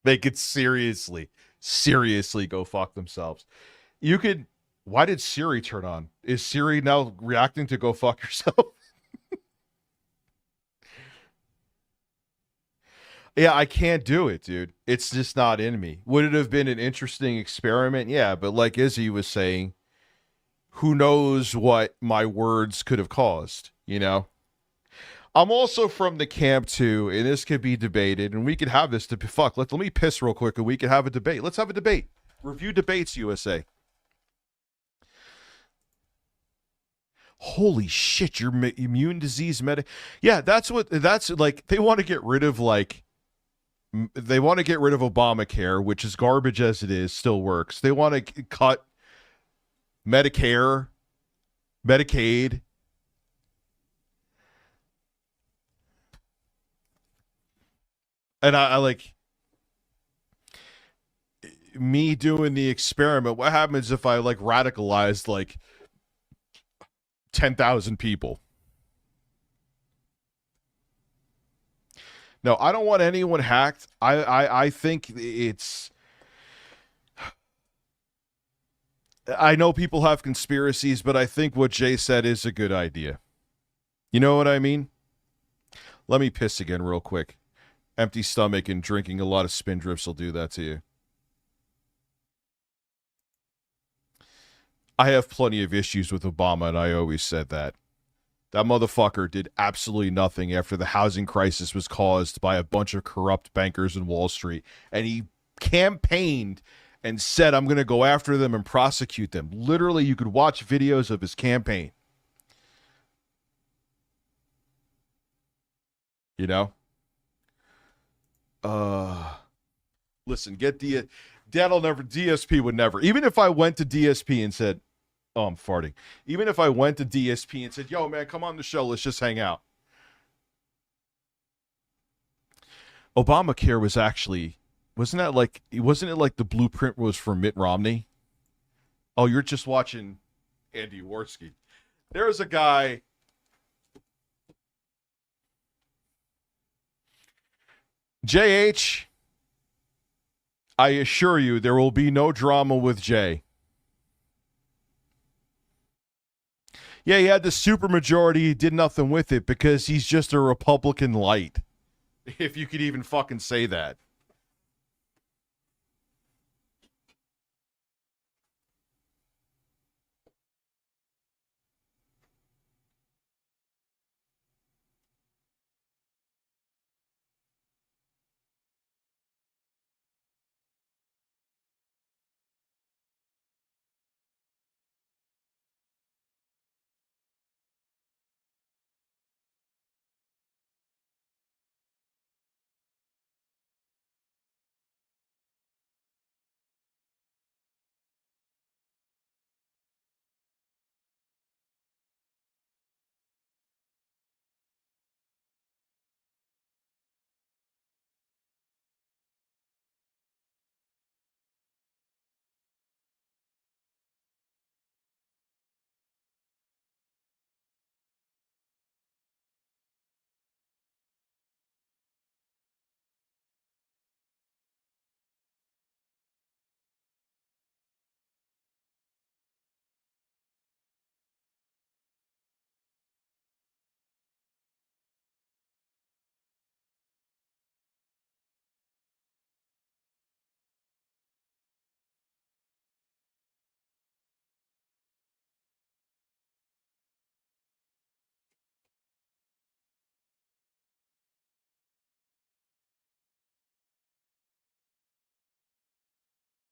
They could seriously go fuck themselves. You could... Why did Siri turn on? Is Siri now reacting to go fuck yourself? Yeah, I can't do it, dude. It's just not in me. Would it have been an interesting experiment? Yeah, but like Izzy was saying, who knows what my words could have caused, you know? I'm also from the camp, too, and this could be debated, and we could have this to... Fuck, let me piss real quick, and we could have a debate. Let's have a debate. Review Debates USA. Holy shit, your immune disease Yeah, that's like, they want to get rid of, like... They want to get rid of Obamacare, which is garbage as it is, still works. They want to cut Medicare, Medicaid. And I like me doing the experiment. What happens if I like radicalized like 10,000 people? No, I don't want anyone hacked. I think it's... I know people have conspiracies, but I think what Jay said is a good idea. You know what I mean? Let me piss again real quick. Empty stomach and drinking a lot of Spindrifts will do that to you. I have plenty of issues with Obama, and I always said that. That motherfucker did absolutely nothing after the housing crisis was caused by a bunch of corrupt bankers in Wall Street. And he campaigned and said, I'm going to go after them and prosecute them. Literally, you could watch videos of his campaign. You know? Listen, DSP would never. Even if I went to DSP and said, oh, I'm farting. Even if I went to DSP and said, yo, man, come on the show. Let's just hang out. Obamacare was actually, wasn't it like the blueprint was for Mitt Romney? Oh, you're just watching Andy Warski. There's a guy. JH, I assure you there will be no drama with Jay. Yeah, he had the supermajority. He did nothing with it because he's just a Republican light. If you could even fucking say that.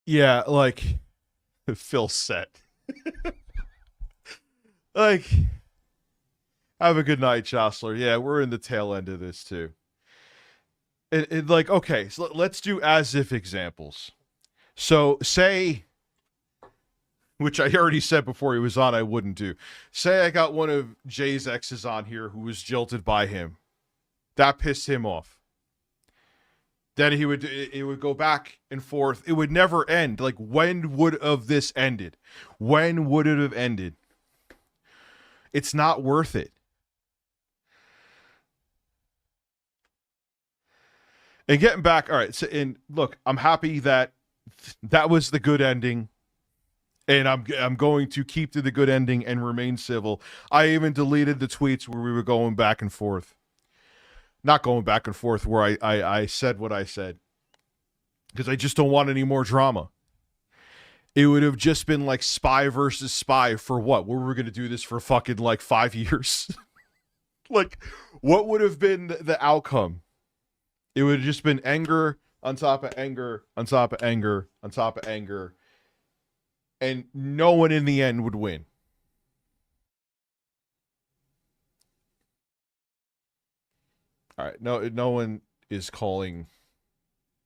Yeah, like Phil said. Like, have a good night, Jostler. Yeah, we're in the tail end of this too. It like, okay, so let's do as if examples. So say which I already said before he was on I wouldn't do. Say I got one of Jay's exes on here who was jilted by him. That pissed him off. Then it would go back and forth. It would never end. Like, when would have this ended? When would it have ended? It's not worth it. And getting back, all right. So, and look, I'm happy that was the good ending, and I'm going to keep to the good ending and remain civil. I even deleted the tweets where we were going back and forth. Not going back and forth where I said what I said, because I just don't want any more drama. It would have just been like spy versus spy for what? We were going to do this for fucking like 5 years. Like, what would have been the outcome? It would have just been anger on top of anger on top of anger on top of anger, and no one in the end would win. All right, no one is calling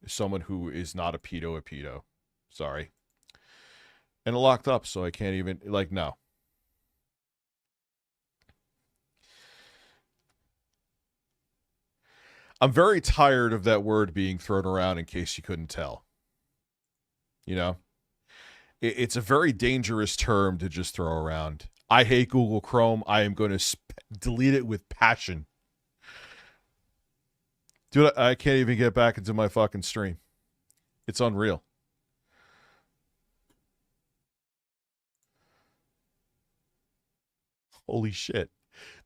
someone who is not a pedo. Sorry. And it locked up, so I can't even, like, no. I'm very tired of that word being thrown around, in case you couldn't tell. You know? It's a very dangerous term to just throw around. I hate Google Chrome. I am going to delete it with passion. Dude, I can't even get back into my fucking stream. It's unreal. Holy shit.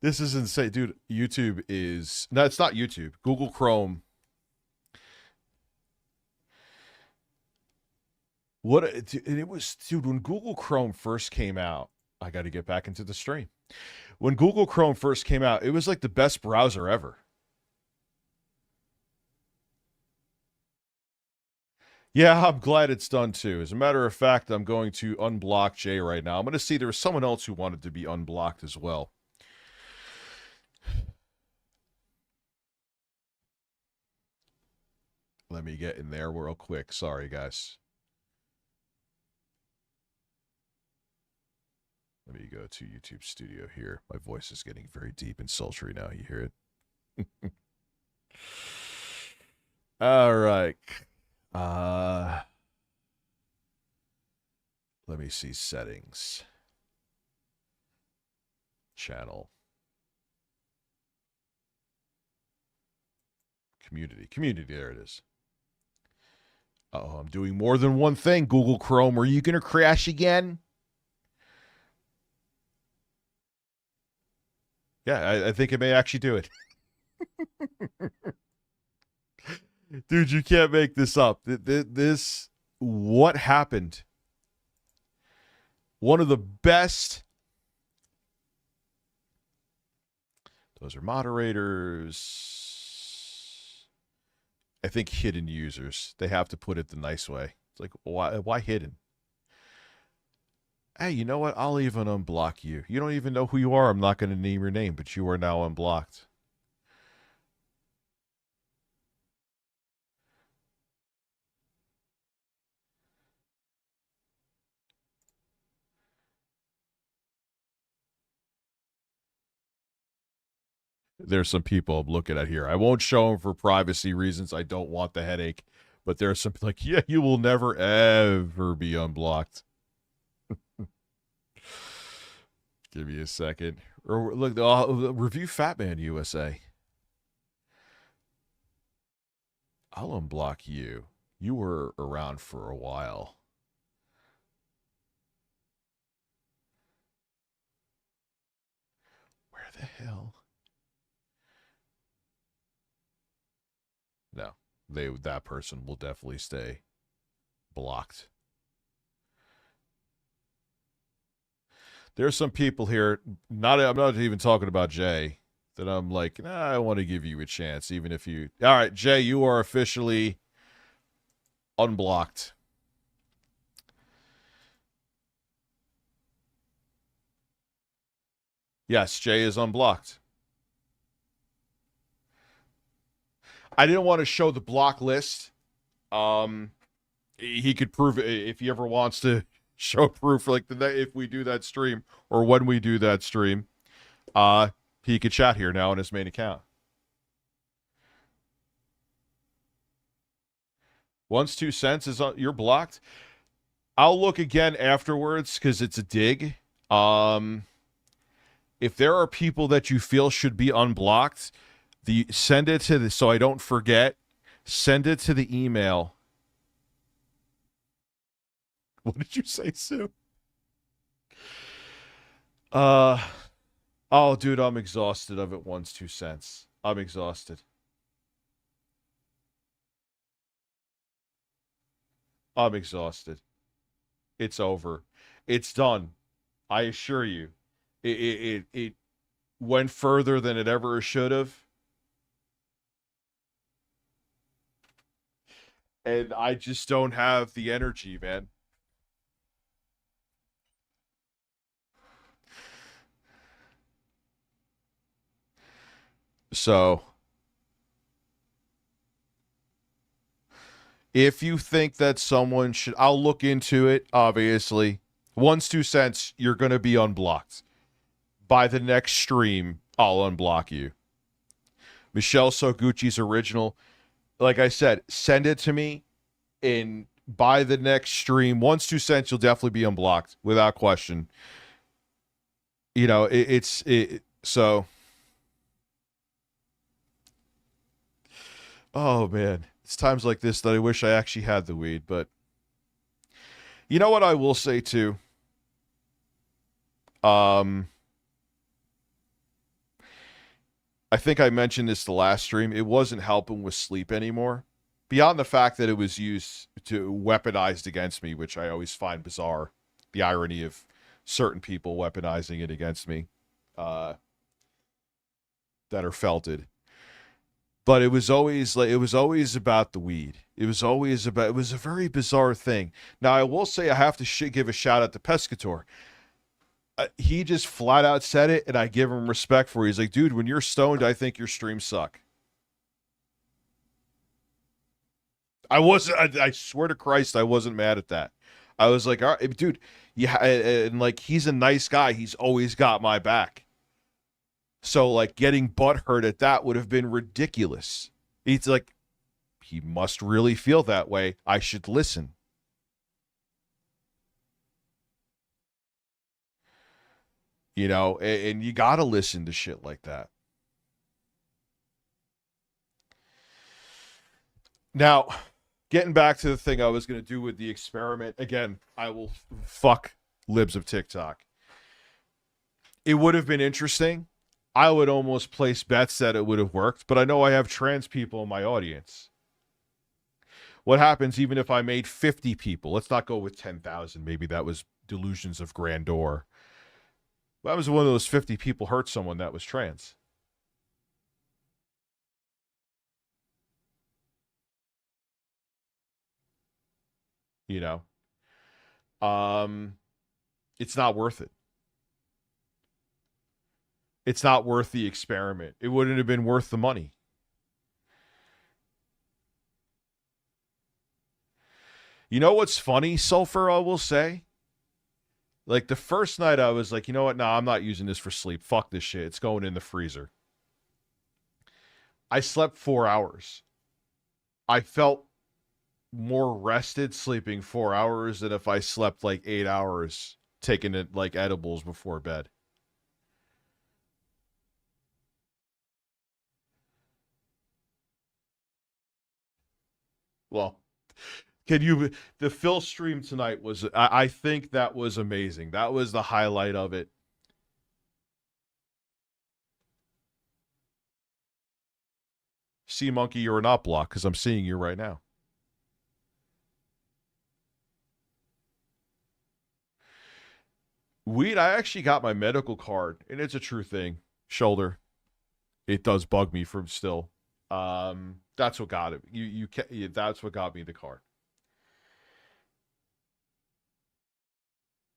This is insane. Dude, YouTube is... No, it's not YouTube. Google Chrome. What... It was... Dude, when Google Chrome first came out... I got to get back into the stream. When Google Chrome first came out, it was like the best browser ever. Yeah, I'm glad it's done too. As a matter of fact, I'm going to unblock Jay right now. I'm going to see there was someone else who wanted to be unblocked as well. Let me get in there real quick. Sorry, guys. Let me go to YouTube Studio here. My voice is getting very deep and sultry now. You hear it? All right. Let me see settings. Channel. Community, there it is. Uh-oh, I'm doing more than one thing, Google Chrome. Are you going to crash again? Yeah, I think it may actually do it. Dude, you can't make this up. What happened? One of the best. Those are moderators. I think hidden users. They have to put it the nice way. It's like, why hidden? Hey, you know what? I'll even unblock you. You don't even know who you are. I'm not going to name your name, but you are now unblocked. There's some people I'm looking at here. I won't show them for privacy reasons. I don't want the headache. But there's some like, yeah, you will never, ever be unblocked. Give me a second. Or look, review Fatman USA. I'll unblock you. You were around for a while. Where the hell? No, that person will definitely stay blocked. There's some people here, I'm not even talking about Jay, that I'm like, nah, I want to give you a chance, even if you... All right, Jay, you are officially unblocked. Yes, Jay is unblocked. I didn't want to show the block list. He could prove it if he ever wants to Show proof like if we do that stream or when we do that stream. He could chat here now on his main account. Once 2 cents is you're blocked. I'll look again afterwards because it's a dig. If there are people that you feel should be unblocked, send it to the, so I don't forget. Send it to the email. What did you say, Sue? Oh, dude, I'm exhausted of it. Once 2 cents. I'm exhausted. I'm exhausted. It's over. It's done. I assure you. It went further than it ever should have. And I just don't have the energy, man. So, if you think that someone should, I'll look into it, obviously. Once 2 cents, you're going to be unblocked. By the next stream, I'll unblock you. Michelle Soguchi's original. Like I said, send it to me, and by the next stream, once 2 cents, you'll definitely be unblocked, without question. You know, so... Oh, man. It's times like this that I wish I actually had the weed, but... You know what I will say, too? I think I mentioned this the last stream. It wasn't helping with sleep anymore. Beyond the fact that it was used to weaponized against me, which I always find bizarre. The irony of certain people weaponizing it against me that are felted. But it was always about the weed. It was a very bizarre thing. Now, I will say I have to give a shout out to Pescator. He just flat out said it, and I give him respect for it. He's like, dude, when you're stoned, I think your streams suck. I swear to Christ, I wasn't mad at that. I was like, all right, dude, yeah, and like, he's a nice guy. He's always got my back. So, like, getting butthurt at that would have been ridiculous. He's like, he must really feel that way. I should listen. You know, and you got to listen to shit like that. Now, getting back to the thing I was going to do with the experiment, again, I will fuck libs of TikTok. It would have been interesting. I would almost place bets that it would have worked, but I know I have trans people in my audience. What happens even if I made 50 people? Let's not go with 10,000. Maybe that was delusions of grandeur. That was one of those 50 people hurt someone that was trans. You know? It's not worth it. It's not worth the experiment. It wouldn't have been worth the money. You know what's funny, Sulfur, I will say? Like, the first night I was like, you know what? Nah, I'm not using this for sleep. Fuck this shit. It's going in the freezer. I slept 4 hours. I felt more rested sleeping 4 hours than if I slept like 8 hours taking it like edibles before bed. Well, the Phil stream tonight was, I think that was amazing. That was the highlight of it. Sea Monkey, you're not blocked because I'm seeing you right now. Weed, I actually got my medical card, and it's a true thing. Shoulder. It does bug me from still. That's what got it. That's what got me the card.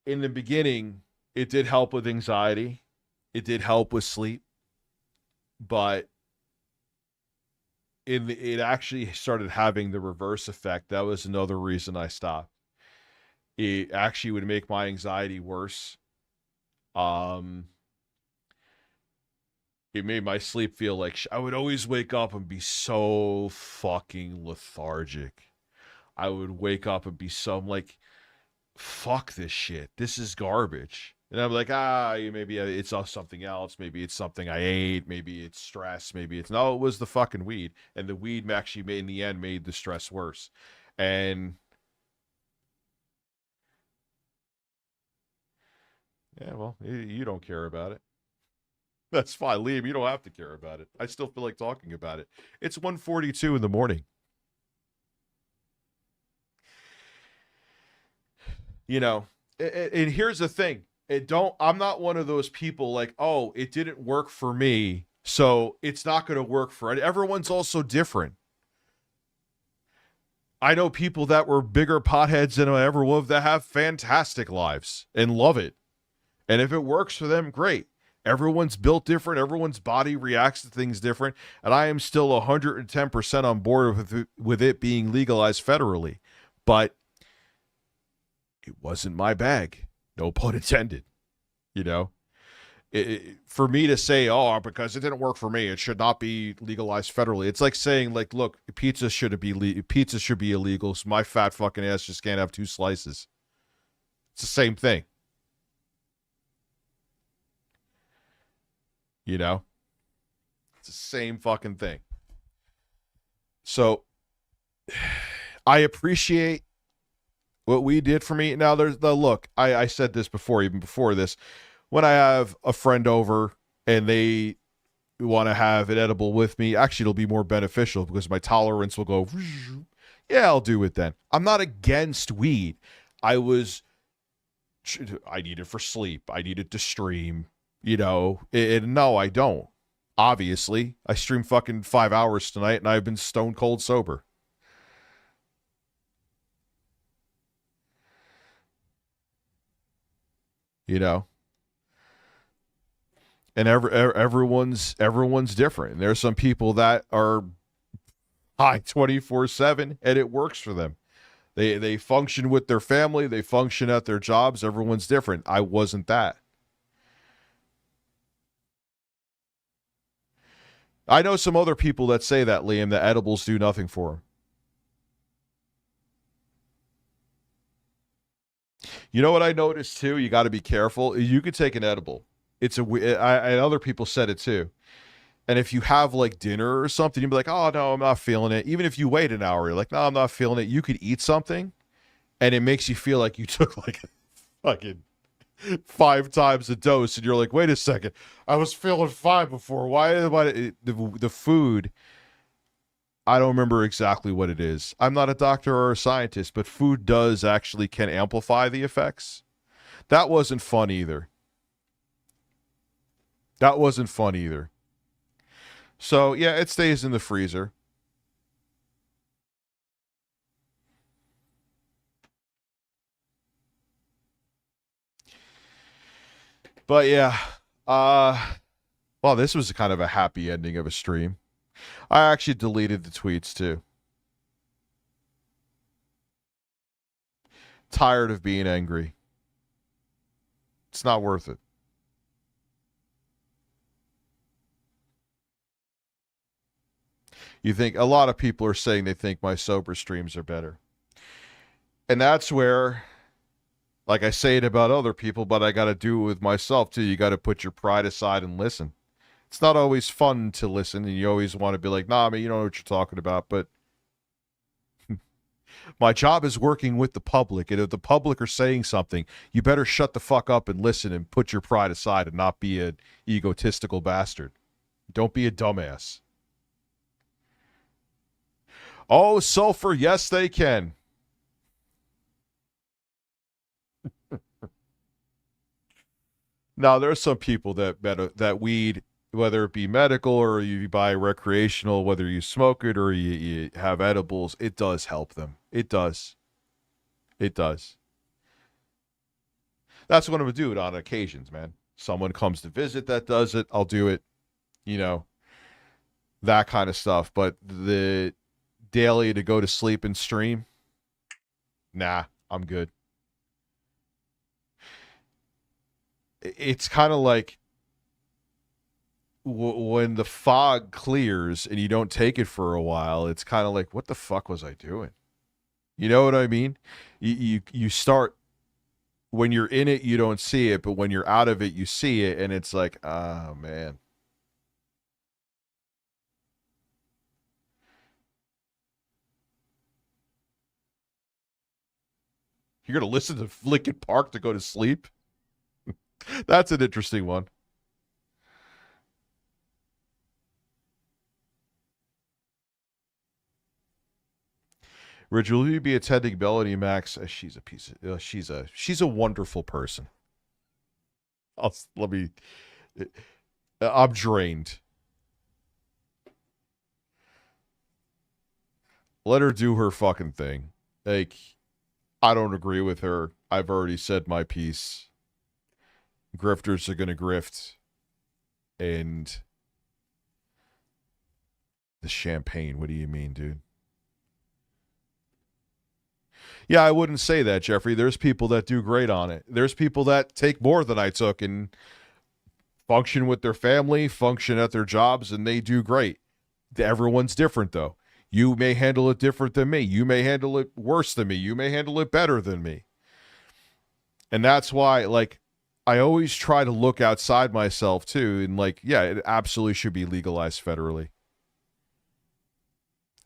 In the beginning, it did help with anxiety. It did help with sleep. But it actually started having the reverse effect. That was another reason I stopped. it actually would make my anxiety worse. It made my sleep feel like I would always wake up and be so fucking lethargic. I would wake up and be so like, fuck this shit. This is garbage. And I'm like, maybe it's something else. Maybe it's something I ate. Maybe it's stress. Maybe it's no. It was the fucking weed, and the weed actually made, in the end, made the stress worse. And yeah, well, you don't care about it. That's fine, Liam. You don't have to care about it. I still feel like talking about it. It's 1:42 in the morning. You know, and here's the thing. I'm not one of those people like, oh, it didn't work for me, so it's not going to work for it. Everyone's also different. I know people that were bigger potheads than I ever would that have fantastic lives and love it. And if it works for them, great. Everyone's built different. Everyone's body reacts to things different. And I am still 110% on board with it being legalized federally. But it wasn't my bag. No pun intended. You know? For me to say, oh, because it didn't work for me, it should not be legalized federally. It's like saying, like, look, pizza should be illegal, so my fat fucking ass just can't have 2 slices. It's the same thing. You know? It's the same fucking thing. So, I appreciate what we did for me. Now, there's the look. I said this before, even before this. When I have a friend over and they want to have an edible with me, actually, it'll be more beneficial because my tolerance will go, yeah, I'll do it then. I'm not against weed. I need it for sleep. I need it to stream. You know, no, I don't. Obviously, I streamed fucking 5 hours tonight and I've been stone cold sober. You know? And everyone's different. And there's some people that are high 24/7 and it works for them. They function with their family, they function at their jobs. Everyone's different. I wasn't that. I know some other people that say that, Liam, that edibles do nothing for them. You know what I noticed too? You got to be careful. You could take an edible. And other people said it too. And if you have like dinner or something, you'd be like, oh no, I'm not feeling it. Even if you wait an hour, you're like, no, I'm not feeling it. You could eat something and it makes you feel like you took like a fucking 5 times a dose. And you're like, wait a second. I was feeling fine before. Why the food? I don't remember exactly what it is. I'm not a doctor or a scientist, but food can amplify the effects. That wasn't fun either. So, yeah, it stays in the freezer. But, yeah. Well, this was kind of a happy ending of a stream. I actually deleted the tweets, too. Tired of being angry. It's not worth it. You think a lot of people are saying they think my sober streams are better. And that's where, like I say it about other people, but I got to do it with myself too. You got to put your pride aside and listen. It's not always fun to listen, and you always want to be like, nah, man, you don't know what you're talking about. But my job is working with the public, and if the public are saying something, you better shut the fuck up and listen and put your pride aside and not be an egotistical bastard. Don't be a dumbass. Oh, sulfur, yes, they can. Now, there are some people that weed, whether it be medical or you buy recreational, whether you smoke it or you have edibles, it does help them. It does. It does. That's what I'm going to do it on occasions, man. Someone comes to visit that does it, I'll do it. You know, that kind of stuff. But the daily to go to sleep and stream, nah, I'm good. it's kind of like when the fog clears and you don't take it for a while, it's kind of like, what the fuck was I doing? You know what I mean? You start, when you're in it, you don't see it, but when you're out of it, you see it, and it's like, oh, man. You're going to listen to Linkin Park to go to sleep? That's an interesting one. Rich, will you be attending Melanie Max? She's a piece of, she's a wonderful person. I'm drained. Let her do her fucking thing. Like, I don't agree with her. I've already said my piece. Grifters are gonna grift. And the champagne, what do you mean, dude? Yeah, I wouldn't say that, Jeffrey. There's people that do great on it. There's people that take more than I took and function with their family, function at their jobs, and they do great. Everyone's different, though. You may handle it different than me. You may handle it worse than me. You may handle it better than me. And that's why, like, I always try to look outside myself, too. And, like, yeah, it absolutely should be legalized federally.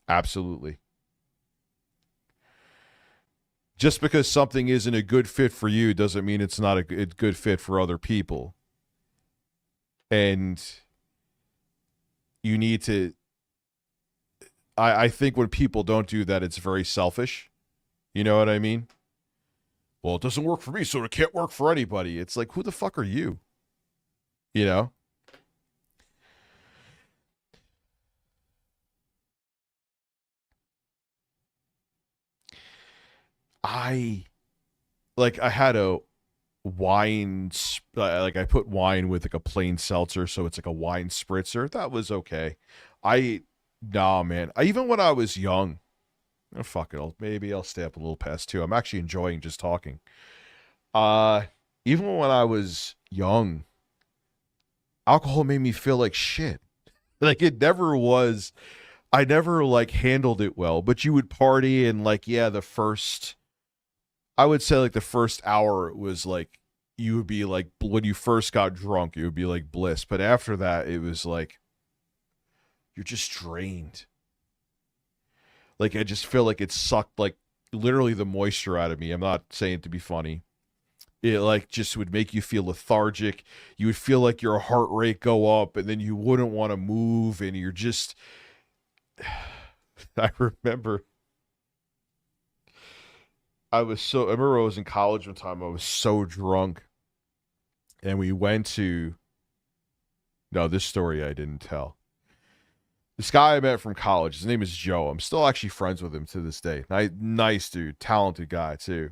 Absolutely. Just because something isn't a good fit for you doesn't mean it's not a good fit for other people. And you need to... I think when people don't do that, it's very selfish. You know what I mean? Well, it doesn't work for me, so it can't work for anybody. It's like, who the fuck are you? You know? I had a wine, I put wine with like a plain seltzer, so it's like a wine spritzer. That was okay. Nah, man. Even when I was young, fuck it. Maybe I'll stay up a little past 2. I'm actually enjoying just talking. Even when I was young, alcohol made me feel like shit. Like, it never was. I never like handled it well. But you would party and like, yeah, I would say like the first hour, it was like, you would be like, when you first got drunk, it would be like bliss. But after that, it was like, you're just drained. Like, I just feel like it sucked like literally the moisture out of me. I'm not saying it to be funny. It like just would make you feel lethargic. You would feel like your heart rate go up, and then you wouldn't want to move, and you're just... I remember I remember I was in college one time. I was so drunk, and we went to... No, this story I didn't tell. This guy I met from college, his name is Joe. I'm still actually friends with him to this day. Nice dude, talented guy too.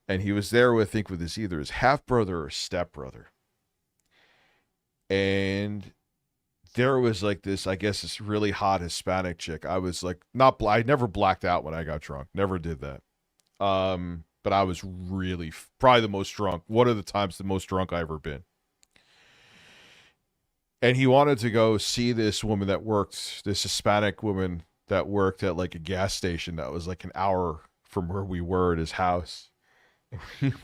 And he was there with, I think, with either his half-brother or step-brother. And there was like this, I guess, this really hot Hispanic chick. I was like, I never blacked out when I got drunk. Never did that. But I was really, probably the most drunk. One of the times the most drunk I ever been. And he wanted to go see this woman that worked, this Hispanic woman that worked at like a gas station that was like an hour from where we were at his house. And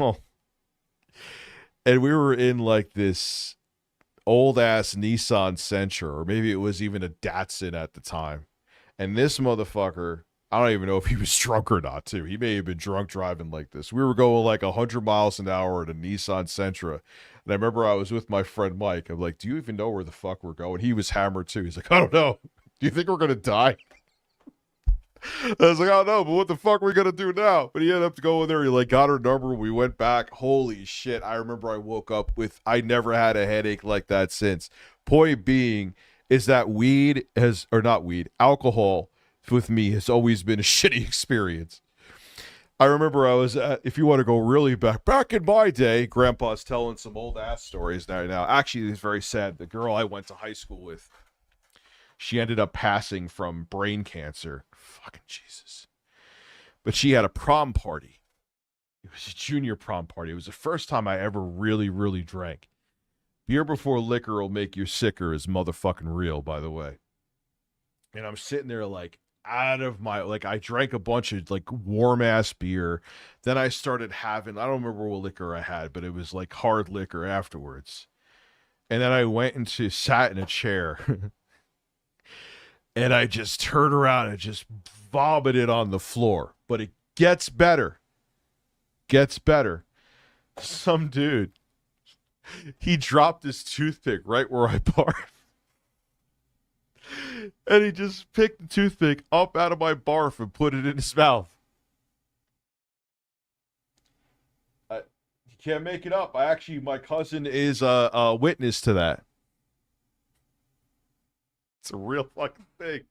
we were in like this old ass Nissan Sentra, or maybe it was even a Datsun at the time. And this motherfucker, I don't even know if he was drunk or not too. He may have been drunk driving like this. We were going like 100 miles an hour at a Nissan Sentra. And I remember I was with my friend Mike. I'm like, do you even know where the fuck we're going? He was hammered too. He's like, I don't know. Do you think we're going to die? I was like, I don't know, but what the fuck are we going to do now? But he ended up going there. He like got her number. We went back. Holy shit. I remember I woke up with, I never had a headache like that since. Point being is that alcohol with me has always been a shitty experience. I remember I was at, if you want to go really back in my day, Grandpa's telling some old ass stories now. Actually, it's very sad. The girl I went to high school with, she ended up passing from brain cancer. Fucking Jesus. But she had a prom party. It was a junior prom party. It was the first time I ever really, really drank. Beer before liquor will make you sicker is motherfucking real, by the way. And I'm sitting there like out of my, like I drank a bunch of like warm ass beer. Then I started having, I don't remember what liquor I had, but it was like hard liquor afterwards. And then I went and sat in a chair and I just turned around and just vomited on the floor. But it gets better. Gets better. Some dude, he dropped his toothpick right where I barfed. And he just picked the toothpick up out of my barf and put it in his mouth. You can't make it up. My cousin is a witness to that. It's a real fucking thing.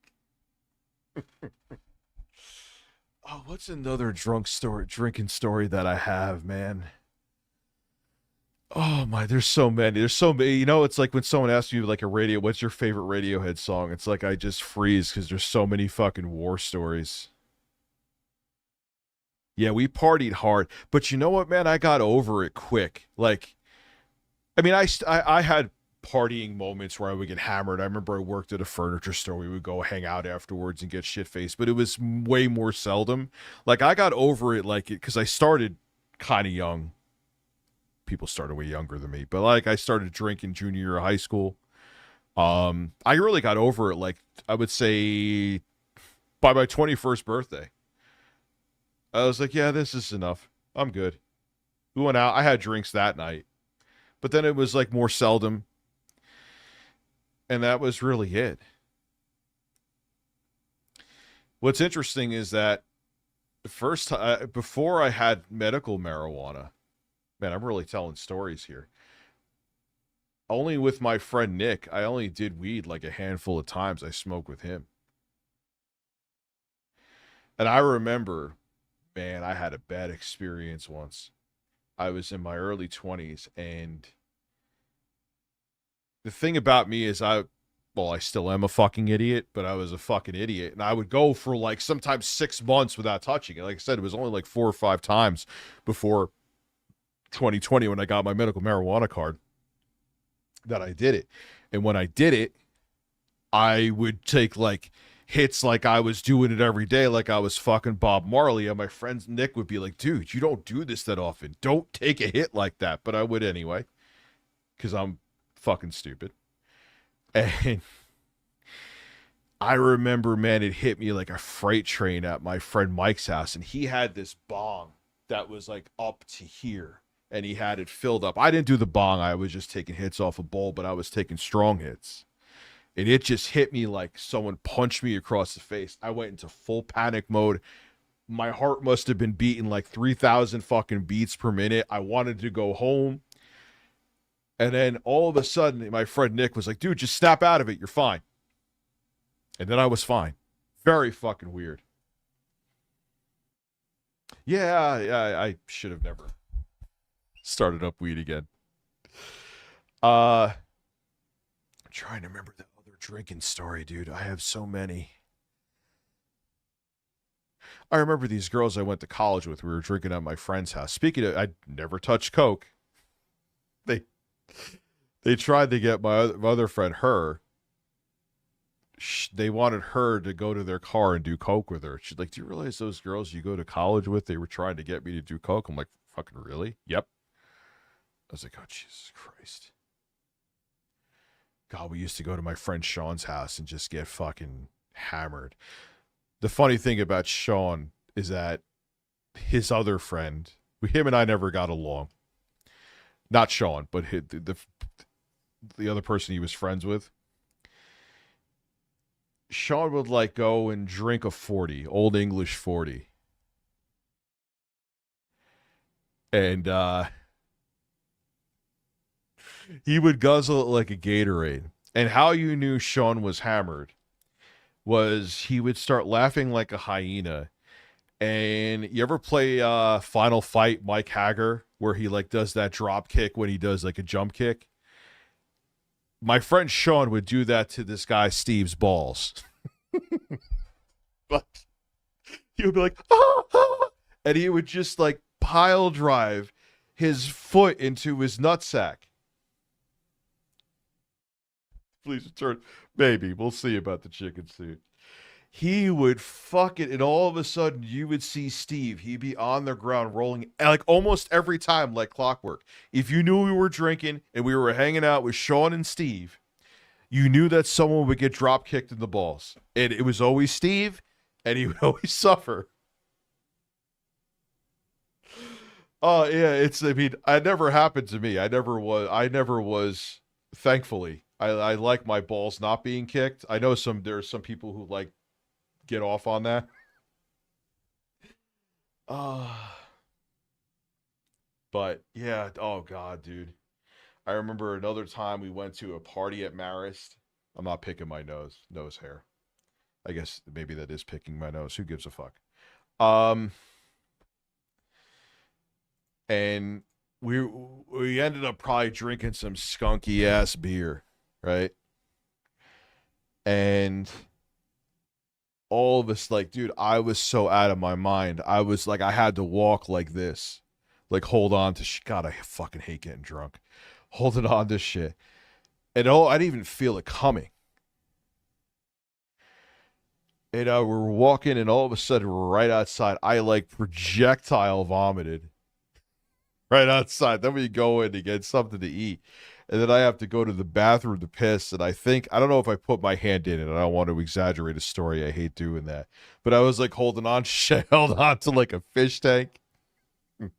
Oh, what's another drinking story that I have, man? Oh my, there's so many. There's so many. You know, it's like when someone asks you like what's your favorite Radiohead song? It's like I just freeze because there's so many fucking war stories. Yeah, we partied hard, but you know what, man? I got over it quick. Like, I mean, I had partying moments where I would get hammered. I remember I worked at a furniture store. We would go hang out afterwards and get shit-faced, but it was way more seldom. Like, I got over it like it because I started kind of young. People started way younger than me, but like I started drinking junior year of high school. I really got over it, like I would say by my 21st birthday. I was like, yeah, this is enough. I'm good. We went out. I had drinks that night, but then it was like more seldom. And that was really it. What's interesting is that the first time, before I had medical marijuana, man, I'm really telling stories here. Only with my friend Nick, I only did weed like a handful of times. I smoked with him. And I remember, man, I had a bad experience once. I was in my early 20s, and the thing about me is I still am a fucking idiot, but I was a fucking idiot. And I would go for like sometimes 6 months without touching it. Like I said, it was only like 4 or 5 times before 2020 when I got my medical marijuana card that I did it. And when I did it, I would take like hits like I was doing it every day, like I was fucking Bob Marley. And my friend Nick would be like, dude, you don't do this that often. Don't take a hit like that. But I would anyway, because I'm fucking stupid. And I remember, man, it hit me like a freight train at my friend Mike's house. And he had this bong that was like up to here. And he had it filled up. I didn't do the bong. I was just taking hits off a bowl, but I was taking strong hits. And it just hit me like someone punched me across the face. I went into full panic mode. My heart must have been beating like 3,000 fucking beats per minute. I wanted to go home. And then all of a sudden, my friend Nick was like, dude, just snap out of it. You're fine. And then I was fine. Very fucking weird. Yeah, I should have never started up weed again. I'm trying to remember the other drinking story, dude. I have so many. I remember these girls I went to college with. We were drinking at my friend's house. Speaking of, I never touched coke. They tried to get my other friend, her. They wanted her to go to their car and do coke with her. She's like, do you realize those girls you go to college with, they were trying to get me to do coke? I'm like, fucking really? Yep. I was like, oh, Jesus Christ. God, we used to go to my friend Sean's house and just get fucking hammered. The funny thing about Sean is that his other friend, him and I never got along. Not Sean, but the other person he was friends with. Sean would like go and drink a 40, Old English 40. And he would guzzle it like a Gatorade. And how you knew Sean was hammered was he would start laughing like a hyena. And you ever play Final Fight Mike Hager, where he like does that drop kick when he does like a jump kick? My friend Sean would do that to this guy Steve's balls. But he would be like, ah, ah, and he would just like pile drive his foot into his nutsack. Please return. Maybe. We'll see about the chicken suit. He would fuck it, and all of a sudden you would see Steve. He'd be on the ground rolling, like almost every time, like clockwork. If you knew we were drinking and we were hanging out with Sean and Steve, you knew that someone would get drop kicked in the balls. And it was always Steve, and he would always suffer. Oh, yeah, it never happened to me. I never was, thankfully. I like my balls not being kicked. I know there's some people who like get off on that. But yeah, oh God, dude. I remember another time we went to a party at Marist. I'm not picking my nose hair. I guess maybe that is picking my nose. Who gives a fuck? And we ended up probably drinking some skunky ass beer, right? And all of us, like, dude, I was so out of my mind. I was like, I had to walk like this, like hold on to God, I fucking hate getting drunk. Holding on to shit. And I didn't even feel it coming. And we're walking, and all of a sudden, right outside, I like projectile vomited. Right outside. Then we go in to get something to eat. And then I have to go to the bathroom to piss. And I don't know if I put my hand in it. I don't want to exaggerate a story. I hate doing that. But I was like holding on, held on to like a fish tank. And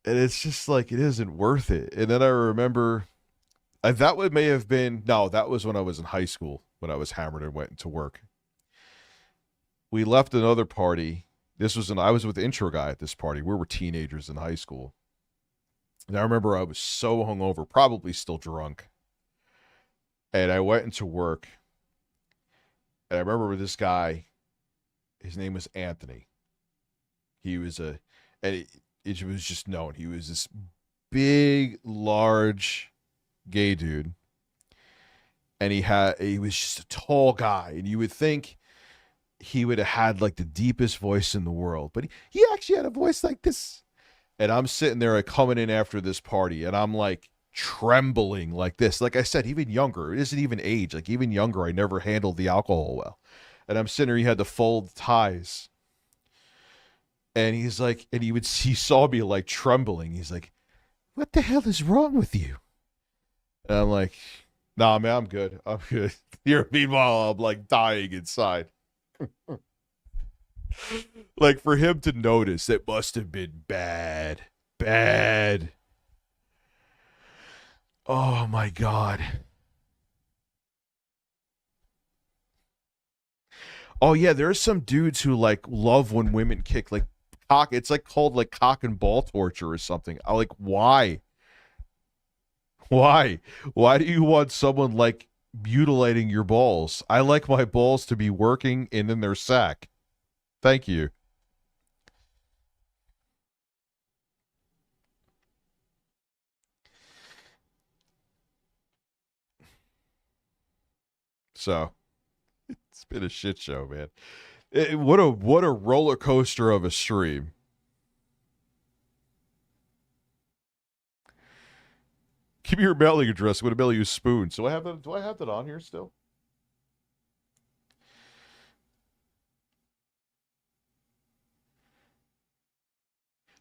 it's just like, it isn't worth it. And then I remember, that was when I was in high school, when I was hammered and went into work. We left another party. I was with the intro guy at this party. We were teenagers in high school. And I remember I was so hungover, probably still drunk. And I went into work. And I remember this guy, his name was Anthony. He was it was just known. He was this big, large gay dude. And he was just a tall guy. And you would think he would have had like the deepest voice in the world. But he actually had a voice like this. And I'm sitting there coming in after this party, and I'm like trembling like this. Like I said, even younger. It isn't even age. Like even younger, I never handled the alcohol well. And I'm sitting there, he had to fold ties. And he's like, he saw me like trembling. He's like, "What the hell is wrong with you?" And I'm like, "Nah, man, I'm good. I'm good." Meanwhile, I'm like dying inside. Like, for him to notice, it must have been bad. Oh my God. Oh yeah, there are some dudes who like love when women kick like cock. It's like called like cock and ball torture or something. I like, why? Why do you want someone like mutilating your balls? I like my balls to be working and in their sack. Thank you. So, it's been a shit show, man. What a roller coaster of a stream. Give me your mailing address. I'm going to mail you a spoon. So do I have that on here still?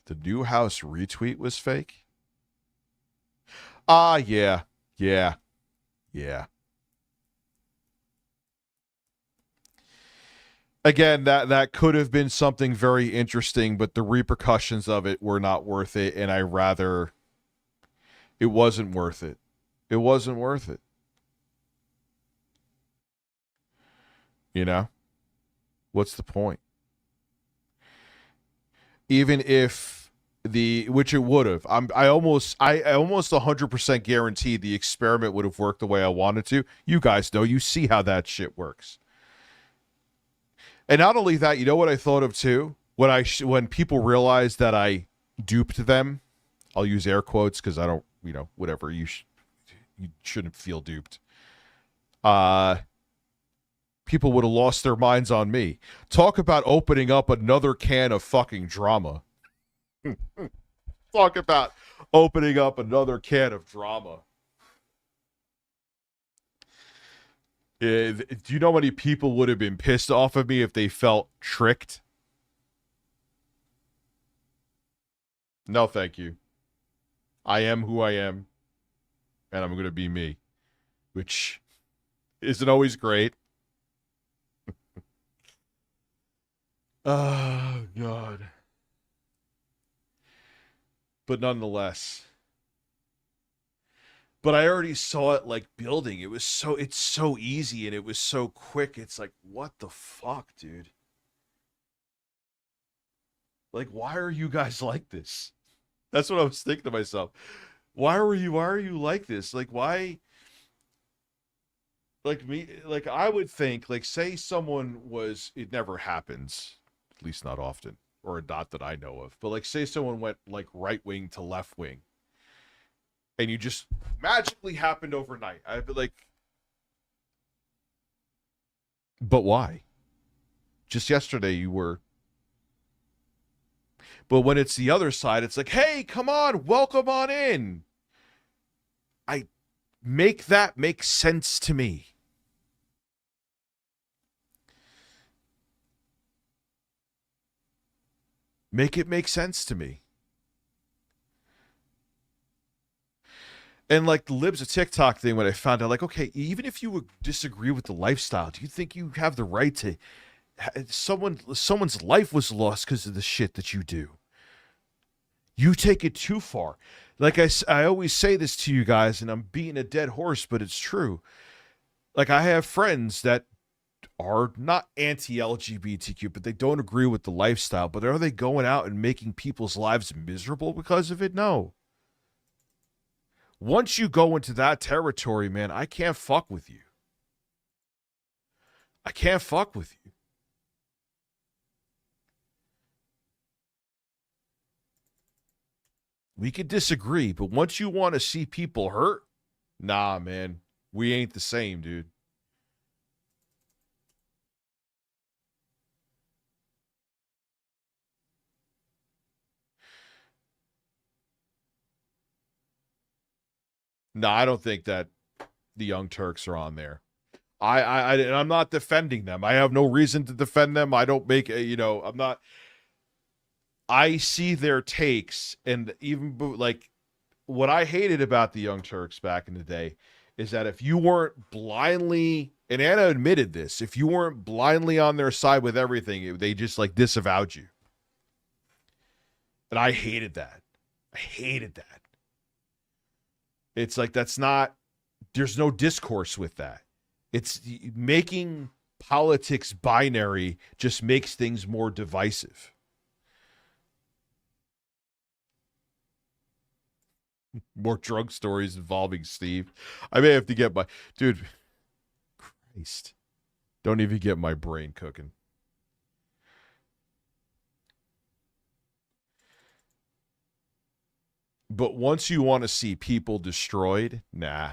The new house retweet was fake? Yeah. Again, that could have been something very interesting, but the repercussions of it were not worth it, and it wasn't worth it. It wasn't worth it. You know? What's the point? Even if which it would have. I almost 100% guarantee the experiment would have worked the way I wanted to. You guys know, you see how that shit works. And not only that, you know what I thought of too? When people realize that I duped them, I'll use air quotes because I don't, whatever, you shouldn't feel duped. people would have lost their minds on me. Talk about opening up another can of fucking drama. Talk about opening up another can of drama. Do you know how many people would have been pissed off of me if they felt tricked? No, thank you. I am who I am, and I'm going to be me, which isn't always great. Oh, God. But nonetheless. But I already saw it like building. It's so easy and it was so quick. It's like, what the fuck, dude? Like, why are you guys like this? That's what I was thinking to myself. Why are you like this? Like, why? Like me, like I would think, like, say someone was, it never happens, at least not often, or not that I know of, but like, say someone went like right wing to left wing. And you just magically happened overnight. I'd be like, but why? Just yesterday you were. But when it's the other side, it's like, hey, come on, welcome on in. I make that make sense to me. Make it make sense to me. And like the Libs of TikTok thing, when I found out, like, okay, even if you would disagree with the lifestyle, do you think you have the right to someone's life was lost because of the shit that you do? You take it too far. Like I always say this to you guys, and I'm beating a dead horse, but it's true. Like I have friends that are not anti-LGBTQ, but they don't agree with the lifestyle. But are they going out and making people's lives miserable because of it? No. Once you go into that territory, man, I can't fuck with you. I can't fuck with you. We could disagree, but once you want to see people hurt, nah, man, we ain't the same, dude. No, I don't think that the Young Turks are on there. I'm not defending them. I have no reason to defend them. I don't make, I'm not. I see their takes, and even like what I hated about the Young Turks back in the day is that if you weren't blindly, and Anna admitted this, if you weren't blindly on their side with everything, they just like disavowed you. And I hated that. I hated that. It's like, there's no discourse with that. It's making politics binary just makes things more divisive. More drug stories involving Steve. I may have to get my, dude, Christ. Don't even get my brain cooking. But once you want to see people destroyed, nah.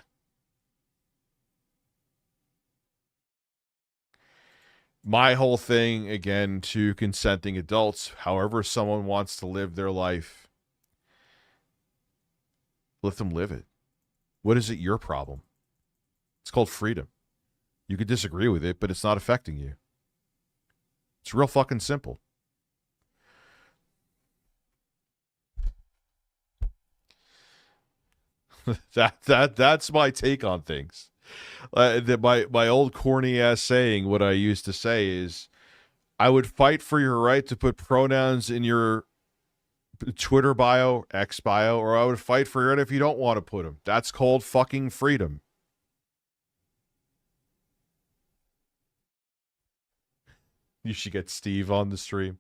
My whole thing, again, to consenting adults, however someone wants to live their life, let them live it. What is it your problem? It's called freedom. You could disagree with it, but it's not affecting you. It's real fucking simple. That's my take on things. My old corny ass saying, what I used to say is, I would fight for your right to put pronouns in your Twitter bio, X bio, or I would fight for it if you don't want to put them. That's called fucking freedom. You should get Steve on the stream.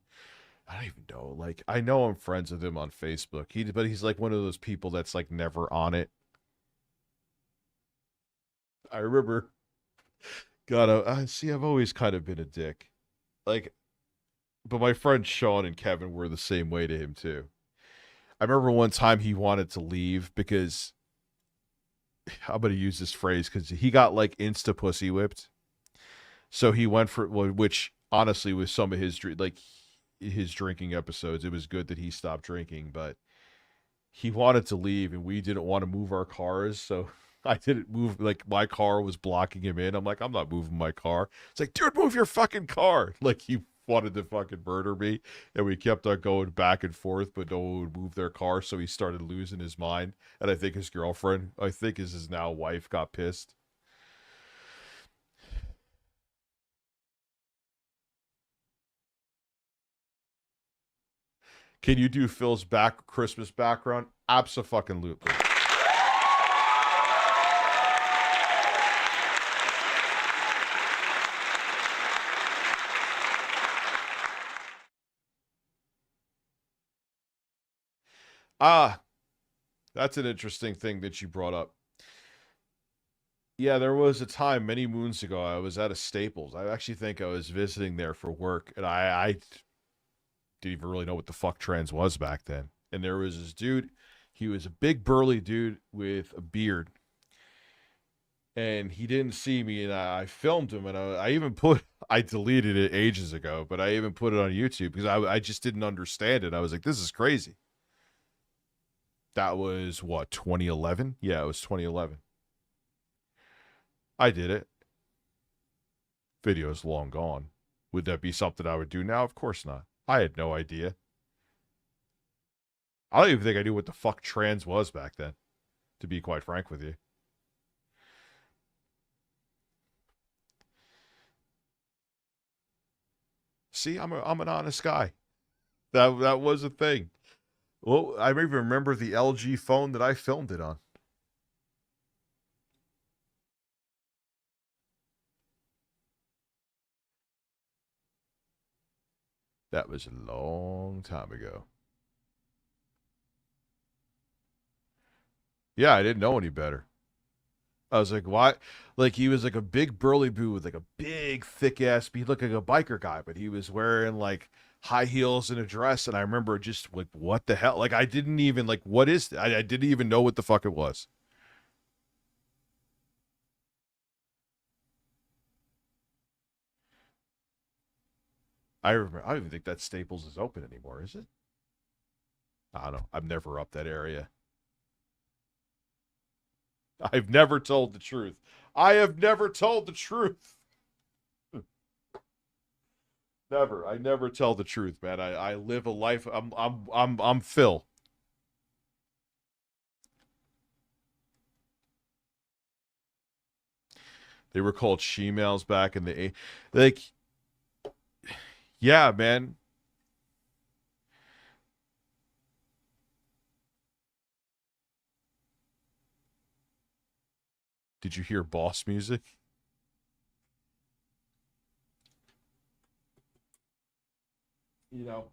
I don't even know. Like, I know I'm friends with him on Facebook. But he's like one of those people that's like never on it. I remember, God, I've always kind of been a dick. Like, but my friends Sean and Kevin were the same way to him too. I remember one time he wanted to leave because, I'm going to use this phrase because he got like insta pussy whipped So he went for, which honestly, with some of his drinking episodes, it was good that he stopped drinking, but he wanted to leave and we didn't want to move our cars. So I didn't move, like my car was blocking him in. I'm like, I'm not moving my car. It's like, dude, move your fucking car. Like he wanted to fucking murder me. And we kept on going back and forth, but no one would move their car. So he started losing his mind. And I think his girlfriend, I think his now wife, got pissed. Can you do Phil's Christmas background? Abso-fucking-lutely. That's an interesting thing that you brought up. Yeah, there was a time many moons ago I was at a Staples. I actually think I was visiting there for work, and I didn't even really know what the fuck trans was back then. And there was this dude. He was a big burly dude with a beard. And he didn't see me, and I filmed him, and I deleted it ages ago, but I even put it on YouTube because I just didn't understand it. I was like, this is crazy. That was, what, 2011? Yeah, it was 2011. I did it. Video's long gone. Would that be something I would do now? Of course not. I had no idea. I don't even think I knew what the fuck trans was back then, to be quite frank with you. See, I'm an honest guy. That was a thing. Well, I even remember the LG phone that I filmed it on. That was a long time ago. Yeah, I didn't know any better. I was like, why? Like, he was like a big burly boo with like a big thick ass. He looked like a biker guy, but he was wearing like high heels and a dress. And I remember just like, what the hell? Like, I didn't even like, what is that? I didn't even know what the fuck it was. I remember. I don't even think that Staples is open anymore, is it? I don't know. I'm never up that area. I've never told the truth. I have never told the truth. Never. I never tell the truth, man. I live a life. I'm Phil. They were called she-males back in the like. Yeah, man. Did you hear boss music? You know,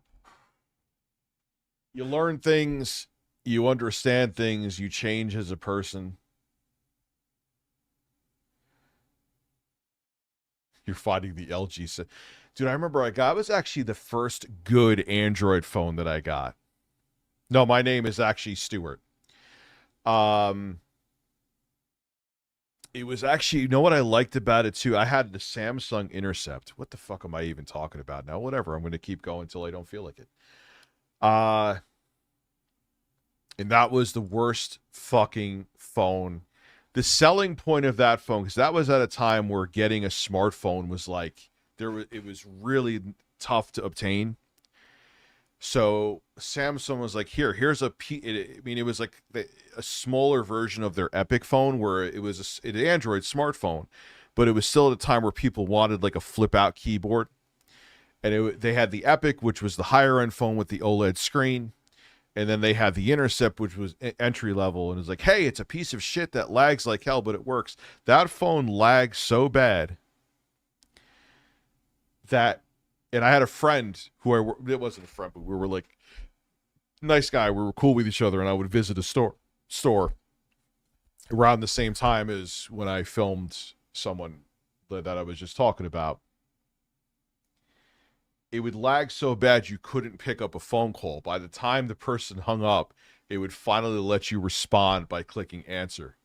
you learn things, you understand things, you change as a person. You're fighting the LG. Dude, I remember it was actually the first good Android phone that I got. No, my name is actually Stuart. It was actually, you know what I liked about it too? I had the Samsung Intercept. What the fuck am I even talking about now? Whatever. I'm going to keep going until I don't feel like it. And that was the worst fucking phone. The selling point of that phone, because that was at a time where getting a smartphone was like, it was really tough to obtain. So Samsung was like, here's a it was like a smaller version of their Epic phone, where it was an Android smartphone, but it was still at a time where people wanted like a flip out keyboard. And they had the Epic, which was the higher end phone with the OLED screen. And then they had the Intercept, which was entry level. And it was like, hey, it's a piece of shit that lags like hell, but it works. That phone lags so bad that, and I had a friend it wasn't a friend, but we were like, nice guy. We were cool with each other, and I would visit a store around the same time as when I filmed someone that I was just talking about. It would lag so bad you couldn't pick up a phone call. By the time the person hung up, it would finally let you respond by clicking answer.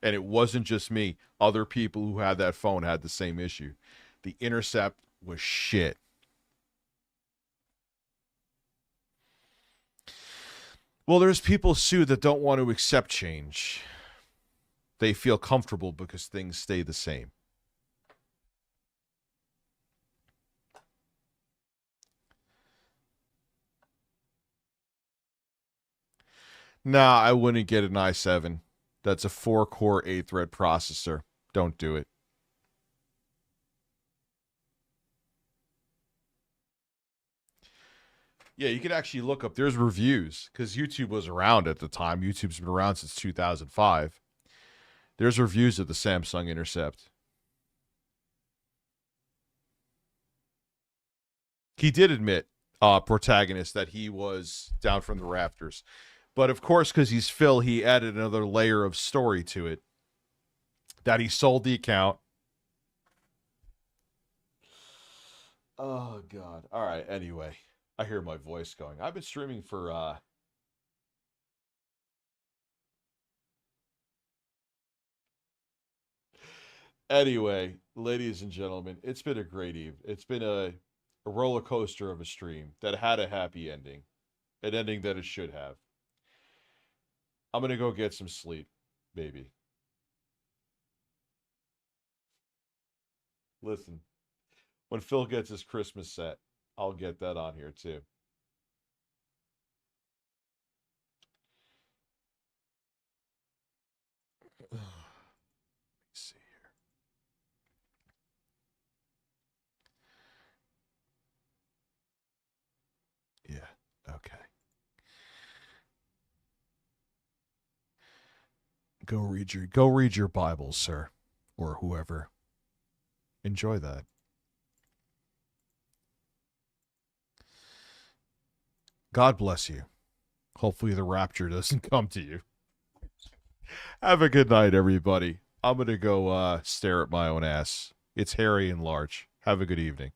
And it wasn't just me. Other people who had that phone had the same issue. The Intercept was shit. Well, there's people, Sue, that don't want to accept change. They feel comfortable because things stay the same. Nah, I wouldn't get an i7. That's a 4-core 8-thread processor. Don't do it. Yeah, you could actually look up. There's reviews because YouTube was around at the time. YouTube's been around since 2005. There's reviews of the Samsung Intercept. He did admit, protagonist, that he was down from the rafters. But of course, because he's Phil, he added another layer of story to it. That he sold the account. Oh, God. All right, anyway. I hear my voice going. I've been streaming for, Anyway, ladies and gentlemen, it's been a great evening. It's been a roller coaster of a stream that had a happy ending. An ending that it should have. I'm going to go get some sleep, baby. Listen, when Phil gets his Christmas set, I'll get that on here too. Let me see here. Yeah, okay. Go read your Bible, sir, or whoever. Enjoy that. God bless you. Hopefully the rapture doesn't come to you. Have a good night, everybody. I'm going to go stare at my own ass. It's hairy and large. Have a good evening.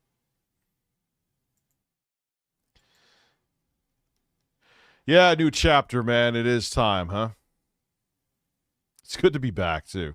Yeah, new chapter, man. It is time, huh? It's good to be back, too.